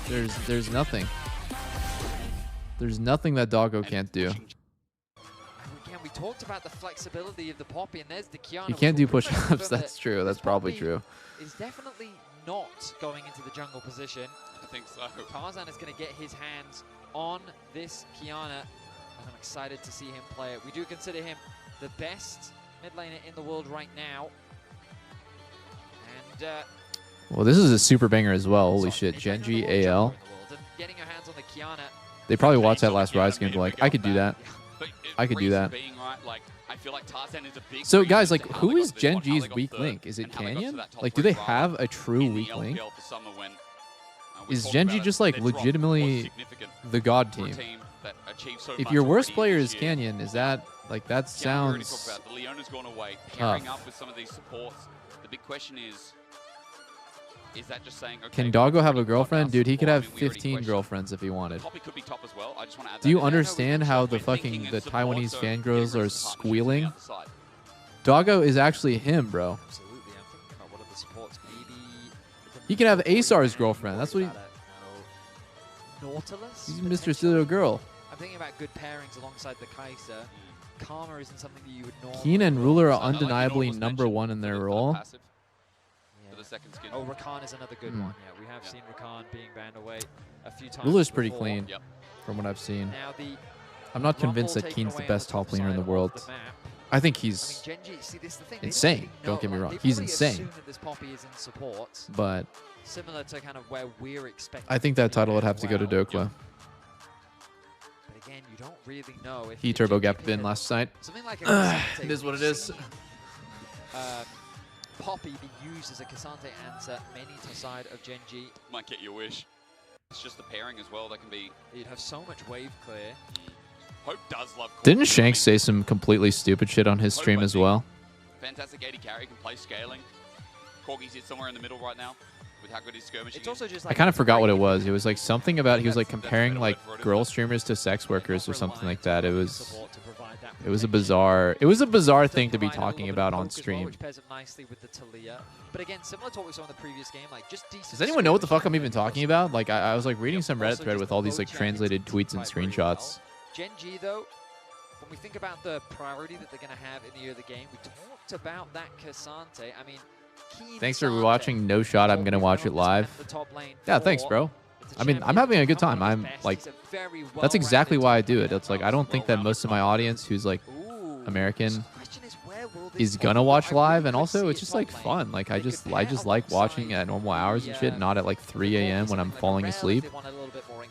There's nothing. There's nothing that Doggo can't do. Again, we talked about the flexibility of the Poppy, and there's the Kiana. He can't which do will pretty much push-ups, confirm that's that true, that's this probably Poppy true. is definitely not going into the jungle position. I think so. Tarzan is going to get his hands on this Kiana, and I'm excited to see him play it. We do consider him the best mid laner in the world right now. And Well, this is a super banger as well. Holy shit, he's ranked Genji, number one jungle AL. in the world, and getting your hands on the Kiana. They probably watched that last Rise game and be like, I could do that. But I could do reason that. being, right, like, I feel like Tarzan is a big So reason guys, to like, how who they is got to this one, how Genji's they got weak third, link? Is it and how they got to Canyon? that top Like, do three they run have a true in the weak link? LPL for summer when, we Is talked Genji about just it, like their drop was legitimately significant the god for a team? team that achieved so If much your worst already player this is year. Canyon, is that, like, that Yeah, we already talked sounds... about it. The Leona's gone away, tough. pairing up with some of these supports. The big question is that just saying, okay, Can Doggo have a we've got girlfriend? enough Dude, he could support? have I mean, we already 15 questioned girlfriends if he wanted. Poppy could be top as well. I just want to add Do that you in. understand how the We're thinking fucking in the support, Taiwanese so fangirls get are rid of some partnerships on the squealing? outside. Doggo is actually him, bro. Absolutely, I'm thinking about what are the supports. Maybe He can have Asar's girlfriend. That's what he... Nautilus. He's Mr. potentially. Studio Girl. I'm thinking about good pairings alongside the Kai'Sa. Karma isn't something that you would normally. Keen and Ruler are So I like the undeniably Nautilus number mention one in for their the role. passive. Yeah, the second skin. Oh, Rakan is another good one. Yeah, we have seen Rakan being banned away a few times. Ruler's pretty before. clean from what I've seen. Now the I'm not convinced that Rumble Keen's the taken away best on top laner in the side world. of the map. I think he's I mean, Genji, see, this is the thing. insane. They really Don't get me know, wrong. like, He's they probably insane. assume that this Poppy is in support, But similar to kind of where we're expecting. I think that title would have to go to well. Dokla. But again, you don't really know if He if turbo Genji gapped pick in a- last night. Something like a It is what it is. Poppy be used as a Cassante answer many to side of Genji. Might get your wish. It's just the pairing as well. That can be. You'd have so much wave clear. Hope does love. Didn't Shanks say some completely stupid shit on his stream as well? Fantastic AD carry, can play scaling. Corgi's hit somewhere in the middle right now with how good he's skirmishing. It's also just I like kind of forgot what it was. It was like something about he was like comparing like girl streamers to sex workers or something like that. It was a bizarre thing to be talking about on stream. Which pairs up nicely with the Talia. But again, similar to what we saw in the previous game, like just decent. Does anyone know what the fuck I'm even talking about? Like I was like reading some Reddit thread with all these like translated tweets and screenshots. Genji though, when we think about the priority that they're going to have in the early game, we talked about that Cassante. I mean, Thanks for watching No Shot. I'm gonna watch it live. Yeah, thanks, bro. I mean, I'm having a good time. I'm like, that's exactly why I do it. It's like I don't think that most of my audience who's like American is gonna watch live, and also it's just like fun. Like I just like watching at normal hours and shit, not at like 3 a.m. when I'm falling asleep.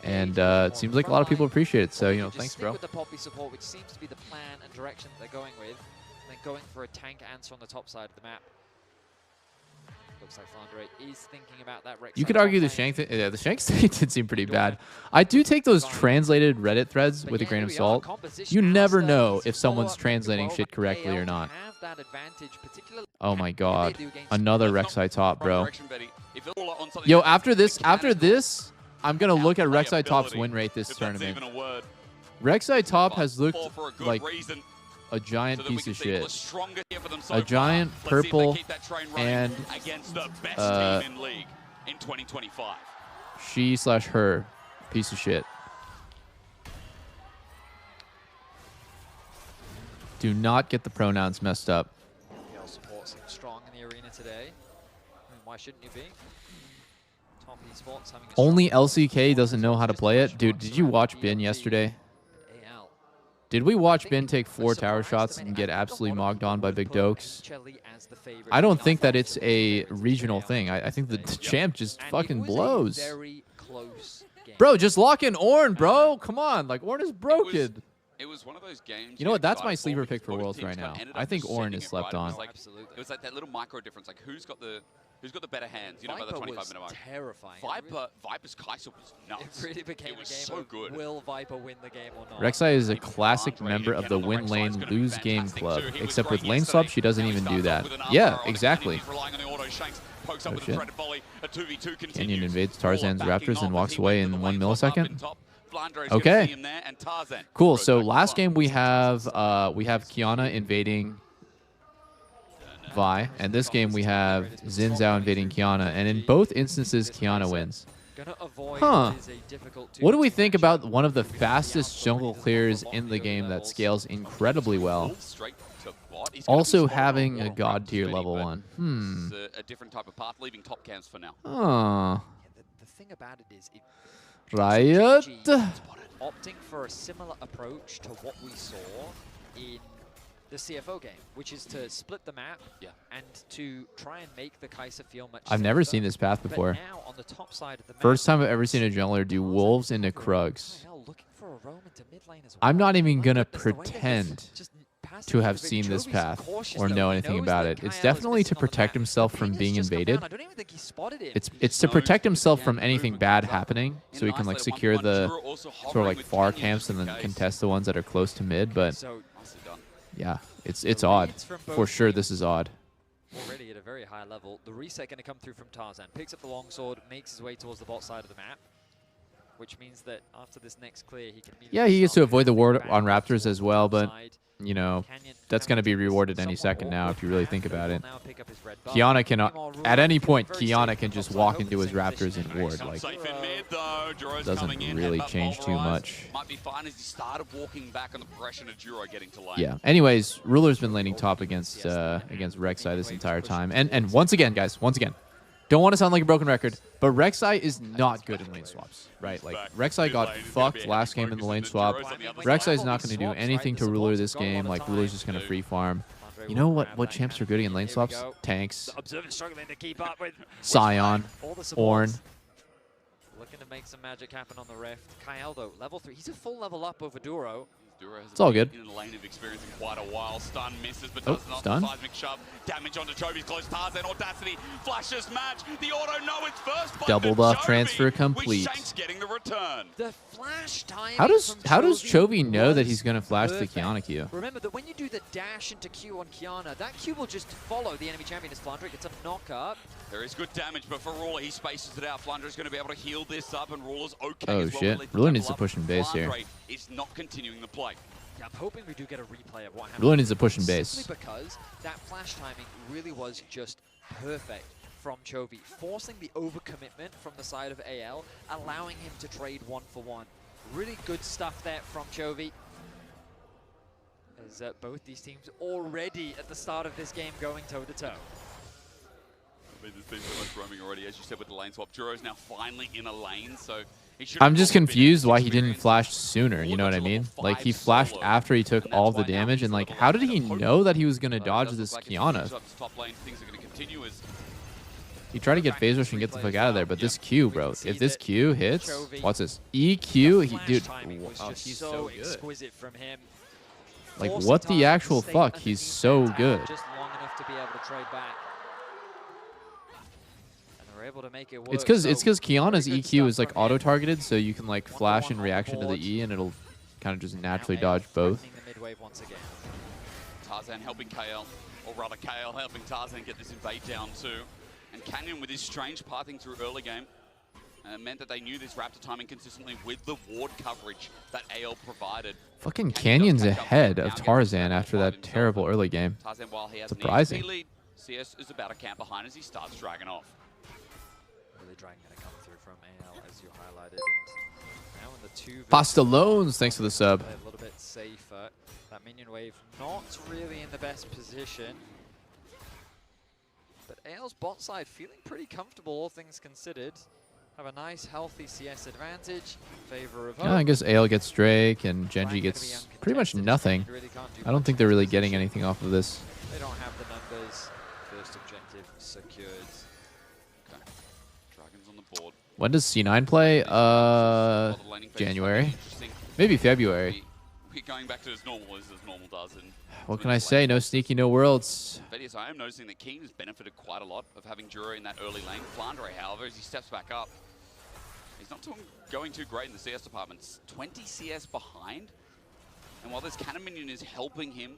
And it seems like a lot of people appreciate it. So you know, thanks, bro. With the Poppy support, which seems to be the plan and direction that they're going with, and then going for a tank answer on the top side of the map. Looks like Flandre is thinking about that. You could argue the Shank thing. Yeah, the Shank thing did seem pretty bad. I do take those translated Reddit threads with a grain of salt. You never know if someone's translating shit correctly or not. Oh my god. Another Rek'Sai top, bro. Yo, after this, I'm going to look at Rek'Sai top's win rate this tournament. Rek'Sai top has looked like a giant piece of shit. A giant purple and she/her piece of shit. Do not get the pronouns messed up. Support seems strong in the arena today. I mean, why shouldn't you be? Top esports having a Only LCK doesn't know how to play it. Dude, did you watch Bin yesterday? Did we watch Bin take 4 tower shots and get absolutely mogged on by Big Dokes? I don't think that it's a regional thing. I think the champ just fucking blows. Bro, just lock in Ornn, bro. Come on. Like, Ornn is broken. It was one of those games. You know what? That's my sleeper pick for Worlds right now. I think Ornn is slept on. It was like that little micro difference. Like, who's got the better hands? You know, by the 25-minute mark. Terrifying. Viper's Kai'Sa was nuts. It really became a game so good. Will Viper win the game or not? Rek'Sai is a classic member of the win lane, lose game club. Except with lane swap, she doesn't even do that. Yeah, exactly. Oh, shit. Kenyon invades Tarzan's Raptors and walks away in 1 millisecond. Okay. Cool. So last game we have Qiyana invading Vi, and this game we have Xin Zhao invading Qiyana, and in both instances Qiyana wins. Huh. What do we think about one of the fastest jungle clears in the game that scales incredibly well? Also having a god tier level 1. A different type of path, leaving top cams for now. The thing about it is, Riot opting for a similar approach to what we saw in the CFO game, which is to split the map and to try and make the Kai'Sa feel much I've never safer. seen this path before. But now on the top side of the map, First time I've ever seen a jungler do wolves into Krugs. I'm not even gonna pretend to have seen this path or know anything about it. It's definitely to protect himself from being invaded. It's to protect himself from anything bad happening, so he can like secure the sort of like far camps and then contest the ones that are close to mid. But yeah, it's odd for sure. This is odd. Already at a very high level. The reset going to come through from Tarzan. Picks up the longsword, makes his way towards the bot side of the map, which means that after this next clear, he can. Yeah, he gets to avoid the ward on Raptors as well, but you know, that's going to be rewarded any second now if you really think about it. Qiyana cannot, at any point, Qiyana can just walk into his Raptors and ward. Like, doesn't really change too much. Yeah. Anyways, Ruler's been laning top against Rek'Sai this entire time. And once again, guys, don't want to sound like a broken record, but Rek'Sai is not good in lane swaps, right? Like, Rek'Sai got fucked last game in the lane swap. Rek'Sai is not going to do anything to Ruler this game. Like, Ruler's just going to free farm. You know what champs are good in lane swaps? Tanks. Observant struggling to keep up with Scion. Ornn. Looking to make some magic happen on the Rift. Kyle, though, level 3. He's a full level up over Duro. It's all good. In the lane of experience in quite a while. Stun misses, but Oh, does not. stun. Seismic shove. Damage onto Chovy's close. Tarzan Audacity flashes match. The auto no, it's first. Double buff transfer complete. Shanks getting the return. The flash time. How does Chovy know that he's gonna flash the Kiana Q? Remember that when you do the dash into Q on Kiana, that Q will just follow the enemy champion as Flandrick. It's a knock-up. There is good damage, but for Ruler, he spaces it out. Flandre is going to be able to heal this up, and Ruler's okay Oh as well. shit! Ruler needs to push in base here. Flandre is not continuing the play. Yeah, I'm hoping we do get a replay of what happened. Ruler needs to push in base. Simply because that flash timing really was just perfect from Chovy, forcing the overcommitment from the side of AL, allowing him to trade 1-for-1. Really good stuff there from Chovy. As both these teams already at the start of this game going toe-to-toe. I mean, there's been so much roaming already, as you said, with the lane swap. Duro's now finally in a lane, so he should. I'm just confused why he didn't flash sooner, you know what I mean? Like, he flashed after he took all the damage, and like, how did he know that he was going to dodge this Kiana? Top lane, things are going to continue as He tried to get phase rush and get the fuck out of there, but this Q, bro, if this Q hits, watch this. EQ, dude, oh, he's so exquisite from him. Like, what the actual fuck? He's so good. Just long enough to be able to trade back. We're able to make it work. It's because Kiana's EQ is like auto targeted, so you can like flash in reaction to the E, and it'll kind of just naturally dodge both. Tarzan helping KL, or rather KL helping Tarzan get this invade down too. And Canyon with his strange pathing through early game meant that they knew this Raptor timing consistently with the ward coverage that AL provided. Fucking Canyon's ahead of Tarzan after that terrible early game. Tarzan, while he has surprising. An lead, CS is about to camp behind as he starts dragging off. Dragon gonna come through from AL as you highlighted, and now in the 2 Pastalones, thanks for the sub. A little bit safer. That minion wave not really in the best position, but AL's bot side feeling pretty comfortable, all things considered. Have a nice healthy CS advantage in favor of. Yeah, I guess AL gets Drake and Genji gets pretty much nothing. I don't think they're really getting anything off of this. They don't have the numbers. First objective secured. Board. When does C9 play? January. Maybe February. We're going back to as normal does. What can I say? No sneaky, no worlds. Yes, I am noticing that Keen has benefited quite a lot of having Duro in that early lane. Flandre, however, as he steps back up, he's not going too great in the CS department. 20 CS behind. And while this cannon minion is helping him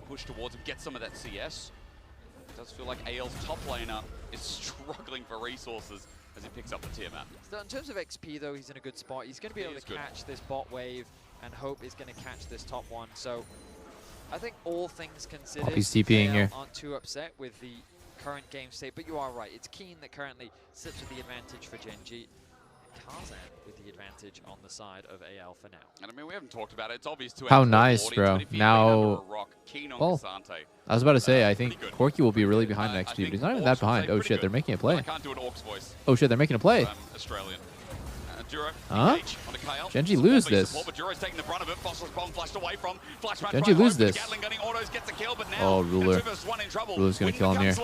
push towards him, get some of that CS, it does feel like AL's top laner is struggling for resources as he picks up the tier map. So in terms of XP, though, he's in a good spot. He's going to be able to catch this bot wave, and Hope is going to catch this top one. So I think all things considered, he's TPing here. Aren't too upset with the current game state, but you are right. It's Keen that currently sits with the advantage for Genji. Tarzan with the advantage on the side of AL for now. And I mean, we haven't talked about it. It's obvious to how nice, bro. Now, well, I was about to say, I think Corki will be really behind next year, but he's not even that behind. Oh shit, they're making a play. I can't do an Orcs voice. Oh shit, they're making a play. Australian. Huh? Genji lose this. Genji lose this. Oh, Ruler. Ruler's gonna kill him here.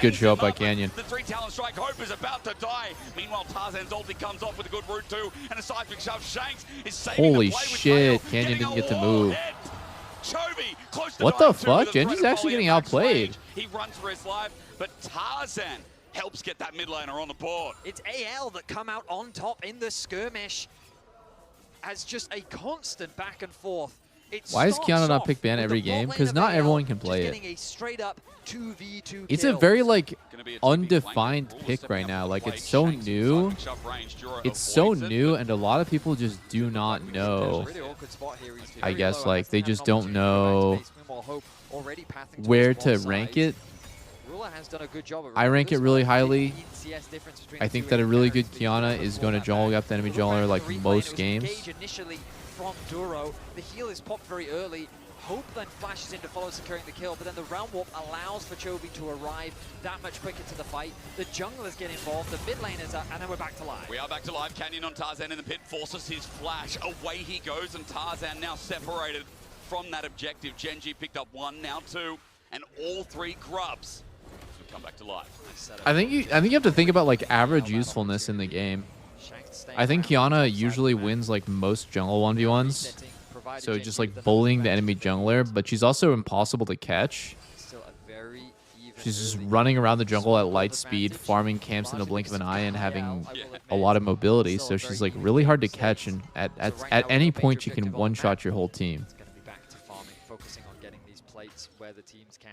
Good show up by Canyon. The 3 talent strike. Hope is about to die. Meanwhile, Tarzan's ulti comes off with a good route too, and a seismic shove. Shanks is saving holy the play with shit, KL, Canyon getting didn't get to a move. warhead. Chovy, close to What the dying too fuck? with a Genji's threat of actually volley getting at max outplayed. range. He runs for his life, but Tarzan helps get that mid laner on the board. It's AL that come out on top in the skirmish as just a constant back and forth. Why is Kiana not pick ban every game? Because not everyone can play it. A straight up 2v2 it's a very like undefined pick right now. Like it's so new. It's so new, and a lot of people just do not know. I guess like they just don't know where to rank it. I rank it really highly. I think that a really good Kiana is going to jungle up the enemy jungler like most games. Initially from Duro, the heal is popped very early. Hope then flashes in to follow, securing the kill, but then the round warp allows for Chovy to arrive that much quicker to the fight. The junglers get involved, the mid laners are, and then we're back to live. We are back to live. Canyon on Tarzan in the pit, forces his flash. Away he goes, and Tarzan now separated from that objective. Genji picked up 1, now 2, and all 3 grubs. We come back to live. I think you have to think about like average usefulness in the game. I think Kiana usually wins like most jungle 1v1s. So just like bullying the enemy jungler, but she's also impossible to catch. She's just running around the jungle at light speed, farming camps in the blink of an eye, and having a lot of mobility. So she's like really hard to catch, and at any point she can one-shot your whole team. It's going to be back to farming, focusing on getting these plates where the teams can.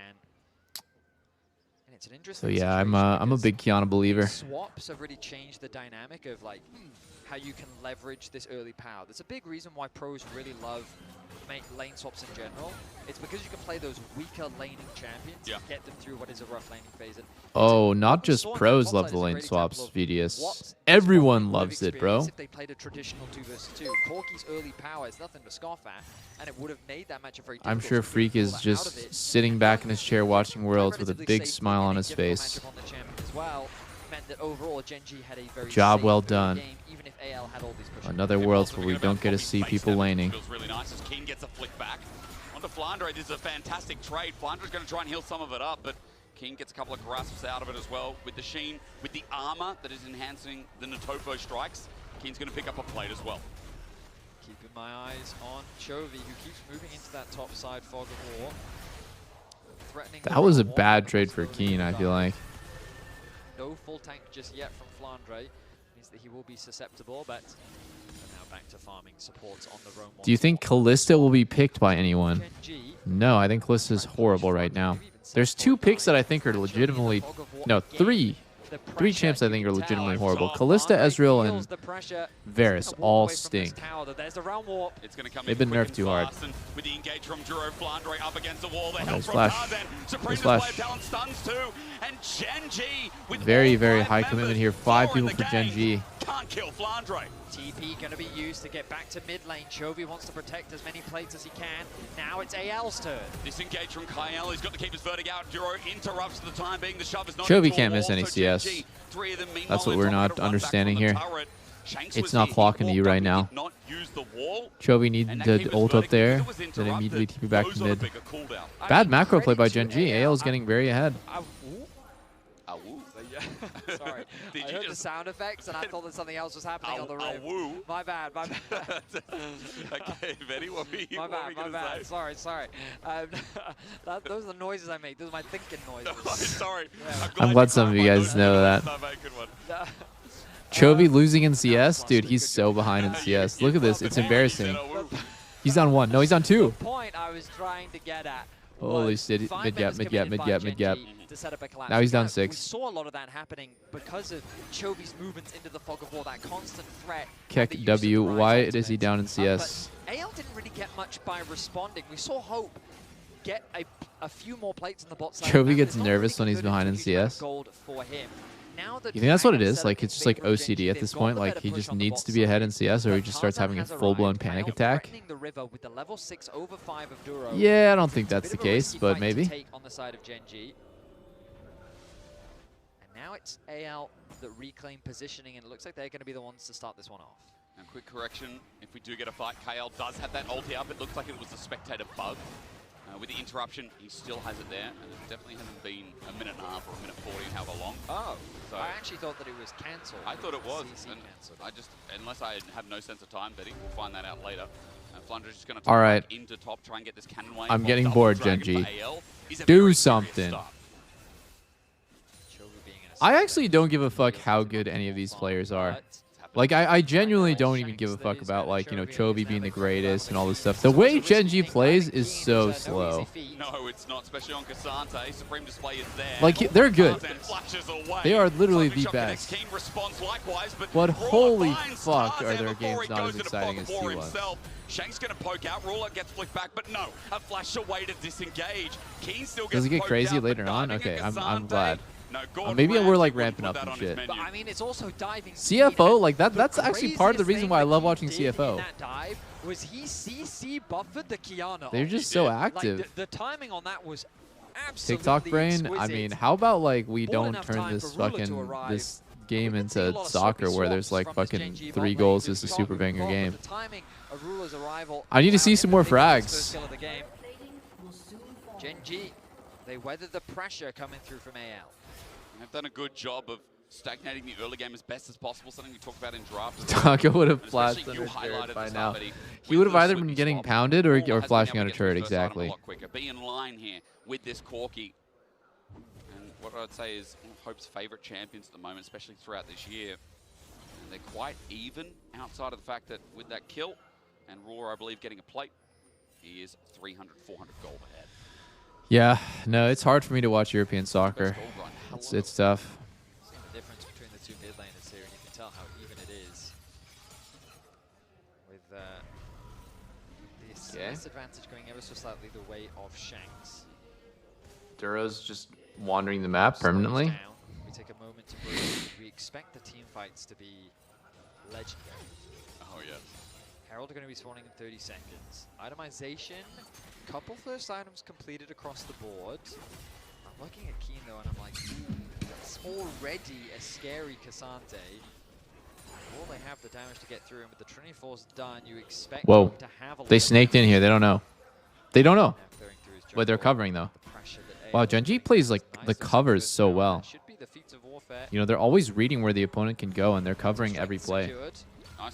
And it's an interesting So yeah, I'm a big Kiana believer. Swaps have really changed the dynamic of like how you can leverage this early power. There's a big reason why pros really love lane swaps in general. It's because you can play those weaker laning champions and get them through what is a rough laning phase. And Oh, not just pros love the lane swaps, VDS. Everyone loves it, bro. If they played a traditional 2 versus 2, Corki's early power is nothing to scoff at, and it would have made that match a very I'm sure Freak is just sitting back in his chair watching Worlds with a big smile on his face. Job well done. Another Worlds where we don't get to see people laning. Feels really nice as Keen gets a flick back. Onto Flandre, this is a fantastic trade. Flandre's going to try and heal some of it up, but Keen gets a couple of grasps out of it as well. With the Sheen, with the armor that is enhancing the Natopo strikes, Keen's going to pick up a plate as well. Keeping my eyes on Chovy, who keeps moving into that top side fog of war. That was a bad trade for Keen, I feel like. No full tank just yet from Flandre. Means that he will be susceptible, but now back to farming supports on the roam. Do you think Callista will be picked by anyone? No, I think Callista's horrible right now. There's 2 picks that I think are legitimately... No, 3. 3 champs I think are legitimately horrible. Callista, Ezreal, and Varus all stink. They've been nerfed too hard. With the engage from Duro, Flandre up against the wall. The help Nice from flash. Tarzan. Supreme Nice flash. display of talent stuns too. And Genji with Very, all very 5 high commitment here. 5 people for Genji. Can't kill Flandre. TP going to be used to get back to mid lane. Chovy wants to protect as many plates as he can. Now it's AL's turn. Disengage from Kyle. He's got to keep his vertigo out. Duro interrupts for the time being. The shove is not Chovy into a can't miss wall, any so CS. Genji, 3 of them meanwhile That's what in we're top not to run back understanding from the here. turret. Shanks It's was not here. He clocking to walked you up, right he now. did not use the wall. Chovy needed And that to keep his ult up vertigo. there, It was then interrupted. immediately TP back Those to are mid. the bigger cooldown. Bad macro play by Genji. AL is getting very ahead. Sorry, Did I you heard the just... sound effects and I thought that something else was happening on the roof. Woo. My bad, my bad. Okay, Betty, what were you My bad, my bad. say? Sorry. Those are the noises I make. Those are my thinking noises. Sorry. Yeah. I'm glad some of you guys know that. Chovy losing in CS? Dude, he's so behind in CS. Look at this. It's embarrassing. He's on 1. No, he's on 2. The point I was trying to get at. Holy shit. Mid-gap, mid-gap, mid-gap, mid-gap. Now he's down 6. We saw a lot of that happening because of Chovy's movements into the fog of war, that constant threat. Keck W. Why is he down in CS? But AL didn't really get much by responding. We saw Hope get a few more plates on the bot side. Chovy gets nervous when he's behind in CS. Gold for him. Now that You think that's what it is? Like, it's just like OCD at this point? Like, he just needs to be ahead in CS, or he just starts having a full-blown panic attack? Yeah, I don't think that's the case, but maybe. On the side of Genji. Now it's AL that reclaim positioning, and it looks like they're going to be the ones to start this one off. And quick correction, if we do get a fight, KL does have that ulti up. It looks like it was a spectator bug. With the interruption, he still has it there, and it definitely hasn't been a minute and a half or a minute 40, however long. Oh, so I actually thought that it was cancelled. I thought it was, CC and cancelled. I just, unless I have no sense of time, Betty, we'll find that out later. Flandre's just going to Alright. into top, try and get this cannon wave. I'm getting Double bored, Dragon Genji. for AL is a Do very serious something. start. I actually don't give a fuck how good any of these players are. Like, I genuinely don't even give a fuck about, like, you know, Chovy being the greatest and all this stuff. The way Genji plays is so slow. No, it's not, especially on Cassante. Supreme display is there. Like, they're good. Away. They are literally Flaming the shot gets best. Keen response likewise, but But Ruler holy finds fuck, Tarzan are their before games he not goes as into exciting fog as of war T1. himself. Shank's going to poke out. Ruler gets flicked back, but no. A flash away to disengage. Keen still gets Does it get poked crazy out, later but on? diving Okay, at I'm Cassante. glad. No, Gordon Maybe Ramsay we're like wouldn't ramping put up that and on his shit. menu. But I mean, it's also diving. CFO, like The that's actually part of the reason why I love watching craziest thing CFO. in that dive was he CC buffered the Kiana. They're just so active. Like, the timing on that was absolutely TikTok brain. exquisite. I mean, how about like we Ball don't enough turn time this for Ruler to fucking arrive. this game We did see a into lot of soccer sloppy where there's swaps like from this fucking Gen G 3 bot goals lane. is a We've super got banger game. the timing of Ruler's arrival I need to allowed see him some more pick up his frags. first kill of the game. Gen G, they weathered the pressure coming through from AL. They've done a good job of stagnating the early game as best as possible, something we talked about in draft. Taco would have And flashed especially under you highlighted turret at by the now. start, Eddie, He with would have the either slippy been getting swap, pounded Paul or has been flashing able out to a get turret, his first item exactly. A lot quicker. Be in line here with this Corki. And what I'd say is one of Hope's favorite champions at the moment, especially throughout this year. And they're quite even outside of the fact that with that kill and Ruler, I believe, getting a plate, he is 300, 400 gold ahead. Yeah, no, it's hard for me to watch European soccer. Best gold run. It's tough. Seeing the difference between the two mid laners here, and you can tell how even it is. With the assist advantage going ever so slightly the way of Shanks. Duro's just wandering the map permanently. Slows down. We take a moment to breathe. We expect the team fights to be legendary. Oh, yeah. Herald are going to be spawning in 30 seconds. Itemization, couple first items completed across the board. I'm looking at Keen though, and I'm like, it's already a scary Cassante. Will they have the damage to get through? And with the Trinity Force done, you expect Whoa, them to have a they lot of snaked in damage. here. They don't know. They don't know. Now clearing through his But they're jungle. covering though. The pressure that Wow, AL Gen G brings plays is like nice the and covers secure so now. well. That should be the feats of warfare. You know, they're always reading where the opponent can go, and they're covering every play. Secured. Nice.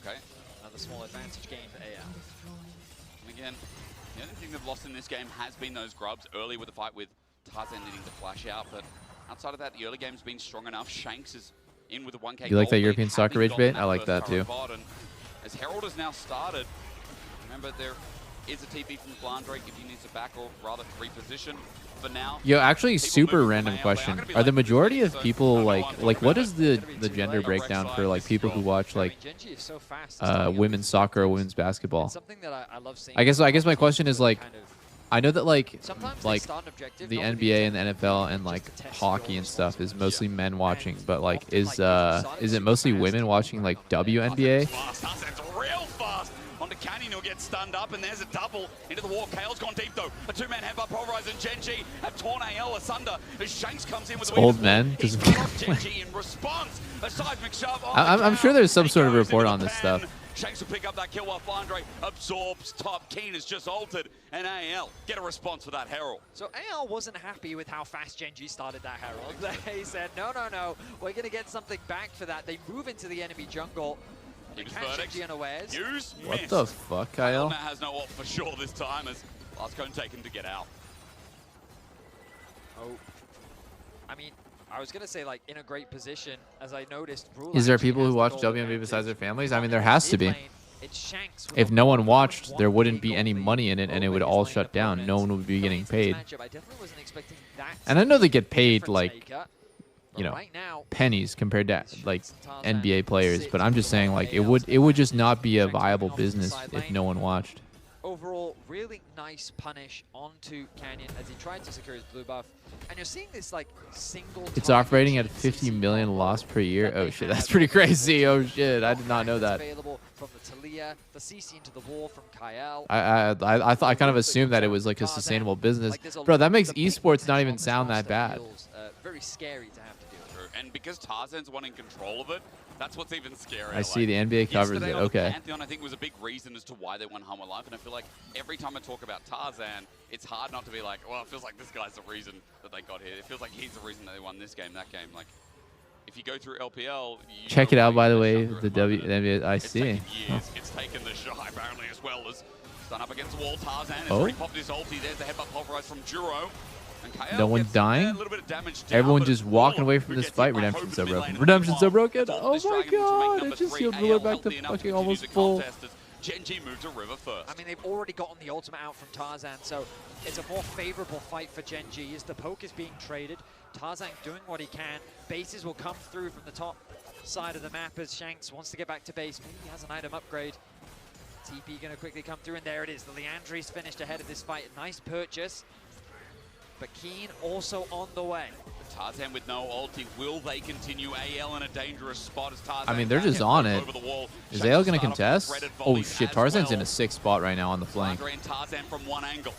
Okay. Another small advantage gain for AL. And again, the only thing they've lost in this game has been those grubs early with the fight with Tarzan needing to flash out. But outside of that, the early game's been strong enough. Shanks is in with a 1K You like gold that lead, European soccer having rage gotten bait? I like first that turret too. bot, and as Herald has now started, remember there is a TP from Blandrake if he needs to back or rather reposition. For now, Yo, actually, people super moving from random AL, they question. gonna be Are the like, majority of so people I know like I'm talking what about is it. the gender breakdown for like people who watch I like mean, Gen G is so fast, it's starting up women's these soccer or tactics. women's basketball? It's something that I love seeing. I guess my question is like, kind of, I know that like sometimes they like start an objective, the not with NBA and intent, the NFL and just like to test hockey your and stuff is responsiveness. mostly men watching, And but like often, is like, it mostly women watching like WNBA? Fast, Tarzan's real fast. Onto Canyon, he'll get stunned up, and there's a double into the wall. Kale's gone deep though. A two-man headbutt, Pulverize and Gen G have torn AL asunder as Shanks comes in with It's the win. old men, He's just- cut off Gen G in response. A seismic shove on I'm the sure cow. there's some He sort of goes report into on the this pen. stuff. Shanks will pick up that kill while Flandre absorbs top. Keen has just altered, and AL get a response for that Herald. So AL wasn't happy with how fast Gen G started that Herald. They said, no, we're going to get something back for that. They move into the enemy jungle. They Use catch Gen verdict. G unawares. Use What miss. the fuck, Kyle Kyle? now has no ult for sure this time as last cone taken to get out. Oh, I mean, I was going to say, like, in a great position, as I noticed. Rule Is there actually people who has the watch gold WNBA advantage. besides their families? I On mean, the there has to mid be. lane, it's Shanks with If a no one 1.1 watched, there wouldn't be gold any lead money in it, and it over would his all lane shut down. No one would be Going getting into this paid. matchup, I definitely wasn't expecting that And I know they get to be a paid difference like, maker, but you know, right now, pennies compared to like Tarzan NBA players, sits but I'm just with saying the like AL's it would just not be a Shanks moving viable off to the business side if lane. no one watched. Overall, really nice punish onto Canyon as he tried to secure his blue buff. And you're seeing this like single It's target operating at CC 50 million combo loss per year. that Oh they shit, have that's pretty on the board. crazy. Oh shit, I did not know Knockback that. available from the Talia, the CC into the wall from Kyle. I thought I kind of assumed that it was like a sustainable business, Like, there's a bro. lot That of makes the big esports not potential even on this sound that roster bad. feels, very scary to have to deal with. True. And because Tarzan's one in control of it, that's what's even scarier. I see the NBA covers yesterday it. on the Okay. Pantheon, I think, was a big reason as to why they won Home Life, and I feel like every time I talk about Tarzan, it's hard not to be like, well, it feels like this guy's the reason that they got here. It feels like he's the reason that they won this game, that game. Like, if you go through LPL, you Check know it out, why by the they're way. stronger The at moment. NBA. I It's see. taken years. It's taken the Shy apparently as well as stun up against the wall. Tarzan has Oh. already popped his ulti. There's the headbutt pulverize from Duro. And Kyle No one's gets in there, dying? a little bit of damage down, Everyone but just it's walking Ruler away who from this gets fight. hit by Hope Redemption's in so the mid broken. lane. Redemption's so broken. It's all Oh this my dragon, which will make god! number It just three healed AL Ruler back to healthy enough fucking continue almost the full. contest as Gen G moved to River first. I mean, they've already gotten the ultimate out from Tarzan, so it's a more favorable fight for Gen G as the poke is being traded. Tarzan doing what he can. Bases will come through from the top side of the map as Shanks wants to get back to base. Maybe he has an item upgrade. TP going to quickly come through, and there it is. The Leandri's finished ahead of this fight. Nice purchase. but Keen also on the way. Tarzan with no ulti. Will they continue? AL in a dangerous spot as Tarzan. I mean, they're just on it. Over the wall. Is AL going to contest? Oh shit, Tarzan's in a sick spot right now on the flank. And Tarzan from one angle.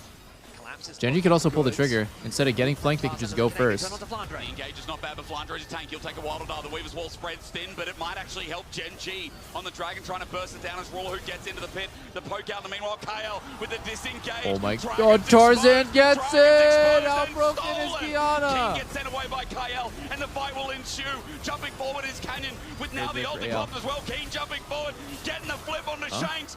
Genji could also pull the trigger. Instead of getting flanked, they could just go first. The engage is not bad, but Flandre is a tank. He'll take a while to die. The Weaver's wall spreads thin, but it might actually help Genji on the Dragon, trying to burst it down as Ruler who gets into the pit. The poke out in the meanwhile, KL with the disengage. Oh my Dragon's god, Tarzan exposed. gets Dragon's it! exposed How and broken is stolen. Kiana? King gets sent away by KL, and the fight will ensue. Jumping forward is Canyon with now the ult Yeah. as well. King jumping forward, getting the flip on the Shanks.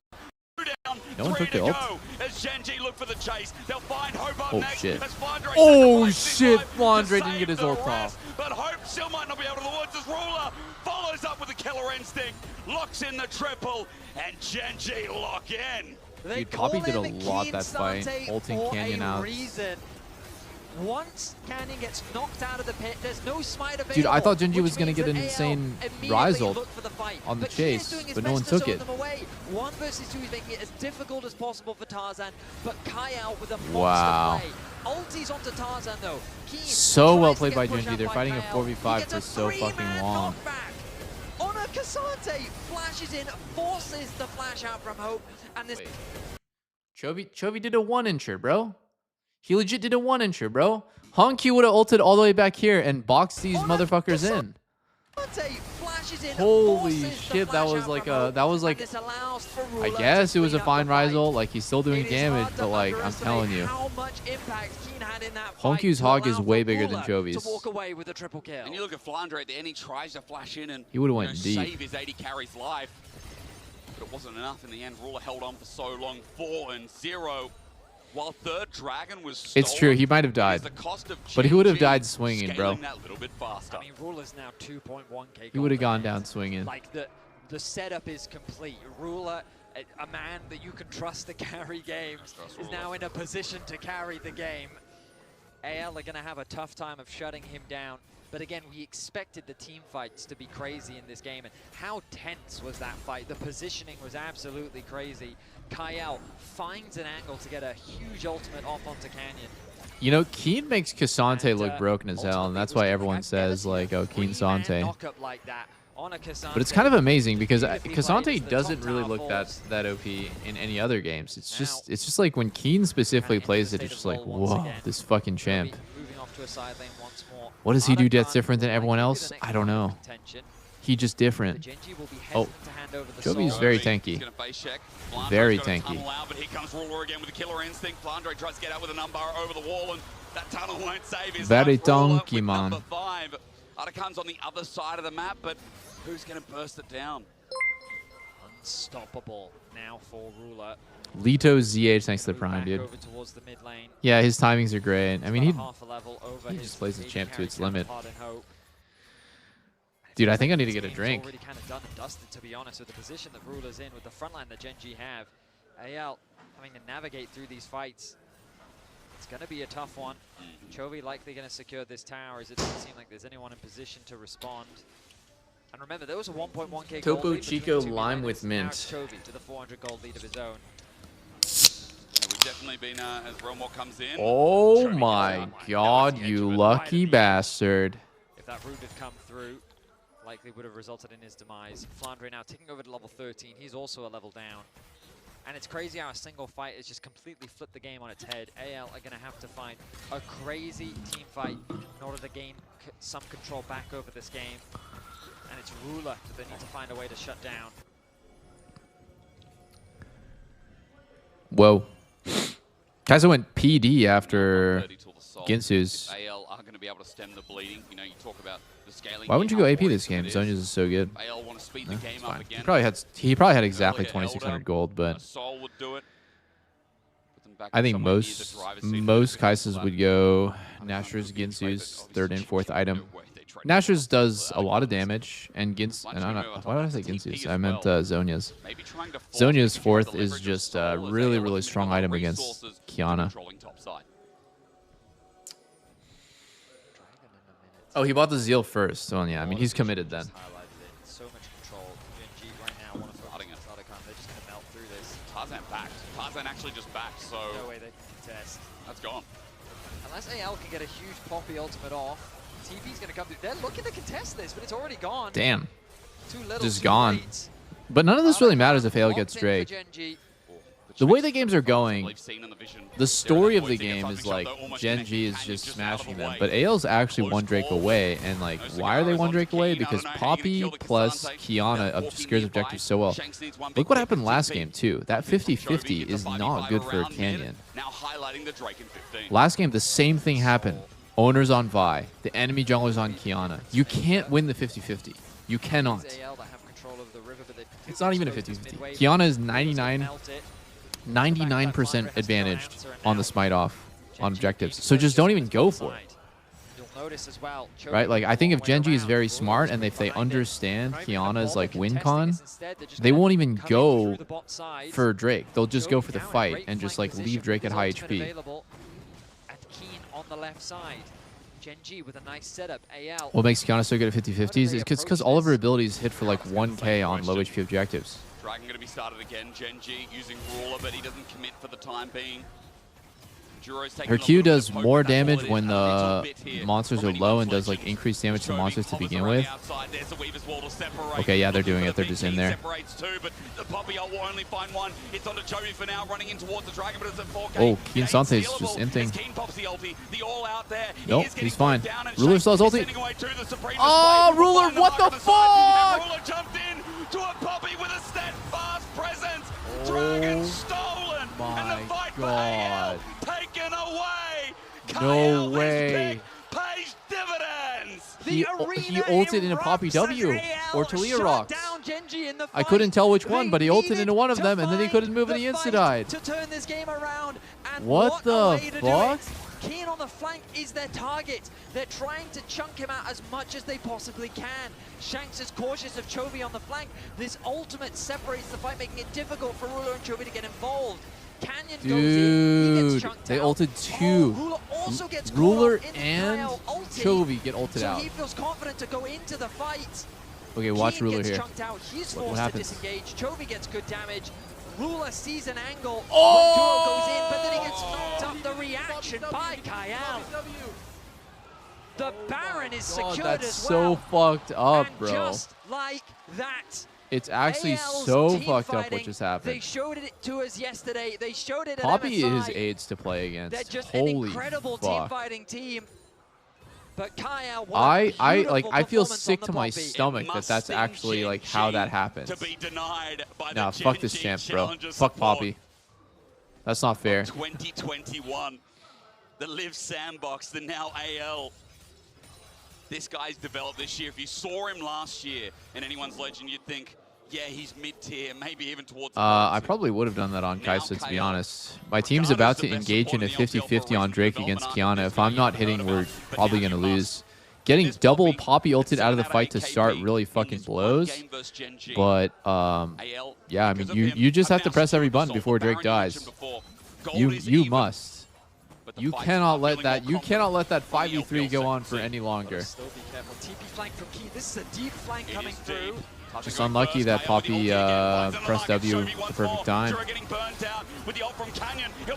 Down, No one 3 took to the ult. go as Genji look for the chase. They'll find Hope up Oh, next. shit. As Flandre Oh, sacrifices shit, his life Flandre to didn't get his save ult the off. rest, but Hope still might not be able to the woods as Ruler follows up with the killer instinct, locks in the triple, and Genji lock in. They Dude, Poppy call did a him lot Keen that fight, Sante ulting for Canyon a out. reason. Once Canyon gets knocked out of the pit, there's no smite available. Dude, I thought Genji which was going to means get an that insane AL immediately rise ult look for the fight. on the But Keen is chase, doing his but no one best to took zone it. them away. 1 versus 2 is making it as difficult as possible for Tarzan, but Kai out with a monster Wow. play. Ulti's onto Tarzan though. Keen So tries well to played get by pushed Genji. out They're by fighting a Kyle. 4v5 He gets for a so fucking 3-man long. knockback. On a Cassante flashes in, forces the flash out from Hope, and this. Chovy did a 1-incher, bro. He legit did a 1-incher, bro. Honky would have ulted all the way back here and boxed these motherfuckers in. Flashes in, Holy forces the shit, that flash was out like from a, Hope, that was and like, this allows for I Ruler guess to it was a clean up fine the fight. rise ult. Like, he's still doing It is damage, hard to but like, I'm underestimate telling you. how much impact Keen had in that fight Honky's to hog allow is for way bigger than Ruler Chovy's. to walk away with a triple kill. And you look at Flandre at the end, he tries to flash in and He would've went deep. save his 80 carry's life. But it wasn't enough in the end. Ruler held on for so long, 4-0. While third Dragon was stolen, It's true, he might have died. it is the cost of But he would have Genji died swinging, bro. scaling that little bit faster. I mean, Ruler's now 2.1k. He would have gold gone in down it. swinging. Like the setup is complete. Ruler, a man that you can trust to carry games, is now in a position to carry the game. AL are going to have a tough time of shutting him down. But again, we expected the team fights to be crazy in this game. And how tense was that fight? The positioning was absolutely crazy. Kyle finds an angle to get a huge ultimate off onto Canyon. You know, Keen makes Cassante And, look broken as hell, and that's why everyone says, like, oh, Keen Sante. Knockup like that on a Cassante. But it's kind of amazing because Even if he Cassante plays the doesn't top really tower look force. that OP in any other games. It's just like when Keen specifically Kinda plays into it, the it's just state like, of role once whoa, again. this fucking champ. Moving off to a side lane once more. What does he do that's Arakan different than will everyone likely be else? the next I don't point of know. contention. He just The different. Genji will be Oh, hesitant to hand over the Jovi's sword. very He's tanky. gonna face check. Flandre's Very got a tanky. tunnel out, but here comes Ruler again with a killer instinct. Flandre tries to get out with an umbar over the wall, and that tunnel won't save his Very life. Ruler tanky, with man. number 5. Arakan's on the other side of the map, but who's gonna burst it down? Unstoppable now for Ruler. Leto ZH thanks to the Move prime, back dude. over towards the mid lane. Yeah, his timings are great. I mean, About he, half a level over he his just plays the AD champ to carry its limit. counterpart in Hope. Dude, I think I need to This get a game's drink. already kind of done and dusted, to be honest, with the position that Ruler's in, with the front line that Genji have. AL having to navigate through these fights. It's going to be a tough one. Chovy likely going to secure this tower, as it doesn't seem like there's anyone in position to respond. And remember, there was a 1.1k gold Topo lead between Chico the two lime mid with laners. Now it's mint. Chovy to the 400 gold lead of his own. Yeah, we've definitely been, as Realmore comes in. Oh Chovy my gets out. god, That's the you edge of it. lucky bastard. If that route had come through, likely would have resulted in his demise. Flandre now taking over to level 13. He's also a level down. And it's crazy how a single fight has just completely flipped the game on its head. AL are going to have to find a crazy team fight in order to gain some control back over this game. And it's Ruler that they need to find a way to shut down. Whoa. Kaiser went PD after 30 till the soul. Ginsu's. If AL are going to be able to stem the bleeding. You know, you talk about the scaling. Why wouldn't you here, go how AP this worrisome game? it is. Zonia's is so good. AL want to speed Eh, the game it's up fine. again. He probably had exactly Earlier 2,600 Elder, gold, but Soul would do it. Put them back I in think somewhere near the driver's seat. most Kaisers would go Nashor's, Ginsu's third and fourth item. Nashor's does a lot of damage, and Gins. And I'm not, why did I say Ginsu's? I meant Zonia's. Maybe trying to force Zonia's the fourth leverage is of just Soul a as really, AL really has strong committed item other against resources to Kiana. controlling top side. Oh, he bought the Zeal first. Well, yeah, I mean, he's committed then. So much control. Genji right now want to focus on Arakan. They're just going to melt through this. Tarzan backed. Tarzan actually just backed, so No way they can contest. that's gone. Unless AL can get a huge Poppy ultimate off, TP's going to come through. They're looking to contest this, but it's already gone. Damn. Too little, Just too gone. late. But none of this really matters if AL gets Locked in for Drake. Gen.G. The way the games are going, the story of the game is like Gen.G is just smashing them, but AL's actually one Drake away, and like, why are they one Drake away? Because Poppy plus Kiana obscures objectives so well. Look what happened last game too. That 50-50 is not good for Canyon. Last game, the same thing happened. Owners on Vi, the enemy junglers on Kiana. You can't win the 50-50. You cannot. It's not even a 50-50. Kiana is 99% advantaged on the smite off on objectives. So just don't even go for it. Right? Like, I think if Gen.G is very smart and if they understand Kiana's like win con, they won't even go for Drake. They'll just go for the fight and just like leave Drake at high HP. Gen.G with a nice setup. AL. What makes Kiana so good at 50-50s is because all of her abilities hit for like 1k on low HP objectives. Dragon going to be started again. Gen.G using Ruler, but he doesn't commit for the time being. Her Q does more damage when the monsters are low and does like increased damage to monsters to begin with. Okay, yeah, they're doing it. They're just in there. Oh, Keen Sante's just inting. Nope, he's fine. Ruler still has ulti. Oh, Ruler, what the fuck? Ruler jumped in to a Poppy with a steadfast presence. Dragon stolen. And the fight for AL taken away. No way. Pays dividends. He ulted into Poppy W or Talia Rocks. I couldn't tell which one, but he ulted into one of them, and then he couldn't move and he insta-died. To turn this game around. And what the fuck? Keen on the flank is their target. They're trying to chunk him out as much as they possibly can. Shanks is cautious of Chovy on the flank. This ultimate separates the fight, making it difficult for Ruler and Chovy to get involved. Canyon goes in, he gets chunked they out. ulted two. Ruler also gets Ruler caught in and Chovy get ulted so out. he feels confident to go into the fight. Okay, watch Keen Ruler gets here. chunked out. He's What forced to happens? disengage. Chovy gets good damage. Ruler sees an angle Oh! when Duro goes in, but then he gets knocked up. The reaction by Kyle. The Baron is secured that's as so well. fucked up, And bro. just like that, It's actually AL's so team fucked up what fighting, just They happened. showed it to us yesterday. They showed it at Poppy MSI. is AIDS to play against. They're just Holy an incredible team fuck. fighting team. But Kyle, I feel sick to my stomach that that's actually like how that happens. Nah, fuck this champ, bro. Fuck Poppy. That's not fair. 2021, the Live Sandbox, the now AL. This guy's developed this year. If you saw him last year in anyone's legend, you'd think, yeah, he's mid-tier, maybe even towards the I probably would have done that on Kaisa, to be honest. My team's about to engage in a 50-50 on Drake against Kiana. If I'm not hitting, we're probably going to lose. Getting double Poppy ulted out of the fight to start really fucking blows. But, yeah, I mean, you just have to press every button before Drake dies. You must. You cannot let that 5v3 go on for any longer. Still be careful. TP flank from Key. This is a deep flank coming through. Just unlucky that Poppy pressed W at the perfect time.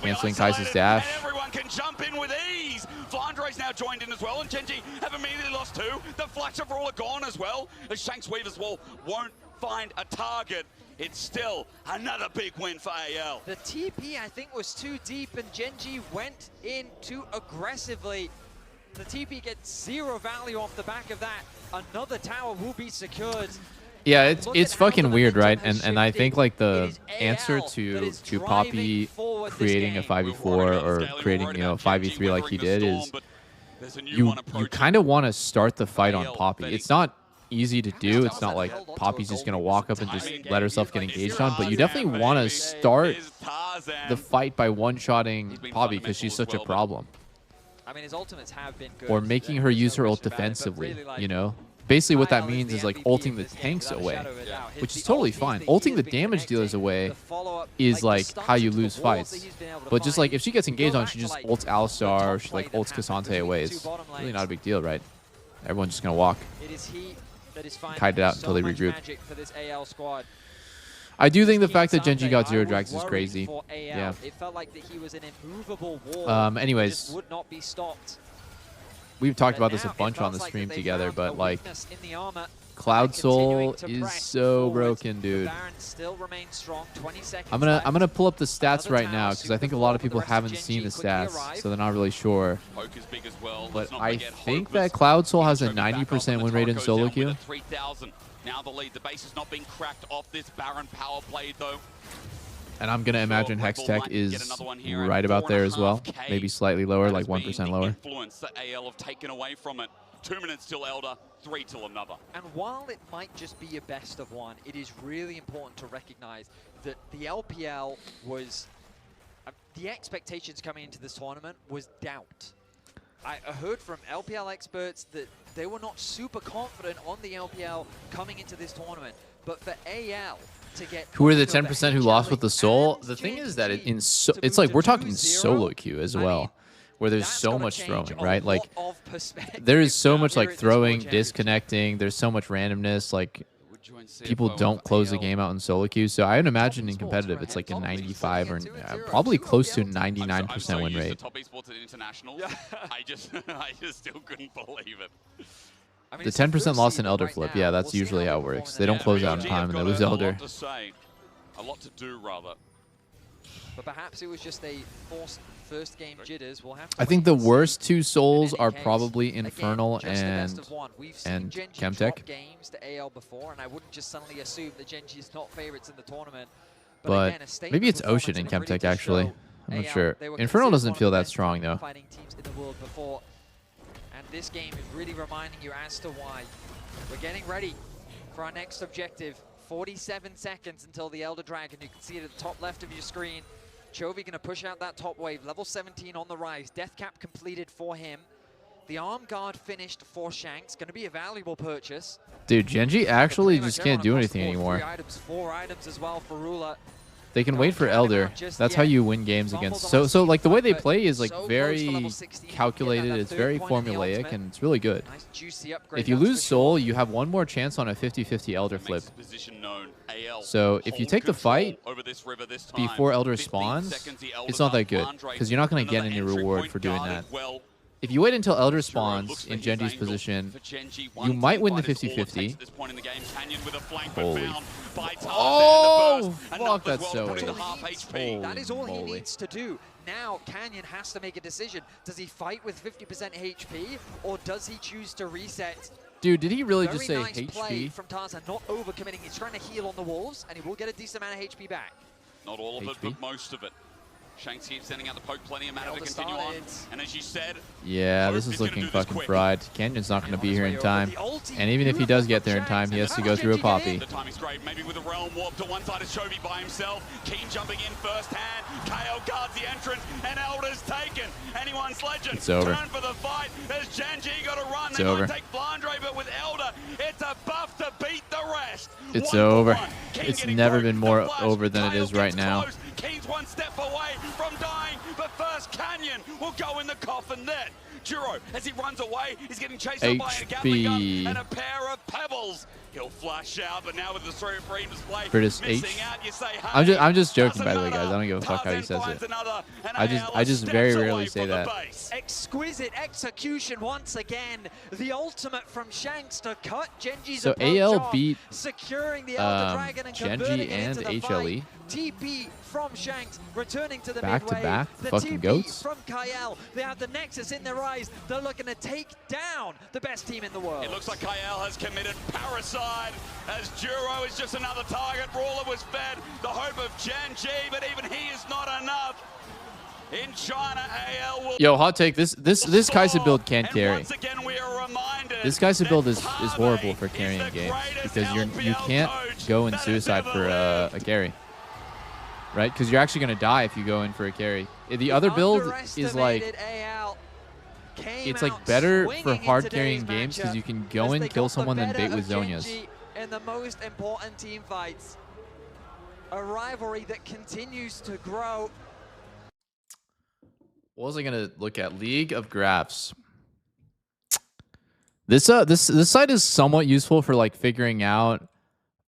Canceling Kai'Sa's dash. Everyone can jump in with ease. Flandre's now joined in as well, and Gen.G have immediately lost two. The flash of all are gone as well, as Shanks Weaver's wall won't find a target. It's still another big win for AL. The TP, I think, was too deep, and Gen.G went in too aggressively. The TP gets zero value off the back of that. Another tower will be secured. Yeah, it's fucking weird, right? And I think like the answer to Poppy creating a 5v4 or creating, you know, a 5v3 like he did is you kind of want to start the fight on Poppy. It's not easy to do. It's not like Poppy's just gonna walk up and just let herself get engaged on, but you definitely want to start the fight by one-shotting Poppy because she's such a problem. I mean, his ultimates have been good. Or making her use her ult defensively, you know? Basically what that means is like ulting the tanks away, which is totally fine. Ulting the damage dealers away is like how you lose fights. But just like if she gets engaged on, she just ults Alistar, or she like ults Cassante away. It's really not a big deal, right? Everyone's just gonna walk. It is he that is finding Kite it out so until they much regroup. magic for this AL squad. I do think the fact that Sunday, Genji got 0 I drags was is worried crazy. for AL. Yeah. It felt like that he was an immovable wall. Anyways. Just would not be stopped. We've talked But about this a now it bunch on feels the like stream that they together, found but a like weakness in the armor. Cloud Continuing Soul to is press so forward. broken, The dude. Baron still remains strong. 20 seconds I'm left. gonna pull up the stats Another right tower now because I super think a lot of full, people the rest of haven't seen the Genji quickly stats, arrive. so they're not really sure. Poke is big as well. But Let's not I forget think Hogwarts. that Cloud Soul has a Trophy back up 90% and the win rate in turret goes solo down with queue. a 3,000. Now the lead. The base has not been cracked off this Baron power play though. And I'm gonna imagine Hex Tech is right about there as well. Maybe slightly lower, like 1% lower. Influence that AL have taken away from it. 2 minutes till Elder, 3 till another. And while it might just be a best of one, it is really important to recognize that the LPL was, the expectations coming into this tournament was doubt. I heard from LPL experts that they were not super confident on the LPL coming into this tournament. But for AL to get... Who are the 10% who lost with the Soul? The thing is that it's like we're talking solo queue as well, where there's so much throwing, right? Like there is so much like throwing, disconnecting. There's so much randomness. Like people don't close the game out in solo queue. So I would imagine in competitive, it's like a 95 or probably close to 99% win rate. Top esports at internationals. I just still couldn't believe it. I mean, The 10% loss in Elder Flip, yeah, that's usually how it works. They don't close out in time and they lose Elder. A lot to do, rather. But perhaps it was just a forced first game jitters. We'll have to I think the worst two souls In are any case, probably Infernal again, just the best of one. We've seen and Genji Chemtech. drop games to AL before, and I wouldn't just suddenly assume that Genji is not favorites in the tournament. But again, a statement maybe it's performance, Ocean in and it really Chemtech did actually. show I'm not AL, sure. they were Infernal considered doesn't one feel of the that best strong though. fighting teams in the world before. And this game is really reminding you as to why. We're getting ready for our next objective. 47 seconds until the Elder Dragon. You can see it at the top left of your screen. Chovy going to push out that top wave. Level 17 on the rise. Death cap completed for him. The arm guard finished for Shanks. Going to be a valuable purchase. Dude, Genji actually just can't do anything anymore. 3 items, 4 items as well for Rula. They can wait for Elder. That's how you win games against. So like the way they play is like very calculated. It's very formulaic and it's really good. Nice juicy upgrade. If you lose Soul, you have one more chance on a 50-50 Elder flip. So if you take the fight before Elder spawns, it's not that good because you're not going to get any reward for doing that. If you wait until Elder spawns in Genji's position, you might win the 50-50. Holy. Oh, fuck, that's so weird. That is all he needs to do. Now, Canyon has to make a decision. Does he fight with 50% HP, or does he choose to reset? Dude, did he really just say Very nice play HP? from Tarzan, not overcommitting. He's trying to heal on the wolves, and he will get a decent amount of HP back. Not all of it, but most of it. Shanks keeps sending out the poke, plenty of mana to continue on. And as you said, yeah, this is looking fucking fried. Canyon's not going to be here in time. And even if he does get there in time, he has to go through a poppy. The timing's great, maybe with a realm warp to one side of Chovy by himself. Keen jumping in first hand. KO guards the entrance, and Elder's taken. Anyone's legend. It's over. Turn for the fight. There's Genji got to run. It's They over. might take Blandre, but with Elder, it's a buff to beat the rest. It's over. It's never been more over than it is right now. Keen's one step away from dying, but first Canyon will go in the coffin then. Juro, as he runs away, he's getting chased up by a Gatling gun and a pair of pebbles. He'll flash out, but now with the free display, missing out, you say, hey, I'm just joking, by the way, guys. I don't give a fuck how he says it. I just very rarely say that. Exquisite execution once again. The ultimate from Shanks to cut Genji's So approach AL off, beat securing the Elder Dragon and Genji and HLE. TP from Shanks, returning to the Back midway. to back, The fucking TP goats. from Kyle. They have the Nexus in their eyes. They're looking to take down the best team in the world. It looks like Kyle has committed parricide as Juro is just another target. Brawler was fed the hope of Genji, but even he is not enough. In China, AL will... Yo, hot take. This Kai'Sa build can't carry. This Kai'Sa build is horrible for carrying games because you can't go in suicide for a carry, right? Because you're actually gonna die if you go in for a carry. The other build is like it's like better for hard carrying games because you can go in, kill someone, then bait with Zhonya's. In the most important team fights, a rivalry that continues to grow. What was I gonna look at? League of Graphs. This site is somewhat useful for like figuring out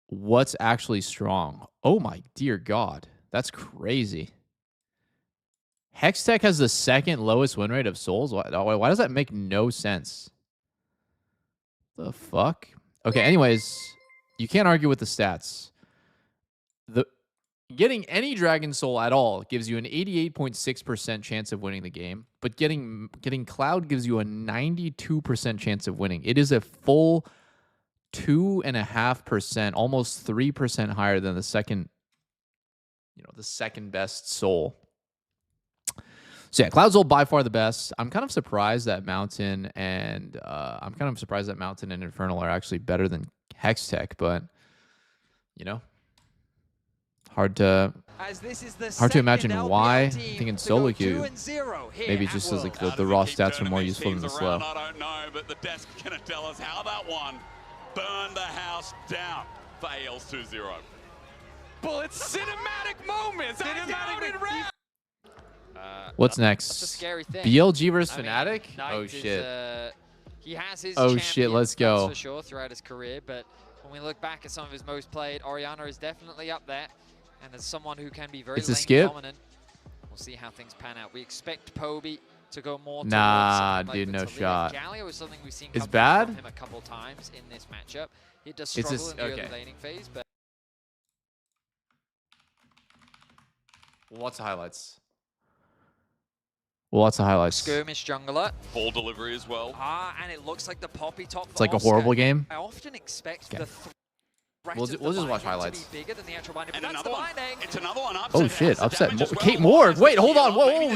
what's actually strong. Oh my dear God. That's crazy. Hextech has the second lowest win rate of Souls? Why does that make no sense? The fuck? Okay, anyways, you can't argue with the stats. Getting any Dragon Soul at all gives you an 88.6% chance of winning the game, but getting Cloud gives you a 92% chance of winning. It is a full 2.5%, almost 3% higher than the second, the second best soul. So yeah, Cloud Soul by far the best. I'm kind of surprised that Mountain and Infernal are actually better than Hextech, but hard to imagine why. I think in solo queue, maybe just as like the raw stats are more useful than the slow. I don't know, but the desk is going to tell us how that one burned the house down for AL's 2-0. Well, it's cinematic moments. What's next? That's a scary thing. BLG versus Fnatic? Oh Knight shit. He has his shit, let's go. for sure throughout his career, but when we look back at some of his most played, Orianna is definitely up there. And as someone who can be very lane dominant, we'll see how things pan out. We expect Poby to go more towards dude, no shot. Galio is something we've seen It's come bad from him a couple times in this matchup. He does struggle in the early laning phase, but Lots of highlights. Lots of highlights. Skirmish jungler. Ball delivery as well. And it looks like the poppy top. It's like a horrible game. I often expect the We'll just watch highlights. To be bigger than the actual binding, And another one. It's another one. Oh shit! Upset. Kate Morg. Wait, hold on. Whoa!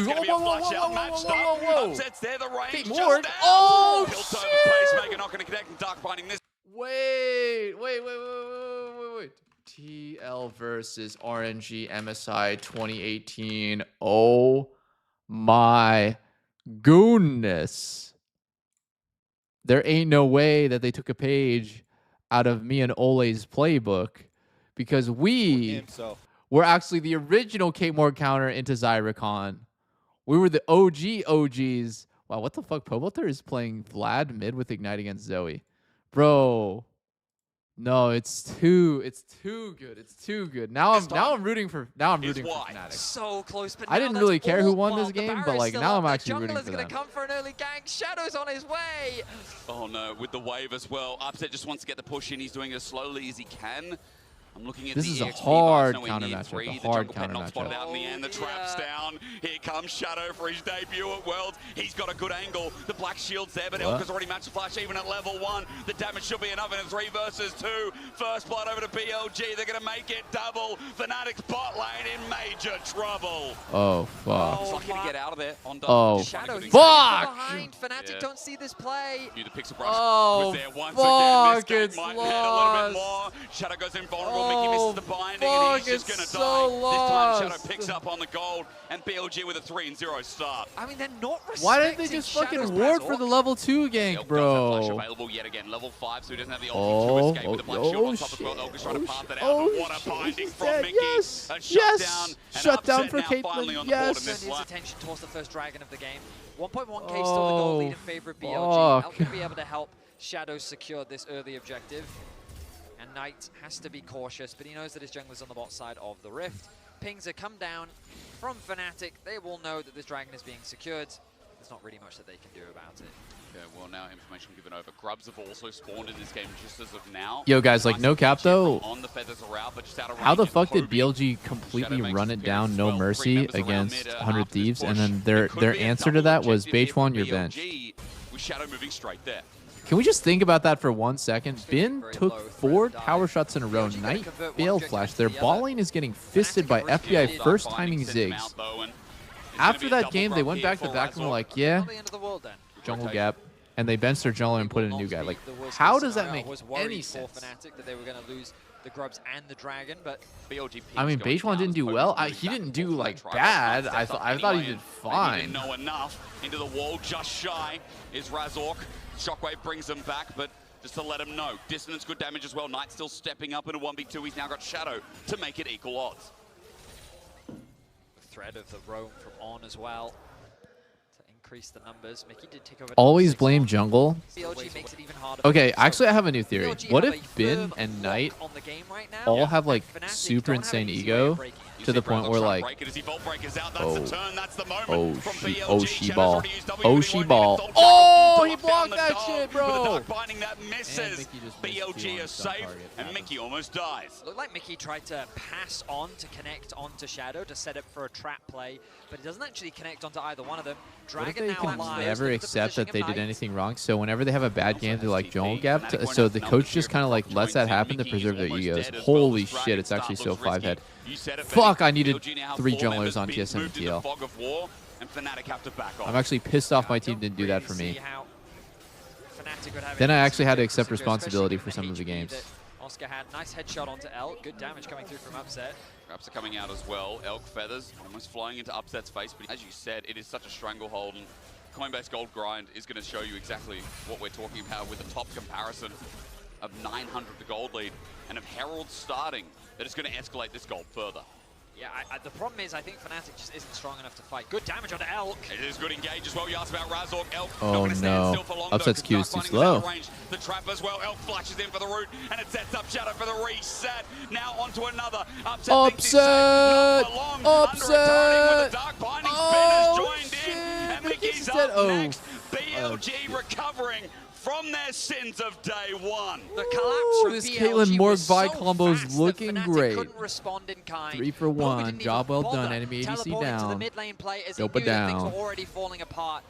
Upsets there. The range. Kate Morg. Oh shit! Pacemaker not going to connect, and Dark binding this. Wait. TL versus RNG MSI 2018. Oh my goodness! There ain't no way that they took a page out of me and Ole's playbook, because we were actually the original Kate Morg counter into Zyricon. We were the OGs. Wow, what the fuck? Pobolter is playing Vlad mid with Ignite against Zoe. Bro. No, it's too good. It's too good. Now I'm rooting for Fnatic. So close, but I didn't really care who won this game, but like now I'm actually rooting for them. Jungler's gonna come for an early gank. Shadow's on his way. Oh no, with the wave as well. Upset just wants to get the push in. He's doing it as slowly as he can. I'm looking at this the is a EXP hard bars, counter matchup. A hard counter matchup. Out in the end, the trap's down. Here comes Shadow for his debut at Worlds. He's got a good angle. The black shield's there, but Elka's already matched the flash even at level 1. The damage should be enough in a 3 versus 2. First blood over to BLG. They're going to make it double. Fnatic's bot lane in major trouble. Oh, fuck. He's lucky to get out of there. Oh, Shadow, fuck. Behind. Fnatic don't see this play. The pixel brush was there once fuck, again. it's Might lost. hit a little bit more. Shadow goes invulnerable. Mickey misses the binding, and he's just going to die. Lost. This time Shadow picks up on the gold, and BLG with a 3-0 start. I mean, they're not respecting Why didn't they just fucking ward for the level 2 gank, bro? Flash available yet again, level 5, so he doesn't have the option to escape with the black shield on top as well. Elka's trying to path that out, but what a binding from Mickey. Yes, shut down for Caitlyn, yes. His attention towards the first dragon of the game. 1.1k still the goal lead in favor of BLG. Elka will be able to help Shadow secure this early objective. And Knight has to be cautious, but he knows that his jungler's on the bot side of the Rift. Pings have come down from Fnatic. They will know that this dragon is being secured. There's not really much that they can do about it. Okay, well now information given over. Grubs have also spawned in this game just as of now. Yo guys, like no cap though, on the feathers are out, but just out of how the fuck did BLG completely run it down no mercy against 100 Thieves, and then their answer to that was Beichuan, your bench? With Shadow moving straight there. Can we just think about that for 1 second? Bin took 4 tower shots in a row. Knight failed flash. Their ball lane is getting fisted by FBI first timing Ziggs. After that game, they went back to back and were like, yeah, jungle gap. And they benched their jungler and put in a new guy. Like, how does that make any sense? That they were going to lose the Grubs and the Dragon, but I mean, Beichuan didn't do well. He didn't do like bad. I thought he did fine. Didn't know enough. Into the wall, just shy is Razork. Shockwave brings him back, but just to let him know. Dissonance, good damage as well. Knight still stepping up in a 1v2. He's now got Shadow to make it equal odds. The threat of the roam from On as well to increase the numbers. Mickey did take over. Always blame jungle. BLG makes it even harder. Okay, actually, I have a new theory. BLG What have if a Bin firm and lock Knight on the game right now, all have like and Fnatic super don't have insane an easy way of ego breaking it. to the point where like, oh she ball, oh she ball, oh he blocked that shit, bro. BLG is safe, and Mickey almost dies. Looked like Mickey tried to pass on to connect onto Shadow to set up for a trap play, but he doesn't actually connect onto either one of them. What if Dragon they now can alive. never Look at the accept that positioning they of did Knight. anything wrong? So whenever they have a bad game, they like jungle gap. So the coach just kind of like lets that happen to preserve their egos. Holy shit, it's actually so 5-head. Fuck, I needed 3 junglers on TSM and TL. I'm actually pissed off my team didn't do that for me. Then I actually had to accept responsibility for some of the games. Oscar had nice headshot onto Elk. Good damage coming through from Upset. Traps are coming out as well. Elk feathers almost flying into Upset's face, but as you said, it is such a stranglehold, and Coinbase Gold Grind is going to show you exactly what we're talking about with the top comparison of 900 to gold lead, and of Herald starting, that is going to escalate this gold further. Yeah, the problem is I think Fnatic just isn't strong enough to fight. Good damage onto Elk. It is good engage as well. You asked about Razork. Elk Oh, not going to stand no. still for long. Upset's though, Q is too Finding himself slow. in range. The trap as well. Elk flashes in for the root, and it sets up Shadow for the reset. Now onto another. Upset thinks he's safe. Not for long. Under a turret with the Dark Binding. Spin has joined in, and Mickey's up next. BLG recovering from their sins of day one. The collapse from This BLG Caitlyn Morg was so Vi combo is fast looking that Fnatic great. couldn't respond in kind. 3 for Poker 1. didn't Job even well done. bother Enemy ADC teleporting to the down. mid lane play as he Dopa knew that things down. were already falling apart.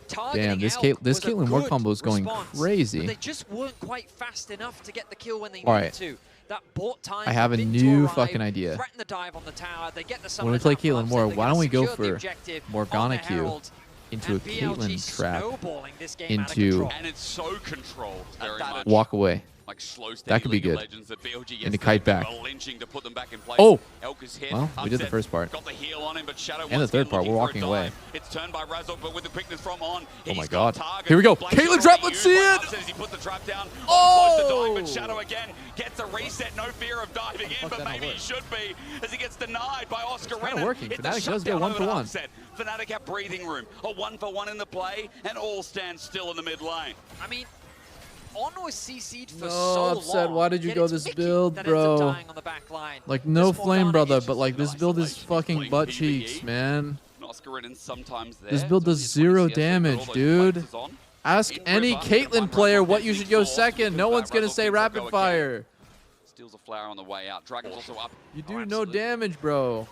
Damn, Targeting this Elk was a Caitlyn Morg good combo is going response, crazy. But they just weren't quite fast enough to get the kill when they All needed right. to. That bought time. I have a for Bin new to arrive, fucking idea. Threaten the dive on the tower. They get the When we summoners play out from Caitlyn Upset, Morg, they're why gonna don't we go secure the for objective Morgana on the Q Herald, into a and BLG Caitlyn trap snowballing this game out of into control. And it's so controlled very much. walk away? Like slow, That could be League of good. Legends that BLG gets And the kite there, back. lynching to put them back in place. Oh! Elk is hit. Well, we did the Upset first part. Got the heal on him, but Shadow And the once third again part, we're looking for walking a away. dive. It's turned by Razork, but with the quickness from on. Oh my he's god. got target. Here we go. Black Caitlyn Shadow trap, already let's used see by it! Upset as he put the trap down. Oh! Close to dying, but Shadow again gets a reset. No fear of diving in, but that maybe not he should be as he gets denied by Oscar kinda Renner. working. It's a Fnatic does get shutdown 1 over for to 1. Upset. Fnatic have breathing room. A 1-for-1 in the play, and all stand still in the mid lane. I mean, On was CC'd for No, so Upset, long. why did you yet go it's this Mickey build, that ends up bro? dying on the back line. Like, no This flame, Morgana brother, is but like, this build is fucking butt cheeks, man. Sometimes there, This build does 0 damage, dude. Ask any Caitlyn player what you should go second. No one's gonna say rapid fire. Steals a flower on the way out. Dragon's also up. You do no damage, bro.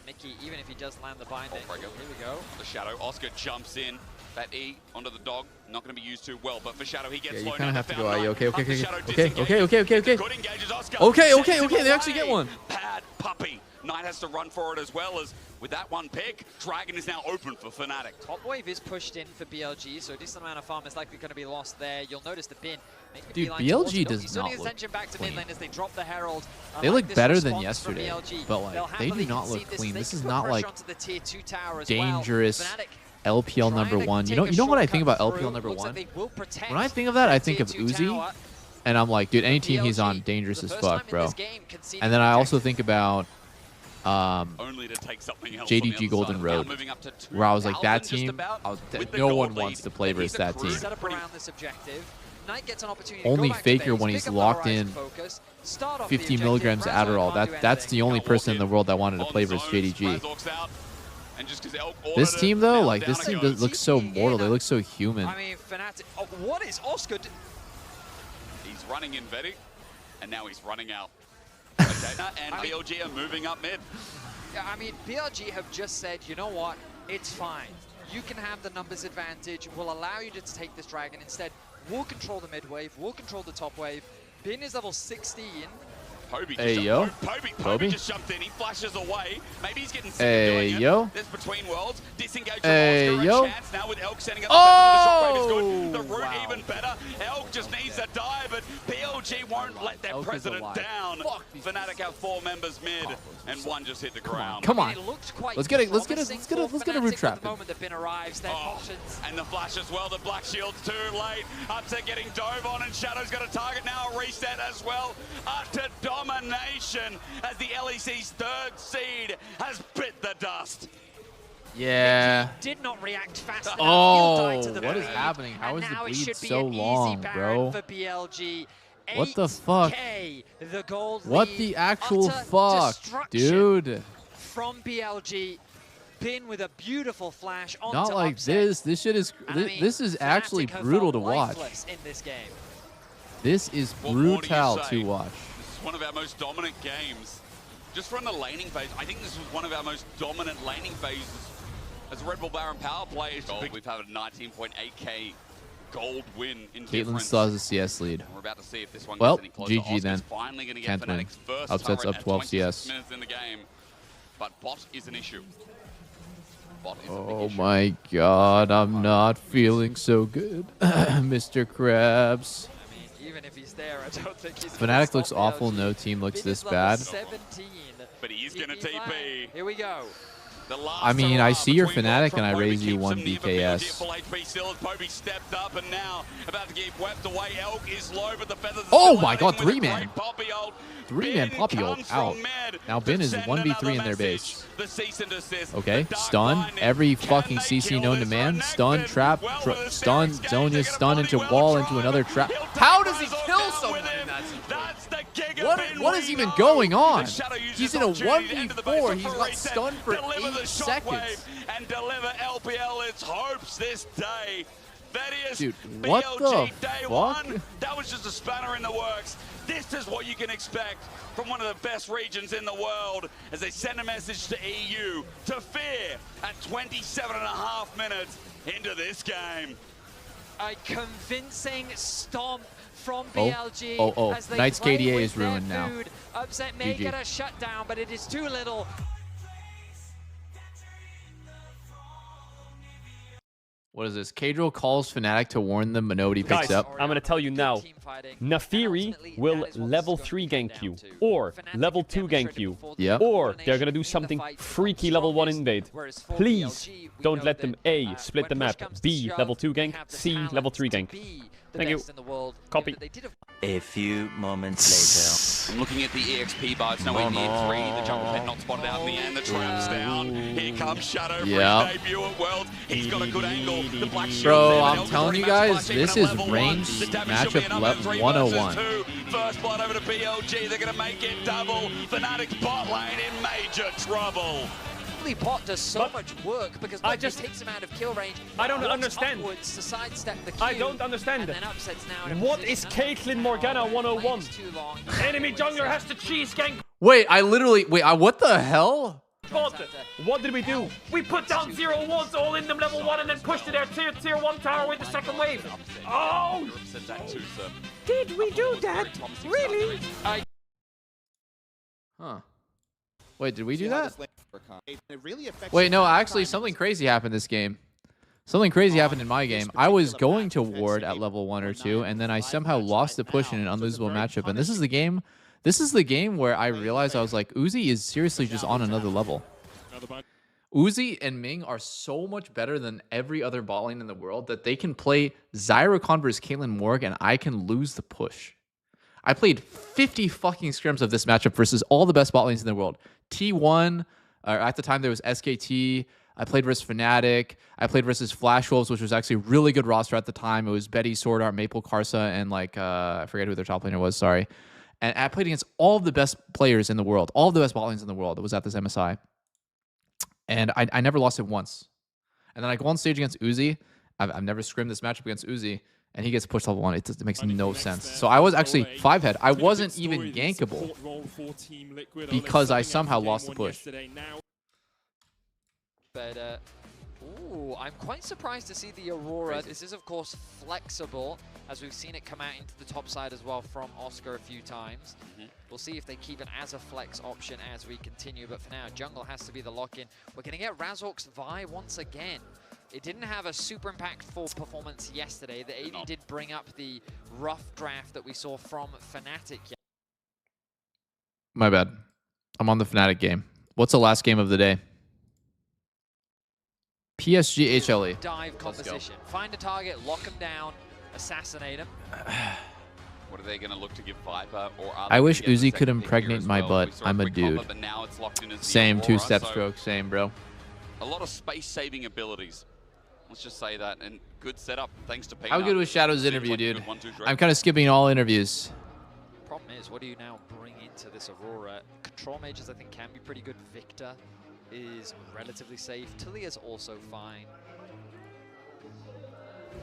Mickey, even if he does land the binding, here we go. The Shadow. Oscar jumps in. That E onto the dog. Not going to be used too well, but for Shadow, he gets Yeah, you slow kind of down. have to go IE. Okay. Okay. Good engages Oscar. Okay. They actually get one. Bad puppy. Knight has to run for it as well as with that one pick. Dragon is now open for Fnatic. Top wave is pushed in for BLG, so a decent amount of farm is likely going to be lost there. You'll notice the bin. Dude, BLG does not look look attention back to clean. mid lane as they drop the Herald. They look better than yesterday, but They'll like they do happily not concede look this clean. as they This can is put not pressure like onto the tier 2 tower as dangerous well. Fnatic LPL number trying to 1. You take know a you know what I think about shortcut LPL through. number Looks 1? like they will protect When I think of that, I think tier of 2 Uzi, tower. and I'm like, dude, any team he's on, BLG, dangerous the as first time fuck, in bro. this game, conceding And then I also objective. think about Only to take something else on the JDG other Golden side. Road, Now moving up to where I was like, that 2,000 just team, about, with the no gold one lead. wants to play And he's versus that accrued team. Set up around this objective. Knight gets an opportunity to Only go back to Faker base, when pick he's up the locked Horizon in focus, start off the 50 objective. milligrams Razork Adderall. can't do That's anything. the only person in the world that wanted to On play zone, versus JDG. Razork's out. And just 'cause Elk This ordered team it, though, now like down this it team goes. looks so mortal. They look so human. I mean, Fnatic. Oh, what is Oscar? He's running in Vedi, and now he's running out. Okay, and BLG are moving up mid. Yeah, I mean, BLG have just said, you know what? It's fine. You can have the numbers advantage. We'll allow you to take this dragon. Instead, we'll control the mid wave. We'll control the top wave. Bin is level 16. Poby Hey, just yo. Poby just jumped in. He flashes away. Maybe he's getting sick Hey, of doing it. yo. There's between worlds. Disengage from Hey, Oscar. yo. A chance now with Elk setting up the shockwave is good. The root wow. even better. Elk just needs to die, but BLG won't let their Elk is president alive. down. Fuck these Fnatic have 4 members mid, and one just hit the ground. Come I on. mean, it looked quite Let's get a promising for root Fnatic, trap but the moment that Bin arrives, their options. And the flash as well. The Black Shield's too late. Upset getting dove on, and Shadow's got a target now. A reset as well. Utter domination as the LEC's 3rd seed has bit the dust. Yeah. Did not react fast enough. Oh, He'll die to the what is blade, happening? How and is the now it bleed should be so an easy long, Baron bro? For BLG. What the fuck? 8K, the gold What lead. the actual Utter fuck, destruction dude? From BLG. Bin with a beautiful flash onto Not like upset. this. This shit is. And I mean, This is actually Fnatic have brutal felt to watch. lifeless in this game. This is What more do you brutal say? to watch. This is one of our most dominant games. Just from the laning phase, I think this was one of our most dominant laning phases as Red Bull Baron power players. We've had a 19.8k gold win in Caitlyn difference. still has a CS lead. We're about to see if this one Well, gets any closer. GG Oscar's then. finally going to get Can't win. Fnatic's first Upsets turret up at 12 26 CS. minutes in the game. But bot is an issue. Bot is a big Oh issue. my god, I'm not feeling so good, Mr. Krabs. I mean, even if he's there, I don't think he's Fnatic looks stop awful. BLG. No team looks Bin this is level bad. 17. But he is going to TP flag. TP. Here we go. The last I mean, I hurrah see your between Fnatic Bot and I from raise Poby you keeps one him near the BKS. full HP still as Poby stepped up and now about to get wept away. Elk is low, but the feathers are Oh still my out, god, even with a 3-man. great Poppy ult. 3-man Bin Poppy ult comes out. from mid Now to Bin is send 1v3 in another their base. message. The cease and desist. Okay, The dark stun. binding. Every Can fucking they CC kill known to this man. Renekton? Stun, trap, Well, with a stun, Series game, Zonia, they're stun gonna into body wall, well into drive. another trap. He'll take How does he Razork kill down someone with in him. that situation? That's the Giga What, Bin what is we even know. going on? The Shadow uses He's in a opportunity to enter the base 1v4. for He's a got reset. stunned for Deliver the 8 shockwave seconds. and deliver LPL its hopes this day. That is Dude, what BLG the day fuck? one. That was just a spanner in the works. This is what you can expect from one of the best regions in the world as they send a message to EU to fear at 27.5 minutes into this game. A convincing stomp from Oh, BLG. oh. As they Knight's play KDA with is their ruined now. food. Upset may GG. get a shutdown, but it is too little. What is this? Kadriel calls Fnatic to warn them, but nobody picks Guys, up. I'm gonna tell you now. Nafiri will level 3 gank you, or level 2 gank you, Yep. or they're gonna do something freaky level 1 invade. Please don't let them A, split the map, B, level 2 gank, C, level 3 gank. Thank you. Copy. A few moments I'm looking at the EXP bar, it's nowhere near 3. The jungle pet not spotted out in the end, the trap's down. Here comes Shadow for Yeah. his debut at Worlds. He's got a good angle. The black shield Bro, there, but I'm Elk is telling already you matched guys, by this Shaman is at level range 1. The damage should be matchup another 3 101. versus 2. First blood over to BLG, they're going to make it double. Fnatic's bot lane in major trouble. Bot does so much work because I it just takes him out of kill range. I don't walks understand. upwards to sidestep the I Q, don't understand. And then upsets now in a What is position- Caitlyn Morgana 101? Too long. Enemy jungler has to cheese gank. Wait, what the hell? What did we do? We put down 0-1s all in them level 1 and then pushed to their tier 1 tower with the second wave. Oh! Did we do that? Really? Huh. Wait, did we do that? Wait, no, actually, something crazy happened this game. Something crazy happened in my game. I was going to ward at level 1 or 2, and then I somehow lost the push in an unlosable matchup. And this is the game where I realized I was like, Uzi is seriously just on another level. Uzi and Ming are so much better than every other bot lane in the world that they can play Zyrocon versus Caitlyn Morg, and I can lose the push. I played 50 fucking scrims of this matchup versus all the best bot lanes in the world. T1, at the time there was SKT. I played versus Fnatic. I played versus Flash Wolves, which was actually a really good roster at the time. It was Betty, Sword Art, Maple, Karsa, and I forget who their top laner was, sorry. And I played against all of the best players in the world, all of the best bot lanes in the world that was at this MSI. And I never lost it once. And then I go on stage against Uzi. I've never scrimmed this matchup against Uzi. And he gets pushed level 1. It makes no sense. So I was actually 5-head. I wasn't even gankable because I somehow lost the push. But, ooh, I'm quite surprised to see the Aurora. This is, of course, flexible, as we've seen it come out into the top side as well from Oscar a few times. We'll see if they keep it as a flex option as we continue. But for now, jungle has to be the lock-in. We're going to get Razork's Vi once again. It didn't have a super impactful performance yesterday. The AD did bring up the rough draft that we saw from Fnatic. My bad. I'm on the Fnatic game. What's the last game of the day? PSG HLE. Dive composition. Find a target, lock him down, assassinate him. What are they going to look to give Viper? Or I wish Uzi could impregnate my butt. I'm a dude. Same, 2-step stroke. Same, bro. a lot of space-saving abilities. Let's just say that. And good setup, thanks to Peanut. How good was Shadow's Seems interview, like a dude? good 1-2 I'm kind of skipping all interviews. Problem is, what do you now bring into this Aurora? Control mages, I think, can be pretty good. Victor is relatively safe. Talia's also fine.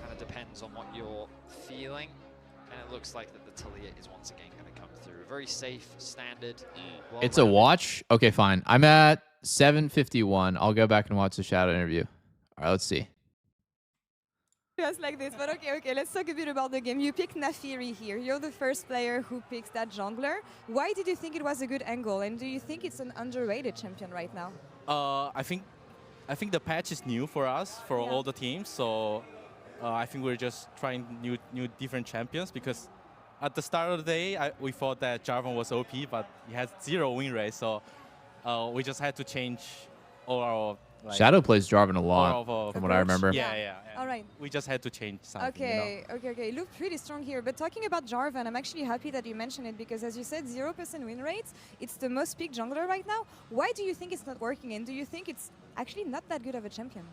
Kind of depends on what you're feeling. And it looks like that the Talia is once again going to come through. Very safe, standard. It's a watch? Okay, fine. I'm at 7:51. I'll go back and watch the Shadow interview. All right, let's see. Just like this, but okay, let's talk a bit about the game. You picked Nafiri here. You're the first player who picks that jungler. Why did you think it was a good angle, and do you think it's an underrated champion right now? I think the patch is new for us, for all the teams. So I think we're just trying new different champions, because at the start of the day we thought that Jarvan was OP, but he has 0 win rate. So we just had to change all our. Like, Shadow plays Jarvan a lot, from what I remember. Yeah. All right. We just had to change something. Okay, okay. You look pretty strong here. But talking about Jarvan, I'm actually happy that you mentioned it, because as you said, 0% win rates. It's the most picked jungler right now. Why do you think it's not working? And do you think it's actually not that good of a champion?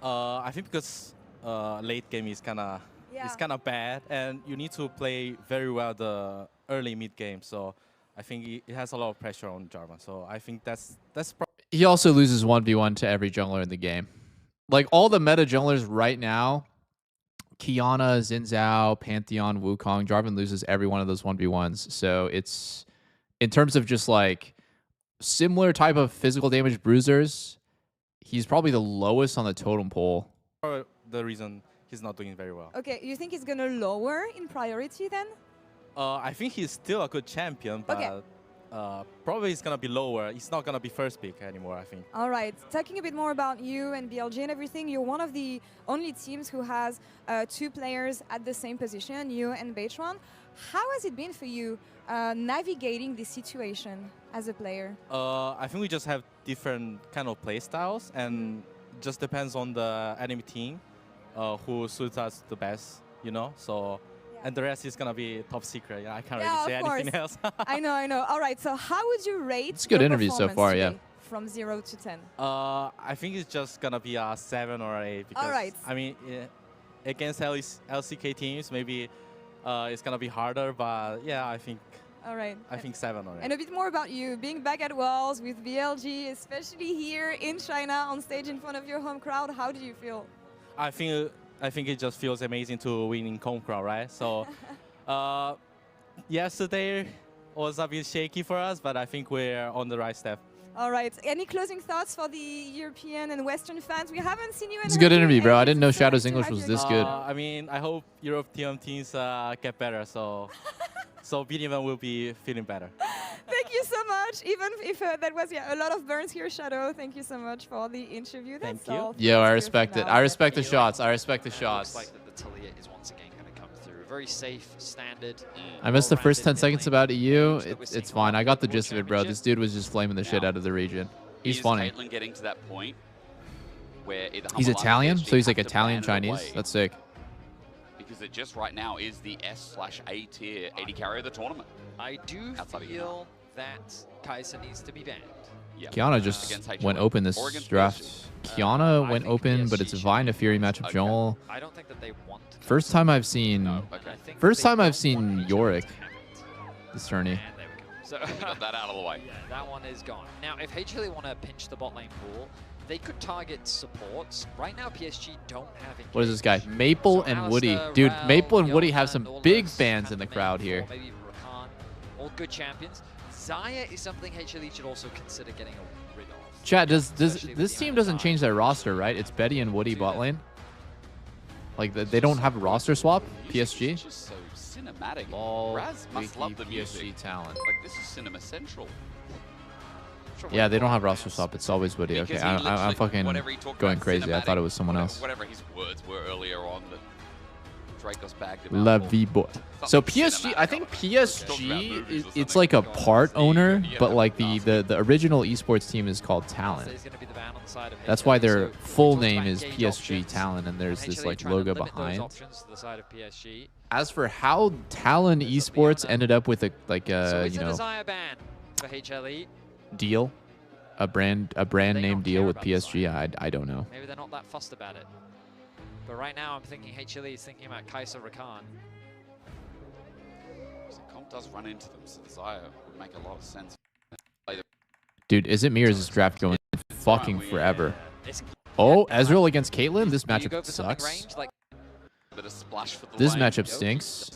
I think because late game is kind of bad, and you need to play very well the early mid game. So I think it has a lot of pressure on Jarvan. So I think that's He also loses 1v1 to every jungler in the game. Like, all the meta junglers right now, Qiyana, Xin Zhao, Pantheon, Wukong, Jarvan loses every one of those 1v1s. So it's, in terms of just like similar type of physical damage bruisers, he's probably the lowest on the totem pole. The reason he's not doing very well. Okay, you think he's going to lower in priority then? I think he's still a good champion, but probably he's going to be lower. He's not going to be first pick anymore, I think. All right. Talking a bit more about you and BLG and everything, you're one of the only teams who has 2 players at the same position, you and Beitron. How has it been for you navigating this situation as a player? I think we just have different kind of play styles, and just depends on the enemy team who suits us the best, you know? So. And the rest is going to be top secret. I can't really say anything else. I know. All right, so how would you rate It's a good interview so far, yeah. From 0 to 10? I think it's just going to be a 7 or 8. Because, all right. I mean, against LCK teams, maybe it's going to be harder. But, yeah, I think... All right. I think 7 or 8. And a bit more about you, being back at Worlds with BLG, especially here in China on stage in front of your home crowd. How do you feel? I think it just feels amazing to win in home crowd, right? So yesterday was a bit shaky for us, but I think we're on the right step. All right. Any closing thoughts for the European and Western fans? We haven't seen you in It's a good interview, bro. I didn't know Shadow's English was this good. I mean, I hope European teams get better, so BDM will be feeling better. Thank you so much. Even if that was a lot of burns here, Shadow. Thank you so much for the interview. Thank you. Yo, I respect it. I respect the shots. I respect the shots. Looks like the Talia is once again going to come through. Very safe, standard. I missed the first 10 seconds about EU. It's fine. I got the gist of it, bro. This dude was just flaming the shit out of the region. He's funny. Caitlyn getting to that point where he's Italian, so he's like Italian Chinese. That's sick. Because it just right now is the S/A tier AD carry of the tournament. I do feel that Kai'Sa needs to be banned. Yeah. Qiyana just went open this draft. Qiyana went open, but it's a Vine to Fury matchup. Joel. I don't think that they want to. First time I've seen. First time I've seen Yorick this tourney. So we got that out of the way. Yeah, that one is gone. Now, if HLE want to pinch the bot lane pool, they could target supports. Right now, PSG don't have engagement. What is this guy? Maple and Woody. Dude, Maple and Woody have some big fans in the crowd here. Maybe Rakan, all good champions. Xayah is something HLE should also consider getting rid of. Chat, this team doesn't change their roster, right? It's Betty and Woody bot lane. Like, they don't have a roster swap, PSG? It's just so cinematic. Oh, Raz must love the PSG music. talent. Like, this is Cinema Central. Yeah, they don't have roster swap. It's always Woody. Okay, I'm fucking going crazy. I thought it was someone else. Whatever his words were earlier on that Dracos bagged him La out for. vie boy. So PSG, I think PSG, it's like a part owner, but like the original esports team is called Talent. That's why their full name is PSG Talent, and there's this like logo behind. As for how Talent Esports ended up with a you know ban for HLE. deal, a brand name deal with PSG. I don't know. Maybe they're not that fussed about it. But right now, I'm thinking HLE is thinking about Kaiser Rakan. So Comp does run into them, so Zaya would make a lot of sense. Dude, is it me or is this draft going fucking forever? Oh, Ezreal against Caitlyn? This matchup sucks. This matchup stinks.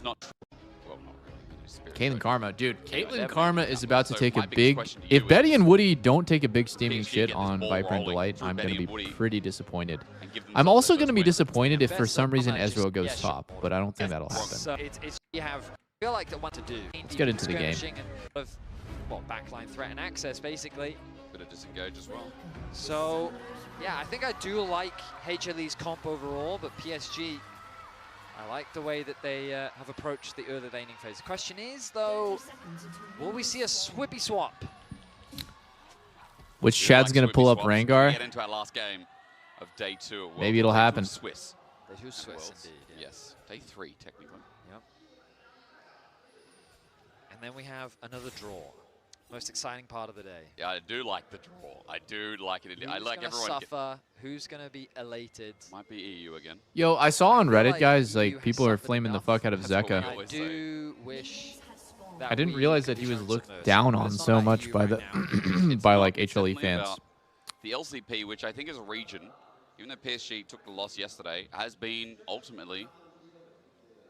Caitlyn Karma. Dude, Caitlyn Karma is about to take a big... If Betty and Woody don't take a big steaming shit on Viper and Delight, I'm going to be pretty disappointed. I'm also going to be disappointed if for some reason Ezreal goes top, but I don't think that'll happen. So you feel like the one to do. Let's get into the game. Well, backline threat and access, basically. Bit of disengage as well. So, yeah, I think I do like HLE's comp overall, but PSG, I like the way that they have approached the early laning phase. The question is, though, will we see a swippy swap? Which Chad's going to pull up Rengar? Get into our last game of day 2. Maybe it'll happen. Swiss. Day 2 Swiss, indeed. Yeah. Yes, day 3, technically. Yep. And then we have another draw. Most exciting part of the day. Yeah, I do like the draw. I do like it. I like everyone. Suffer? Who's gonna be elated? Might be EU again. Yo, I saw on Reddit, guys, like people are flaming the fuck out of Zeka. I do wish. I didn't realize that he was looked down on so much by the by like HLE fans. The LCP, which I think is a region, even though PSG took the loss yesterday, has been ultimately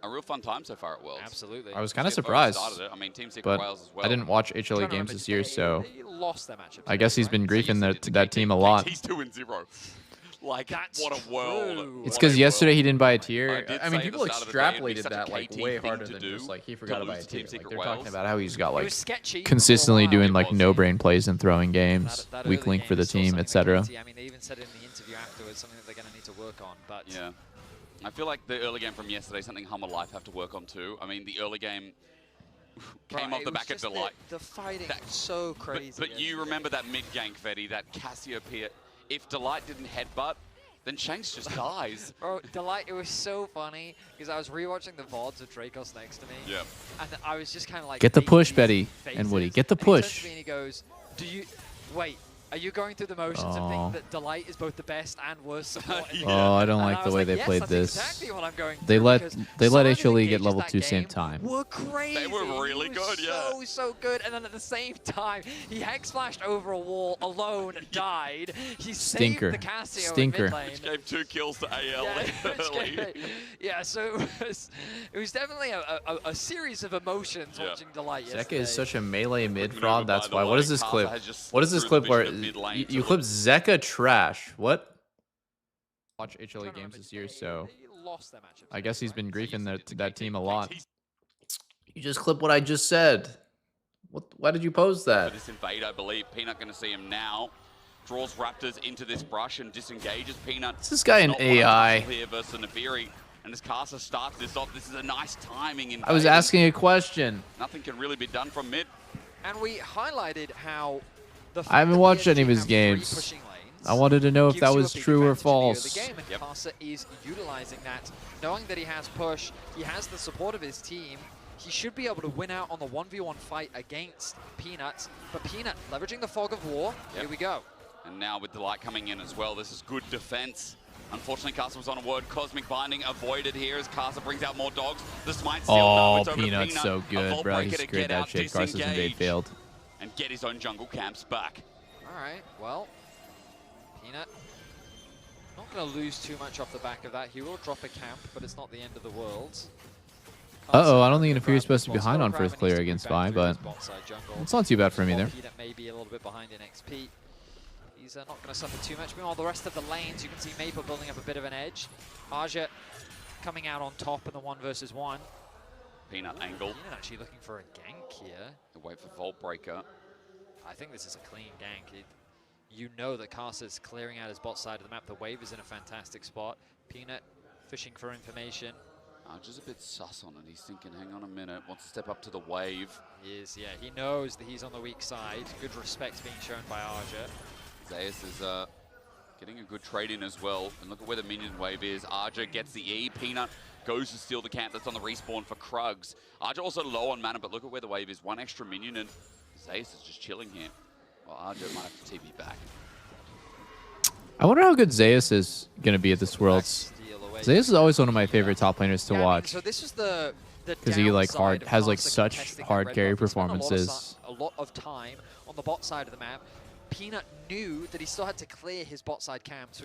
a real fun time so far at Worlds. Absolutely. I was kind of surprised, I mean, Team Secret but Wales as well. I didn't watch HLE games this year, so lost their matchup I guess he's been griefing that team a lot. He's 2-0. Like, what a world. It's because yesterday he didn't buy a tier. I I mean, people extrapolated that like way harder than just like he forgot to buy a tier. Like, they're talking about how he's got like consistently doing like no-brain plays and throwing games, weak link for the team, etc. I mean, they even said in the interview afterwards something that they're going to need to work on. But yeah, I feel like the early game from yesterday, something Hummer Life have to work on too. I mean, the early game came off the back of Delight. The fighting was so crazy. But you remember that mid-gank, Fetty, that Cassiopeia. If Delight didn't headbutt, then Shanks just dies. Bro, Delight, it was so funny because I was rewatching the VODs of Dracos next to me. Yeah. And I was just kind of like, Get the push, Betty and Woody. Get the push. And he goes, "Do you wait? Are you going through the motions and think that Delight is both the best and worst support?" Oh, I don't like the way they played this. Exactly what I'm going They let through, HLE get level 2 same time. Were crazy. They were really good, yeah. So good. And then at the same time, he hex flashed over a wall alone, died. He saved the Cassio in mid lane. Which gave 2 kills to AL early. Yeah, so it was definitely a series of emotions watching Delight yesterday. Zeka is such a melee mid fraud. That's why. What is this clip? What is this clip where you clip Zeka trash? What? Watch HLE games this year, so I guess he's been griefing that team a lot. You just clip what I just said. What? Why did you post that? This invade, I believe. Peanut going to see him now. Draws Raptors into this brush and disengages Peanut. Is this guy an AI? Here versus Nafiri. And as Casa starts this off, this is a nice timing invade. I was asking a question. Nothing can really be done from mid. And we highlighted how I haven't watched any of his games. I wanted to know if that was true or false. The game, and Casa is utilizing that, knowing that he has push, he has the support of his team. He should be able to win out on the 1v1 fight against Peanut. But Peanut leveraging the fog of war. Here we go. And now with Delight coming in as well, this is good defense. Unfortunately, Casa was on a word. Cosmic Binding avoided here as Casa brings out more dogs. The smite sealed. Oh, Peanut's so good, bro. He scared that shit. Carson's invade failed. And get his own jungle camps back. All right, well, Peanut not going to lose too much off the back of that. He will drop a camp, but it's not the end of the world. Uh-oh, I don't think Nafiri is supposed to be behind on first clear against Vi, but it's not too bad for him either. Peanut may be a little bit behind in XP. He's not going to suffer too much. Meanwhile, the rest of the lanes, you can see Maple building up a bit of an edge. Aja coming out on top in the 1 versus 1. Peanut angle. Peanut actually looking for a gank here. The wait for Vault Breaker. I think this is a clean gank. You know that Casa's clearing out his bot side of the map. The wave is in a fantastic spot. Peanut fishing for information. Just a bit sus on it. He's thinking, hang on a minute, wants to step up to the wave. He is, yeah. He knows that he's on the weak side. Good respect being shown by Aja. Zayas is getting a good trade in as well. And look at where the minion wave is. Aja gets the E. Peanut goes to steal the camp that's on the respawn for Krugs. Aja also low on mana, but look at where the wave is. 1 extra minion, and Zayas is just chilling here. Well, Arjo might have to TP back. I wonder how good Zeus is going to be at this Worlds. Zeus is always one of my favorite top laners to watch. So this was the because he like has like Carcer such contesting hard that carry red buff. He spent performances. A lot of time on the bot side of the map. Peanut knew that he still had to clear his bot side camps.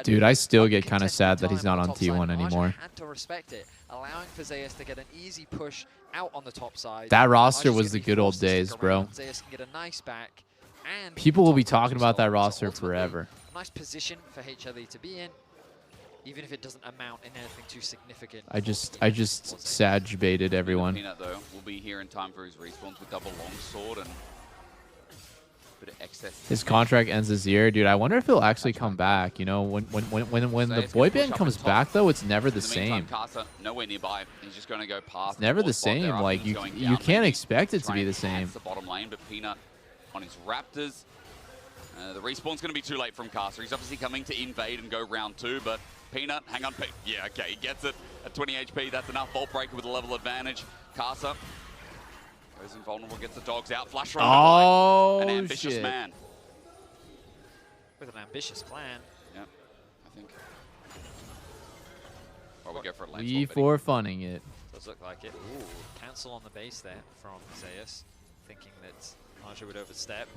Dude, I still get kind of sad that he's not on T1 anymore. Had to respect it, allowing for Zeus to get an easy push out on the top side. That roster was the good old days, bro. Zeus can get a nice back, and People will be talking about that roster forever. a nice position for HLE to be in, even if it doesn't amount in anything too significant. I just Sag baited everyone. Peanut, though, will be here in time for his respawns with double longsword and a bit of excess. His contract ends this year, dude. I wonder if he'll actually come back. You know, when the boy band comes back, though, it's never the same. Carcer, nowhere nearby. He's just going to go past. It's never the same. Like you can't expect it to be the same. The bottom lane, but Peanut on his Raptors. The respawn's going to be too late from Carcer. He's obviously coming to invade and go round 2, but Peanut, hang on, yeah, okay, he gets it at 20 HP. That's enough. Vault Breaker with a level advantage. Carcer goes invulnerable, gets the dogs out. Flash run. Oh, an ambitious shit. man. With an ambitious plan. Yeah, I think. Or we go for a lane We swap, for funning it. Does look like it. Ooh, cancel on the base there from Zeus, thinking that Arjo would overstep.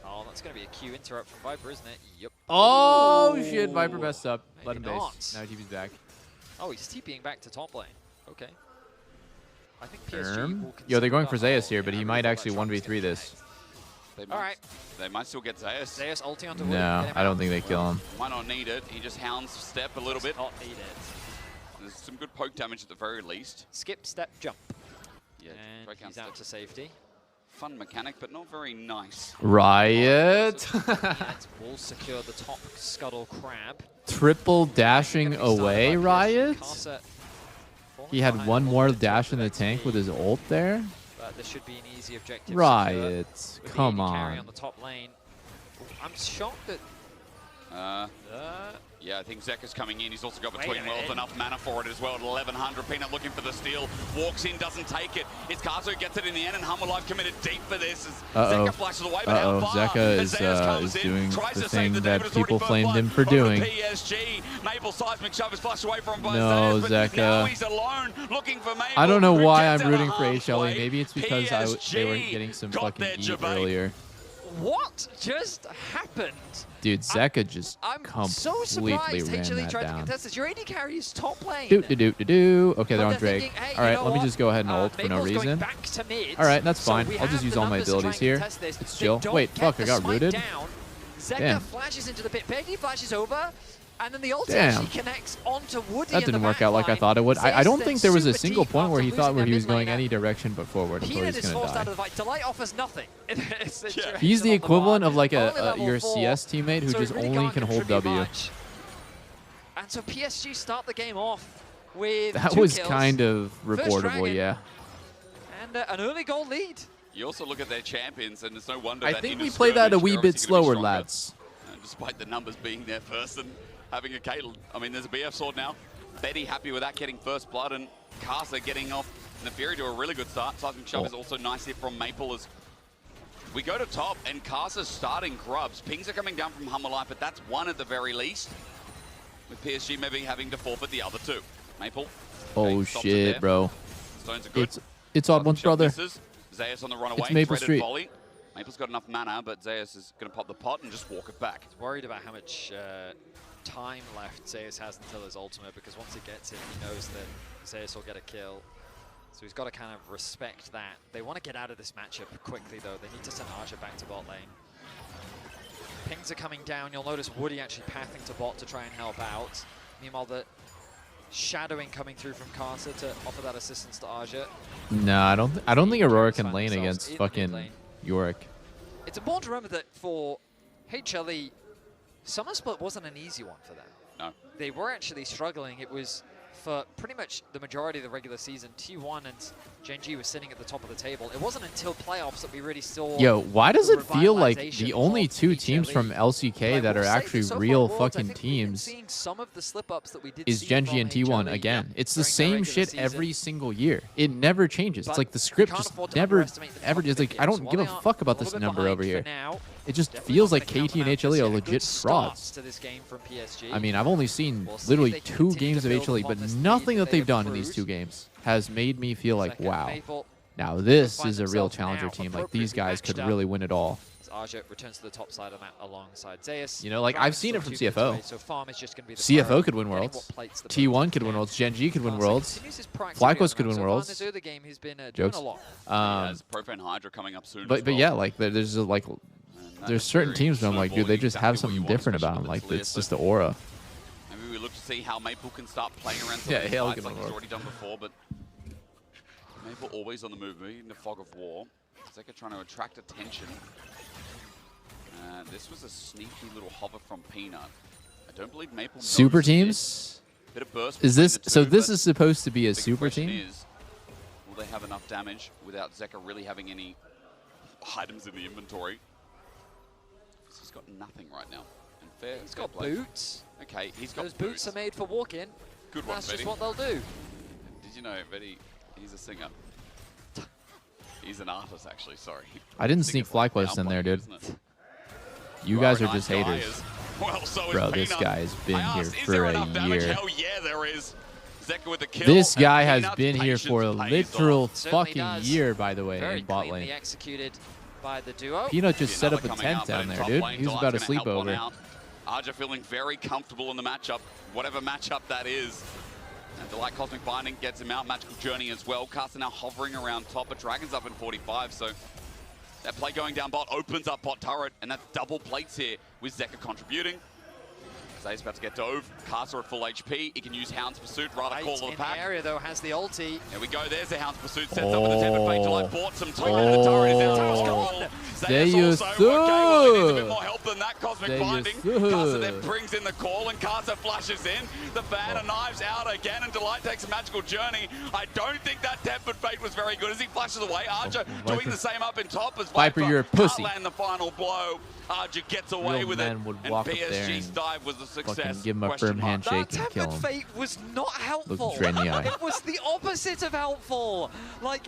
Oh, that's going to be a Q interrupt from Viper, isn't it? Yep. Oh, shit. Viper messed up. Let him Maybe base. Now TP's back. Oh, he's TPing back to top lane. Okay. I think PSG will Yo, they're going for consider Zeus here, but he might actually 1v3 this. They might still get Zeus. Zeus ulting onto Woody. No, I don't think they kill him. Might not need it. He just hounds step a little bit. Not need it. There's some good poke damage at the very least. Skip, step, jump. Yeah, and he's out to safety. Fun mechanic, but not very nice. Riot. Will secure the top scuttle crab. Triple dashing away, Riot. He had one more dash in the tank with his ult there. But there should be an easy objective. Riot, come Carry on. on the top lane. I'm shocked that. Yeah, I think Zeka's coming in. He's also got between worlds enough mana for it as well at 1100. Peanut looking for the steal. Walks in, doesn't take it. It's Carcer who gets it in the end, and Hummerlife committed deep for this as Zeka flashes away. But how far? Zeka is doing the thing that people flamed him for doing. PSG. Maple seismic shove is flushed away from by No, Zeus, but now Zeka. he's alone looking for Maple. I don't know who why I'm gets it rooting for halfway. HLE. Maybe it's because they were getting some fucking heat earlier. What just happened? Dude, Zeka just I'm so completely surprised ran HLE that tried to down. contest this. Your AD carry is top lane. Okay, they're on Drake. thinking, hey, All right, you know let me what? just go ahead and ult for no Maple's going reason. back to mid, All right, that's so fine. we I'll just have use the all my numbers to try abilities and here. contest this. It's They chill. don't Wait, get fuck, the I got swipe rooted. down. Zeka Damn. flashes into the pit. Peggy flashes over, and then the ult Damn. actually connects onto Woody. That didn't work out like I thought it would. I don't think there was a single point where he thought he was going any direction but forward until Peanut he's is going forced to out die. of the fight. Delight offers nothing. He's the equivalent of like Only level your 4, CS teammate who so he just really only can't can hold contribute W. much. And so PSG start the game off with That 2 was kills, kind of First reportable, dragon, yeah. and an early goal lead. You also look at their champions, and it's no wonder I that think Inner we played that a Skirmish, wee they're bit obviously gonna be slower, stronger. lads. Despite the numbers being there first and having a Caitlyn. I mean, there's a BF sword now. Betty happy with that, getting first blood, and Carcer getting off Neferi to a really good start. Seismic Shove is also nice here from Maple as we go to top, and Carcer's starting grubs. Pings are coming down from Hummerlife, but that's one at the very least. With PSG maybe having to forfeit the other 2. Maple. Oh stops it shit, there. bro. Stones are good. It's odd one's brother. Misses. Zeus on the runaway. It's Maple threaded Street. Volley. Maple's got enough mana, but Zeus is going to pop the pot and just walk it back. He's worried about how much time left Zeus has until his ultimate, because once he gets it, he knows that Zeus will get a kill. So he's got to kind of respect that. They want to get out of this matchup quickly, though. They need to send Archer back to bot lane. Pings are coming down. You'll notice Woody actually pathing to bot to try and help out. Meanwhile, the shadowing coming through from Carcer to offer that assistance to Archer. No, I don't think Aurora can lane against in the fucking mid lane. Yorick. It's important to remember that for HLE, Summer Split wasn't an easy one for them. No. They were actually struggling. It was for pretty much the majority of the regular season, T1 and Gen.G were sitting at the top of the table. It wasn't until playoffs that we really saw. Yo, why does it feel like the only two teams from LCK that are actually real fucking teams is Gen.G and T1 again? It's the same shit every single year. It never changes. It's like the script just never, ever. It's like, I don't give a fuck about this number over here. It just feels like KT and HLE are legit frauds. I mean, I've only seen literally 2 games of HLE, but nothing that they've done in these 2 games has made me feel like, wow. Now this is a real challenger team. Like, these guys could really win it all. Arja returns to the top side of that alongside Zeus. You know, like, I've seen it from CFO. CFO could win Worlds. T1 could win Worlds. Gen.G could win Worlds. FlyQuest could win Worlds. Jokes. Profane Hydra coming up soon. But yeah, like, there's like, there's certain teams where I'm like, dude, they just have something different about them. Like, it's just the aura. Maybe we look to see how Maple can start playing around some Yeah, of these Hale fights can like he's work. already done before, but Maple always on the move, in the fog of war. Zeka trying to attract attention. This was a sneaky little hover from Peanut. I don't believe Maple Super noticed teams? it. Bit of burst Is this, between the so two, this but is supposed to be a the super question team? is, will they have enough damage without Zeka really having any items in the inventory? He's got nothing right now. And fair, He's got boots. Okay, he's got Those boots are made for walking. Good one, That's Betty. just what they'll do. Did you know, Betty, he's a singer? He's an artist, actually, sorry. I didn't sneak FlyQuest in there, dude. You guys are just haters. Well, so Bro, this guy's been here for a year. Hell yeah, there is. Zeka with the kill. This guy and has Peanut's been here for a patience pays literal off. fucking year, by the way, Very in bot cleanly lane. executed by the duo. Peanut just set up a Another tent coming down out, there, but in dude. top lane, He was about to Delight's sleep gonna help one over. out. Arja feeling very comfortable in the matchup, whatever matchup that is. And Delight Cosmic Binding gets him out. Magical Journey as well. Caster now hovering around top, but Dragon's up in 45, so that play going down bot opens up bot turret, and that's double plates here with Zeka contributing. Zay's about to get dove. Caster at full HP. He can use Hound's Pursuit, rather call of the pack. In the area though has the ulti. There we go. There's the Hound's Pursuit. Sets up with the Tempered Fate. Delight bought some time. Oh. The turret is out. There you also, okay, well, he needs a bit go. more help than that. Cosmic There you Binding. go. Caster then brings in the call, and Caster flashes in. The banner knives out again, and Delight takes a Magical Journey. I don't think that Tempered Fate was very good as he flashes away. Arja doing the same up in top as Viper, you're a pussy. Can't land the final blow. Arja gets away Real with it, men would and walk up there PSG's and dive was a success. fucking give him a firm handshake That and kill Tempered him. Fate was not helpful. Look straight in the eye. It was the opposite of helpful. Like,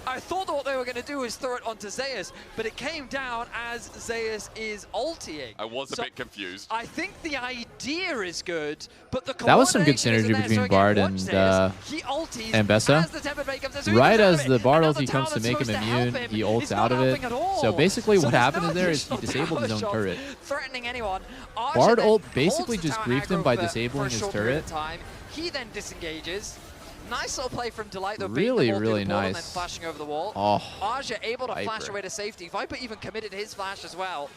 I thought that what they were going to do was throw it onto Zeus, but it came down as Zeus is ulting. I was a bit confused. I think the idea is good, but the That was some good coordination synergy isn't there. between Bard and Bessa. Right as the Bard ulti comes to make him immune, he ults out of it. So basically what happened there is he disabled his own turret. Threatening anyone. Bard ult basically just griefed him by disabling his turret. He then disengages. Nice little play from Delight though, Really, beating the wall really through the wall and nice. then flashing over the wall. Oh, Arja able to flash Viper. away to safety. Viper even committed his flash as well.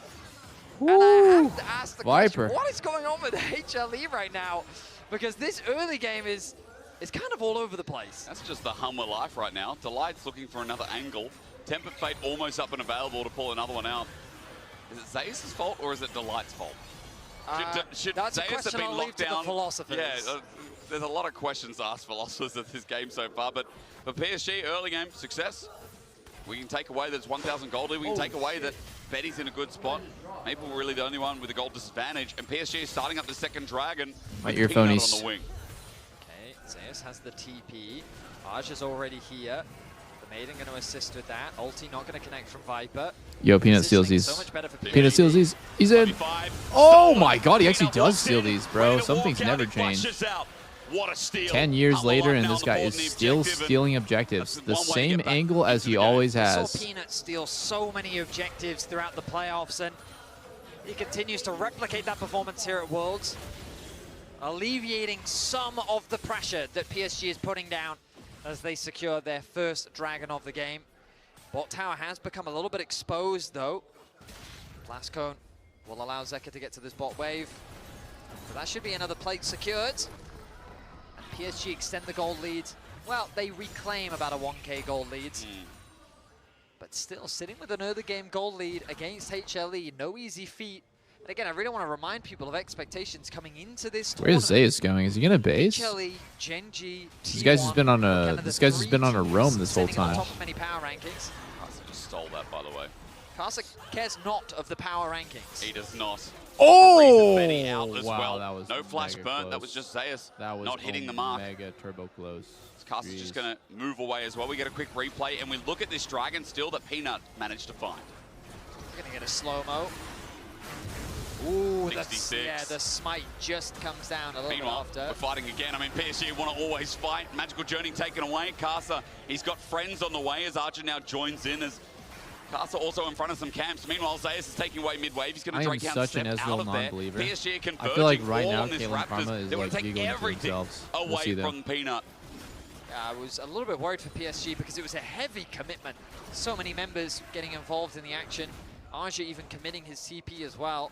And I have to ask the Viper. question, what is going on with HLE right now? Because this early game is kind of all over the place. That's just the hum of life right now. Delight's looking for another angle. Tempered Fate almost up and available to pull another one out. Is it Zeus' fault or is it Delight's fault? Should That's a Zeus have question been I'll leave locked to the down? philosophers. Yeah, there's a lot of questions to ask philosophers of this game so far, but for PSG, early game, success. We can take away that it's 1,000 gold lead. We can take away that Betty's in a good spot. Maple really the only one with a gold disadvantage, and PSG is starting up the second dragon My with Peanut earphonies. on the wing. Okay, Zeus has the TP. Arja's already here. The Maiden going to assist with that. Ulti not going to connect from Viper. Yo, Peanut steals Positioning these. so much better for Peanut steals these. He's in. Oh my god, he actually does steal these, bro. Something's never changed. What a steal. 10 years later, and down this the guy board is in the still objective, and stealing objectives. that's The one way to same get back angle as he into the game. always We has. saw Peanut steal so many objectives throughout the playoffs, and he continues to replicate that performance here at Worlds, alleviating some of the pressure that PSG is putting down as they secure their first Dragon of the game. Bot tower has become a little bit exposed, though. Blast Cone will allow Zeka to get to this bot wave. But that should be another plate secured. And PSG extend the gold lead. Well, they reclaim about a 1k gold lead. But still, sitting with an early game gold lead against HLE, no easy feat And again, I really want to remind people of expectations coming into this Where's tournament. Zayas going? Is he gonna base? Genji, This guy's just been on a roam this whole sitting on time. top of many power rankings. Carson just stole that, by the way. Carson cares not of the power rankings. He does not. Oh! Benny out as Wow, well. that was no flash mega burn. close. That was just Zayas That was not hitting the mark. Mega turbo close. Carson's just going to move away as well. We get a quick replay, and we look at this dragon still that Peanut managed to find. We're going to get a slow-mo. Ooh, 66. yeah, the smite just comes down a little Meanwhile, bit after. we're fighting again. I mean, PSG want to always fight. Magical Journey taken away. Karsa, he's got friends on the way as Archer now joins in as Karsa also in front of some camps. Meanwhile, Zayas is taking away mid-wave. He's going I to am drag such down an step out Ezreal of there. non-believer. PSG are converging I feel like right all now on this Kalen Raptors. Karma is They want like to take giggling to everything themselves. We'll away see them. from Peanut. I was a little bit worried for PSG because it was a heavy commitment. So many members getting involved in the action. Arja even committing his TP as well.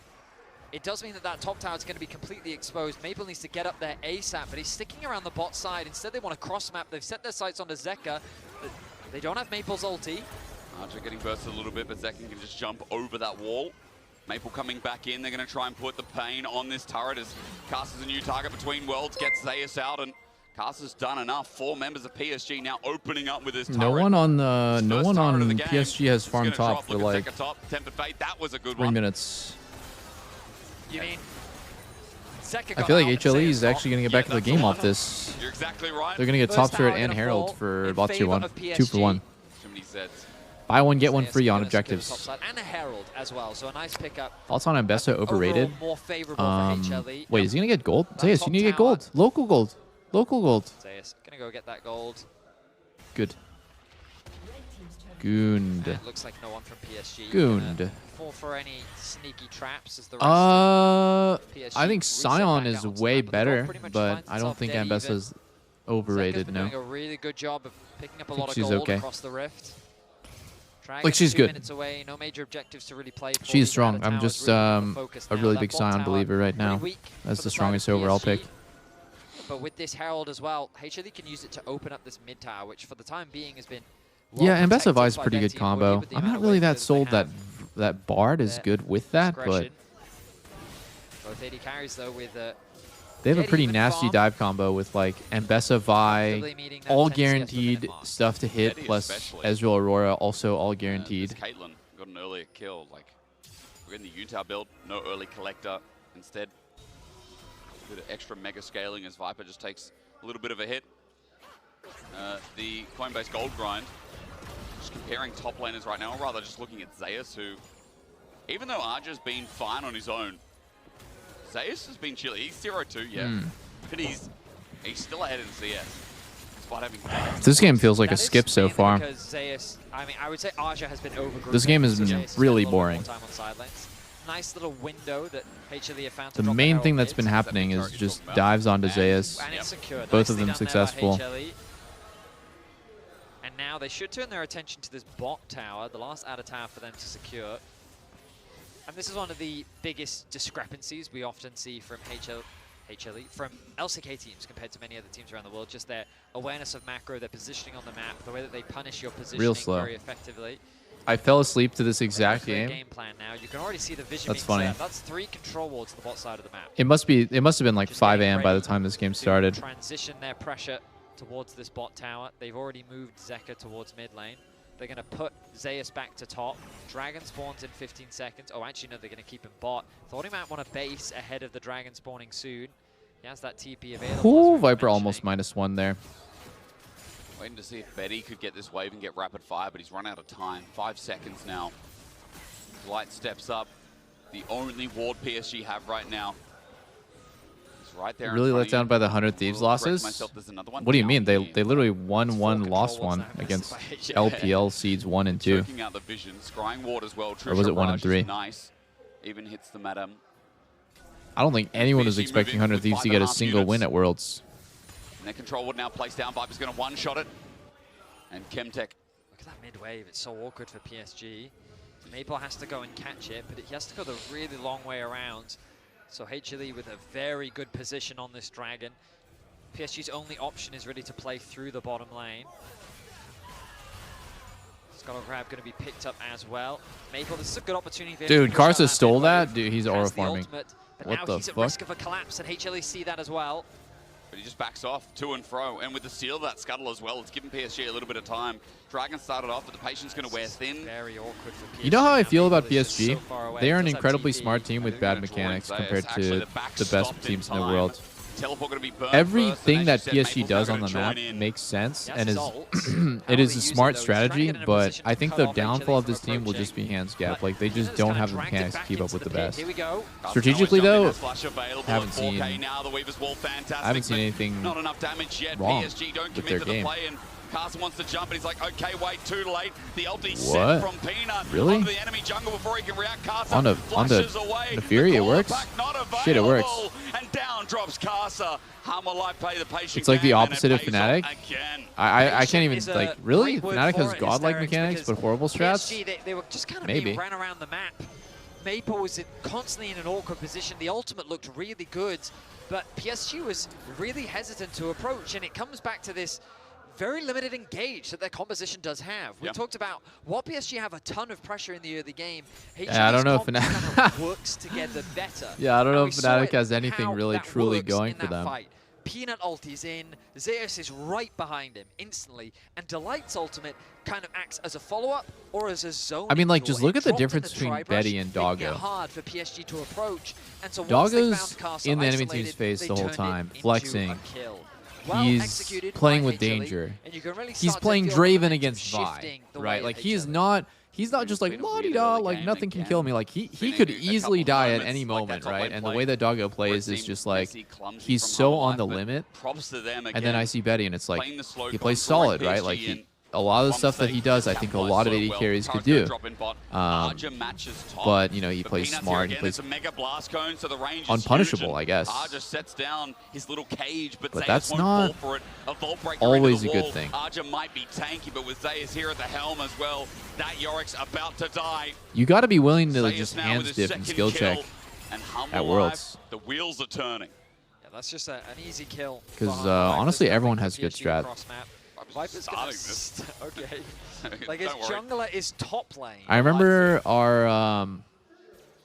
It does mean that that top tower is going to be completely exposed. Maple needs to get up there ASAP, but he's sticking around the bot side. Instead, they want to cross-map. They've set their sights onto Zeka. They don't have Maple's ulti. Archer getting bursted a little bit, but Zekin can just jump over that wall. Maple coming back in. They're going to try and put the pain on this turret as Caster's a new target between worlds, gets Zayas out, and Caster's done enough. 4 members of PSG now opening up with this turret. No one on of the game. PSG has farm Just gonna top drop, for look at like Zeka top. Temper Fate, that was a good 3 one. minutes. You mean Zeka I feel like got out HLE and is Zayas actually going to get back to the game off this. You're exactly right. They're going to get First top turret tower and gonna Herald fall for in bot favor 2-1. of 2 for PSG. 1. Too many Zeds. Buy one, get one Zayas free on gonna secure the top objectives. side, and a Herald as well, so a nice pickup. Thoughts on Ambessa overrated? Overall, more favorable for HLE. Wait, is he going to get gold? That Zayas, top you need to get tower. gold. Local gold. Local gold. Zayas gonna go get that gold. Good. Goond. And it looks like no one from PSG. Goond. Gonna fall for any sneaky traps as the rest of PSG I think reset Sion back is out onto way map, but the goal better, pretty much but finds I don't itself think dead even. Ambessa's Zeka's overrated, been no. doing a really good job of picking up a think lot of she's gold okay. across the rift. Like, Dragon's she's 2 good. minutes away, no major objectives to really play for. She's These strong. outer I'm towers just really on the focus a now. really That big bot Sion tower believer right pretty now. weak That's for the side of strongest overall PSG. pick. But with this Herald as well, HLE can use it to open up this mid tower, which for the time being has been Yeah, well Ambessa Vi is protected by pretty good Betty and combo. Woody, but the I'm amount not of really wave that clears they sold that have, that Bard is their good with that, but discretion. Both AD carries though with they have a Getty pretty even nasty farm. dive combo with like Ambessa Comfortably Vi, meeting that all 10 CS per minute guaranteed mark. stuff to hit, Betty plus especially. Ezreal Aurora also all guaranteed. This Caitlyn got an earlier kill. Like, we're in the Utah build, no early collector. Instead, a bit of extra mega scaling as Viper just takes a little bit of a hit. The Coinbase gold grind, just comparing top laners right now, or rather just looking at Zayas, who, even though Arja's been fine on his own, Zayas has been chilly. He's 0-2, yeah, but he's still ahead in CS, despite having. This game feels like a That is skip so mainly far. because Zayas, I mean, I would say Arja has been overgrouped. This game has so been Zayas has really spent a little bit boring. more time on side lanes. Nice little window that HLE have found to The drop main Herald thing that's mid. been happening is just dives onto Zayas. And it's secured. Both of Nicely them done there by successful. HLE. And now they should turn their attention to this bot tower, the last outer tower for them to secure. And this is one of the biggest discrepancies we often see from HLE, from LCK teams compared to many other teams around the world. Just their awareness of macro, their positioning on the map, the way that they punish your positioning slow. very effectively. I fell asleep to this exact Clear game. game plan now. You can already see the vision That's being funny. set. That's 3 control wards to the bot side of the map. It must have been like Just 5 getting a.m. by the ready time this game to started. transition their pressure towards this bot tower. They've already moved Zeka towards mid lane. They're going to put Zayas back to top. Dragon spawns in 15 seconds. Oh, actually, no, they're going to keep him bot. Thought he might want to base ahead of the dragon spawning soon. He has that TP available. as we Ooh, were Viper mentioning. almost -1 there. Waiting to see if Betty could get this wave and get rapid fire, but he's run out of time. 5 seconds now. Light steps up. The only ward PSG have right now. He's right there. Really let down by the 100 Thieves losses? What do you mean? They literally won 1, lost 1 against LPL seeds 1 and 2. Choking out the vision. Scrying ward as well. Or was it 1 and Raj is 3? Nice. Even hits the madam. I don't think anyone was PSG expecting moving 100 with Thieves to get a 5.5 single win units. at Worlds. And their control ward now placed down. Viper's going to one-shot it. And Chemtech. Look at that mid wave. It's so awkward for PSG. Maple has to go and catch it, but he has to go the really long way around. So HLE with a very good position on this dragon. PSG's only option is really to play through the bottom lane. Mcsoloq Climb going to be picked up as well. Maple, this is a good opportunity for him. Dude, to push out Karsa that stole mid that? wave. Dude, he's Has aura the farming. ultimate, but What now the he's at fuck? risk of a collapse, and HLE see that as well. But he just backs off to and fro. And with the steal of that scuttle as well, it's given PSG a little bit of time. Dragon started off, but the patience going to wear thin. Very awkward for PSG. You know how I now. feel about Maple is just PSG? so far away. They are an Does have incredibly TP. smart team with bad mechanics compared to the best teams in the world. Teleport going to be burned Everything that first, and as PSG you said, does Maple's on the gonna map join in. makes sense That's and his is ult. it How is will a he use it, smart though? He's trying to strategy, get in a but position I to think cut the off downfall HLE of this from team will just be hands gap. Like they just Just don't kinda have the dragged it mechanics to back keep up into with the pit. best. Here we go. Strategically though, Flash available haven't at 4K seen now. The Weaver's Wall, fantastic, I haven't seen but anything not enough damage yet. wrong PSG don't with commit their to the game. play, and Carson wants to jump, but he's like, okay, wait, too late. The ulti What? set from Peanut Really? onto the enemy jungle before he can react. Carson On the flashes away. the Fury, it The works. back not Shit, it works. available, and down drops Carson. Hammer Life pay the patient It's like the game, and it opposite of pays Fnatic. off again. I can't even is a like really. great word Fnatic for has it, godlike Hysterics, mechanics because but horrible strats. PSG, they were just kind of Maybe. being ran around the map. Maple was constantly in an awkward position. The ultimate looked really good, but PSG was really hesitant to approach, and it comes back to this very limited engage that their composition does have. We talked about what PSG have a ton of pressure in the early game. Yeah, I don't know if kind of works together better. Yeah, I don't know And if we saw Fnatic it has anything how really that truly works going in for that them. Fight. Peanut ulti's in, Zeus is right behind him instantly, and Delight's ultimate kind of acts as a follow-up or as a zone. I mean, like, just draw. look It at the dropped in difference between tri-brush, Betty and making it Doggo. hard for PSG to approach, and so once they Doggo's found Castle in the enemy isolated, team's face they the whole turned it time, into flexing. a kill. Well He's executed playing by with HLE, danger. and you can really He's start to playing feel the Draven momentum against Vi, shifting the right? way Like of he's HLE. not just like la-di-da, like nothing can kill me. Like he could easily die at any moment, right? And the way that Doggo plays is just like he's so on the limit. Props to them And then I again. see Betty, and it's like Playing the slow he plays grind, solid, correct right? Like PSG, a lot of the stuff that he does, I think a lot of AD carries could do. But you know, he plays smart. He plays a mega blast cone, so the range is unpunishable, huge, I guess. Arja sets down his little cage, but Zeus that's won't not fall for it. A vault breaker always into a the good wall. thing. Arja might be tanky, but with Zeus here at the helm as well, that Yorik's about to die. You got to be willing to Zeus just now hand with his stiff and second skill kill, check and Humble at Life, Worlds. the wheels are turning. Yeah, that's just an easy kill. because honestly, everyone has good strat. Viper's gonna okay. Like his Don't worry. jungler is top lane. I remember our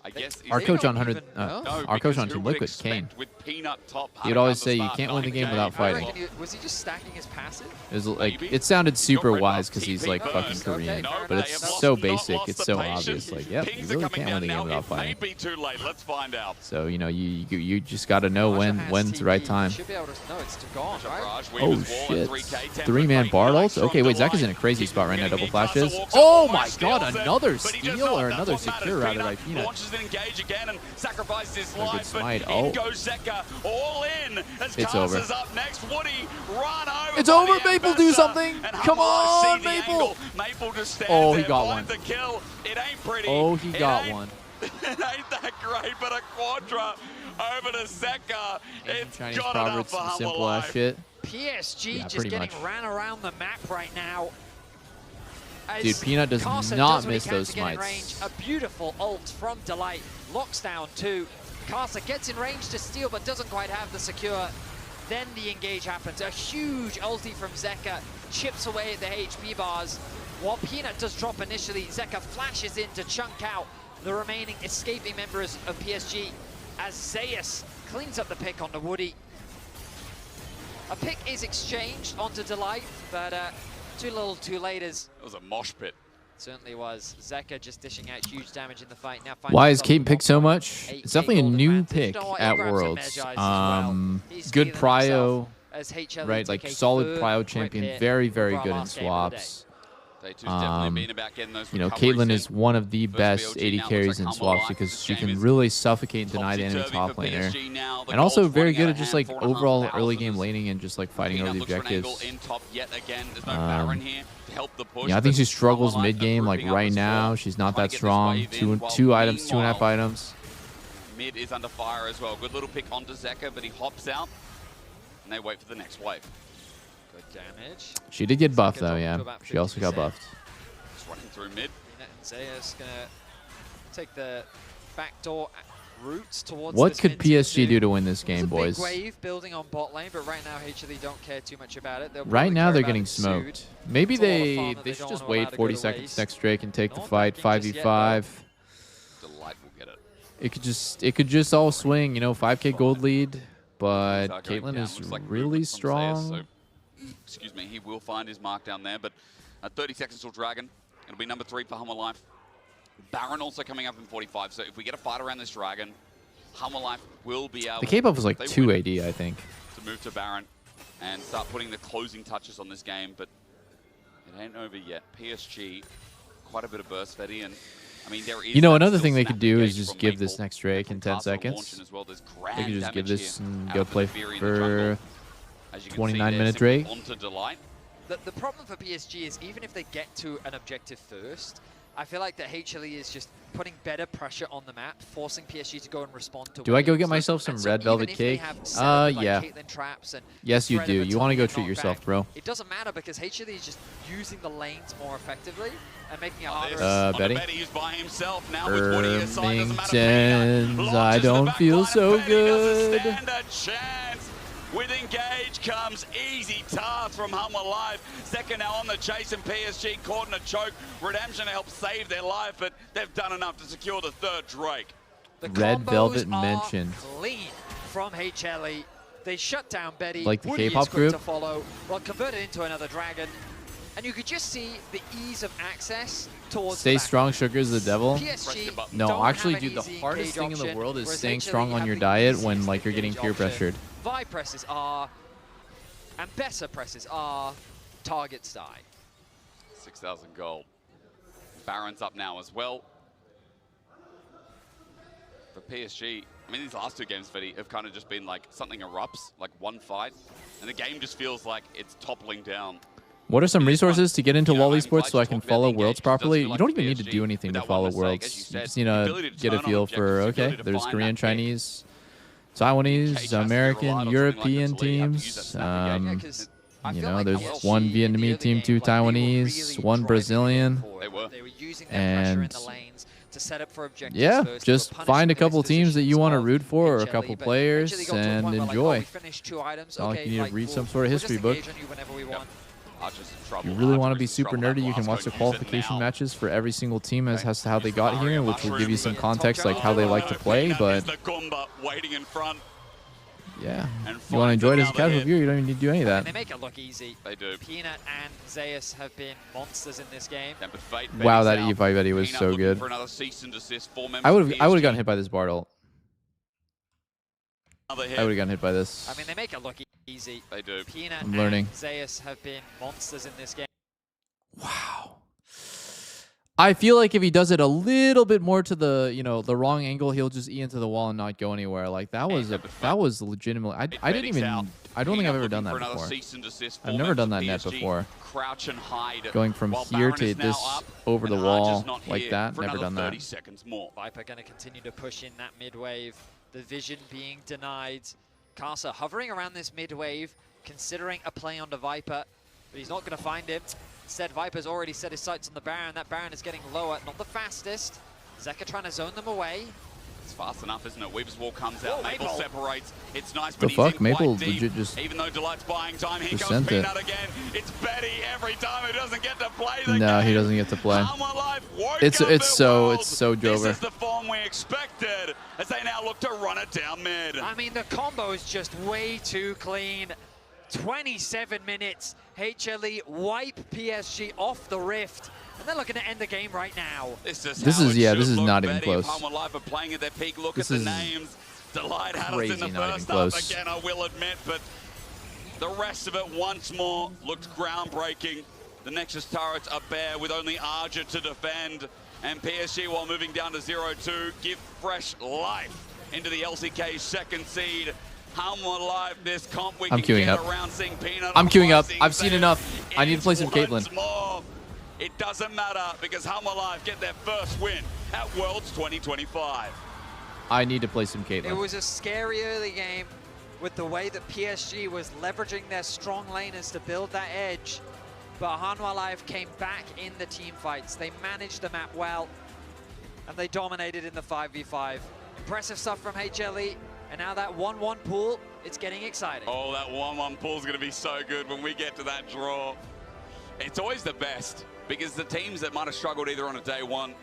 I guess our they coach don't on 100, even know, our coach because on who Team would Liquid, expect Kane. with Peanut top He'd having always at the say you start, can't win the game 90K. without I fighting. reckon was he just stacking his passive? It was like Maybe. it sounded super red wise buff, because he's TP like burn. fucking Korean, No, but they it's have so lost basic, the it's so patience. obvious. Like, yep, you Pings are really coming can't win the down game now. without It may fighting. be too late. Let's find out. So you know you just got to know when's the right time. Should be able to know it's gone, right? Oh shit! 3-man Bard ult. Okay, wait, Zek is in a crazy spot right now. Double flashes. Oh my god, another steal or another secure rather by Peanut. Launches an engage again and sacrifices his A good life, smite. but Oh. in goes Zeka, all in as It's over. Karsa's up next. Woody, run over. It's by over, the Maple, do Ambassador, something. and Come Humble on, see the Maple. angle. Maple just stands Oh, he there, got finds the kill. It ain't pretty. Oh, he It got ain't- one. It ain't that great, but a quadra over to Zeka. It's Chinese got proverbs, enough for some Humble simple ass Life. shit. PSG Yeah, just pretty getting much. ran around the map right now. As Dude, Peanut does Karsa not does what he miss can those to get in smites. range. A beautiful ult from Delight. Locks down 2. Karsa gets in range to steal, but doesn't quite have the secure. Then the engage happens. A huge ulti from Zeka. Chips away at the HP bars. While Peanut does drop initially, Zeka flashes in to chunk out the remaining escaping members of PSG as Zeus cleans up the pick onto Woody. A pick is exchanged onto Delight, but too little too late as It was a mosh pit. certainly was. Zeka just dishing out huge damage in the fight. Now finds Why is himself Kate a picked so 1.8 much? It's definitely a gold new advantage. pick You know what? at He'll grab some Worlds. Magi as well. He's Good feeling himself prio, as HLE right? took Like a solid third prio rip champion, hit very very for our good in last game of the day. swaps. Day two's definitely been about getting those You know, recoveries Caitlyn in. is one of the First best BLG AD now carries looks in like swaps Humble because Life. she This game can is really suffocate and deny the enemy topsy-turvy top for laner. PSG now. The And also goal's very running good out at of just hand, like 4.5 overall thousand early game is- laning and just like fighting over Peanut the looks for an angle objectives. in top yet again. There's no Baron here to help the push. Yeah, I think but she struggles Humble Life mid game. Like grouping up right as now, well, she's not trying that to get this strong. wave in, while Two items, 2.5 meanwhile, items. Mid is under fire as well. Good little pick onto Zeka, but he hops out, and they wait for the next wave. Good damage. She did get buffed though, Zeka yeah. dropped to about She also got 50%. buffed. Just running through mid. Peanut and Zeus gonna take the back door routes towards What this could mid tier PSG two. do to win this game, There's a boys? big wave building on bot lane, but right now HLE don't care too much about it. They'll Right probably now care they're about getting it soon. smoked. Maybe It's a lot of they farm that they they should don't just wanna allow wait to go 40 to seconds waste. next Drake and take the Not fight backing just yet, 5v5. Delight will get it. It could just all swing, you know, 5k gold lead, but Start going Caitlyn down. is Looks like really movement from Sayers, strong. so, excuse me, he will find his mark down there, but 30 seconds till Dragon. It'll be number 3 for Hummer Life. Baron also coming up in 45, so if we get a fight around this Dragon, Hummer Life will be able The K-pop was like they 2 win, AD, I think. to move to Baron and start putting the closing touches on this game, but it ain't over yet. PSG, quite a bit of burst, Fetty, and I mean, there is You know, that another still thing they snap could do is engage just from give Maple this next Drake in 10 Castle seconds. launching as well. There's They grand could just give damage this here and out go of the play Fury in the jungle. for As you can see 29 there, minute simply Drake. onto Delight. The problem for PSG is even if they get to an objective first, I feel like that HLE is just putting better pressure on the map, forcing PSG to go and respond to Do I go waves. get myself some And so red even velvet if they cake? have set up, like, Yeah. Caitlyn traps and Yes, you threat do. of a You want to go tumble treat knockback, yourself, bro. It doesn't matter because HLE is just using the lanes more effectively and making it harder. Betty? He's by himself now with what he assigned. Doesn't matter. Irvingtons, I don't feel so good. Stand a chance. With engage comes easy task from Hummer Life. Second now on the chase, and PSG caught in a choke. Redemption helped save their life, but they've done enough to secure the third Drake. The Red combos Velvet are mentioned. clean from HLE. They shut down Betty. Like the Woody is K-pop quick group? to follow. Well, converted into another dragon. And you could just see the ease of access towards Stay the back. strong, sugar is the devil. PSG No, don't actually, have an dude, the easy hardest engage thing in the option, world is whereas staying HLE strong on have your the diet easiest when like you're getting engage peer option. pressured. Vi presses are, and better presses are, targets die. 6,000 gold. Baron's up now as well. For PSG, I mean, these last 2 games, Fetty, have kind of just been like something erupts, like one fight, and the game just feels like it's toppling down. What are some resources to get into LoL esports so I can follow Worlds properly? You don't even need to do anything to follow Worlds. You just need to get a feel for, okay, there's Korean, Chinese, Taiwanese, American, European teams. You know, there's one Vietnamese team, 2 Taiwanese, 1 Brazilian. They were using their pressure in the lanes to set up for objectives Yeah, first. just They were find a punished couple for teams that you want to positions root of for or a HLE, couple but players eventually got to a and point where, like, enjoy. oh, we finished 2 items. It's not like Okay, you need to like, read some we'll sort of just history book. engage on you whenever we want. If you really want to be super nerdy, you can watch the qualification matches for every single team as to how they got here, which will give you some context like how they like to play, but waiting in front. yeah, if you want to enjoy it as a casual viewer, you don't even need to do any of And that. they make it look easy. They do. Peanut and Zeus have been monsters in this game. Wow, that E5 Betty was so good. I would have gotten hit by this Bard ult. I would have gotten hit by this. I mean, they make it look easy. They do. Peanut I'm learning. and Zeus have been monsters in this game. I feel like if he does it a little bit more to the, you know, the wrong angle, he'll just E into the wall and not go anywhere. Like that was legitimately. I didn't even. I don't think I've ever done that before. I've never done that net before. Crouch and hide. Going from here to this over the wall like that. Never done that. Viper going to continue to push in that mid wave. The vision being denied. Casa hovering around this mid wave, considering a play onto Viper, but he's not going to find him. Instead, Viper's already set his sights on the Baron. That Baron is getting lower, not the fastest. Zeka trying to zone them away. It's fast enough, isn't it? Weaver's wall comes out, Whoa, Maple separates. It's nice, The but he's fuck? in Maple quite deep. legit just Even though Delight's buying time, here just comes sent it. Peanut again. It's Betty every time who doesn't get to play the No, game. he doesn't get to play. It's so This Jover. is the form we expected as they now look to run it down mid. I mean, the combo is just way too clean. 27 minutes. HLE wipe PSG off the rift. And they're looking to end the game right now. This is not even close. Life are playing at their peak. Look This at the is names. Delight had us crazy, in the not even first close. half again, I will admit, but the rest of it once more looked groundbreaking. The Nexus turrets are bare with only Arja to defend, and PSG, while moving down to 0-2, give fresh life into the LCK second seed. Hummer Life, this comp we I'm can queuing get up. around seeing Peanut. I'm on queuing up. Rising I've seen Bear. enough. I need to play some It's Caitlyn. once more. It doesn't matter because Hummer Life get their first win at Worlds 2025. I need to play some It Caitlyn. was a scary early game with the way that PSG was leveraging their strong laners to build that edge. But Hanwha Life came back in the team fights. They managed the map well, and they dominated in the 5v5. Impressive stuff from HLE. And now that 1-1 pool, it's getting exciting. Oh, that 1-1 pool is going to be so good when we get to that draw. It's always the best because the teams that might have struggled either on a day 1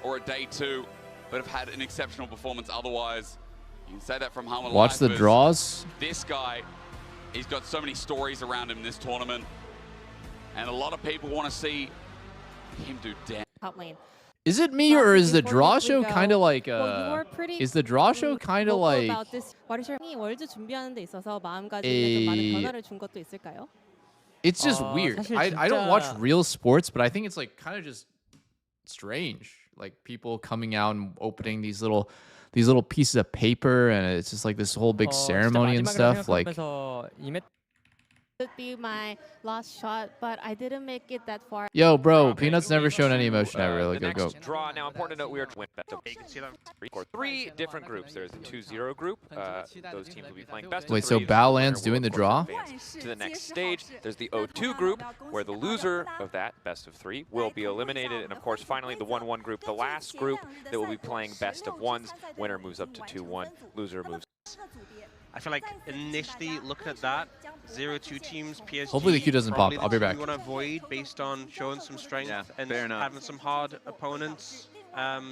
or a day 2 but have had an exceptional performance otherwise. You can say that from Harmon. Watch the draws. This guy, he's got so many stories around him in this tournament. And a lot of people want to see him do damn. Top lane. Is it me or is the draw show kind of like is the draw show kind of like 월드 준비하는 데 있어서 마음가짐에 좀 많은 변화를 준 것도 있을까요? It's just weird. I don't watch real sports, but I think it's like kind of just strange. Like people coming out and opening these little pieces of paper, and it's just like this whole big ceremony and stuff. Like Would be my last shot, but I didn't make it that far. Yo, bro, Peanut's never shown any emotion ever. Like, go. Draw. Now, important to note, we are win best of 3 different groups. There's the 2-0 group. Those teams will be playing best of 3. Wait, so Baolan's doing the draw? To the next stage, there's the 0-2 group, where the loser of that best of 3 will be eliminated. And of course, finally, the 1-1 group, the last group that will be playing best of 1s. Winner moves up to 2-1. Loser moves. I feel like initially looking at that, 0-2 teams, PSG. Hopefully the Q doesn't pop. I'll be back. We want to avoid based on showing some strength and having some hard opponents.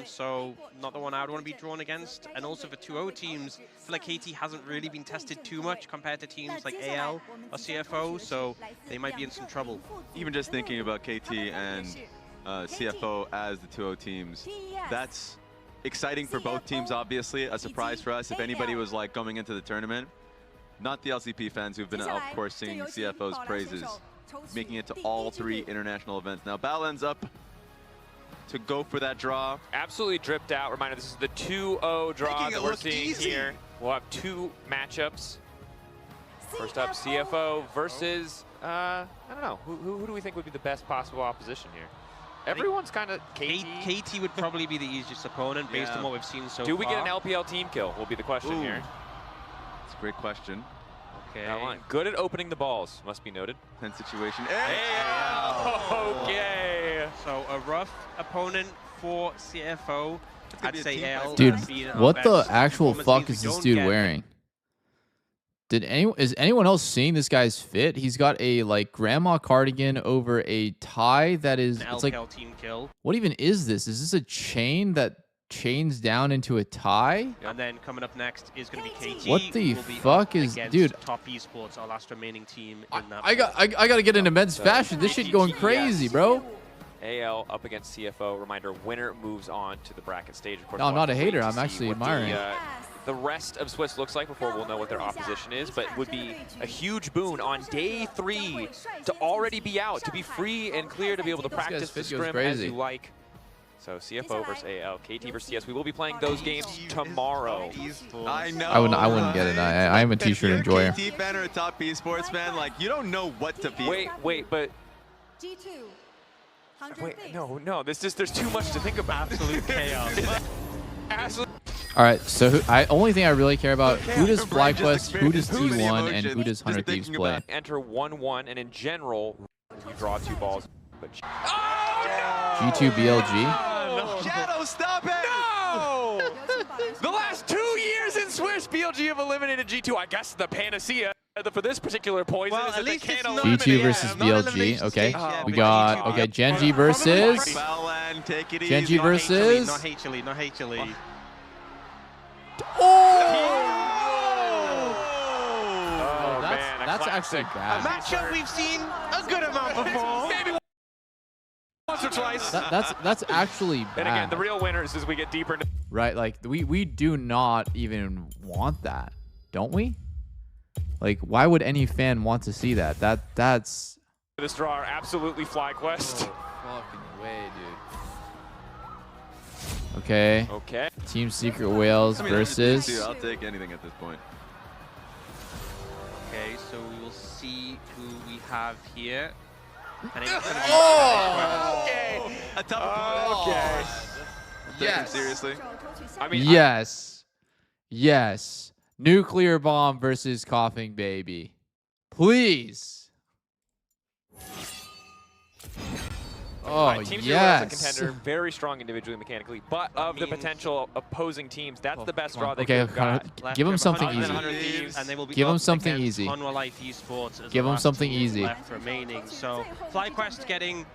So not the one I would want to be drawn against. And also for 2-0 teams, I feel like KT hasn't really been tested too much compared to teams like AL or CFO. So they might be in some trouble. Even just thinking about KT and CFO as the 2-0 teams, that's exciting for both teams, obviously. A surprise for us if anybody was like coming into the tournament. Not the LCP fans who've been, of course, singing CFO's praises, making it to all 3 international events. Now, Baolan's up to go for that draw. Absolutely dripped out. Reminder, this is the 2-0 draw that we're seeing here. We'll have 2 matchups. First up, CFO versus, I don't know, who do we think would be the best possible opposition here? Everyone's kind of KT would probably be the easiest opponent based on what we've seen so far. Do we get an LPL team kill will be the question here. That's a great question. Okay. Good at opening the balls, must be noted. Tense situation. Okay. So a rough opponent for CFO. I'd say AL. Dude, what the actual fuck is this dude wearing? Is anyone else seeing this guy's fit? He's got a like grandma cardigan over a tie that is it's like team kill. What even is this? Is this a chain that chains down into a tie? And then coming up next is going to be KT. What the fuck is, dude? Top Esports, our last remaining team in that. I gotta get into men's fashion. This shit going crazy, bro. AL up against CFO. Reminder: winner moves on to the bracket stage. Of course, no, I'm not a hater. I'm actually admiring. The rest of Swiss looks like before we'll know what their opposition is, but would be a huge boon on day 3 to already be out, to be free and clear, to be able to practice the scrim as you like. So CFO versus AL, KT versus CS. We will be playing those games tomorrow. I know. I wouldn't get it. I am a t-shirt enjoyer. KT fan or a top esports fan, like you don't know what to be. Wait, but wait, no. There's too much to think about. Absolute chaos. All right, so only thing I really care about, who does FlyQuest, who does T1, and who does 100 Thieves play? Enter 1-1, and in general, you draw 2 balls. But G2 BLG? No. Shadow, stop it! No! The last 2 years in Swiss, BLG have eliminated G2. I guess the panacea for this particular poison is that they can't eliminate. G2 versus BLG, okay. We got, Genji versus... Genji versus... Not HLE, not HLE. That's actually bad. A matchup we've seen a good amount before. Maybe once or twice. That's actually bad. And again, the real winners as we get deeper into... Right, like we do not even want that, don't we? Like, why would any fan want to see that? That's... This draw are absolutely FlyQuest. Oh, fucking way, dude. Okay. Team Secret Whales versus... I'll take anything at this point. Okay, so we will see who we have here. And it's gonna be A tough opponent. Yes. Seriously. I mean, Yes. Nuclear Bomb versus Coughing Baby. Please. Oh, Right, Team Zero yes. is a contender, very strong individually, mechanically, but of the potential opposing teams, that's the best draw they could have got. Give him something Left easy. 100 Thieves, and they will be Give him up something against easy. Honor Life Esports as Give the him last something team easy. left remaining. So FlyQuest getting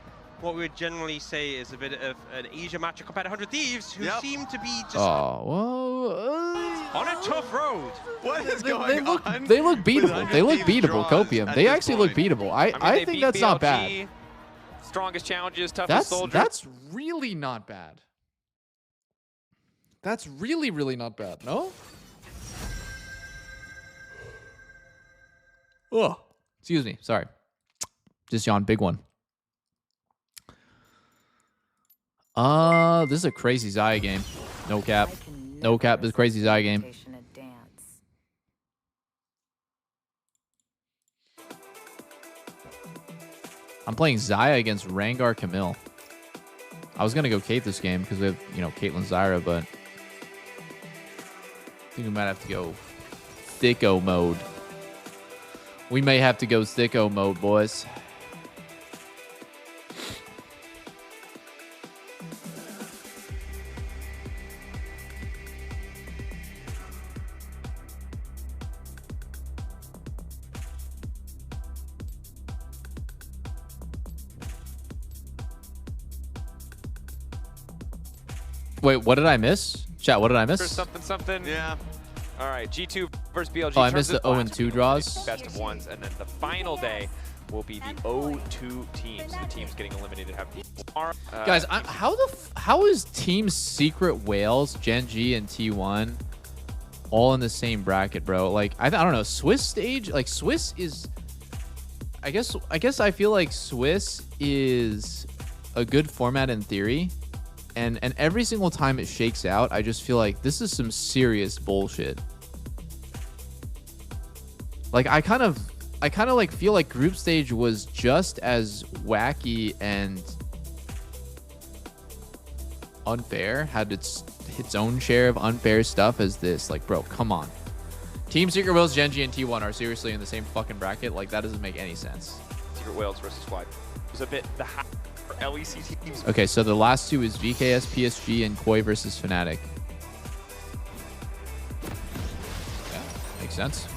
what we would generally say is a bit of an easier matchup compared to 100 Thieves, who seem to be just on a tough road. What is going on? They look beatable. They look beatable, Copium. They actually look beatable. I think that's not bad. Strongest challenges, toughest soldier. That's really not bad. That's really, really not bad. No? Oh, excuse me. Sorry. Just yawned. Big one. This is a crazy Zaya game. No cap. No cap. This is a crazy Zaya game. I'm playing Zaya against Rangar Camille. I was gonna go Kate this game because we have, you know, Caitlyn Zyra, but I think we might have to go Thicko mode. We may have to go Thicko mode, boys. Wait, what did I miss? Chat, what did I miss? Something. Yeah. All right, G2 versus BLG. Oh, I missed the 0-2 draws. Best of ones, and then the final day will be the 0-2 teams. The teams getting eliminated have the Guys, how is Team Secret Whales, Gen G, and T1 all in the same bracket, bro? Like, I don't know. Swiss stage, like Swiss is. I guess I feel like Swiss is a good format in theory. And every single time it shakes out, I just feel like this is some serious bullshit. Like I kind of like feel like group stage was just as wacky and unfair, had its own share of unfair stuff as this. Like, bro, come on. Team Secret Whales, Gen G, and T1 are seriously in the same fucking bracket. Like, that doesn't make any sense. Secret Whales versus Fly. It was a bit the high for LEC teams. Okay, so the last two is VKS, PSG, and Koi versus Fnatic. Yeah, makes sense.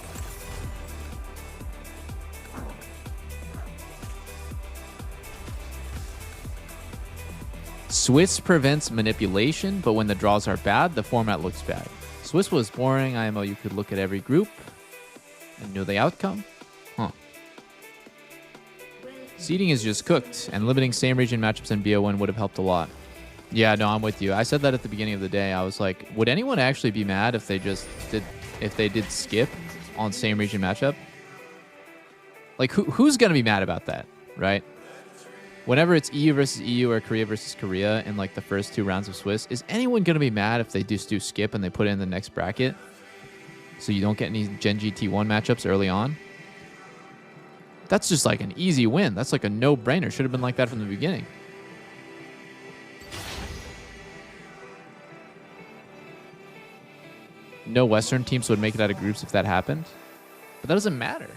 Swiss prevents manipulation, but when the draws are bad, the format looks bad. Swiss was boring. IMO, you could look at every group and know the outcome. Huh. Seeding is just cooked, and limiting same region matchups in BO1 would have helped a lot. Yeah, no, I'm with you. I said that at the beginning of the day. I was like, would anyone actually be mad if they did skip on same region matchup? Like, who's gonna be mad about that, right? Whenever it's EU versus EU or Korea versus Korea in like the first two rounds of Swiss, is anyone gonna be mad if they just do skip and they put it in the next bracket? So you don't get any Gen G T1 matchups early on? That's just like an easy win. That's like a no-brainer. Should have been like that from the beginning. No Western teams would make it out of groups if that happened. But that doesn't matter.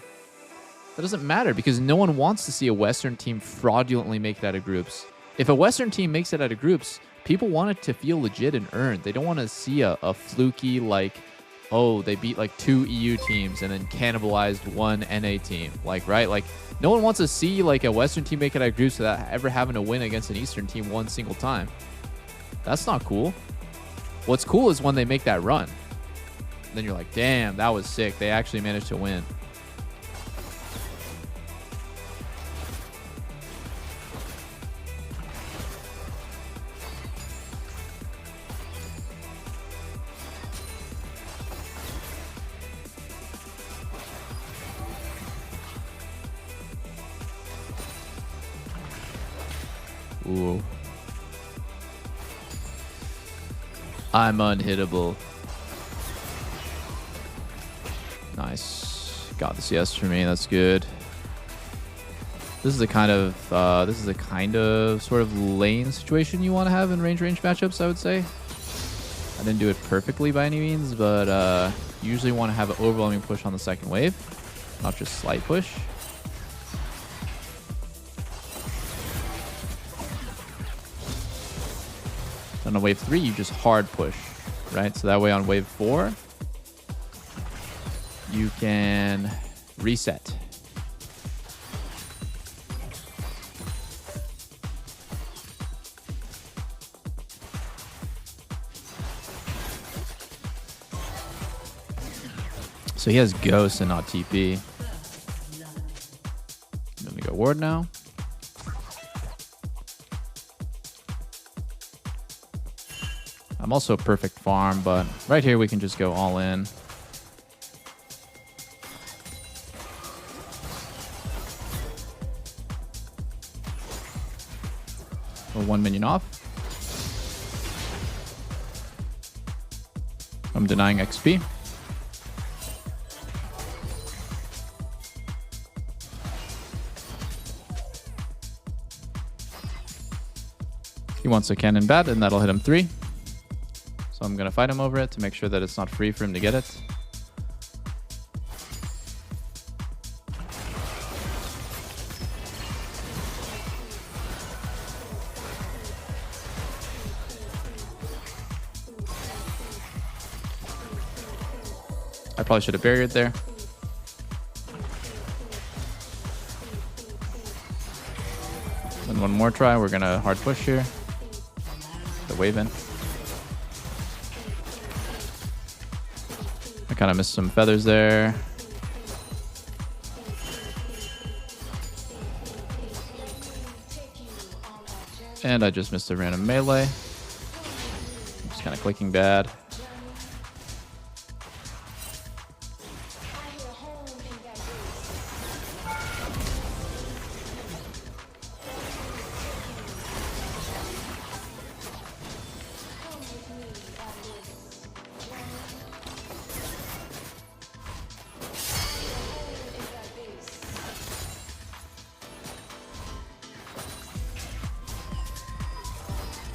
That doesn't matter because no one wants to see a Western team fraudulently make it out of groups. If a Western team makes it out of groups, people want it to feel legit and earned. They don't want to see a fluky, like, oh, they beat like 2 EU teams and then cannibalized 1 NA team. Like, right? Like, no one wants to see like a Western team make it out of groups without ever having to win against an Eastern team one single time. That's not cool. What's cool is when they make that run. Then you're like, damn, that was sick. They actually managed to win. Ooh. I'm unhittable. Nice. Got the CS for me. That's good. This is a kind of sort of lane situation you want to have in range matchups, I would say. I didn't do it perfectly by any means, but you usually want to have an overwhelming push on the second wave, not just slight push. On a wave 3, you just hard push, right? So that way on wave 4, you can reset. So he has Ghost and not TP. I'm gonna go Ward now. I'm also a perfect farm, but right here we can just go all in. Or 1 minion off. I'm denying XP. He wants a cannon bat, and that'll hit him 3. So I'm going to fight him over it to make sure that it's not free for him to get it. I probably should have barriered there. And one more try. We're going to hard push here. The wave in. I kind of missed some feathers there. And I just missed a random melee. Just kind of clicking bad.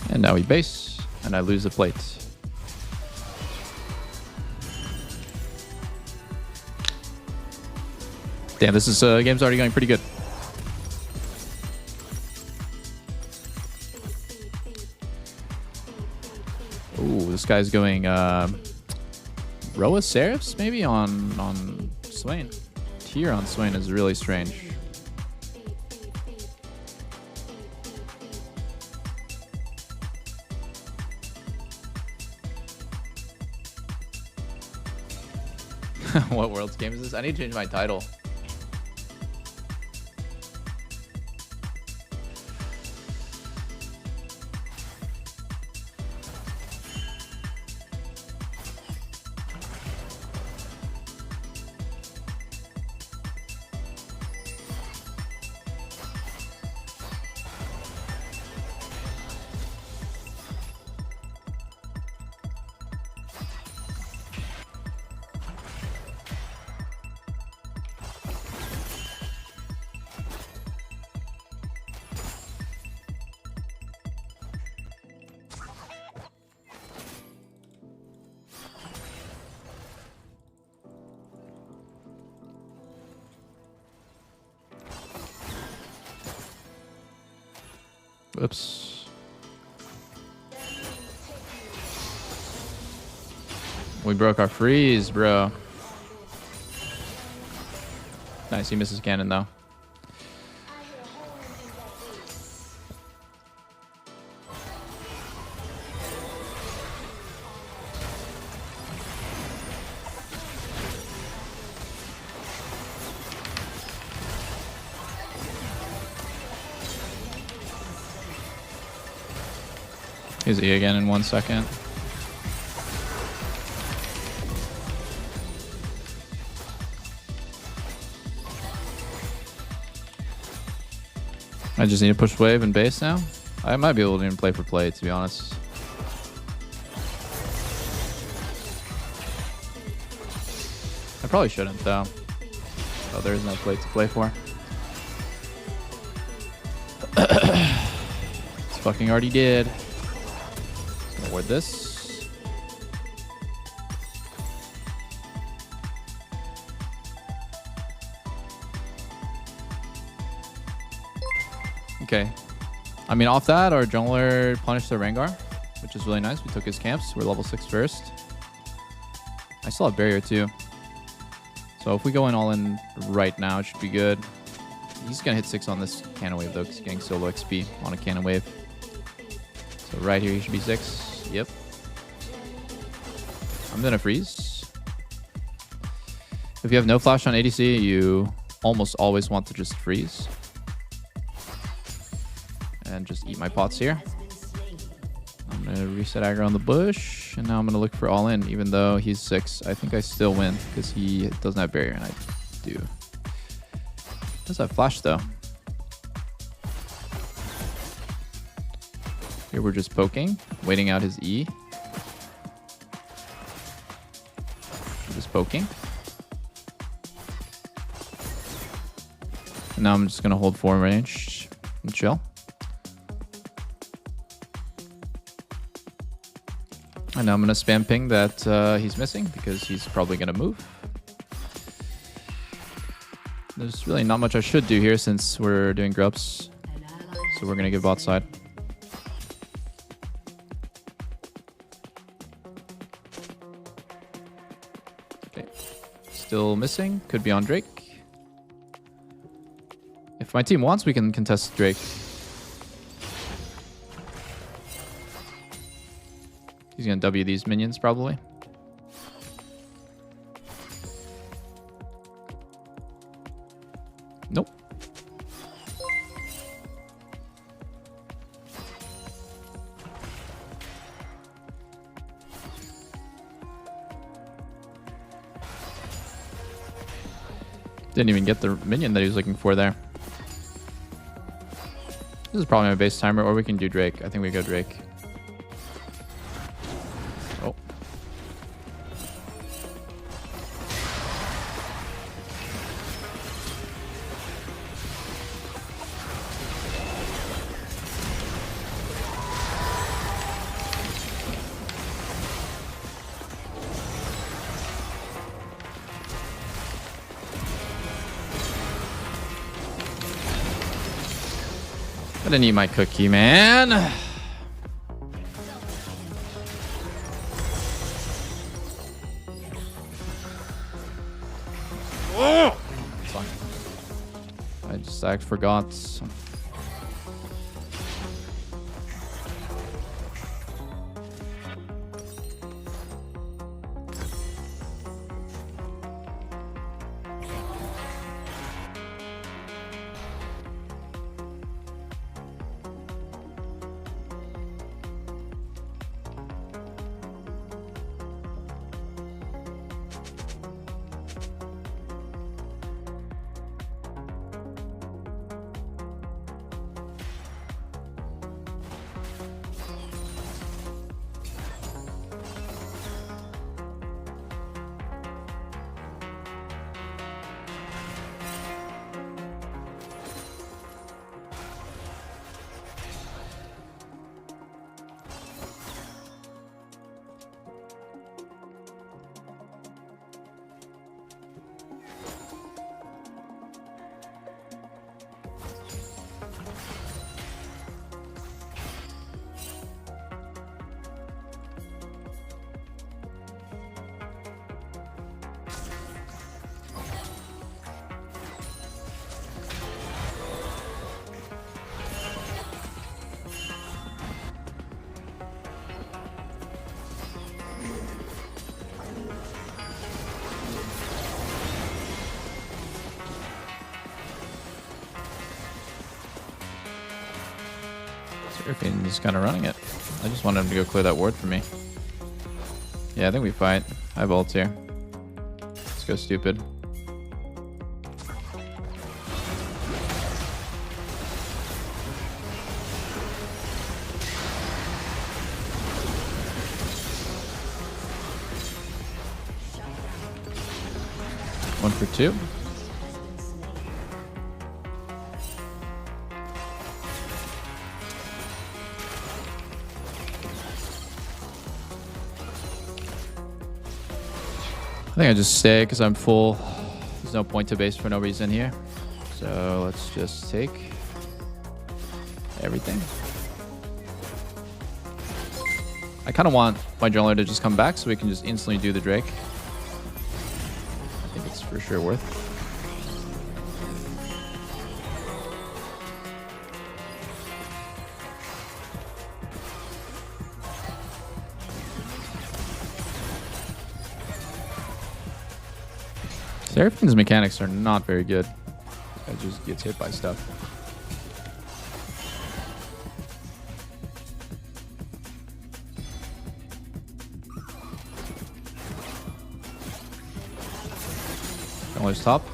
And now we base, and I lose the plate. Damn, this is game's already going pretty good. Ooh, this guy's going Roa Seraphs maybe on Swain. Tier on Swain is really strange. What Worlds game is this? I need to change my title. Oops. We broke our freeze, bro. Nice, he misses cannon though. He's E again in 1 second. I just need to push wave and base now. I might be able to even play for play, to be honest. I probably shouldn't, though. Oh, there is no plate to play for. It's fucking already did. Ward this. Okay. I mean, off that, our jungler punished the Rengar. which is really nice. We took his camps. We're level 6 first. I still have barrier too. So if we go in all in right now, it should be good. He's going to hit 6 on this cannon wave though, because he's getting solo XP on a cannon wave. So right here, he should be 6. Yep. I'm going to freeze. If you have no flash on ADC, you almost always want to just freeze. And just eat my pots here. I'm going to reset aggro on the bush. And now I'm going to look for all in, even though he's 6. I think I still win because he doesn't have barrier and I do. Does have flash though. Here we're just poking, waiting out his E. Just poking. And now I'm just going to hold 4 range and chill. And now I'm going to spam ping that he's missing because he's probably going to move. There's really not much I should do here since we're doing grubs. So we're going to give bot side. Okay. Still missing. Could be on Drake. If my team wants, we can contest Drake. He's going to W these minions, probably. Nope. Didn't even get the minion that he was looking for there. This is probably my base timer, or we can do Drake. I think we go Drake. Oh. I didn't eat my cookie, man. Oh! It's fine. I forgot. He's kind of running it. I just wanted him to go clear that ward for me. Yeah, I think we fight. I have ults here. Let's go stupid. One for 2. I think I just stay because I'm full. There's no point to base for no reason here. So let's just take everything. I kind of want my jungler to just come back so we can just instantly do the Drake. I think it's for sure worth. Seraphine's mechanics are not very good. It just gets hit by stuff. Jungler's top.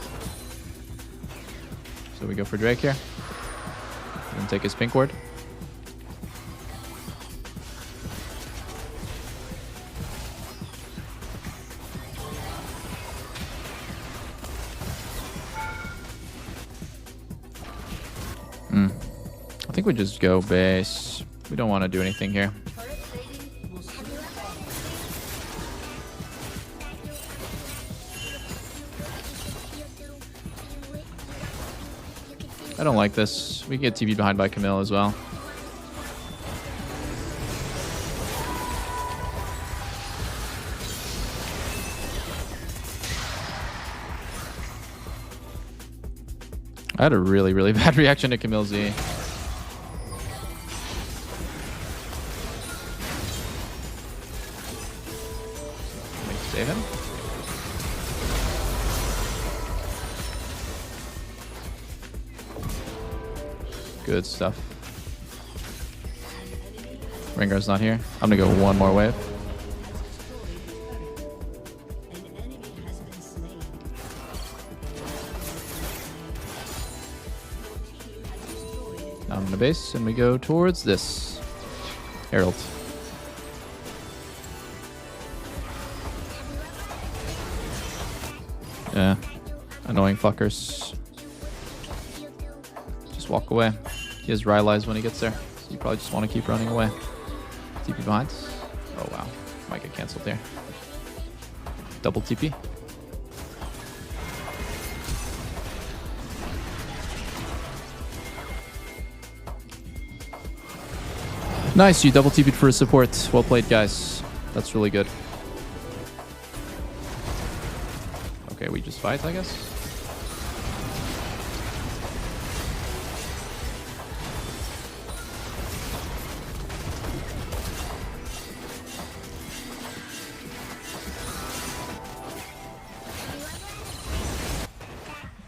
So we go for Drake here. And take his pink ward. I think we just go base. We don't want to do anything here. I don't like this. We can get TV'd behind by Camille as well. I had a really, really bad reaction to Camille Z. Save him. Good stuff. Rengar's not here. I'm gonna go one more wave. Now I'm gonna base and we go towards this. Herald. Yeah. Annoying fuckers. Just walk away. He has Rylai's when he gets there. So you probably just want to keep running away. TP behind. Oh wow. Might get cancelled there. Double TP. Nice, you double TP'd for a support. Well played, guys. That's really good. Okay, we just fight, I guess.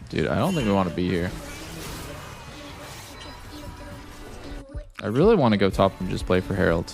Dude, I don't think we want to be here. I really want to go top and just play for Herald.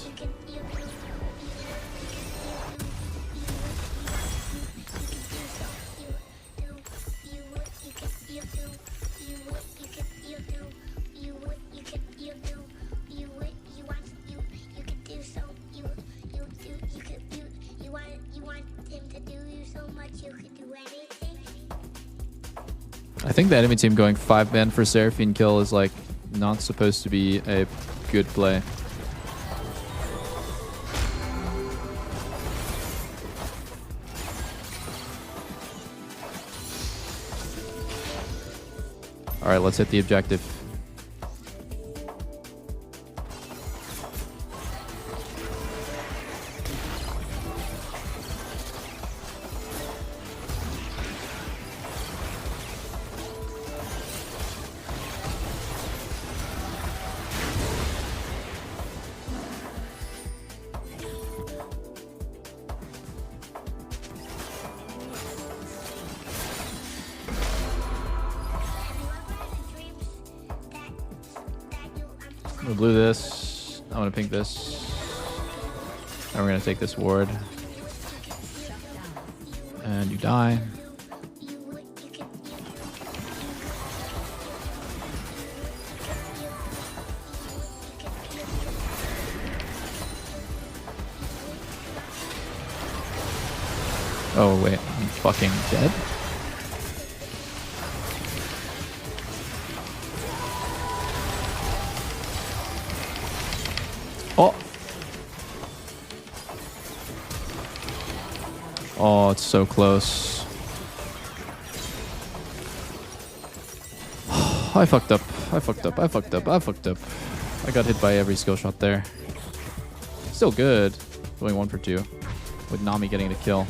I think the enemy team going 5-man for Seraphine kill is like not supposed to be a good play. All right, let's hit the objective. We'll blue this. I'm gonna pink this. And we're gonna take this ward. And you die. Oh wait, I'm fucking dead? Oh. Oh, it's so close. I fucked up. I fucked up. I fucked up. I fucked up. I got hit by every skill shot there. Still good. Going 1 for 2. With Nami getting the kill.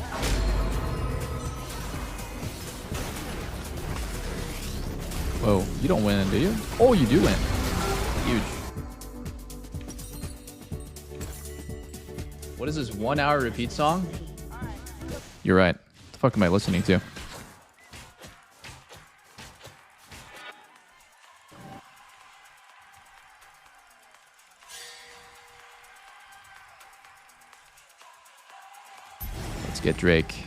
Whoa, you don't win, do you? Oh, you do win. Huge. What is this 1 hour repeat song? You're right. What the fuck am I listening to? Let's get Drake.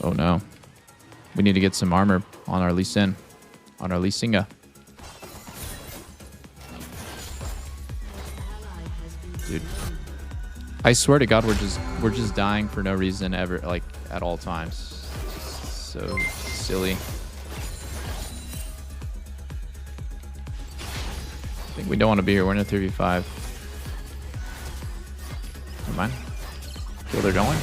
Oh no. We need to get some armor on our Lee Sin. On our Lee Singa. Dude. I swear to God, we're just dying for no reason ever, like at all times. So silly. I think we don't want to be here. We're in a 3v5. Never mind. Feel they're going.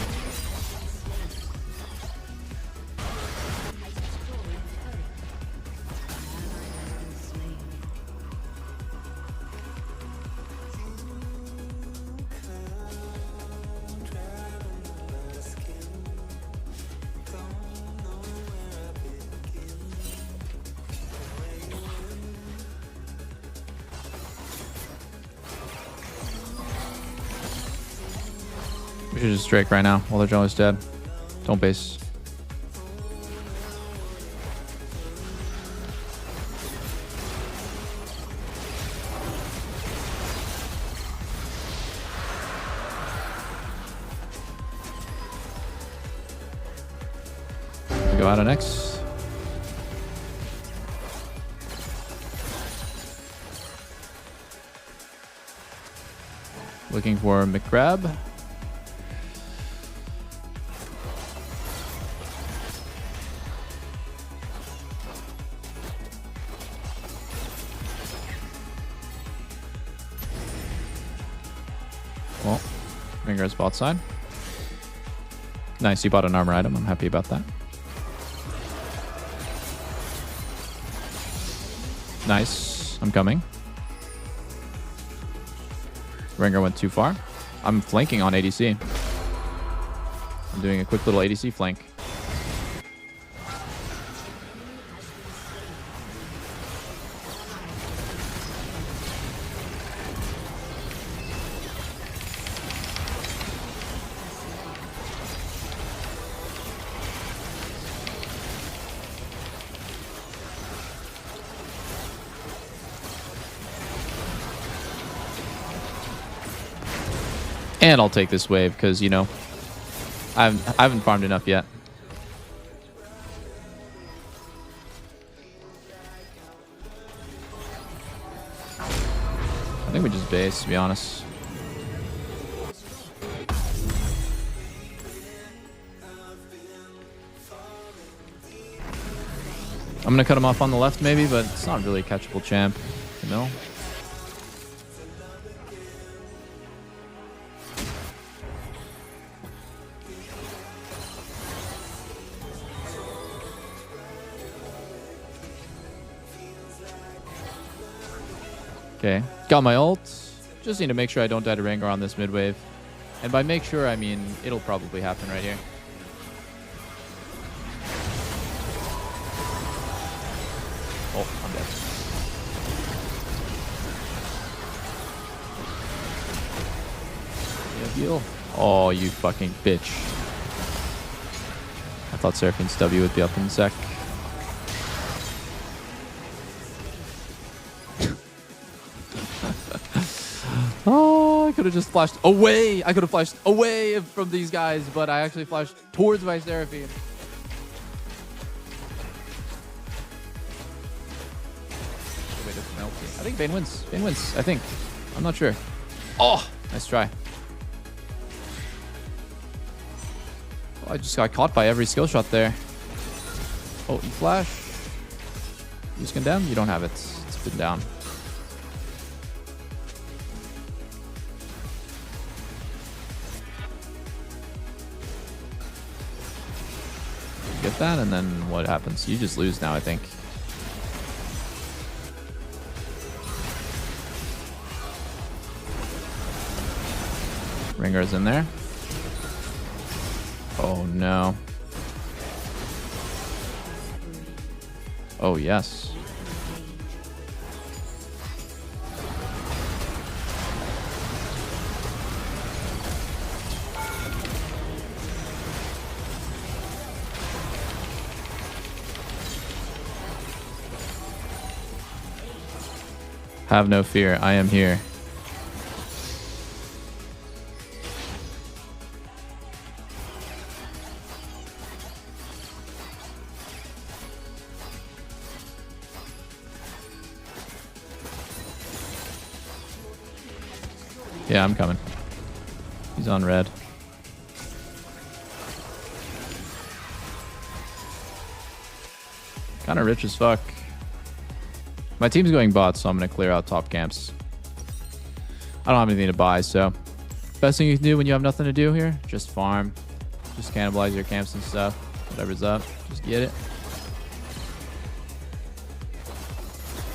We should just Drake right now while their jungler's dead. Don't base. Go out on X. Looking for McCrab. Well, Ringer's bot side. Nice, you bought an armor item. I'm happy about that. Nice. I'm coming. Ringer went too far. I'm flanking on ADC. I'm doing a quick little ADC flank. And I'll take this wave because, you know, I haven't farmed enough yet. I think we just base, to be honest. I'm going to cut him off on the left maybe, but it's not really a catchable champ, you know? Okay, got my ult. Just need to make sure I don't die to Rengar on this mid wave. And by make sure, I mean it'll probably happen right here. Oh, I'm dead. Yeah, heal. Oh, you fucking bitch. I thought Seraphim's W would be up in a sec. Oh, I could have just flashed away. I could have flashed away from these guys, but I actually flashed towards my Seraphim. Wait, it's penalty. I think Vayne wins. Vayne wins, I think. I'm not sure. Oh, nice try. Oh, I just got caught by every skill shot there. Oh, E-flash. Use condemn? You don't have it. It's been down. Get that, and then what happens? You just lose now, I think. Rengar's in there. Oh no. Oh yes. Have no fear, I am here. Yeah, I'm coming. He's on red. Kind of rich as fuck. My team's going bots, so I'm going to clear out top camps. I don't have anything to buy, so best thing you can do when you have nothing to do here, just farm. Just cannibalize your camps and stuff. Whatever's up, just get it.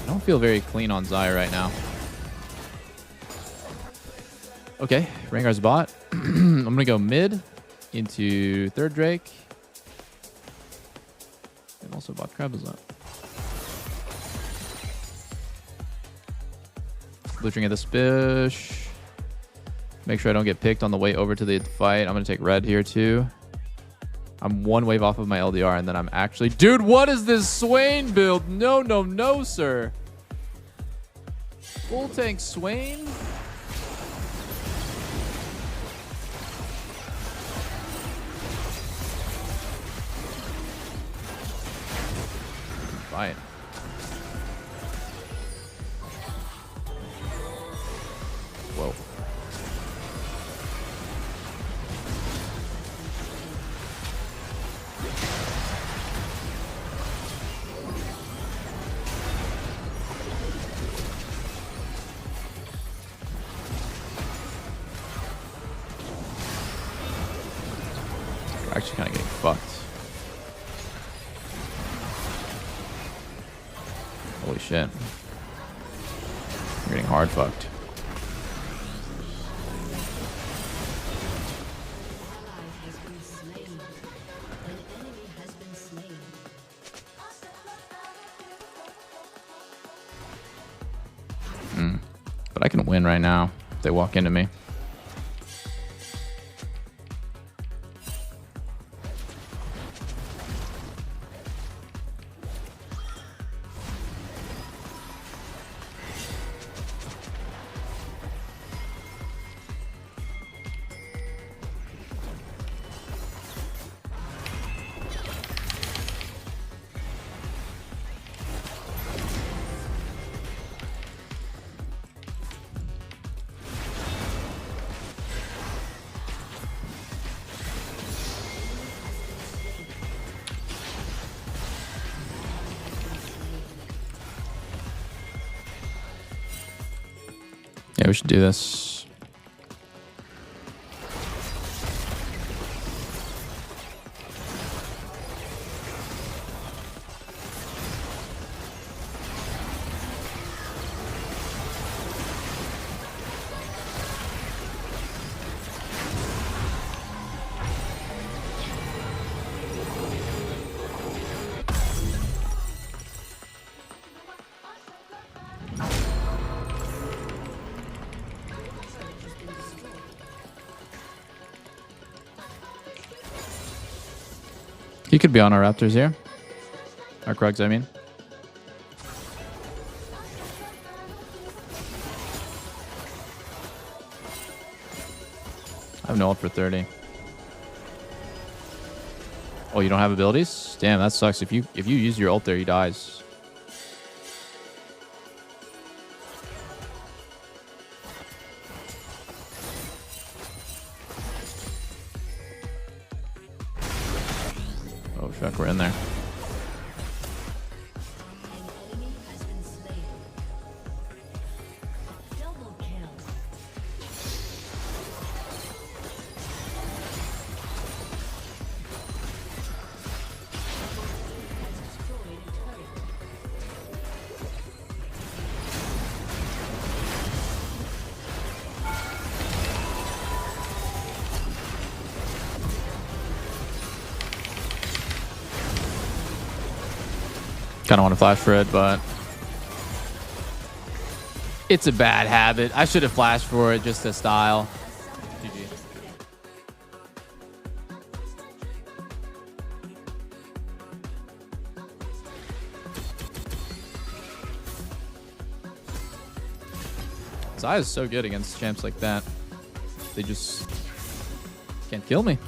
I don't feel very clean on Zai right now. Okay, Rengar's bot. I'm going to go mid into third Drake. And also bot Crab is up. Looting at this bush. Make sure I don't get picked on the way over to the fight. I'm going to take red here too. I'm one wave off of my LDR and then I'm actually... Dude, what is this Swain build? No, no, no, sir. Full tank Swain? Fine. Whoa. We're actually kind of getting fucked. Holy shit. We're getting hard fucked. But I can win right now if they walk into me. Yeah, we should do this. He could be on our Raptors here. Our Krugs, I mean. I have no ult for 30. Oh, you don't have abilities? Damn, that sucks. If you use your ult there, he dies. Oh, fuck, we're in there. Kind of want to flash for it, but it's a bad habit. I should have flashed for it just to style. GG. Zai is so good against champs like that. They just can't kill me.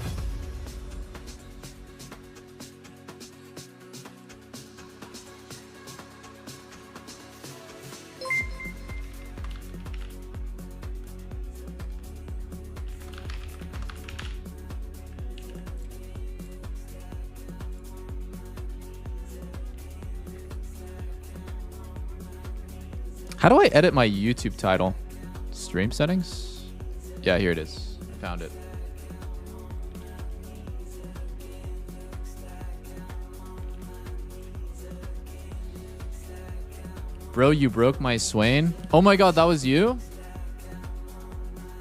How do I edit my YouTube title? Stream settings? Yeah, here it is. I found it. Bro, you broke my Swain. Oh my god, that was you?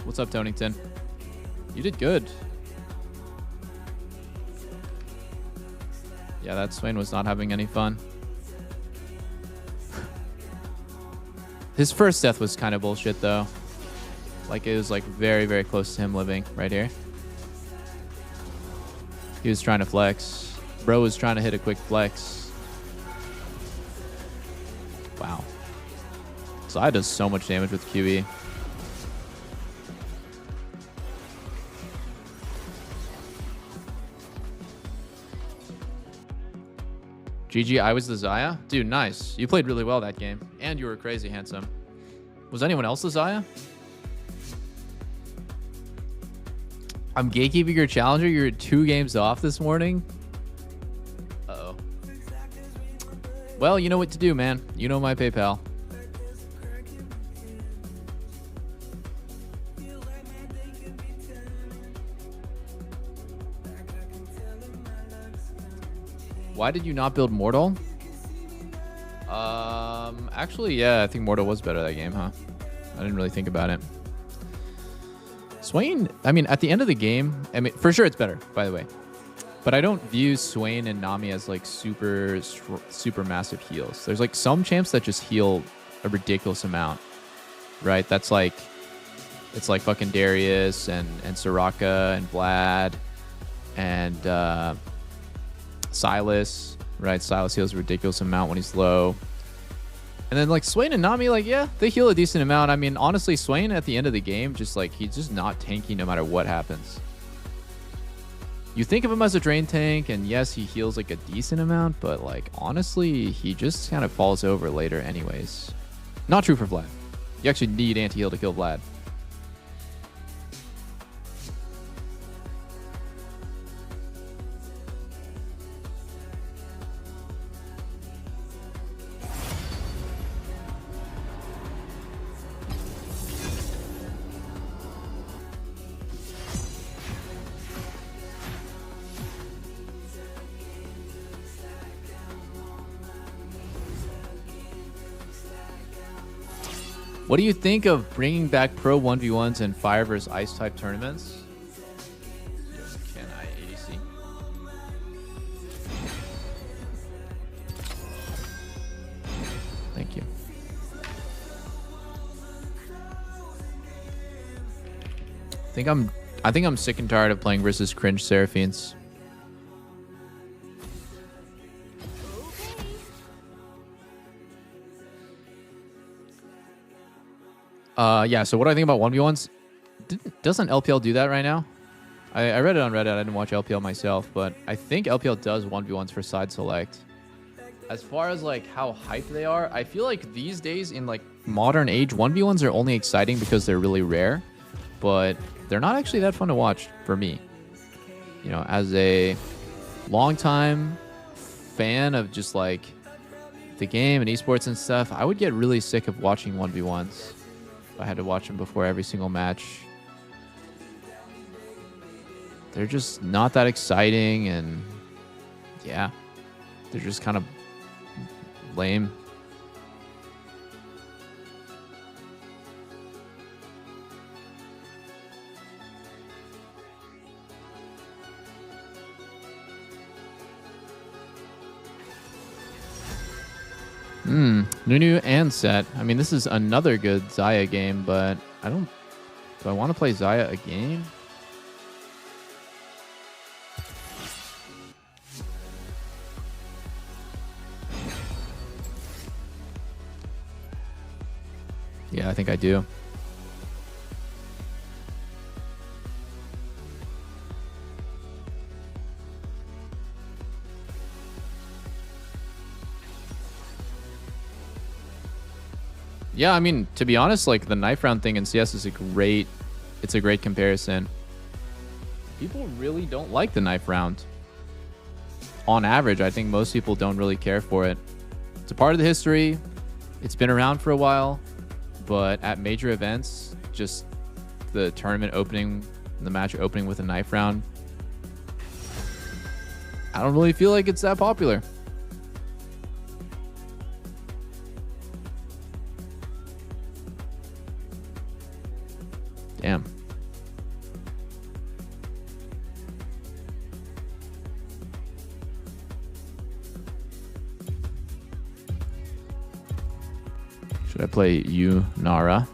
What's up, Tonington? You did good. Yeah, that Swain was not having any fun. His first death was kind of bullshit, though. Like, it was, like, very, very close to him living right here. He was trying to flex. Bro was trying to hit a quick flex. Wow. Zai does so much damage with QE. GG, I was the Zaya? Dude, nice. You played really well that game. And you were crazy handsome. Was anyone else the Zaya? I'm gatekeeping your challenger. You're 2 games off this morning. Uh-oh. Well, you know what to do, man. You know my PayPal. Why did you not build Mortal? Actually, yeah, I think Mortal was better that game, huh? I didn't really think about it. Swain, I mean, at the end of the game, I mean, for sure it's better, by the way. But I don't view Swain and Nami as like super massive heals. There's like some champs that just heal a ridiculous amount, right? That's like, it's like fucking Darius and Soraka and Vlad and Silas, right? Silas heals a ridiculous amount when he's low. And then like Swain and Nami, like, yeah, they heal a decent amount. I mean, honestly, Swain at the end of the game, just like, he's just not tanky no matter what happens. You think of him as a drain tank, and yes, he heals like a decent amount, but like, honestly, he just kind of falls over later anyways. Not true for Vlad. You actually need anti-heal to kill Vlad. What do you think of bringing back pro 1v1s and fire versus ice type tournaments? Can I ADC? Thank you. I think I'm sick and tired of playing versus cringe Seraphines. Yeah, so what do I think about 1v1s? Doesn't LPL do that right now? I read it on Reddit. I didn't watch LPL myself, but I think LPL does 1v1s for side select. As far as like how hyped they are, I feel like these days in like modern age, 1v1s are only exciting because they're really rare, but they're not actually that fun to watch for me. You know, as a longtime fan of just like the game and esports and stuff, I would get really sick of watching 1v1s. I had to watch them before every single match. They're just not that exciting, and yeah, they're just kind of lame. Nunu and Set. I mean, this is another good Xayah game, but I don't... Do I want to play Xayah again? Yeah, I think I do. Yeah, I mean, to be honest, like the knife round thing in CS is a great comparison. People really don't like the knife round. On average, I think most people don't really care for it. It's a part of the history. It's been around for a while, but at major events, just the tournament opening, the match opening with a knife round, I don't really feel like it's that popular. Damn. Should I play you, Nara?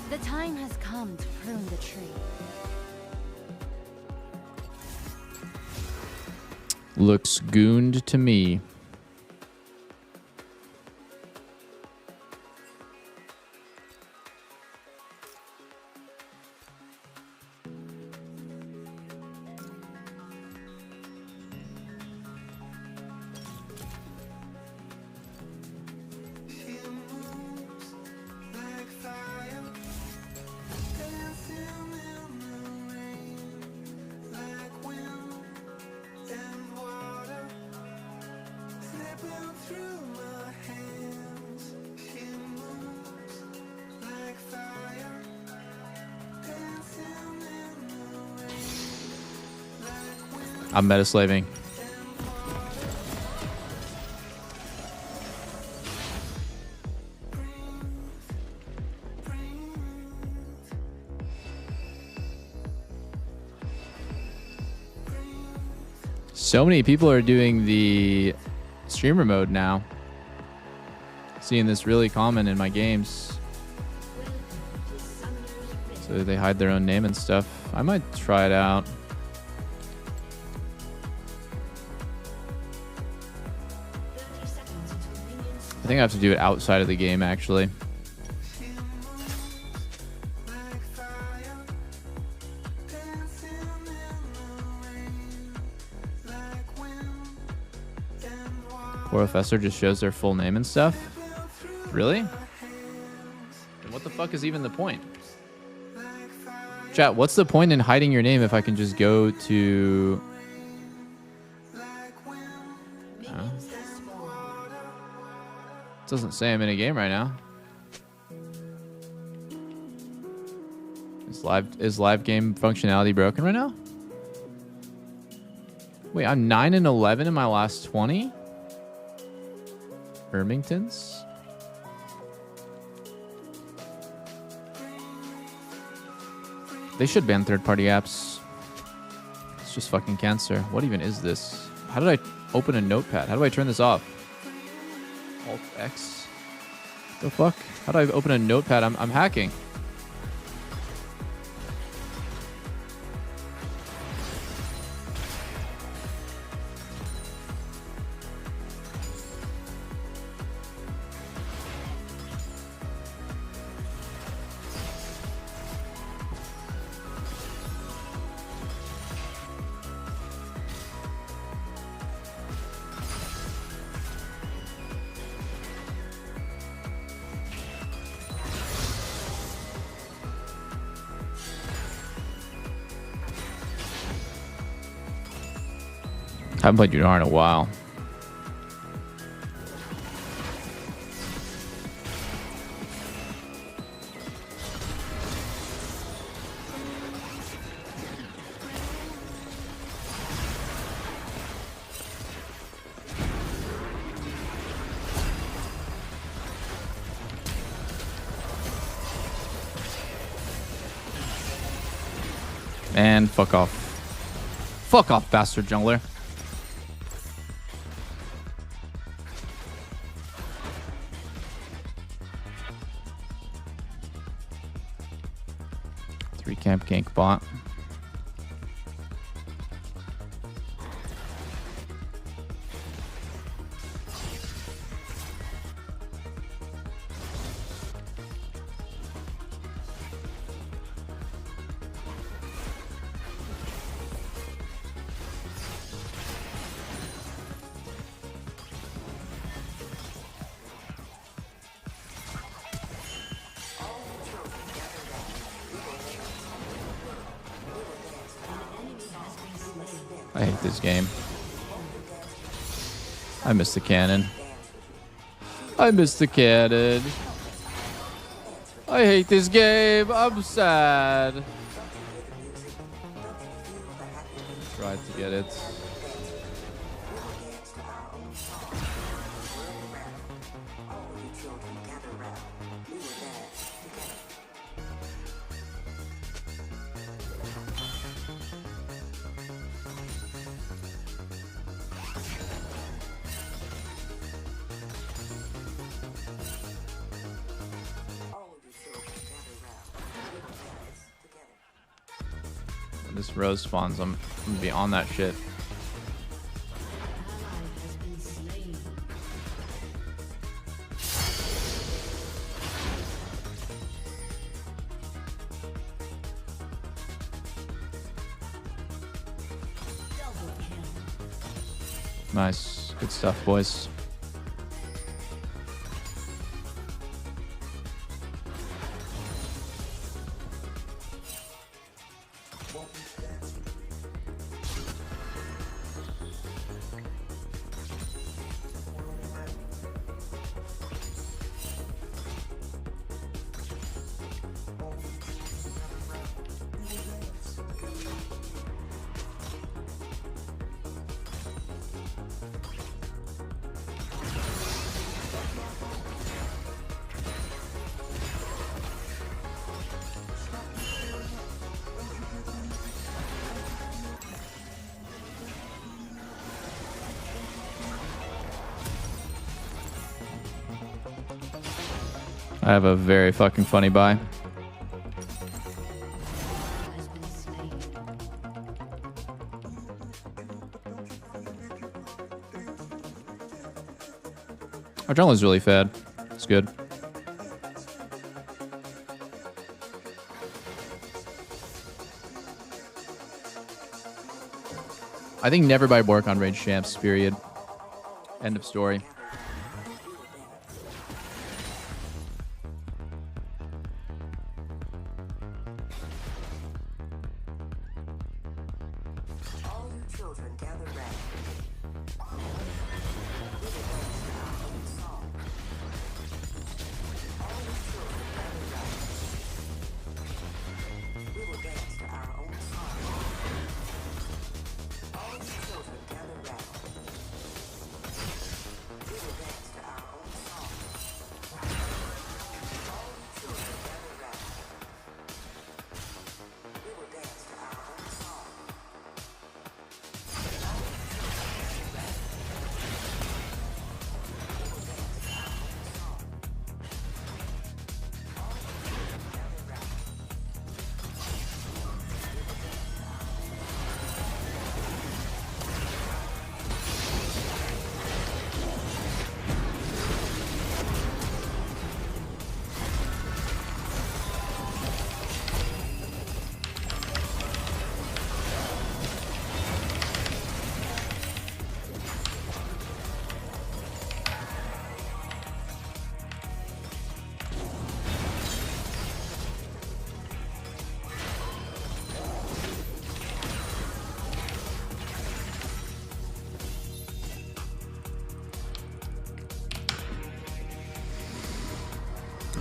The time has come to prune the tree. Looks gooned to me. I'm meta slaving. So many people are doing the streamer mode now. Seeing this really common in my games. So they hide their own name and stuff. I might try it out. I think I have to do it outside of the game, actually. Poor Professor just shows their full name and stuff. Really? Then what the fuck is even the point? Chat, what's the point in hiding your name if I can just go to... Doesn't say I'm in a game right now. Is live game functionality broken right now? Wait, I'm 9 and 11 in my last 20? Irmingtons? They should ban third-party apps. It's just fucking cancer. What even is this? How did I open a notepad? How do I turn this off? Alt X. The fuck? How do I open a notepad? I'm hacking. I haven't played Judar in a while. Man, fuck off. Fuck off, bastard jungler. Three camp gank bot. I hate this game. I missed the cannon. I missed the cannon. I hate this game. I'm sad. Tried to get it. When this rose spawns, I'm gonna be on that shit. Nice. Good stuff, boys. I have a very fucking funny buy. Our jungle is really fed. It's good. I think never buy Bork on range champs, period. End of story.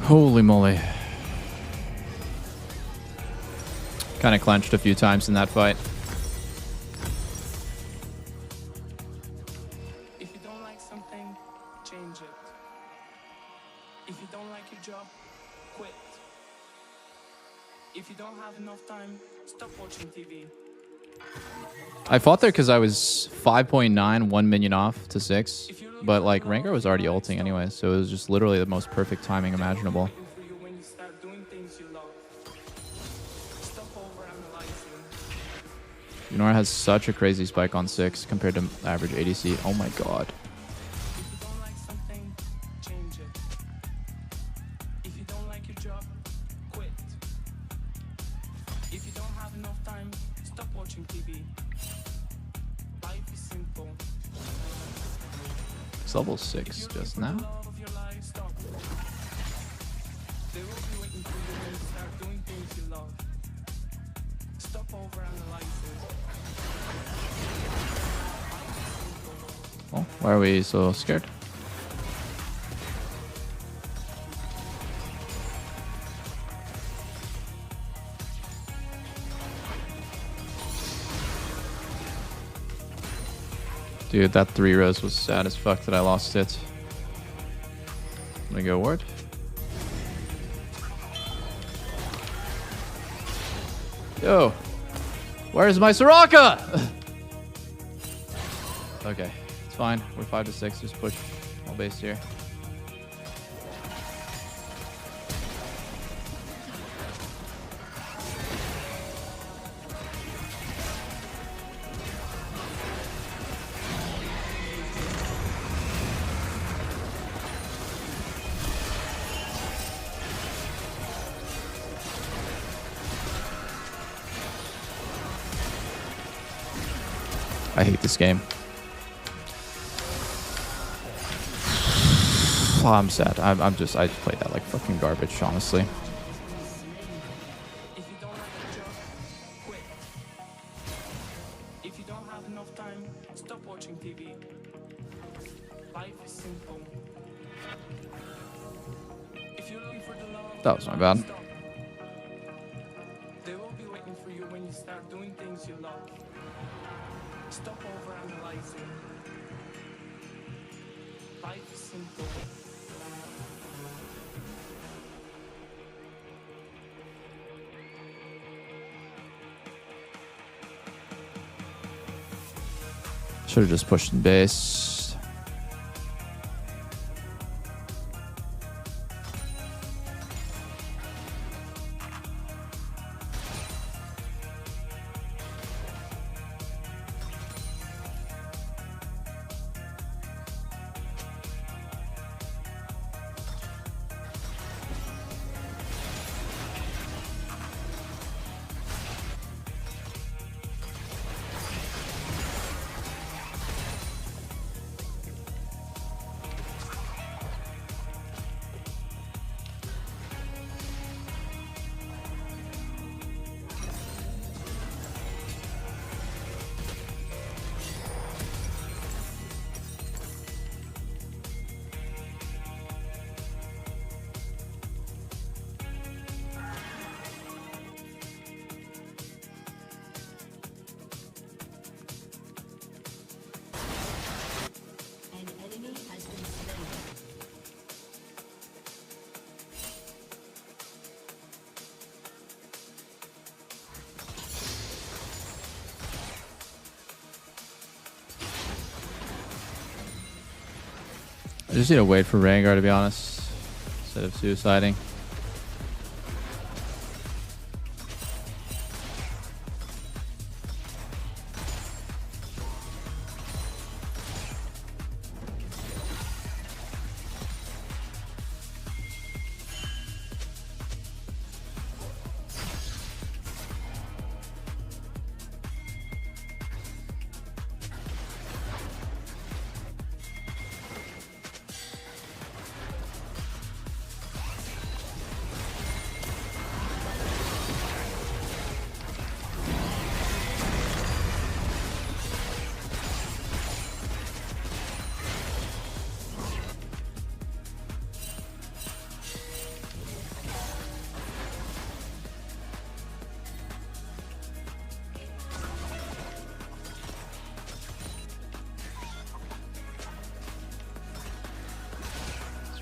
Holy moly. Kind of clenched a few times in that fight. If you don't like something, change it. If you don't like your job, quit. If you don't have enough time, stop watching TV. I fought there because I was 5.9, 1 minion off to 6. But like Rengar was already ulting anyway, so it was just literally the most perfect timing imaginable. Yunara has such a crazy spike on 6 compared to average ADC. Oh my god. It's level 6 just now. Oh, why are we so scared? Dude, that 3 rows was sad as fuck that I lost it. I'm gonna go ward. Yo, where's my Soraka? Okay, it's fine. We're 5 to 6. Just push all base here. I hate this game. Oh, I'm sad. I played that like fucking garbage, honestly. If you don't have enough time, stop watching TV. Life is simple. If you're looking for the love, That was my bad. they will be waiting for you when you start doing things you love. Stop overanalyzing. Life is simple. Should have just pushed in base. I just need to wait for Rengar, to be honest, instead of suiciding.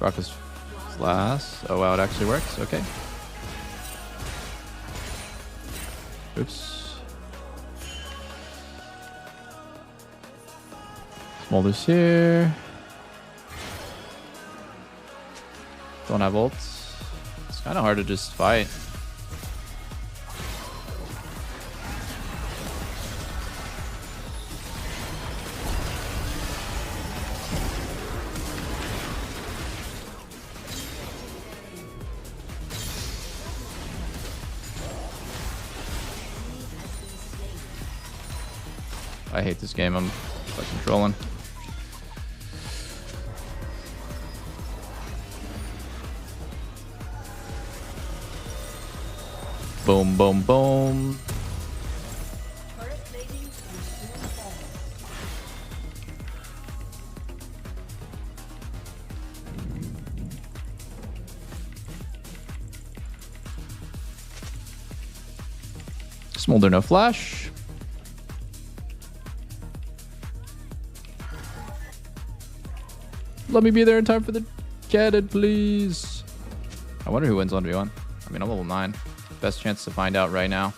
Rock is last. Oh wow, it actually works. Okay. Oops. Smolder's here. Don't have ults. It's kind of hard to just fight. I hate this game. I'm fucking trolling. Boom, boom, boom. Smolder, no flash. Let me be there in time for the cannon, please. I wonder who wins 1v1. I mean, I'm level 9. Best chance to find out right now.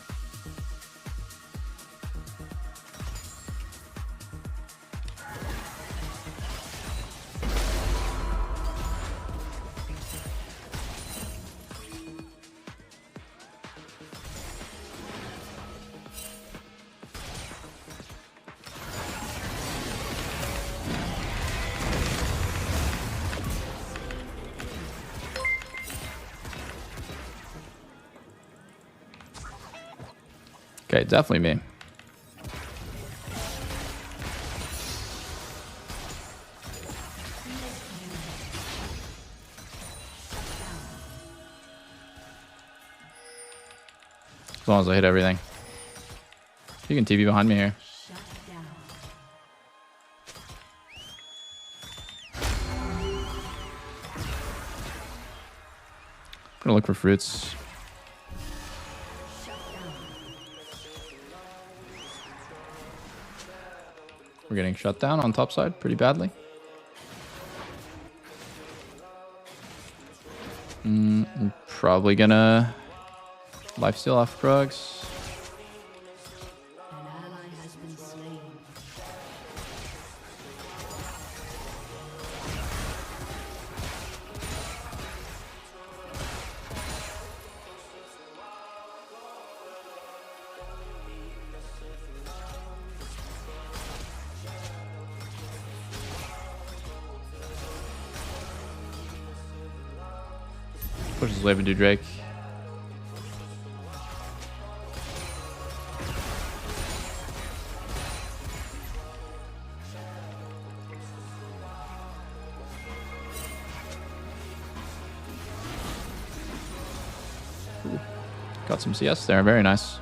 Okay, definitely me. As long as I hit everything. You can TP behind me here. I'm gonna look for fruits. We're getting shut down on top side pretty badly. I'm probably gonna lifesteal off Krugs. Pushes wave and do Drake. Ooh. Got some CS there, very nice.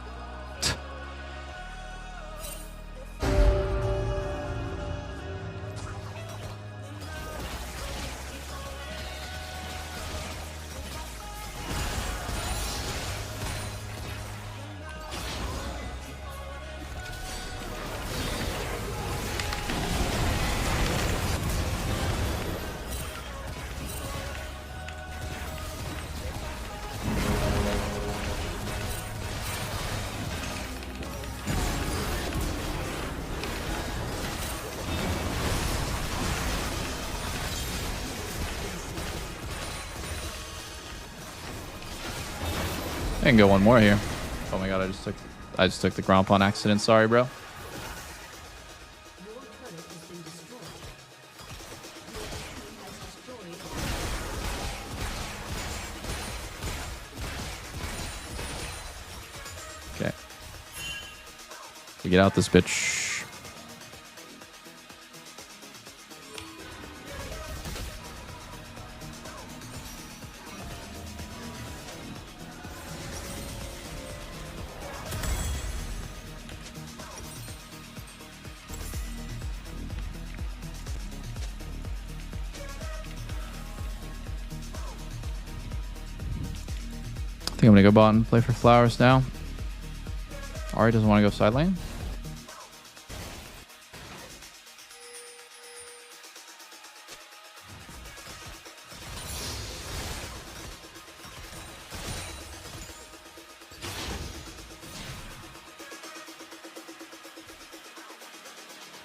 I can go one more here. Oh my god, I just took the Gromp on accident. Sorry, bro. Okay. We get out this bitch. I think I'm gonna go bot and play for flowers now. Ahri doesn't want to go side lane.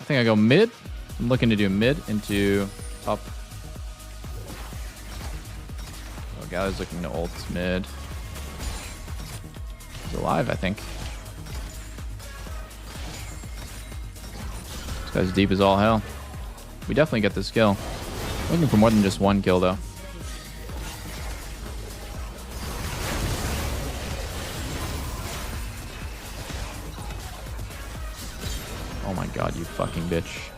think I go mid. I'm looking to do mid into top. Oh, guy's looking to ult mid. He's alive, I think. This guy's deep as all hell. We definitely get this kill. Looking for more than just one kill, though. Oh my god, you fucking bitch.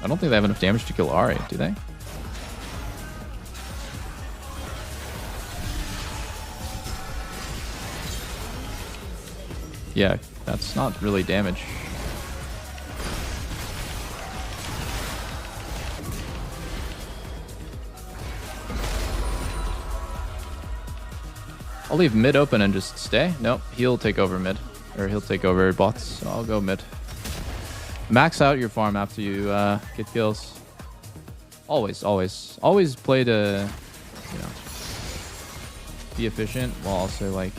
I don't think they have enough damage to kill Ari, do they? Yeah, that's not really damage. I'll leave mid open and just stay. Nope, he'll take over mid. Or he'll take over bots, so I'll go mid. Max out your farm after you get kills. Always, always. Always play to, you know, be efficient while also, like,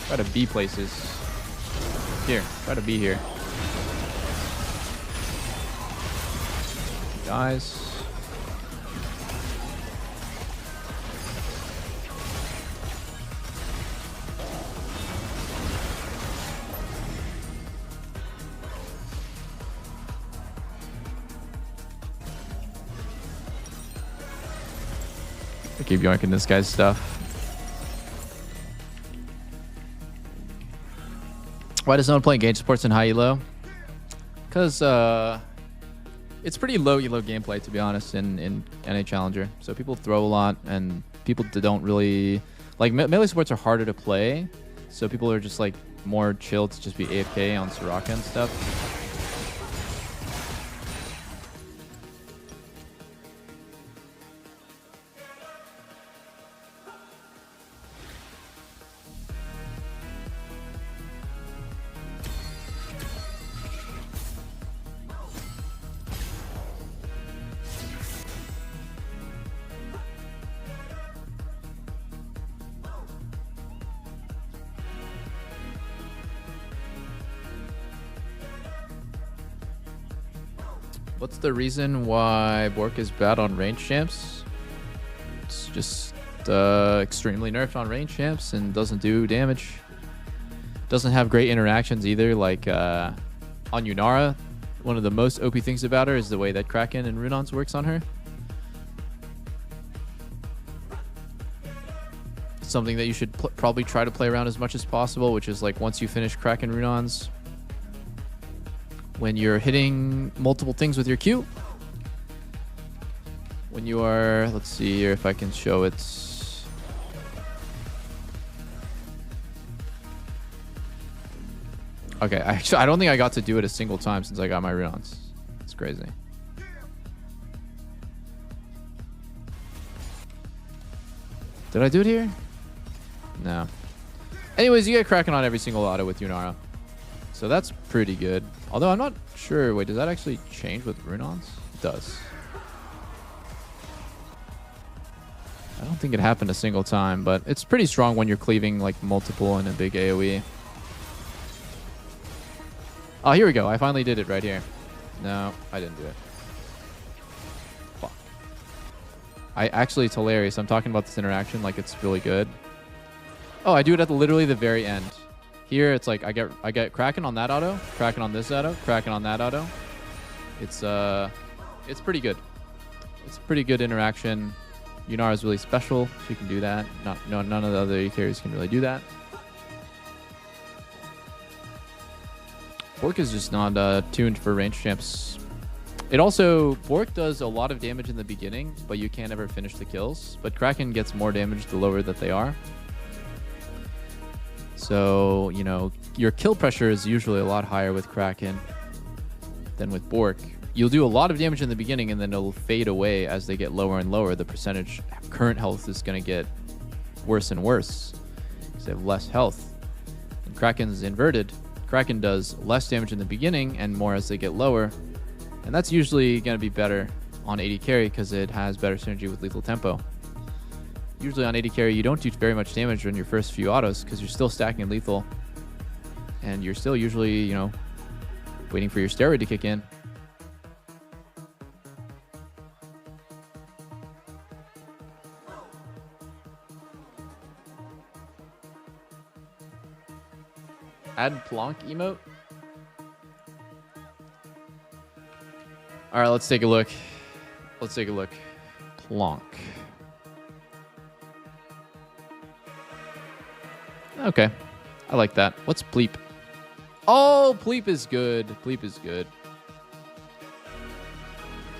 try to be places. Here, try to be here. Guys. I keep yoinking this guy's stuff. Why does no one play engage sports in high elo? Because it's pretty low elo gameplay, to be honest, in NA Challenger. So people throw a lot, and people don't really like melee supports are harder to play. So people are just like more chill to just be AFK on Soraka and stuff. What's the reason why Bork is bad on range champs? It's just extremely nerfed on range champs and doesn't do damage. Doesn't have great interactions either. Like on Yunara, one of the most OP things about her is the way that Kraken and Runons works on her. It's something that you should probably try to play around as much as possible, which is like once you finish Kraken Runons, when you're hitting multiple things with your Q, when you are, let's see here if I can show it. Okay, actually, I don't think I got to do it a single time since I got my Runons. It's crazy. Did I do it here? No. Anyways, you get Kraken on every single auto with Yunara. So that's pretty good. Although I'm not sure. Wait, does that actually change with Runons? It does. I don't think it happened a single time, but it's pretty strong when you're cleaving like multiple in a big AoE. Oh, here we go. I finally did it right here. No, I didn't do it. Fuck. It's hilarious. I'm talking about this interaction like it's really good. Oh, I do it at literally the very end. Here, it's like I get Kraken on that auto, Kraken on this auto, Kraken on that auto. It's pretty good. It's pretty good interaction. Yunara is really special. She can do that. None of the other carries can really do that. Bork is just not tuned for range champs. It also, Bork does a lot of damage in the beginning, but you can't ever finish the kills. But Kraken gets more damage the lower that they are. So, you know, your kill pressure is usually a lot higher with Kraken than with Bork. You'll do a lot of damage in the beginning, and then it'll fade away as they get lower and lower. The percentage current health is going to get worse and worse because they have less health. And Kraken's inverted. Kraken does less damage in the beginning and more as they get lower. And that's usually going to be better on AD carry because it has better synergy with lethal tempo. Usually on AD carry, you don't do very much damage in your first few autos because you're still stacking lethal. And you're still usually, you know, waiting for your steroid to kick in. Add Plonk emote. All right, let's take a look. Let's take a look. Plonk. Okay, I like that. What's Pleep? Oh, Pleep is good. Pleep is good.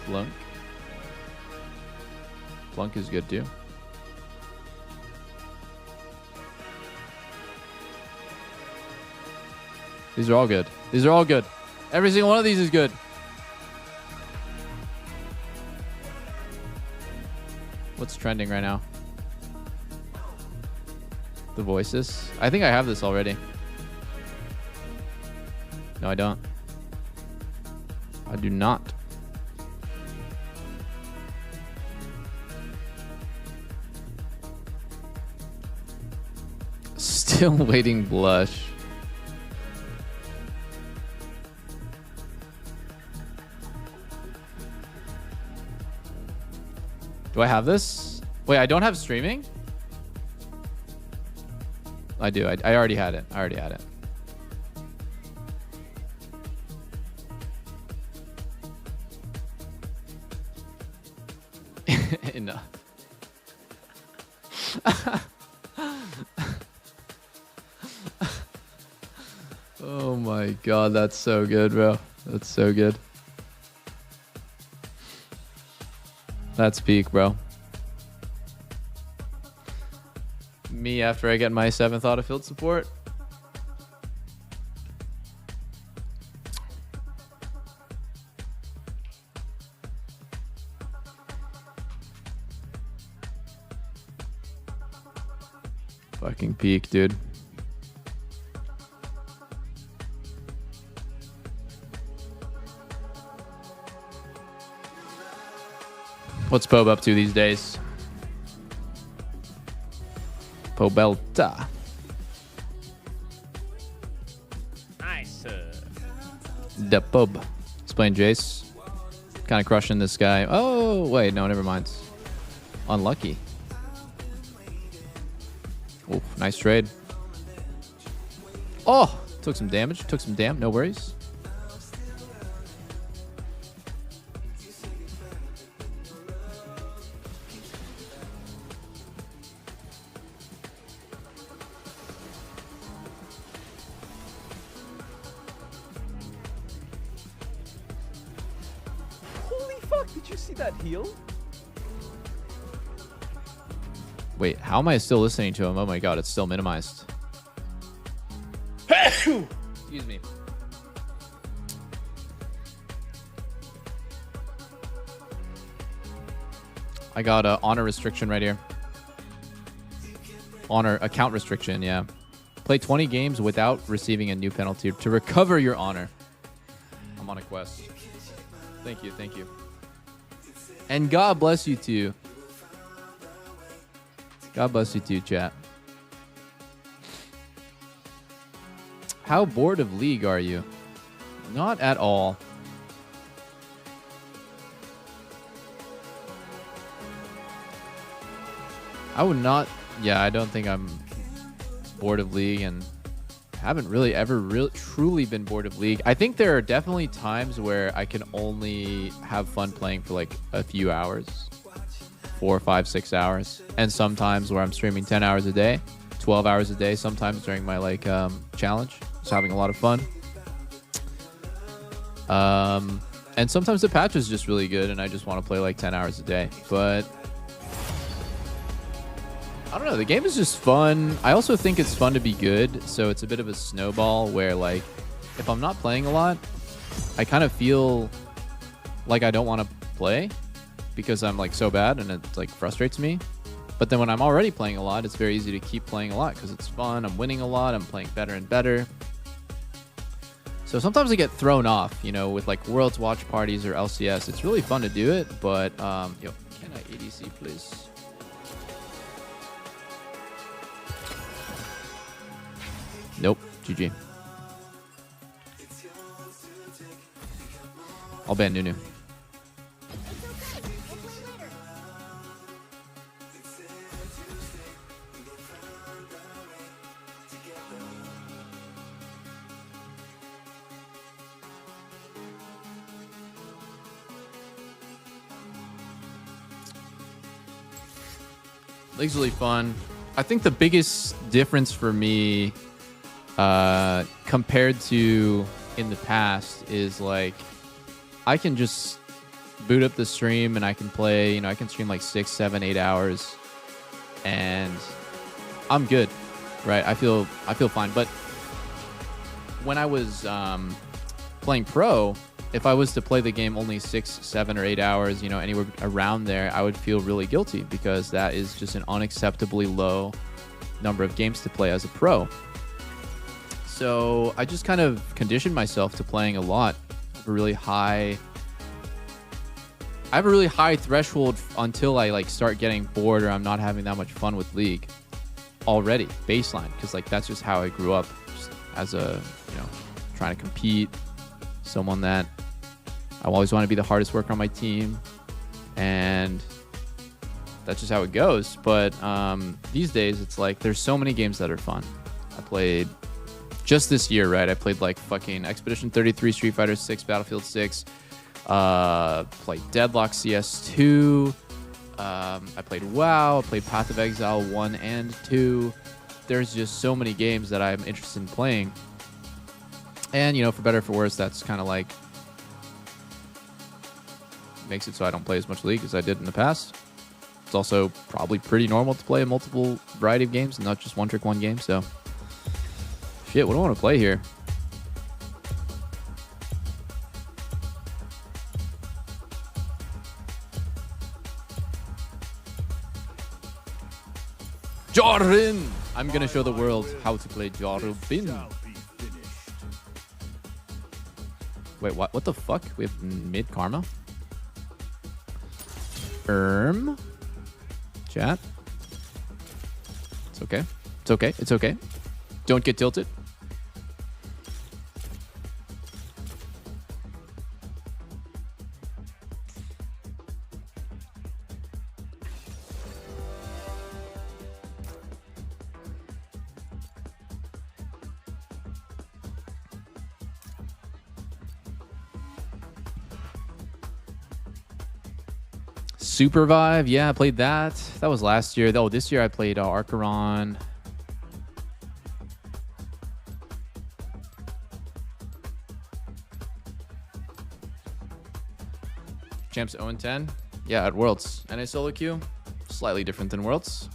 Plunk. Plunk is good too. These are all good. These are all good. Every single one of these is good. What's trending right now? The voices. I think I have this already. No, I don't. I do not. Still waiting blush. Do I have this? Wait, I don't have streaming? I do. I already had it. I already had it. Enough. Oh my god, that's so good, bro. That's so good. That's peak, bro. Me after I get my 7th autofield support. Fucking peak, dude. What's Pobe up to these days? Pobelta. Nice. The Pobe. He's playing Jace. Kind of crushing this guy. Oh, wait. No, never mind. Unlucky. Oh, nice trade. Oh, took some damage. Took some damn. No worries. Did you see that heal? Wait, how am I still listening to him? Oh my god, it's still minimized. Excuse me. I got a honor restriction right here. Honor account restriction, yeah. Play 20 games without receiving a new penalty to recover your honor. I'm on a quest. Thank you, thank you. And God bless you too. God bless you too, chat. How bored of League are you? Not at all. I would not. Yeah, I don't think I'm bored of League, and haven't really ever truly been bored of League. I think there are definitely times where I can only have fun playing for like a few hours, 4, 5, 6 hours, and sometimes where I'm streaming 10 hours a day, 12 hours a day, sometimes during my like challenge, just having a lot of fun. And sometimes the patch is just really good and I just want to play like 10 hours a day, but I don't know, the game is just fun. I also think it's fun to be good, so it's a bit of a snowball where like if I'm not playing a lot, I kind of feel like I don't want to play because I'm like so bad and it like frustrates me. But then when I'm already playing a lot, it's very easy to keep playing a lot because it's fun. I'm winning a lot. I'm playing better and better. So So sometimes I get thrown off, you know, with like Worlds watch parties or LCS. It's really fun to do it, but yo, can I ADC please? Nope, GG. I'll ban Nunu. League's really fun. I think the biggest difference for me compared to in the past is like I can just boot up the stream and I can play, you know, I can stream like 6, 7, 8 hours and I'm good, right? I feel fine. But when I was playing pro, if I was to play the game only 6, 7, or 8 hours, you know, anywhere around there, I would feel really guilty because that is just an unacceptably low number of games to play as a pro. So I just kind of conditioned myself to playing a lot. I have a really high threshold until I like start getting bored or I'm not having that much fun with League already, baseline, because like that's just how I grew up, just as a, you know, trying to compete, someone that I always want to be the hardest worker on my team, and that's just how it goes. But these days, it's like there's so many games that are fun. I played just this year, right? I played like fucking Expedition 33, Street Fighter 6, Battlefield 6, played Deadlock CS2, I played WoW, I played Path of Exile 1 and 2. There's just so many games that I'm interested in playing. And, you know, for better or for worse, that's kind of like makes it so I don't play as much League as I did in the past. It's also probably pretty normal to play a multiple variety of games and not just one trick one game. So shit, what do I want to play here? Jordan! I'm gonna show the world how to play Jordan. Wait, what the fuck? We have mid karma? Chat. It's okay. It's okay. It's okay. Don't get tilted. Supervive, yeah, I played that. That was last year. Oh, this year I played Archeron. Champs 0-10. Yeah, at Worlds. Solo queue, slightly different than Worlds.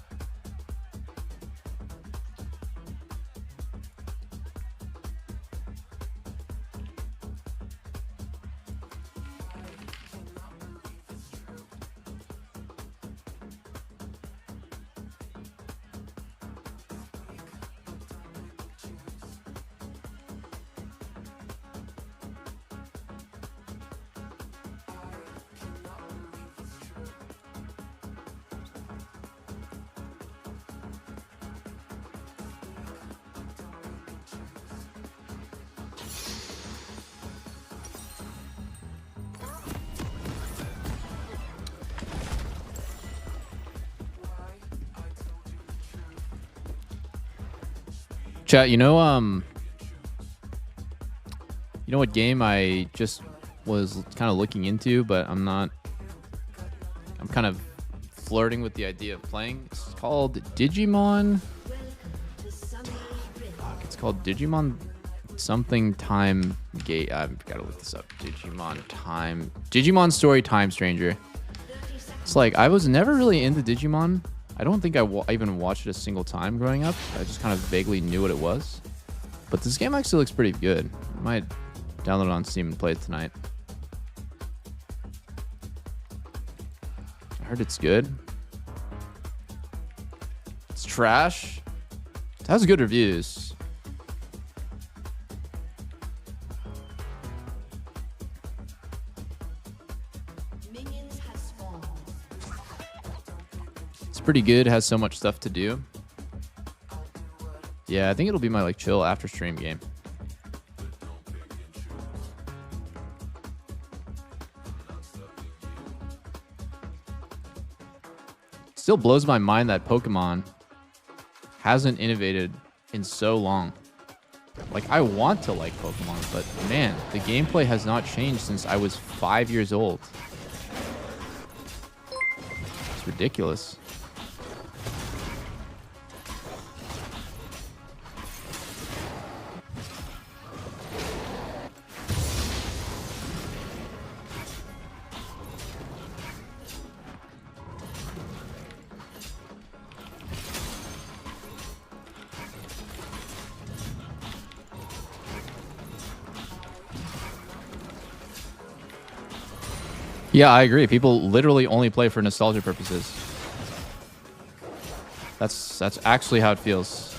Chat, you know what game I just was kind of looking into, but I'm kind of flirting with the idea of playing. It's called Digimon. Fuck, it's called Digimon something time gate. I've got to look this up. Digimon Story Time Stranger. It's like I was never really into Digimon. I don't think I even watched it a single time growing up. I just kind of vaguely knew what it was. But this game actually looks pretty good. I might download it on Steam and play it tonight. I heard it's good. It's trash. It has good reviews. It's pretty good. Has so much stuff to do. Yeah, I think it'll be my like chill after stream game. Still blows my mind that Pokemon hasn't innovated in so long. Like, I want to like Pokemon, but man, the gameplay has not changed since I was 5 years old. It's ridiculous. Yeah, I agree. People literally only play for nostalgia purposes. That's actually how it feels.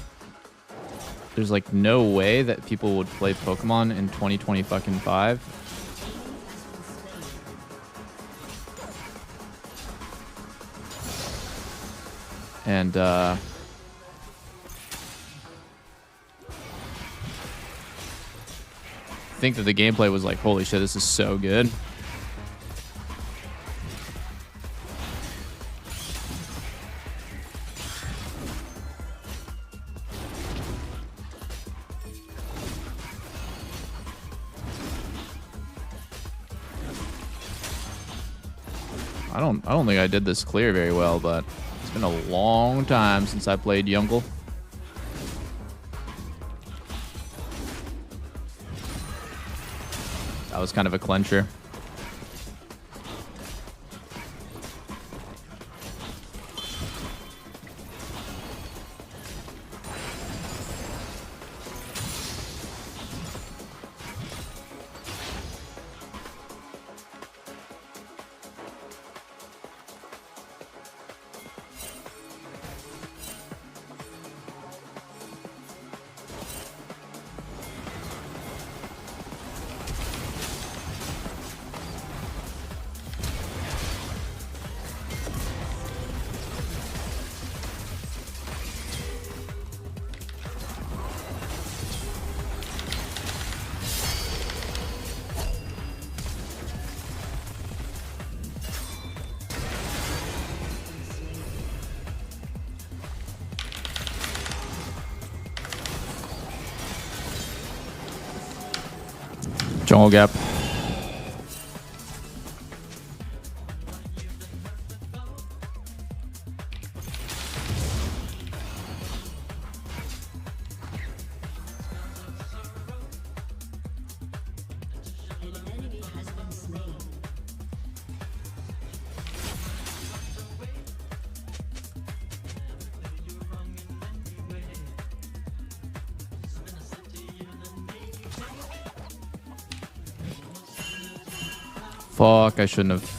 There's like no way that people would play Pokemon in 2025. And think that the gameplay was like, holy shit, this is so good. I don't think I did this clear very well, but it's been a long time since I played Jungle. That was kind of a clincher. Jungle gap. Fuck, I shouldn't have.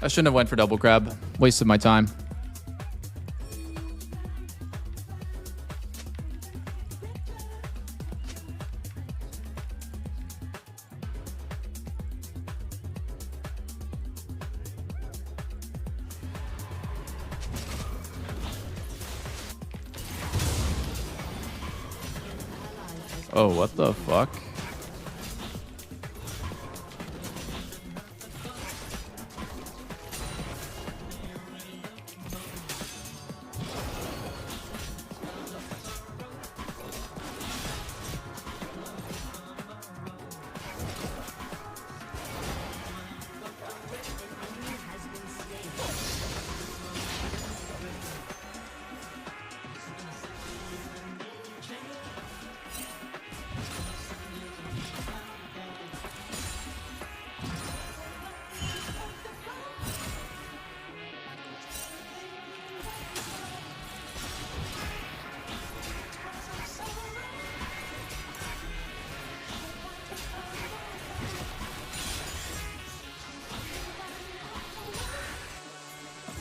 I shouldn't have went for double grab. Wasted my time. Oh, what the fuck?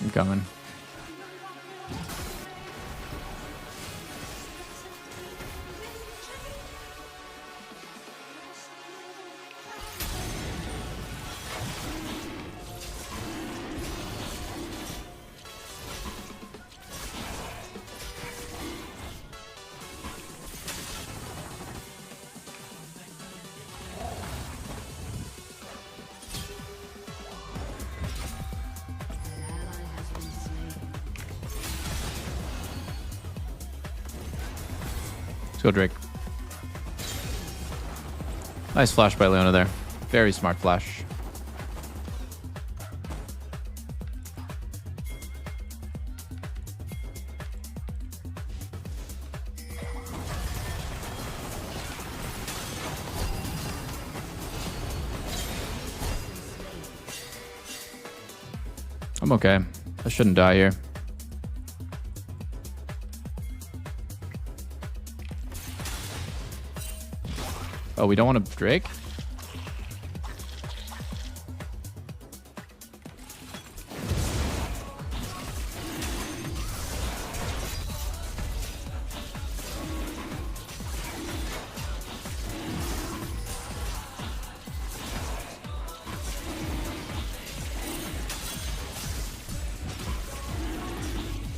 I'm coming. Let's go, Drake. Nice flash by Leona there. Very smart flash. I'm okay. I shouldn't die here. Oh, we don't want to Drake?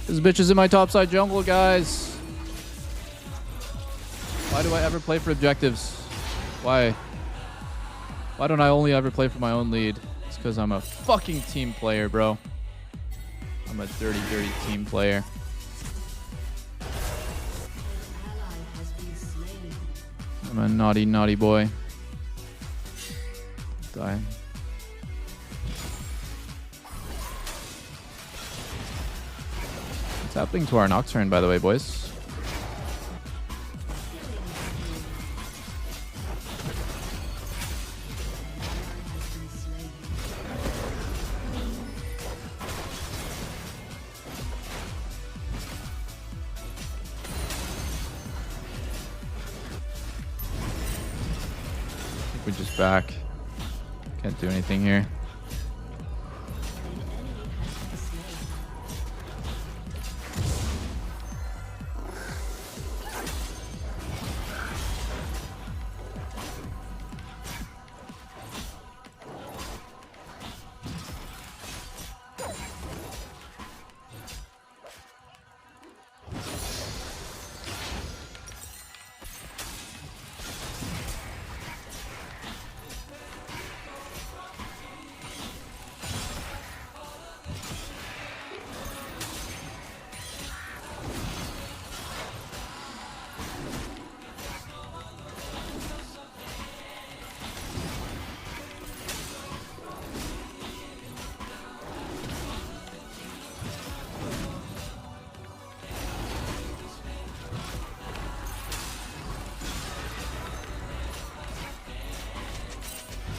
This bitch is in my topside jungle, guys. Why do I ever play for objectives? Why? Why don't I only ever play for my own lead? It's because I'm a fucking team player, bro. I'm a dirty, dirty team player. I'm a naughty, naughty boy. Die. What's happening to our Nocturne, by the way, boys? I think we're just back. Can't do anything here.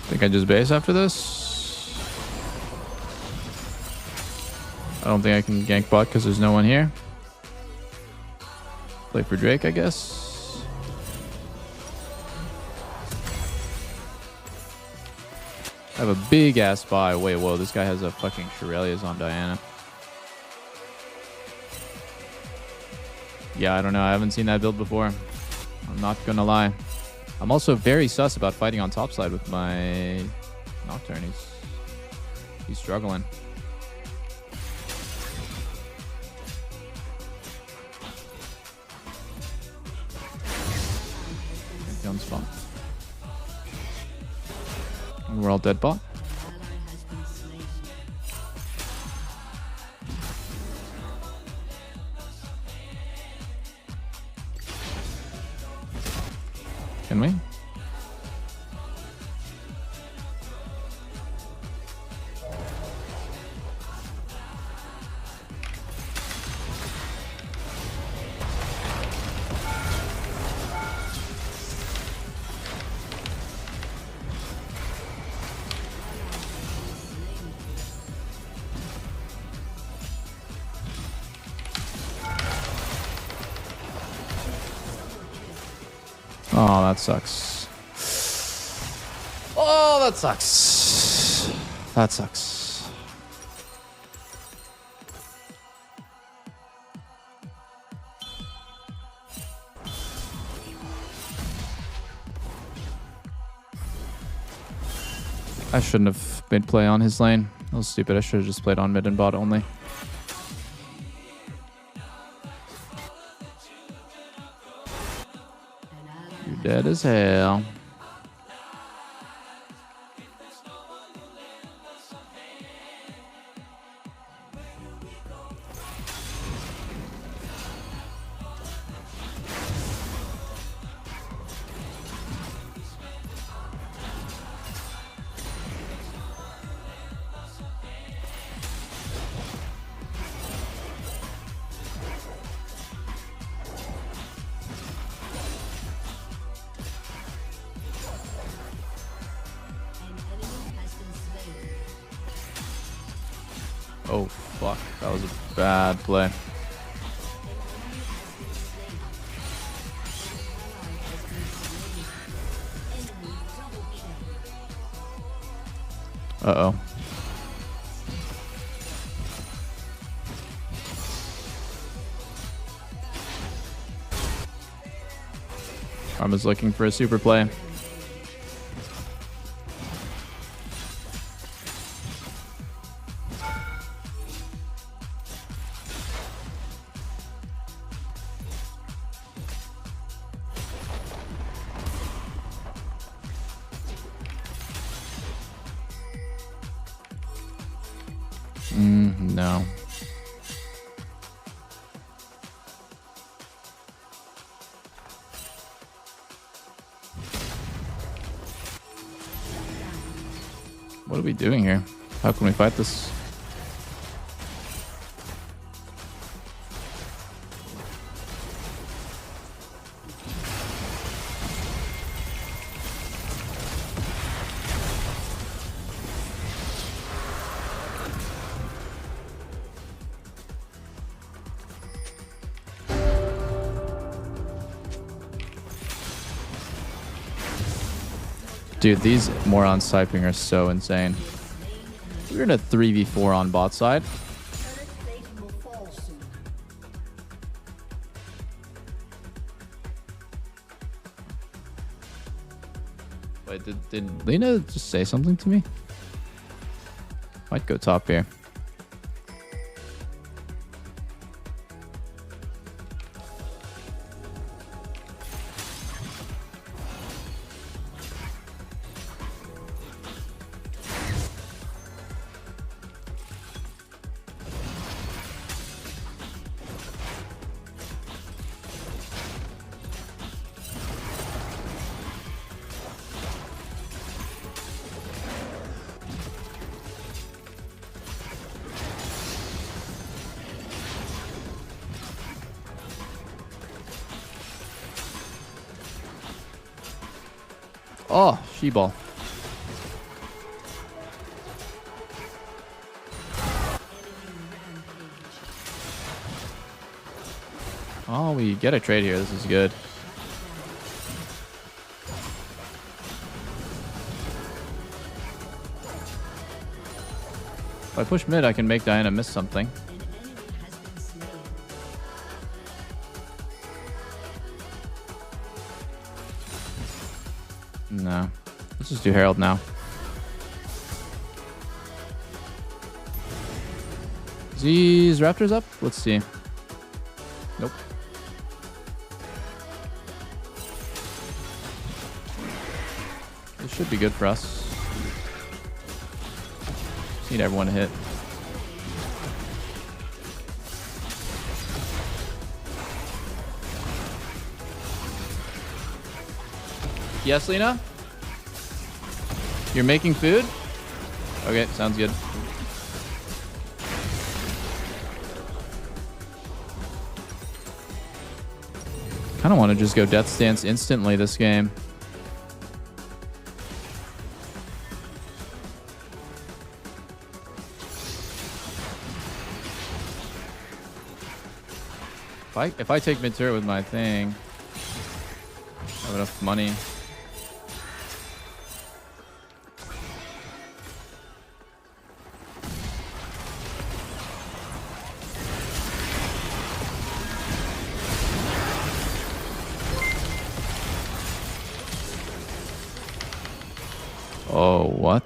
Think I just base after this? I don't think I can gank bot because there's no one here. Play for Drake, I guess. I have a big ass buy. Wait, whoa, this guy has a fucking Shurelya's on Diana. Yeah, I don't know. I haven't seen that build before. I'm not gonna lie. I'm also very sus about fighting on top side with my Nocturne. He's struggling. On spawn. We're all dead bot. Can we? Oh, that sucks. Oh, that sucks. That sucks. I shouldn't have made play on his lane. That was stupid. I should have just played on mid and bot only. You're dead as hell. Oh, fuck. That was a bad play. Uh-oh. Arma's looking for a super play. No. What are we doing here? How can we fight this? Dude, these morons typing are so insane. We're in a 3v4 on bot side. Wait, did Lena just say something to me? Might go top here. Oh, she-ball. Oh, we get a trade here. This is good. If I push mid, I can make Diana miss something. No. Let's just do Herald now. Is these Raptors up? Let's see. Nope. This should be good for us. Just need everyone to hit. Yes, Lena? You're making food? Okay, sounds good. Kind of want to just go Death Stance instantly this game. If I take mid turret with my thing, I have enough money. Oh, what?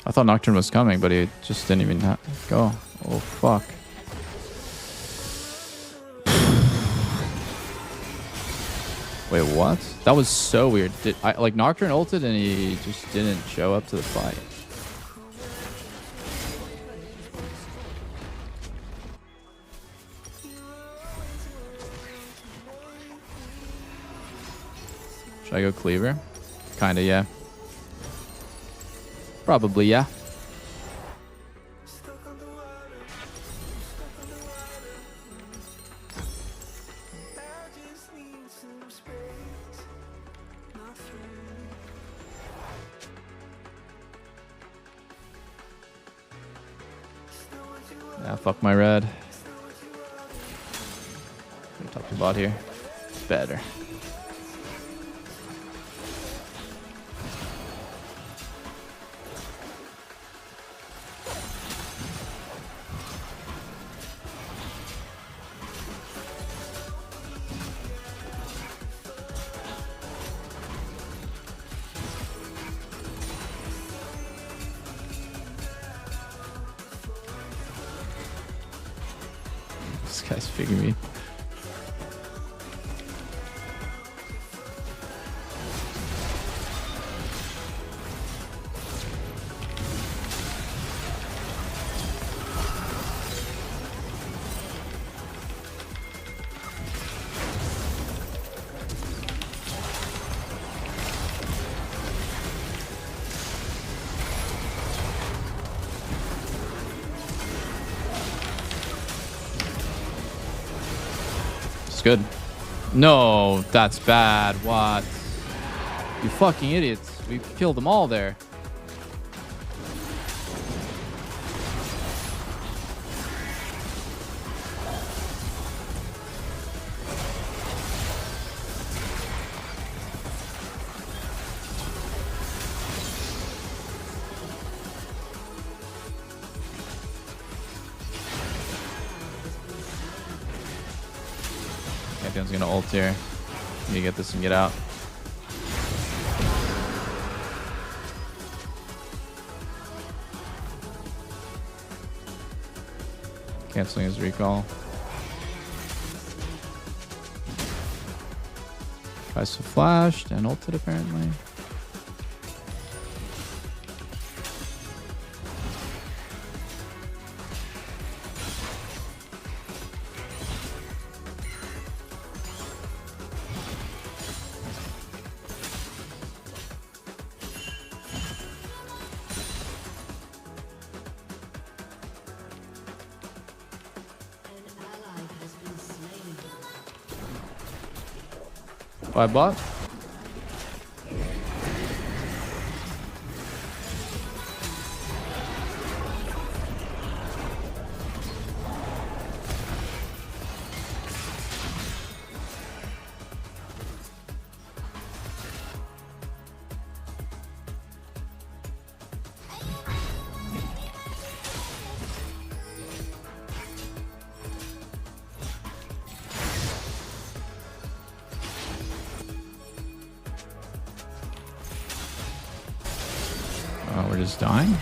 I thought Nocturne was coming, but he just didn't even go. Oh, fuck. Wait, what? That was so weird. Like, Nocturne ulted and he just didn't show up to the fight. Should I go Cleaver? Kinda, yeah. Probably, yeah. Ah, fuck my red. Top to bot here. Better. This guy's figuring me. It's good. No, that's bad. What? You fucking idiots. We killed them all there. Champion's gonna ult here. Let me get this and get out. Canceling his recall. Tries to flash and ulted apparently. Bye bot. We're just dying.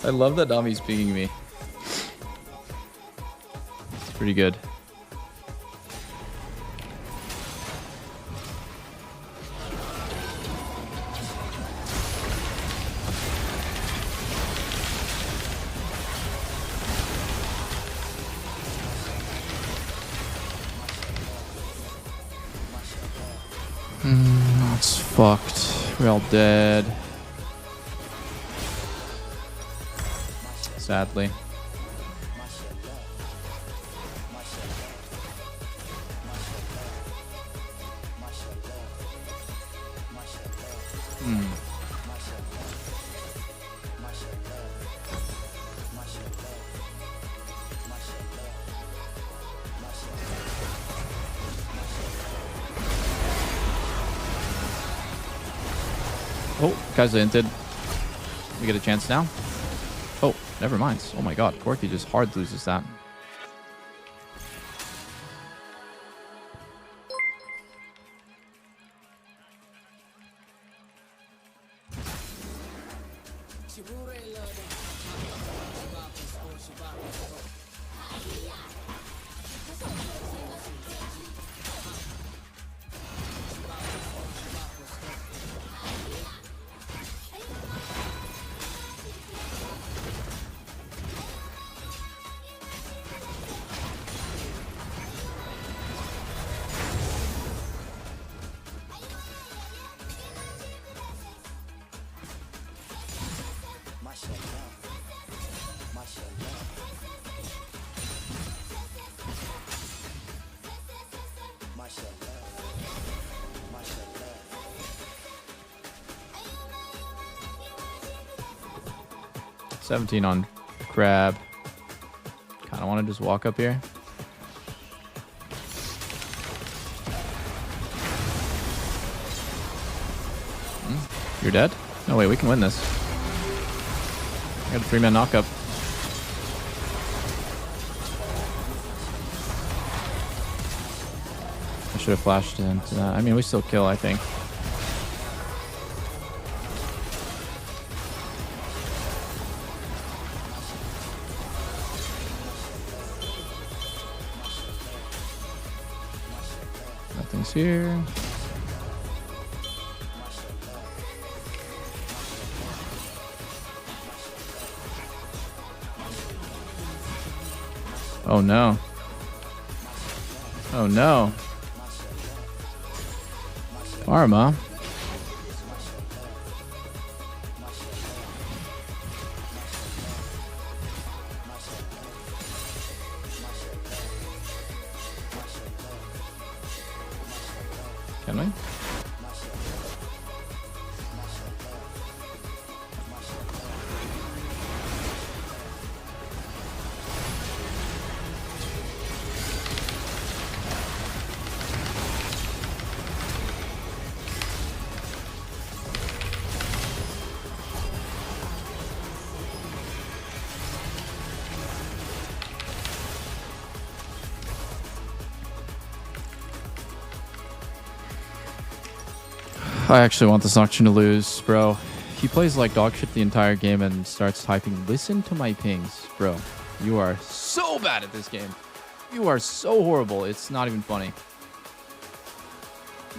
I love that Nami's pinging me. It's pretty good. That's fucked. We're all dead. Sadly. Oh, Kaiser hinted. We get a chance now. Oh, never mind. Oh my god, Corky just hard loses that. 17 on Crab. Kind of want to just walk up here. You're dead? No, wait, we can win this. I got a 3-man knockup. I should have flashed into that. I mean, we still kill, I think. Nothing's here. Oh no. Oh no. Karma. Can we? I actually want this auction to lose, bro. He plays like dog shit the entire game and starts typing, listen to my pings. Bro, you are so bad at this game. You are so horrible. It's not even funny.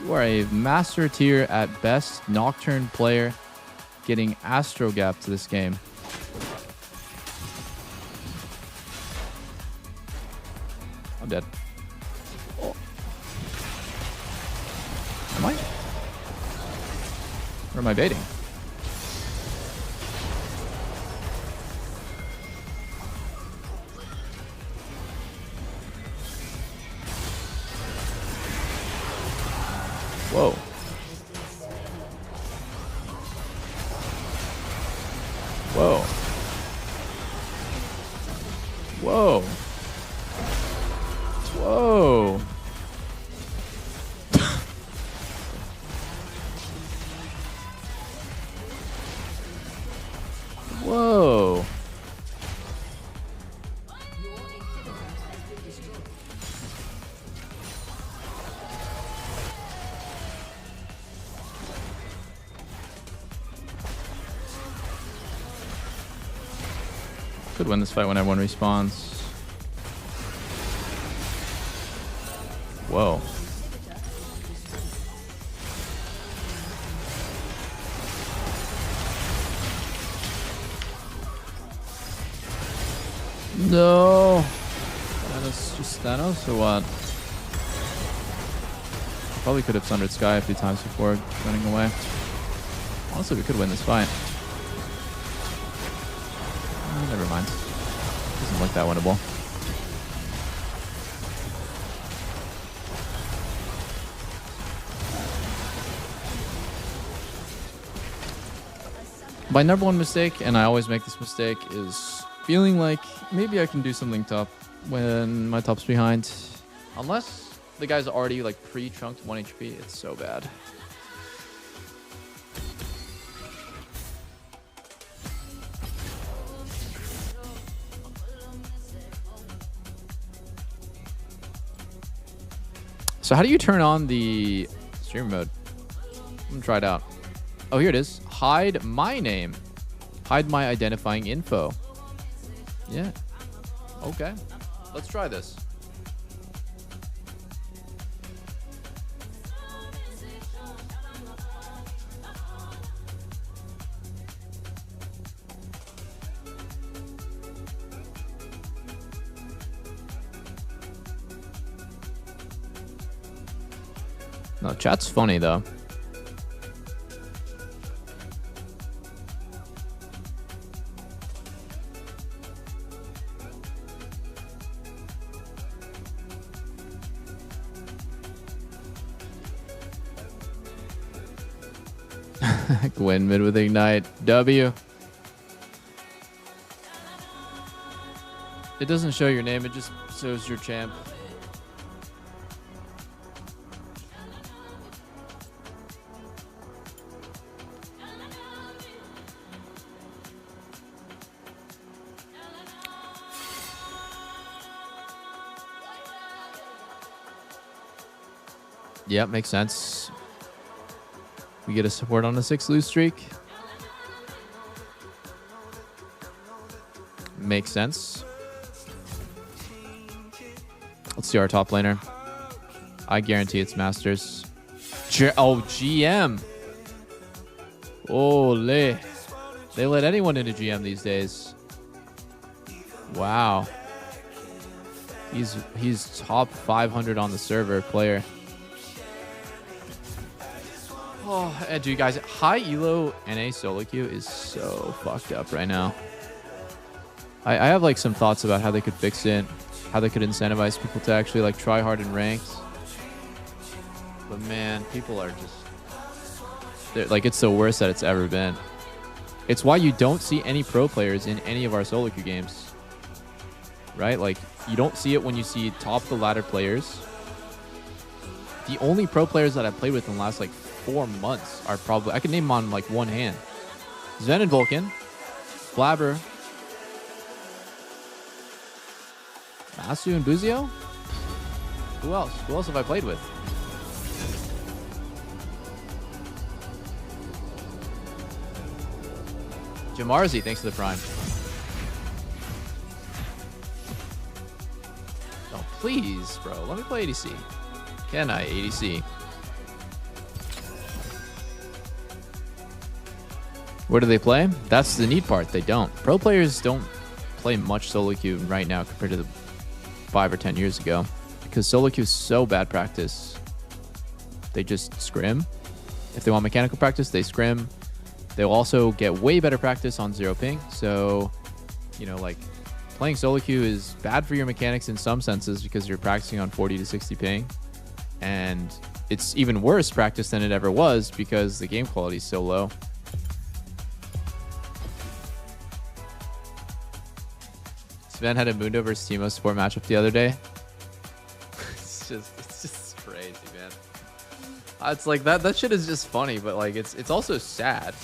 You are a master tier at best Nocturne player getting Astro Gap to this game. I'm dead. Oh. Am I? Or am I baiting? Whoa. Whoa. Whoa. Whoa. Whoa. Could win this fight when everyone respawns. Whoa. No. Thanos, just Thanos or what? Probably could have Sundered Sky a few times before running away. Honestly, we could win this fight. Never mind. Doesn't look that winnable. My number one mistake, and I always make this mistake, is feeling like maybe I can do something tough when my top's behind. Unless the guy's already like pre-chunked 1 HP, it's so bad. So how do you turn on the streamer mode? I'm gonna try it out. Oh, here it is. Hide my name. Hide my identifying info. Yeah. Okay. Let's try this. No, chat's funny though. Win mid with Ignite. W. It doesn't show your name. It just shows your champ. Yep, makes sense. We get a support on a 6 lose streak. Makes sense. Let's see our top laner. I guarantee it's Masters. GM. Ole. They let anyone into GM these days. Wow. He's top 500 on the server player. Oh, and dude, guys, high elo NA solo queue is so fucked up right now. I have like some thoughts about how they could fix it, how they could incentivize people to actually like try hard in ranked. But man, people are just like, it's the worst that it's ever been. It's why you don't see any pro players in any of our solo queue games, right? Like you don't see it when you see top of the ladder players. The only pro players that I've played with in the last like 4 months are probably, I can name them on like one hand. Zen and Vulcan, Blabber, Masu and Buzio. Who else? Who else have I played with? Jamarzi, thanks for the prime. Oh, please, bro. Let me play ADC. Can I ADC? Where do they play? That's the neat part. They don't. Pro players don't play much solo queue right now compared to the 5 or 10 years ago, because solo queue is so bad practice. They just scrim. If they want mechanical practice, they scrim. They'll also get way better practice on 0 ping. So, you know, like playing solo queue is bad for your mechanics in some senses because you're practicing on 40 to 60 ping. And it's even worse practice than it ever was because the game quality is so low. Sven had a Mundo versus Teemo support matchup the other day. It's just crazy, man. It's like that shit is just funny, but like it's also sad.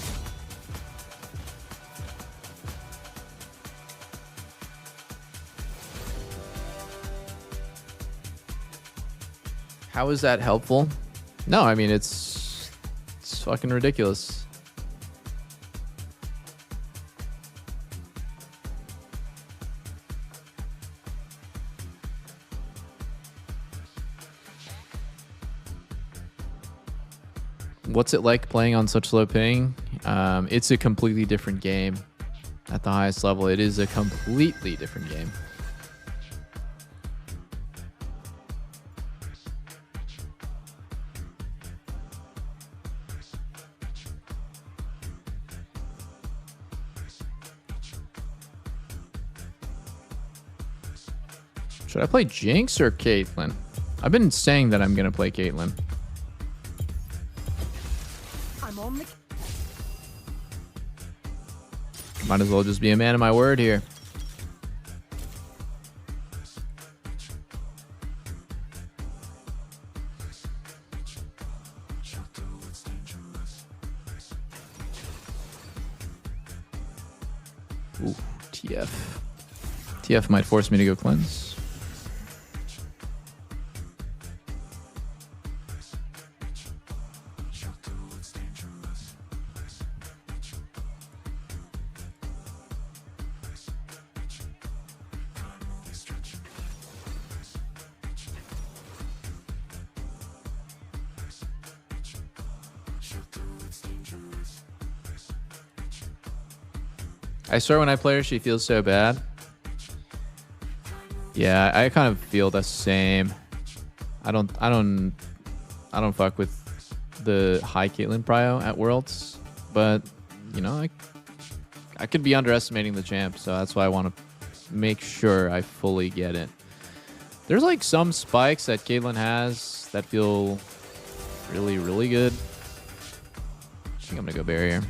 How is that helpful? No, I mean it's fucking ridiculous. What's it like playing on such low ping? It's a completely different game at the highest level. It is a completely different game. Should I play Jinx or Caitlyn? I've been saying that I'm going to play Caitlyn. Might as well just be a man of my word here. Ooh, TF. TF might force me to go cleanse. I swear when I play her, she feels so bad. Yeah, I kind of feel the same. I don't fuck with the high Caitlyn prio at Worlds, but you know, I could be underestimating the champ, so that's why I want to make sure I fully get it. There's like some spikes that Caitlyn has that feel really, really good. I think I'm gonna go barrier.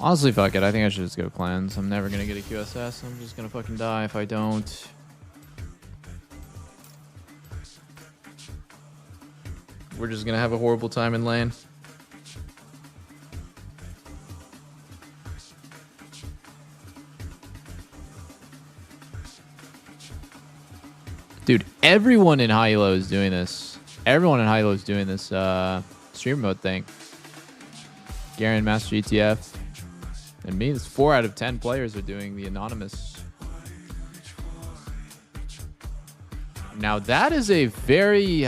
Honestly, fuck it. I think I should just go cleanse. I'm never gonna get a QSS. I'm just gonna fucking die if I don't. We're just gonna have a horrible time in lane. Dude, everyone in high-low is doing this. Everyone in high-low is doing this stream mode thing. Garen, Master ETF, and me. It's 4 out of 10 players are doing the anonymous. Now that is a very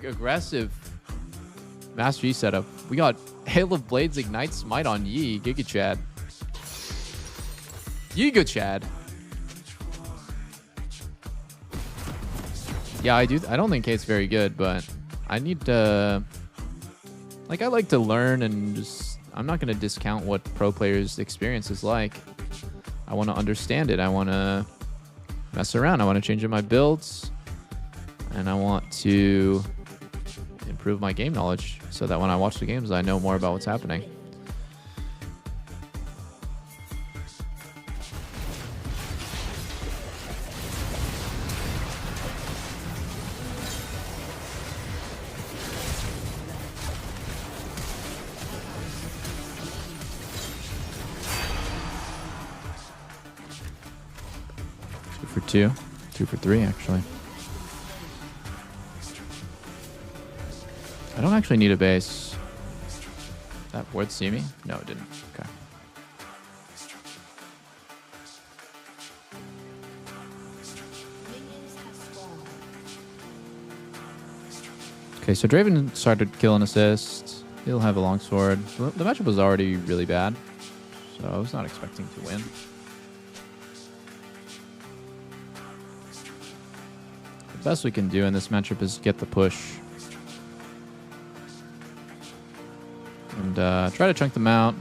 aggressive Master Yi setup. We got Hail of Blades, Ignite, Smite on Yi, Giga Chad. Giga Chad. Yeah, I don't think Kate's very good, but I need to... Like, I like to learn and just... I'm not going to discount what pro players' experience is like. I want to understand it. I want to mess around. I want to change up my builds. And I want to improve my game knowledge so that when I watch the games, I know more about what's happening. For 2. 2 for 3, actually. I don't actually need a base. That ward see me? No, it didn't. Okay. Okay, so Draven started kill and assist. He'll have a longsword. The matchup was already really bad, so I was not expecting to win. The best we can do in this matchup is get the push. And try to chunk them out.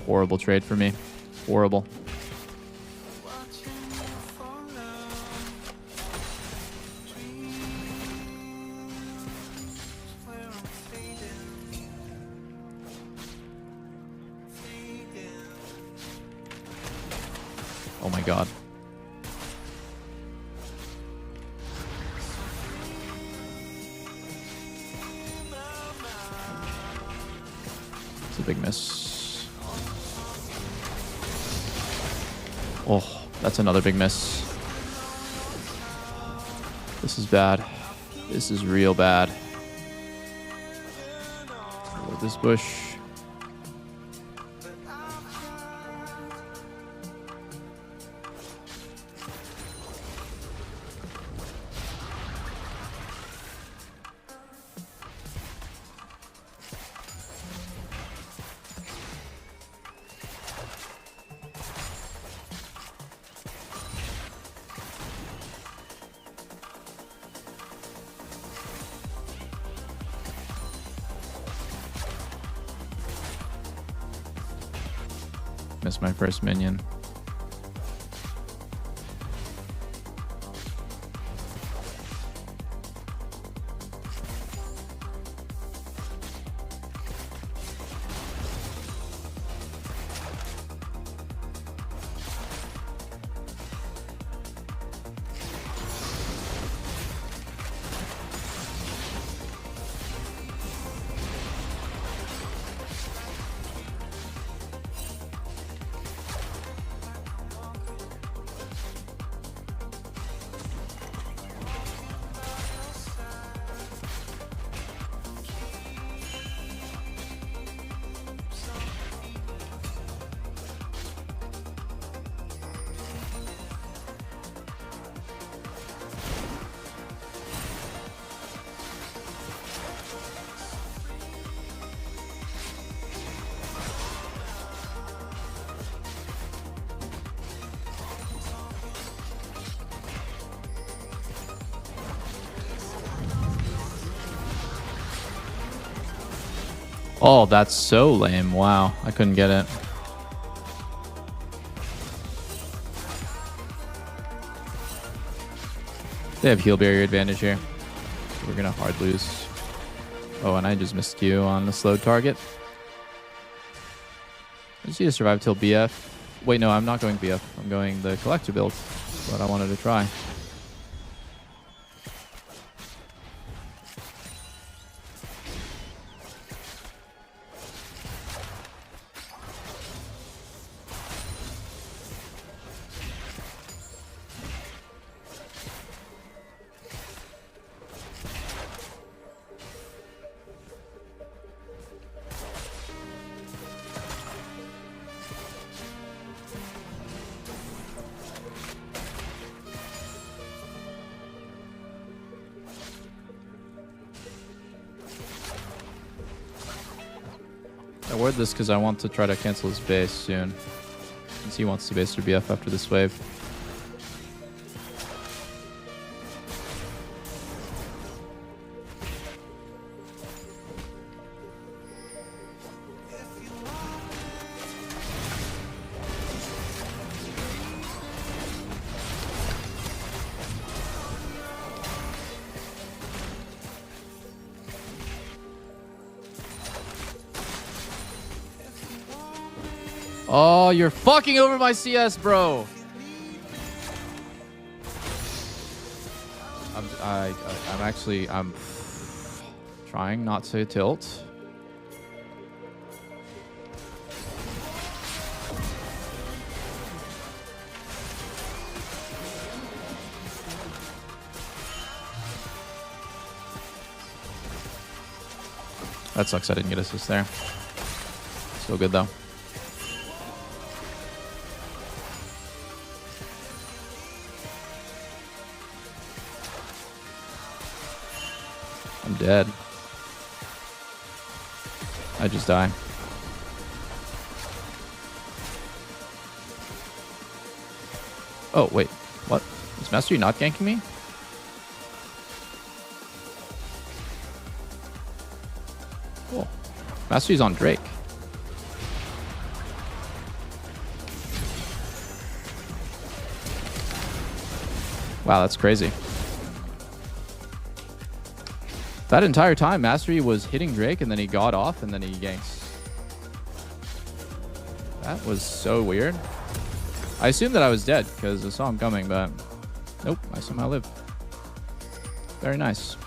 Horrible trade for me. Horrible. Oh my god. It's a big miss. Oh, that's another big miss. This is bad. This is real bad. With this bush. Missed my first minion. Oh, that's so lame. Wow, I couldn't get it. They have heal barrier advantage here. We're gonna hard lose. Oh, and I just missed Q on the slow target. I just need to survive till BF. Wait, no, I'm not going BF. I'm going the collector build. That's what I wanted to try. I word this because I want to try to cancel his base soon, since he wants to base their BF after this wave. Oh, you're fucking over my CS, bro. I'm trying not to tilt. That sucks I didn't get assist there. Still good though. I'm dead. I just die. Oh, wait. What? Is Mastery not ganking me? Cool. Mastery's on Drake. Wow, that's crazy. That entire time, Mastery was hitting Drake, and then he got off, and then he ganks. That was so weird. I assumed that I was dead, because I saw him coming, but nope, I somehow lived. Very nice.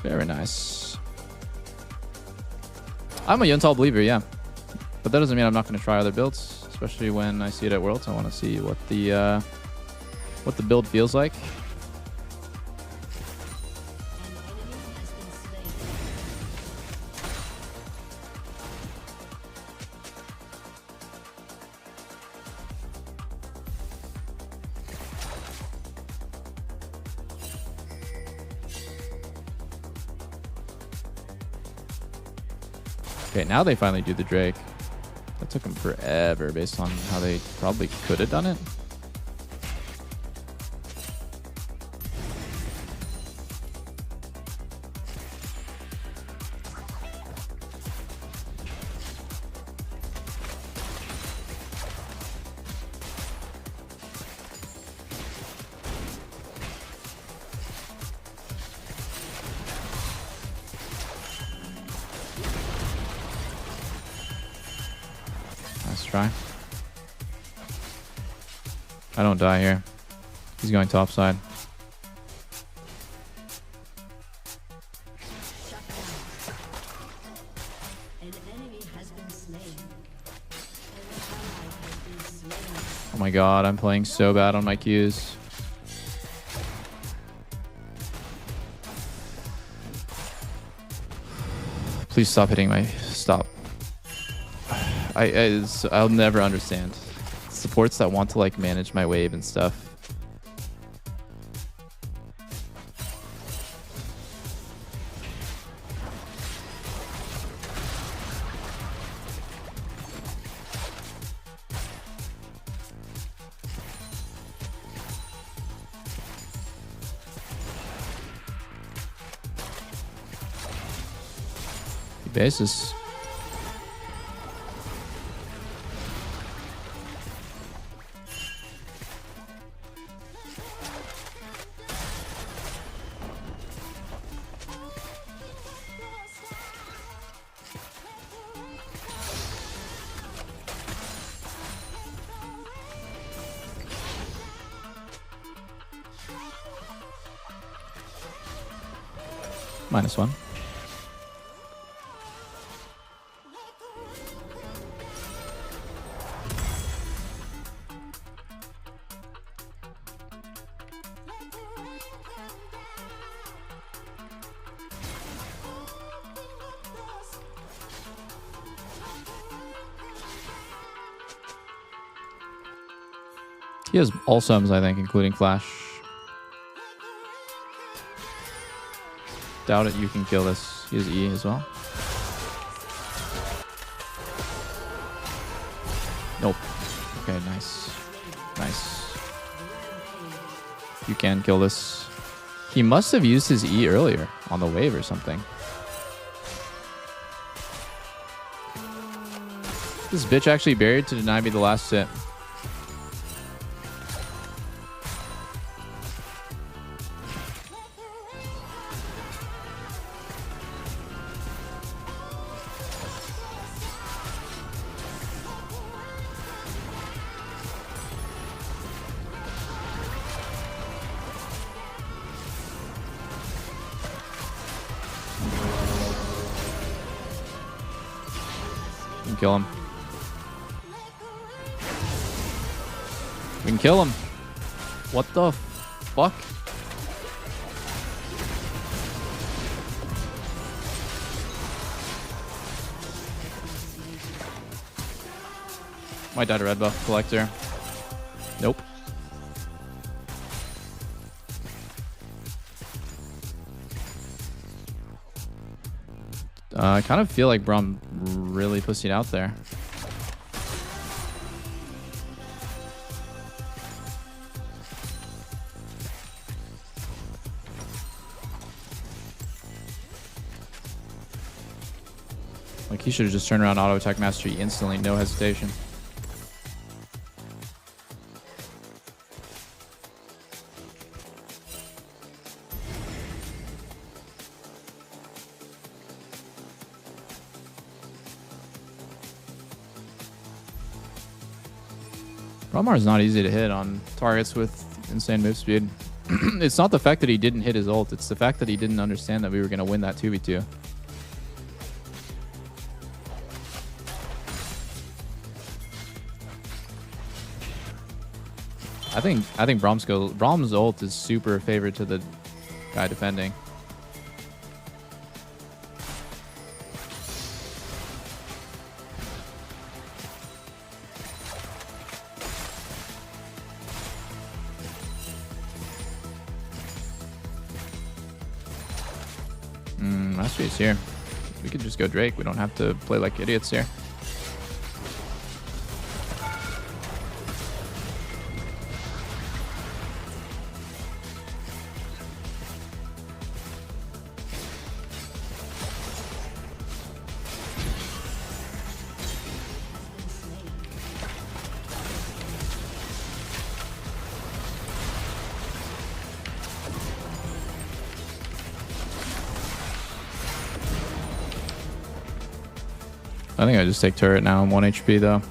Very nice. I'm a Yuntal believer, yeah. But that doesn't mean I'm not going to try other builds, especially when I see it at Worlds. I want to see what the build feels like. Okay, now they finally do the Drake. That took them forever based on how they probably could have done it. Try. I don't die here. He's going top side. Oh my god, I'm playing so bad on my Qs. Please stop hitting my... Stop. I'll never understand supports that want to like manage my wave and stuff. Basis. -1. He has all sums, I think, including flash. Doubt it, you can kill this. He has E as well. Nope. Okay, nice. Nice. You can kill this. He must have used his E earlier on the wave or something. This bitch actually buried to deny me the last sit. Kill him. We can kill him. What the fuck? Might die to red buff collector. Nope. I kind of feel like Braum really pussied out there. Like, he should have just turned around auto attack mastery instantly, no hesitation. Bromar is not easy to hit on targets with insane move speed. It's not the fact that he didn't hit his ult, it's the fact that he didn't understand that we were going to win that 2v2. I think Braum's ult is super favored to the guy defending. Mastery's here. We could just go Drake. We don't have to play like idiots here. I think I just take turret now. I'm 1 HP though.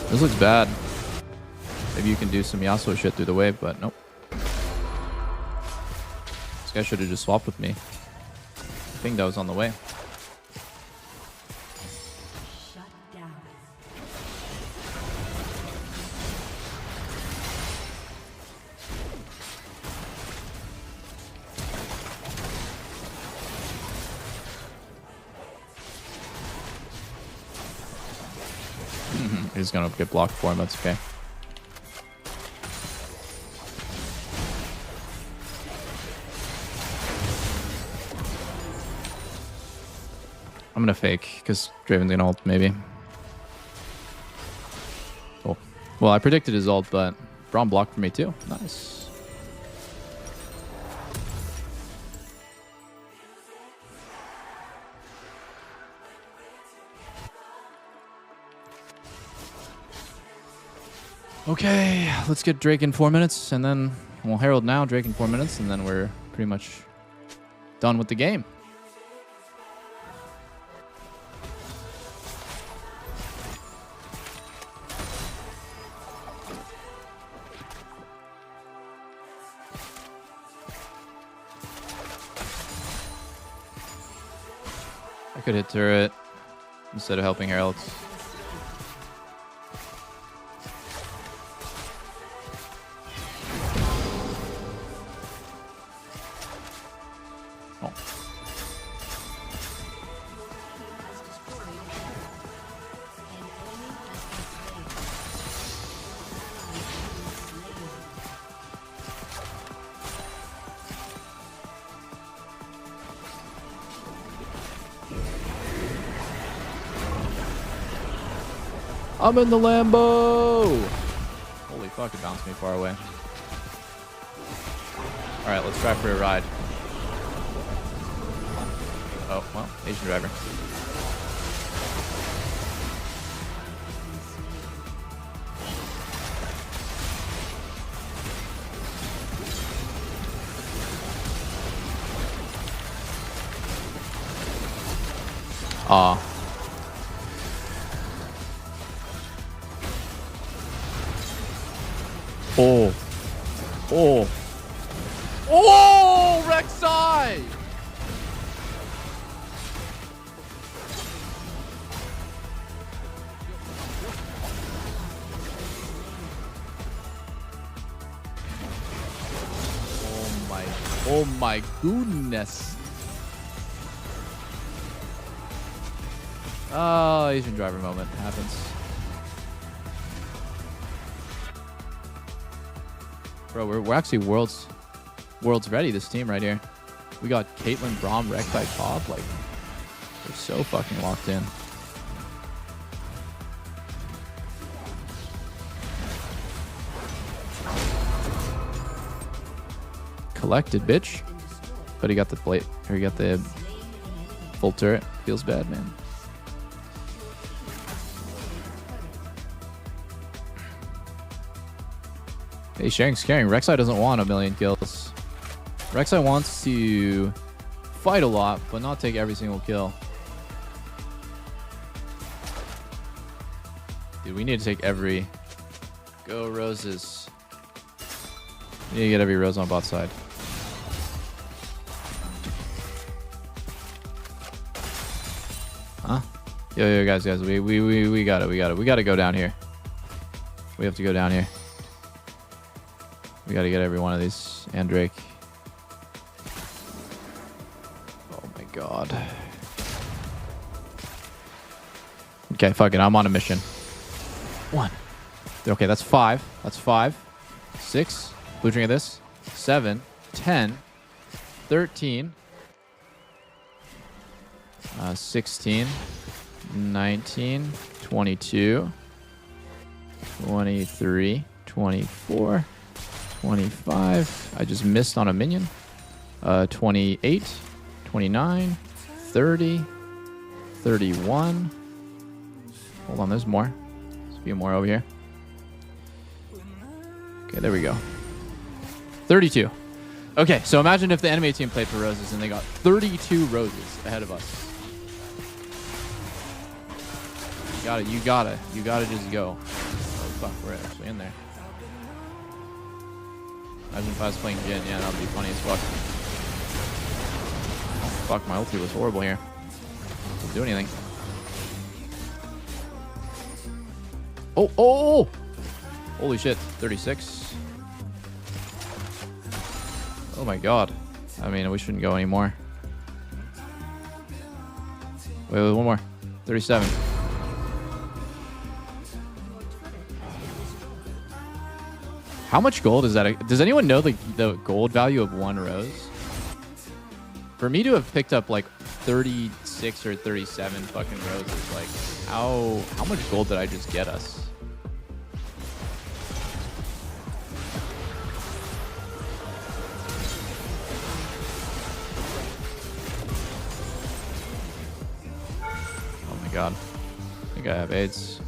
This looks bad. Maybe you can do some Yasuo shit through the wave, but nope. This guy should have just swapped with me. I think that was on the way. He's gonna get blocked for him, that's okay. I'm gonna fake because Draven's gonna ult maybe. Cool. Well, I predicted his ult, but Braum blocked for me too. Nice. Okay, let's get Drake in 4 minutes, and then we'll Herald now, Drake in 4 minutes, and then we're pretty much done with the game. I could hit turret instead of helping Herald. I'm in the Lambo! Holy fuck, it bounced me far away. Alright, let's try for a ride. Oh, well, Asian driver. Aw. Oh. Oh. Oh, Rek'Sai! Oh my goodness. Oh, Asian driver moment happens. Bro, we're actually worlds ready, this team right here. We got Caitlyn, Braum, Rek'Sai top. Like, they're so fucking locked in. Collected, bitch. But he got the plate, or he got the full turret. Feels bad, man. Hey, sharing's caring. Rek'Sai doesn't want 1,000,000 kills. Rek'Sai wants to fight a lot, but not take every single kill. Dude, we need to take every... Go roses. We need to get every rose on bot side. Huh? Yo, guys, we got it. We got to go down here. We have to go down here. We got to get every one of these. And Drake. Oh my god. Okay, fuck it. I'm on a mission. 1. Okay, that's 5. That's 5. 6. Blue drink of this. 7. 10. 13. 16. 19. 22. 23. 24. 25. I just missed on a minion. 28. 29. 30. 31. Hold on, there's more. There's a few more over here. Okay, there we go. 32. Okay, so imagine if the enemy team played for roses and they got 32 roses ahead of us. You gotta just go. Oh fuck, we're actually in there. Imagine if I was playing Jhin, yeah, that would be funny as fuck. Oh, fuck, my ulti was horrible here. Didn't do anything. Oh! Holy shit, 36. Oh my god. I mean, we shouldn't go anymore. Wait, one more. 37. How much gold is that? Does anyone know the gold value of 1 rose? For me to have picked up like 36 or 37 fucking roses. Like, how much gold did I just get us? Oh my god. I think I have AIDS.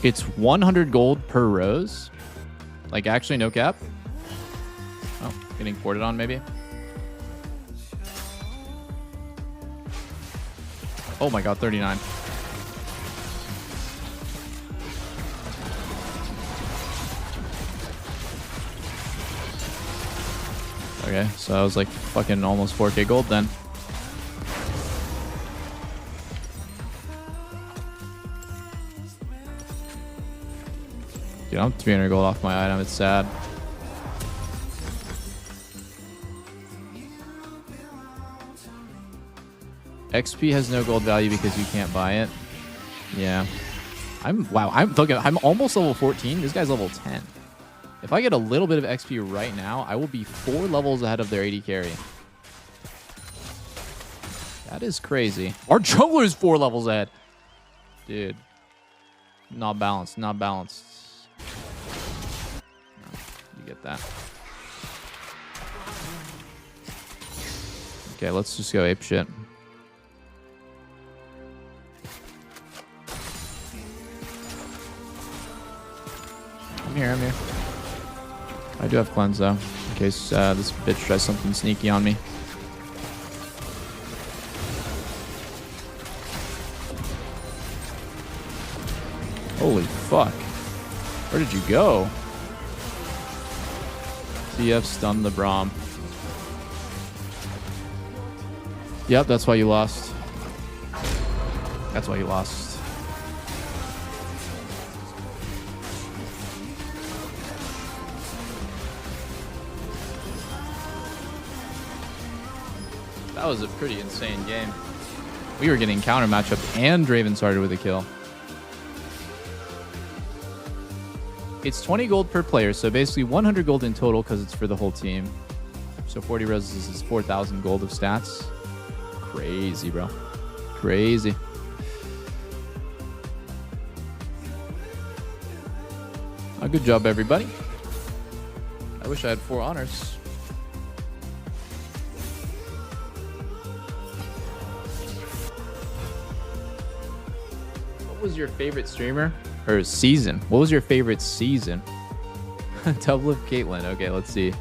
It's 100 gold per rose. Like, actually, no cap. Oh, getting ported on, maybe. Oh my god, 39. Okay, so I was like fucking almost 4k gold then. Dude, I'm 300 gold off my item. It's sad. XP has no gold value because you can't buy it. Yeah. I'm almost level 14. This guy's level 10. If I get a little bit of XP right now, I will be 4 levels ahead of their AD carry. That is crazy. Our jungler is 4 levels ahead. Dude. Not balanced. Not balanced. You get that. Okay, let's just go ape shit. I'm here. I do have cleanse though, in case this bitch tries something sneaky on me. Holy fuck. Where did you go? TF stunned the Braum. Yep, that's why you lost. That's why you lost. That was a pretty insane game. We were getting counter matchup and Draven started with a kill. It's 20 gold per player, so basically 100 gold in total because it's for the whole team. So 40 roses is 4,000 gold of stats. Crazy, bro. Crazy. Good job, everybody. I wish I had 4 honors. What was your favorite streamer? Or season? What was your favorite season? Doublelift Caitlyn. Okay, let's see.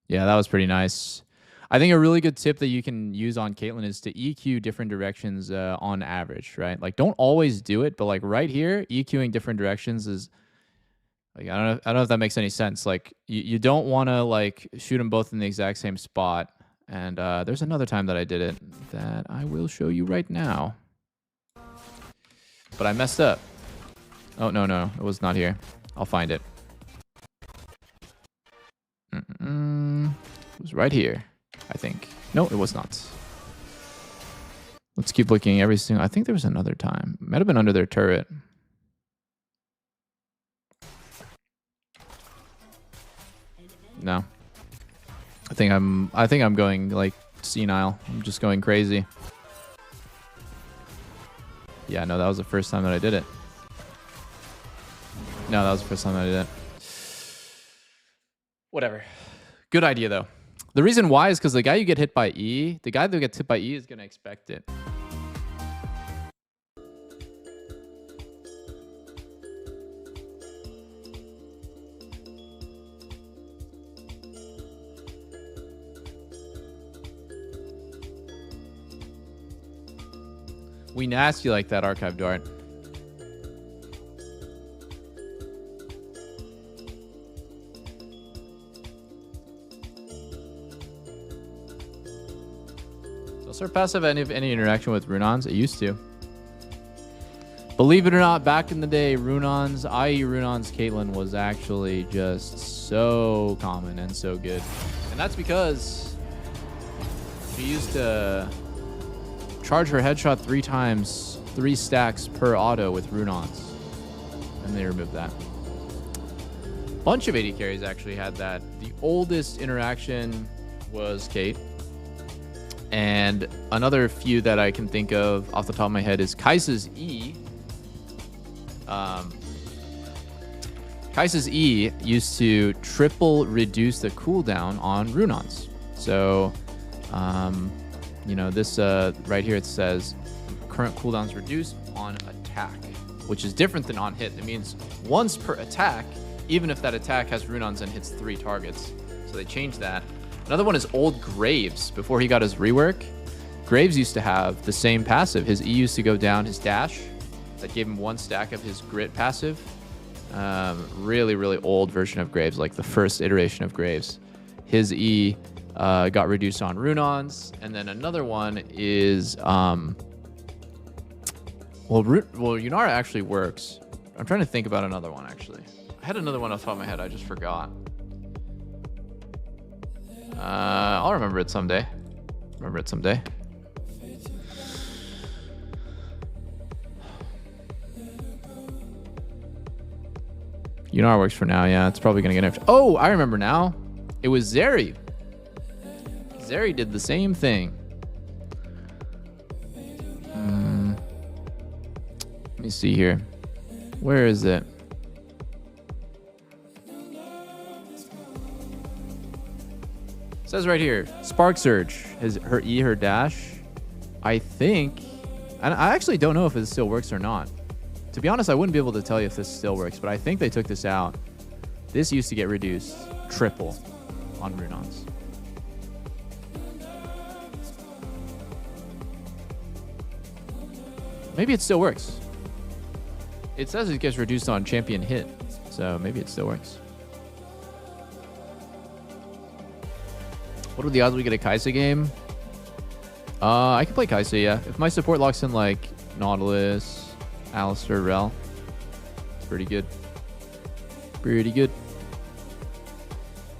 Yeah, that was pretty nice. I think a really good tip that you can use on Caitlyn is to EQ different directions on average, right? Like, don't always do it, but like right here, EQing different directions is like, I don't know if that makes any sense. Like, you don't want to like shoot them both in the exact same spot. And there's another time that I did it that I will show you right now. But I messed up. Oh, no, it was not here. I'll find it. It was right here, I think. No, it was not. Let's keep looking every single... I think there was another time. Might have been under their turret. No. I think I'm going like senile. I'm just going crazy. Yeah, no, that was the first time that I did it. No, that was the first time that I did it. Whatever. Good idea though. The reason why is because the guy you get hit by E, the guy that gets hit by E is gonna expect it. We nasty like that, Archive Dart. Does our passive have any interaction with Runons? It used to. Believe it or not, back in the day, Runons, i.e. Runons Caitlyn, was actually just so common and so good. And that's because She used to charge her headshot 3 times, 3 stacks per auto with Runons. And they removed that. Bunch of AD carries actually had that. The oldest interaction was Kate. And another few that I can think of off the top of my head is Kai'Sa's E. Kai'Sa's E used to triple reduce the cooldown on Runons. So, you know, this right here, it says current cooldowns reduced on attack, which is different than on hit. It means once per attack, even if that attack has Runons and hits 3 targets. So they changed that. Another one is old Graves. Before he got his rework, Graves used to have the same passive. His E used to go down his dash. That gave him 1 stack of his grit passive. Really, really old version of Graves, like the first iteration of Graves. His E got reduced on Runons. And then another one is, well, Yunara actually works. I'm trying to think about another one, actually. I had another one off the top of my head. I just forgot. I'll remember it someday. Yunara works for now. Yeah, it's probably going to get nerfed. Oh, I remember now. It was Zeri. Zeri did the same thing. Let me see here. Where is it? It says right here, Spark Surge, her E, her dash. I think, and I actually don't know if it still works or not. To be honest, I wouldn't be able to tell you if this still works, but I think they took this out. This used to get reduced triple on Runons. Maybe it still works. It says it gets reduced on champion hit, so maybe it still works. What are the odds we get a Kai'Sa game? I can play Kai'Sa, yeah. If my support locks in like Nautilus, Alistair, Rel, it's pretty good. Pretty good.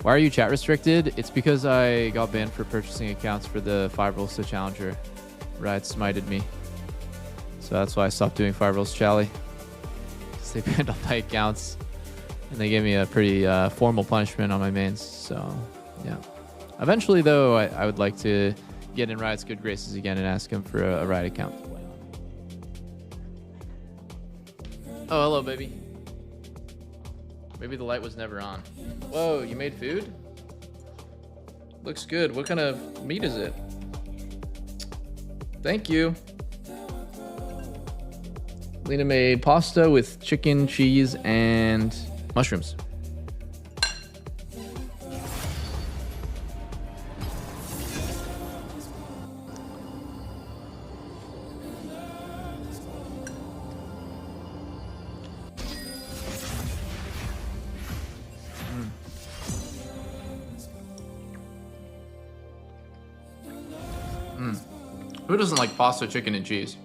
Why are you chat restricted? It's because I got banned for purchasing accounts for the 5 Rules to Challenger. Riot smited me. So that's why I stopped doing 5 Rules Chally. Because they banned all my accounts. And they gave me a pretty formal punishment on my mains. So, yeah. Eventually, though, I would like to get in Riot's good graces again and ask him for a Riot account to play on. Oh, hello, baby. Maybe the light was never on. Whoa, you made food? Looks good. What kind of meat is it? Thank you. Lena made pasta with chicken, cheese, and mushrooms. Who doesn't like pasta, chicken, and cheese?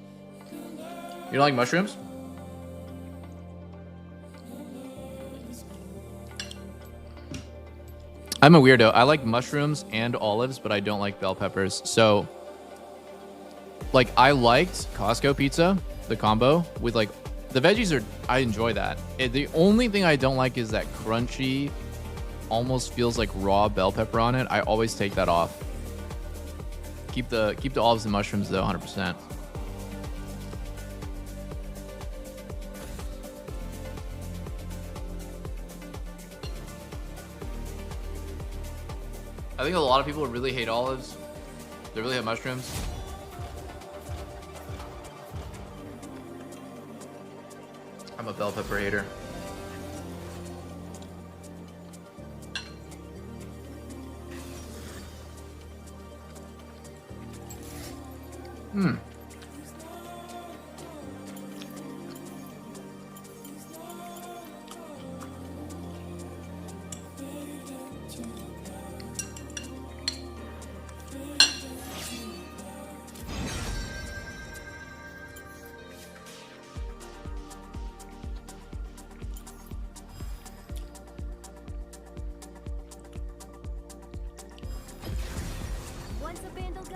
You don't like mushrooms? I'm a weirdo. I like mushrooms and olives, but I don't like bell peppers. So, like, I liked Costco pizza, the combo, with, like, the veggies are, I enjoy that. The only thing I don't like is that crunchy, almost feels like raw bell pepper on it. I always take that off. Keep the olives and mushrooms though, 100%. I think a lot of people really hate olives. They really hate mushrooms. I'm a bell pepper hater.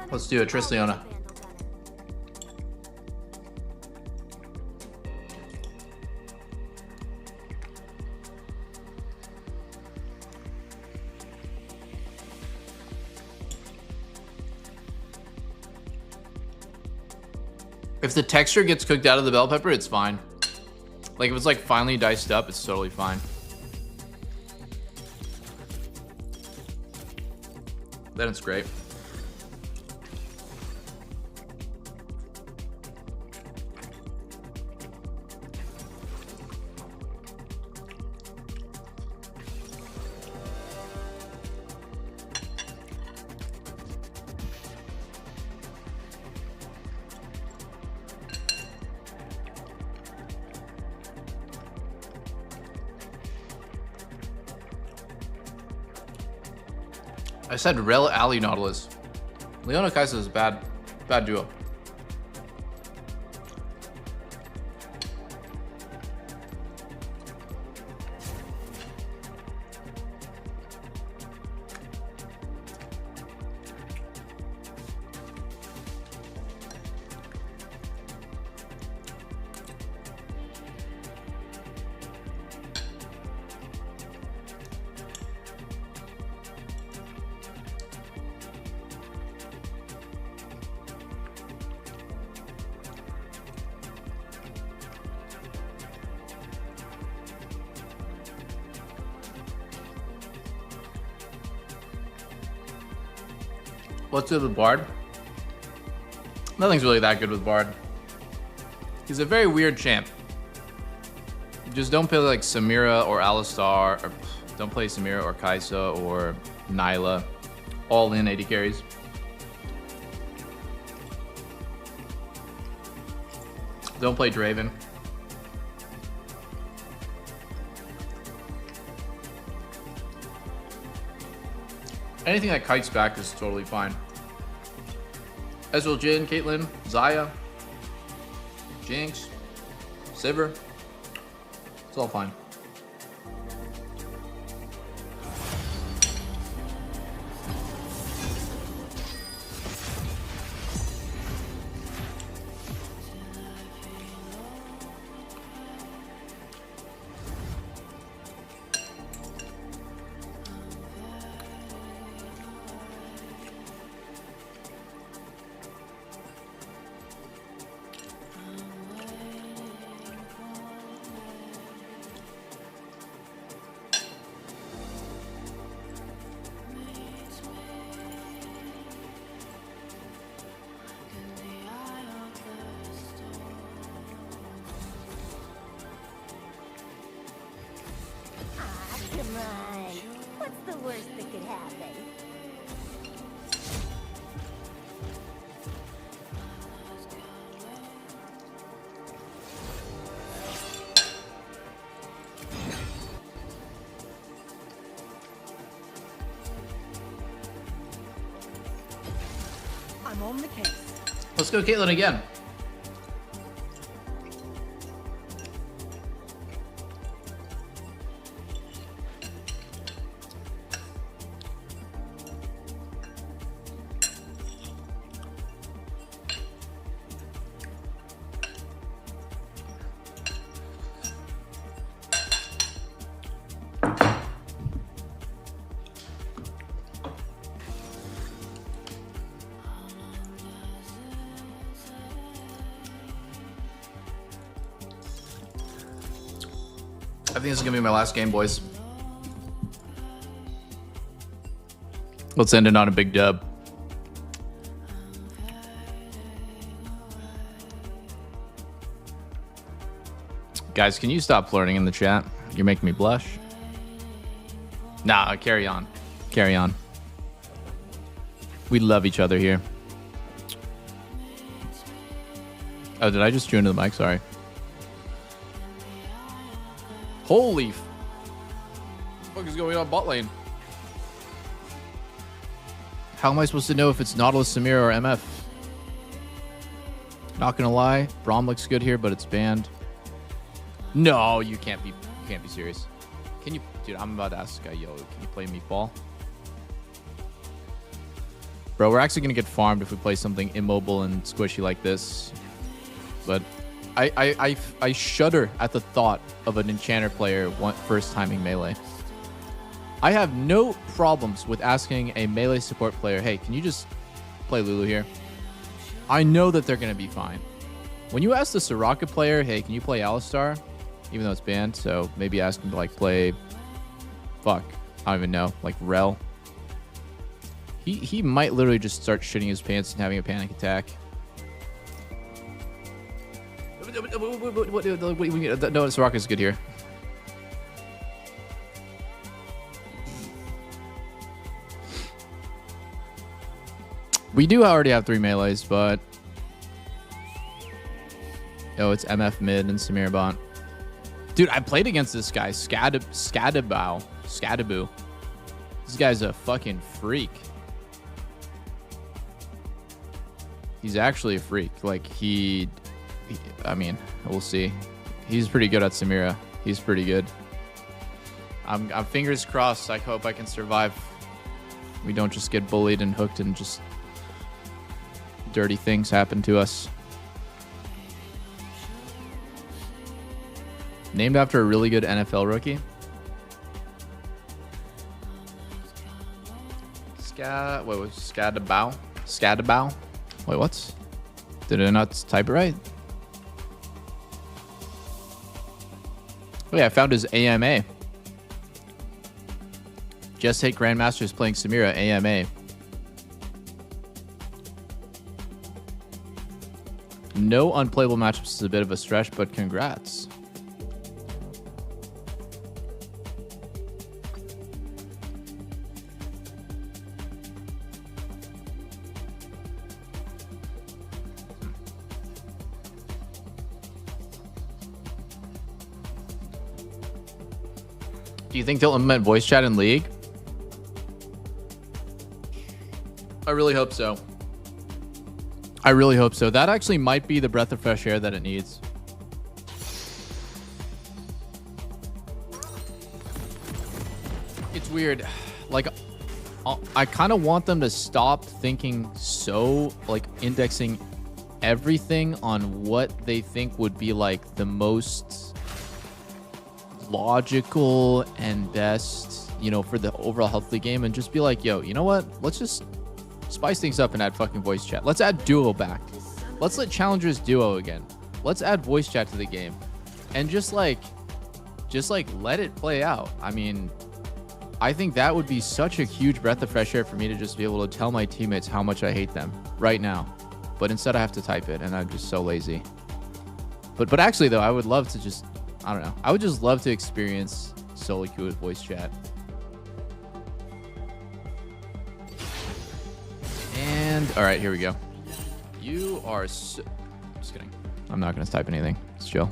Let's do it, Tristiana. If the texture gets cooked out of the bell pepper, it's fine. Like if it's like finely diced up, it's totally fine. Then it's great. I said Rel Ali Nautilus. Leona Kaisa is a bad duo. What's good with Bard? Nothing's really that good with Bard. He's a very weird champ. Just don't play like Samira or Alistar, or don't play Samira or Kaisa or Nyla. All in 80 carries. Don't play Draven. Anything that kites back is totally fine. Ezreal, Jhin, Caitlyn, Xayah, Jinx, Sivir. It's all fine. I'm on the case. Let's go Caitlyn again. I think this is gonna be my last game, boys. Let's end it on a big dub. Guys, can you stop flirting in the chat? You're making me blush. Nah, carry on. Carry on. We love each other here. Oh, did I just chew into the mic? Sorry. Holy f— what the fuck is going on bot lane? How am I supposed to know if it's Nautilus, Samira, or MF? Not gonna lie, Braum looks good here, but it's banned. No, you can't be serious. Can you, dude? I'm about to ask this guy, yo, can you play Meatball? Bro, we're actually going to get farmed if we play something immobile and squishy like this. But I shudder at the thought of an enchanter player first timing melee. I have no problems with asking a melee support player, hey, can you just play Lulu here? I know that they're going to be fine. When you ask the Soraka player, hey, can you play Alistar? Even though it's banned, so maybe ask him to like play, fuck, I don't even know, like Rel. He might literally just start shitting his pants and having a panic attack. No, Soraka's good here. We do already have 3 melees, but... Oh, it's MF mid and Samir bot. Dude, I played against this guy, Scadaboo. This guy's a fucking freak. He's actually a freak. Like, I mean, we'll see. He's pretty good at Samira. He's pretty good. I'm fingers crossed. I hope I can survive. We don't just get bullied and hooked and just dirty things happen to us. Named after a really good NFL rookie. Wait, was Scadaboo? Scadaboo? Wait, what? Did I not type it right? Oh yeah, I found his AMA. Just Hate Grandmasters playing Samira AMA. No unplayable matchups is a bit of a stretch, but congrats. Do you think they'll implement voice chat in League? I really hope so. I really hope so. That actually might be the breath of fresh air that it needs. It's weird. Like, I kind of want them to stop thinking so, like, indexing everything on what they think would be, like, the most logical and best, you know, for the overall health of the game, and just be like, yo, you know what? Let's just spice things up and add fucking voice chat. Let's add duo back. Let's let challengers duo again. Let's add voice chat to the game, and just like let it play out. I mean, I think that would be such a huge breath of fresh air for me to just be able to tell my teammates how much I hate them right now. But instead I have to type it, and I'm just so lazy. But actually though, I would love to just, I don't know. I would just love to experience solo queue with voice chat. And all right, here we go. You are so... Just kidding. I'm not going to type anything. It's chill.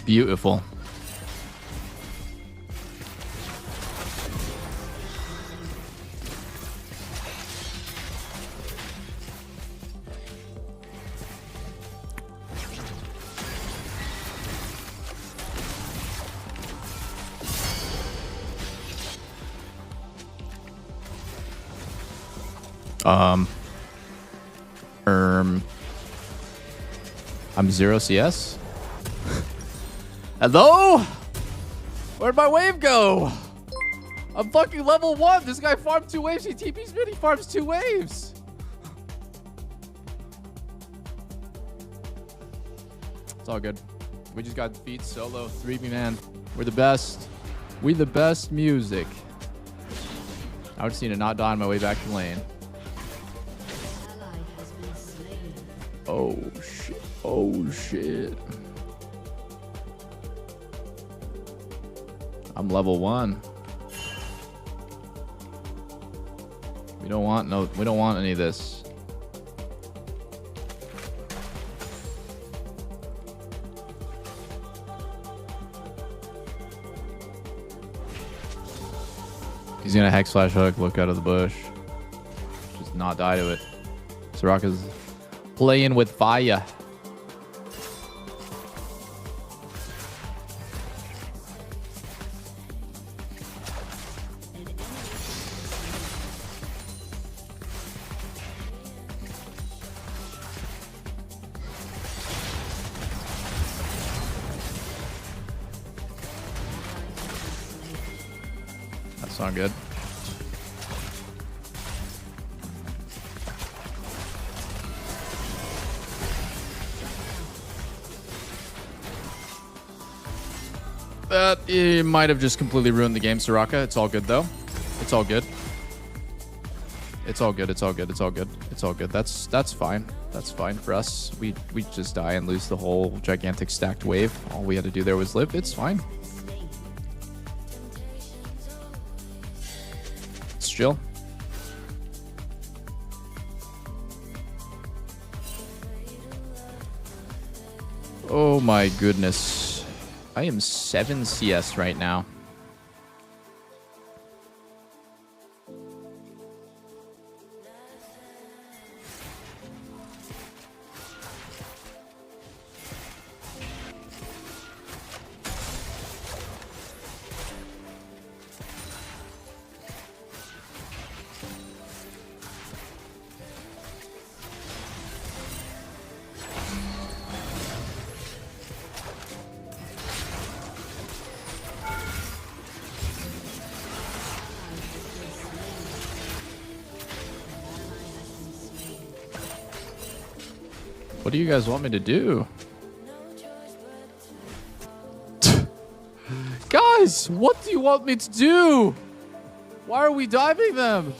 Beautiful. I'm 0 CS. Hello? Where'd my wave go? I'm fucking level 1. This guy farmed 2 waves. He TP's mid. He farms 2 waves. It's all good. We just got beat solo. 3v man. We're the best. We the best music. I would see to not die on my way back to lane. Oh shit. Oh shit. I'm level 1. We don't want any of this. He's gonna hex flash hook, look out of the bush. Just not die to it. Soraka's playing with fire. That's not good. It might have just completely ruined the game, Soraka. It's all good though. It's all good. It's all good. It's all good. It's all good. It's all good. That's fine. That's fine for us. We just die and lose the whole gigantic stacked wave. All we had to do there was live. It's fine. It's chill. Oh my goodness. I am 7 CS right now. What do you guys want me to do? Guys, what do you want me to do? Why are we diving them?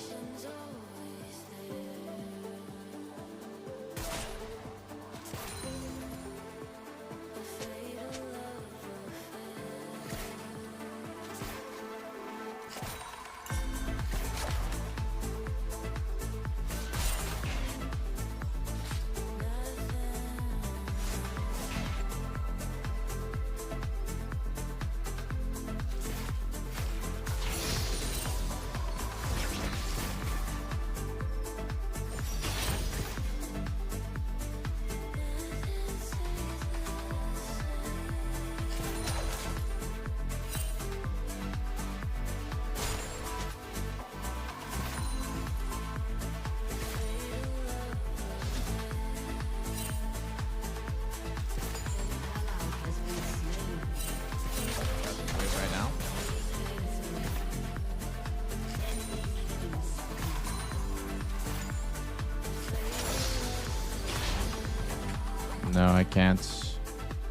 No, I can't.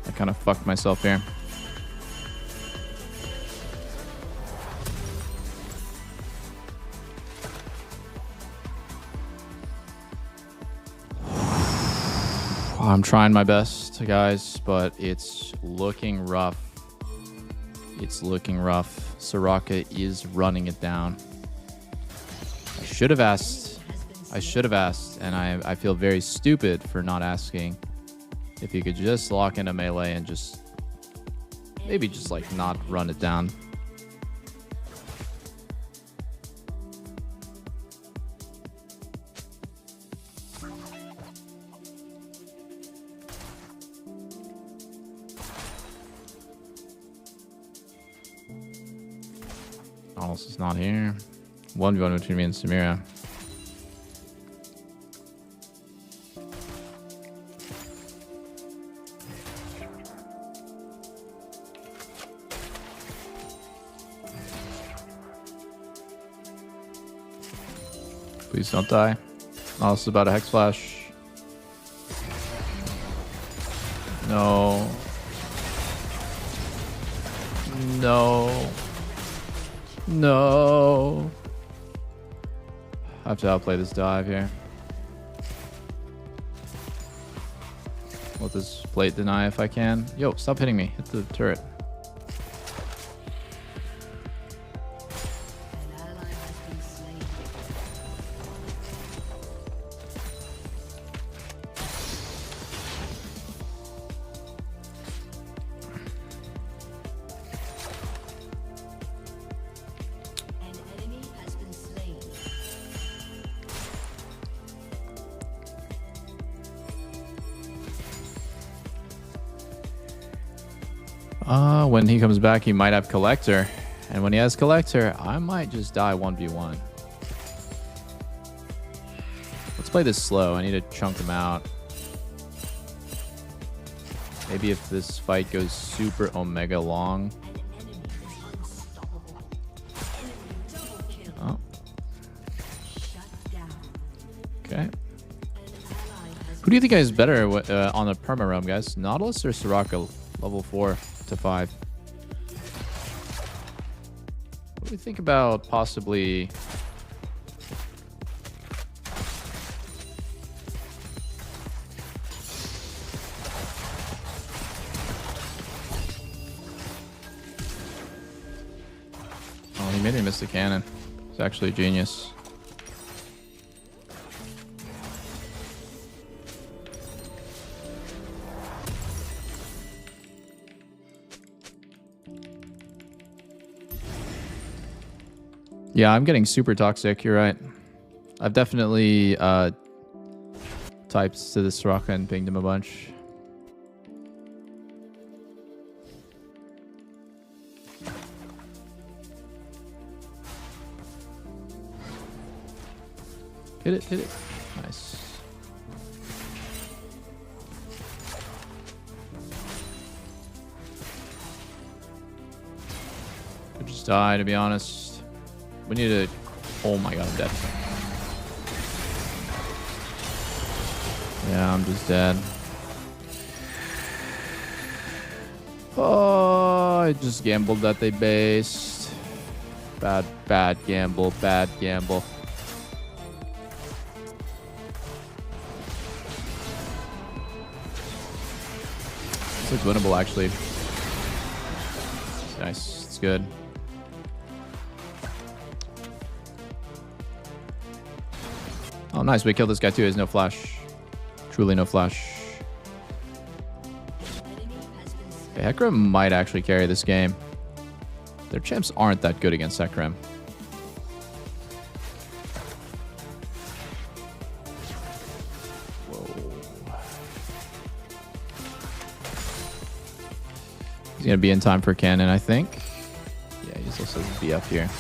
I kind of fucked myself here. I'm trying my best, guys, but it's looking rough. It's looking rough. Soraka is running it down. I should have asked, and I feel very stupid for not asking. If you could just lock into melee and just maybe just like not run it down. Alice is not here. 1v1 between me and Samira. Please don't die. Alice is about a hex flash. No. No. No. I have to outplay this dive here. Let this plate deny if I can. Yo, stop hitting me. Hit the turret. When he comes back, he might have Collector. And when he has Collector, I might just die 1v1. Let's play this slow. I need to chunk him out. Maybe if this fight goes super omega long. Oh. Okay. Who do you think is better on a perma roam, guys? Nautilus or Soraka level 4 to 5? What do we think about possibly... Oh, he made me miss the cannon. It's actually a genius. Yeah, I'm getting super toxic. You're right. I've definitely typed to the Soraka and pinged him a bunch. Hit it, hit it. Nice. Could just die, to be honest. We need to... Oh my god, I'm dead. Yeah, I'm just dead. Oh, I just gambled that they based. Bad gamble, bad gamble. This looks winnable, actually. Nice, it's good. Oh, nice. We killed this guy too. He has no flash. Truly no flash. Okay, Hecarim might actually carry this game. Their champs aren't that good against Hecarim. Whoa. He's going to be in time for cannon, I think. Yeah, he's also be up here.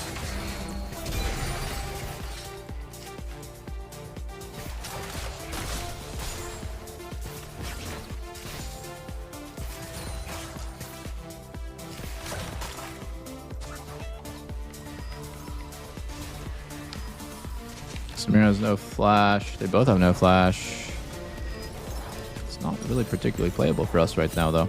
Samir has no flash. They both have no flash. It's not really particularly playable for us right now, though.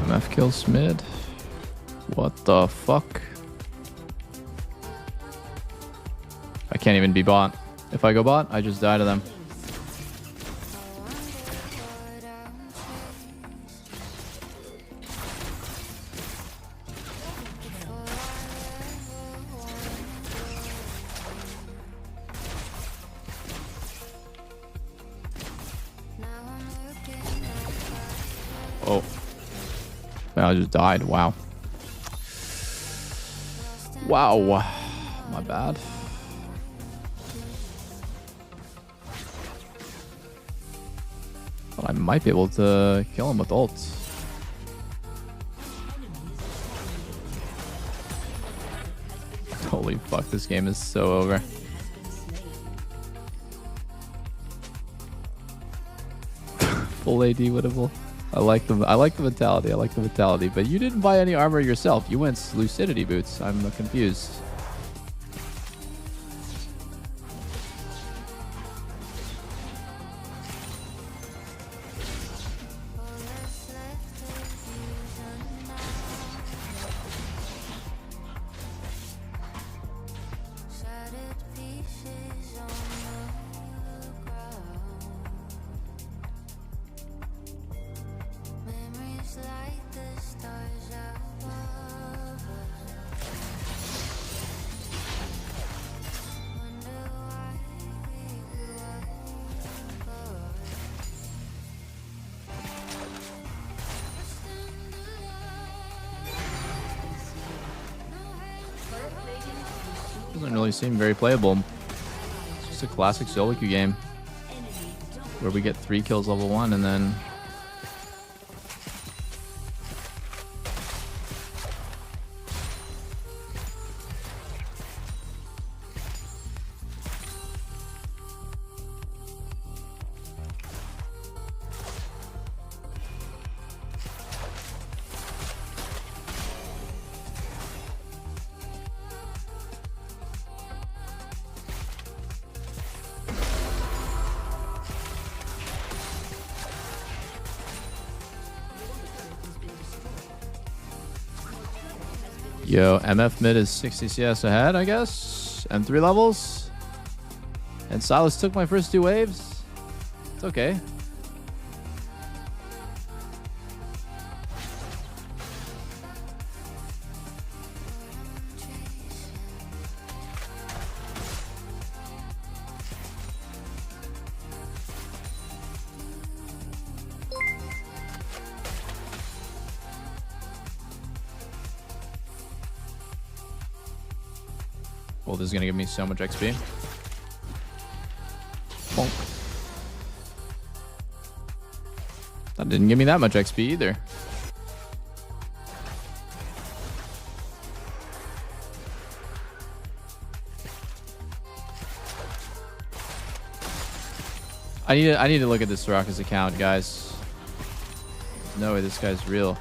MF kills mid. What the fuck? I can't even be bot. If I go bot, I just die to them. Oh. I just died. Wow. Wow. My bad. But I might be able to kill him with ult. Holy fuck, this game is so over. Full AD winnable. I like the mentality. I like the mentality. But you didn't buy any armor yourself. You went lucidity boots. I'm confused. Doesn't really seem very playable. It's just a classic solo queue game where we get 3 kills level 1 and then yo, MF mid is 60 CS ahead, I guess, and 3 levels. And Silas took my first 2 waves. It's okay. Well, this is gonna give me so much XP. Bonk. That didn't give me that much XP either. I need to look at this Soraka's account, guys. No way this guy's real.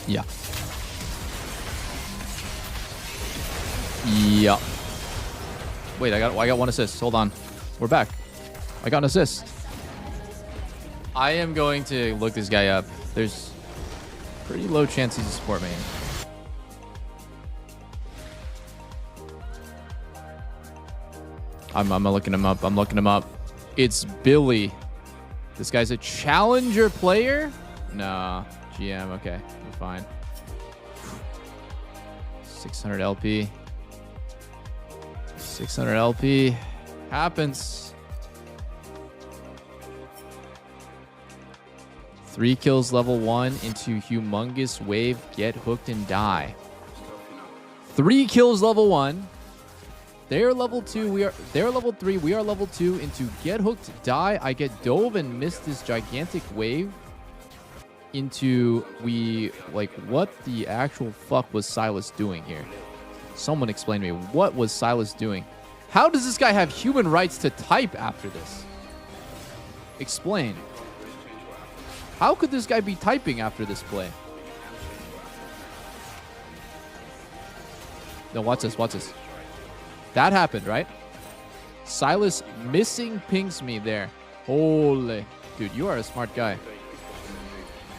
Yeah. Yeah. Wait, I got 1 assist. Hold on. We're back. I got an assist. I am going to look this guy up. There's pretty low chance he's a support main. I'm looking him up. I'm looking him up. It's Billy. This guy's a challenger player? Nah. GM, okay. We're fine. 600 LP. 600 LP. Happens. 3 kills level 1 into humongous wave. Get hooked and die. 3 kills level 1. They're level 2. They're level 3. We are level 2 into get hooked, die. I get dove and missed this gigantic wave. Into what the actual fuck was Silas doing here? Someone explain to me, what was Silas doing? How does this guy have human rights to type after this? Explain. How could this guy be typing after this play? No, watch this, watch this. That happened, right? Silas missing pings me there. Holy. Dude, you are a smart guy.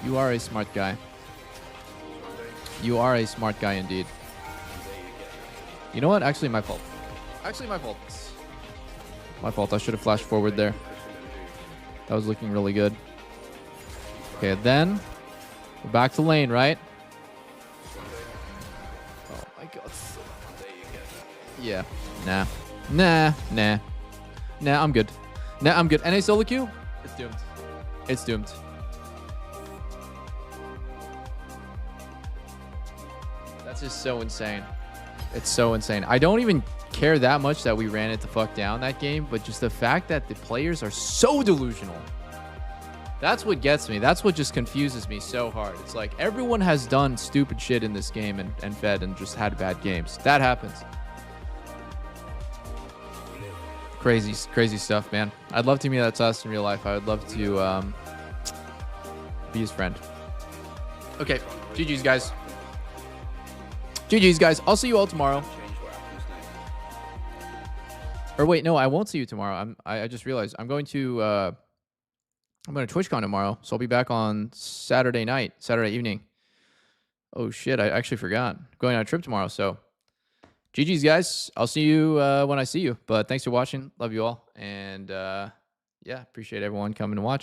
You are a smart guy. You are a smart guy indeed. You know what? Actually, my fault. Actually, my fault. My fault. I should have flashed forward there. That was looking really good. Okay, then we're back to lane, right? Oh my god. Yeah. Nah. Nah. Nah. Nah, I'm good. Nah, I'm good. NA solo queue? It's doomed. It's doomed. That's just so insane. It's so insane. I don't even care that much that we ran it the fuck down that game, but just the fact that the players are so delusional. That's what gets me. That's what just confuses me so hard. It's like everyone has done stupid shit in this game and fed and just had bad games. That happens. Crazy stuff, man. I'd love to meet that Sus in real life. I would love to be his friend. Okay, GG's, guys. GG's, guys. I'll see you all tomorrow. Or wait, no, I won't see you tomorrow. I just realized I'm going to TwitchCon tomorrow, so I'll be back on Saturday evening. Oh shit, I actually forgot. I'm going on a trip tomorrow, so GG's, guys. I'll see you when I see you. But thanks for watching. Love you all, and yeah, appreciate everyone coming and watching.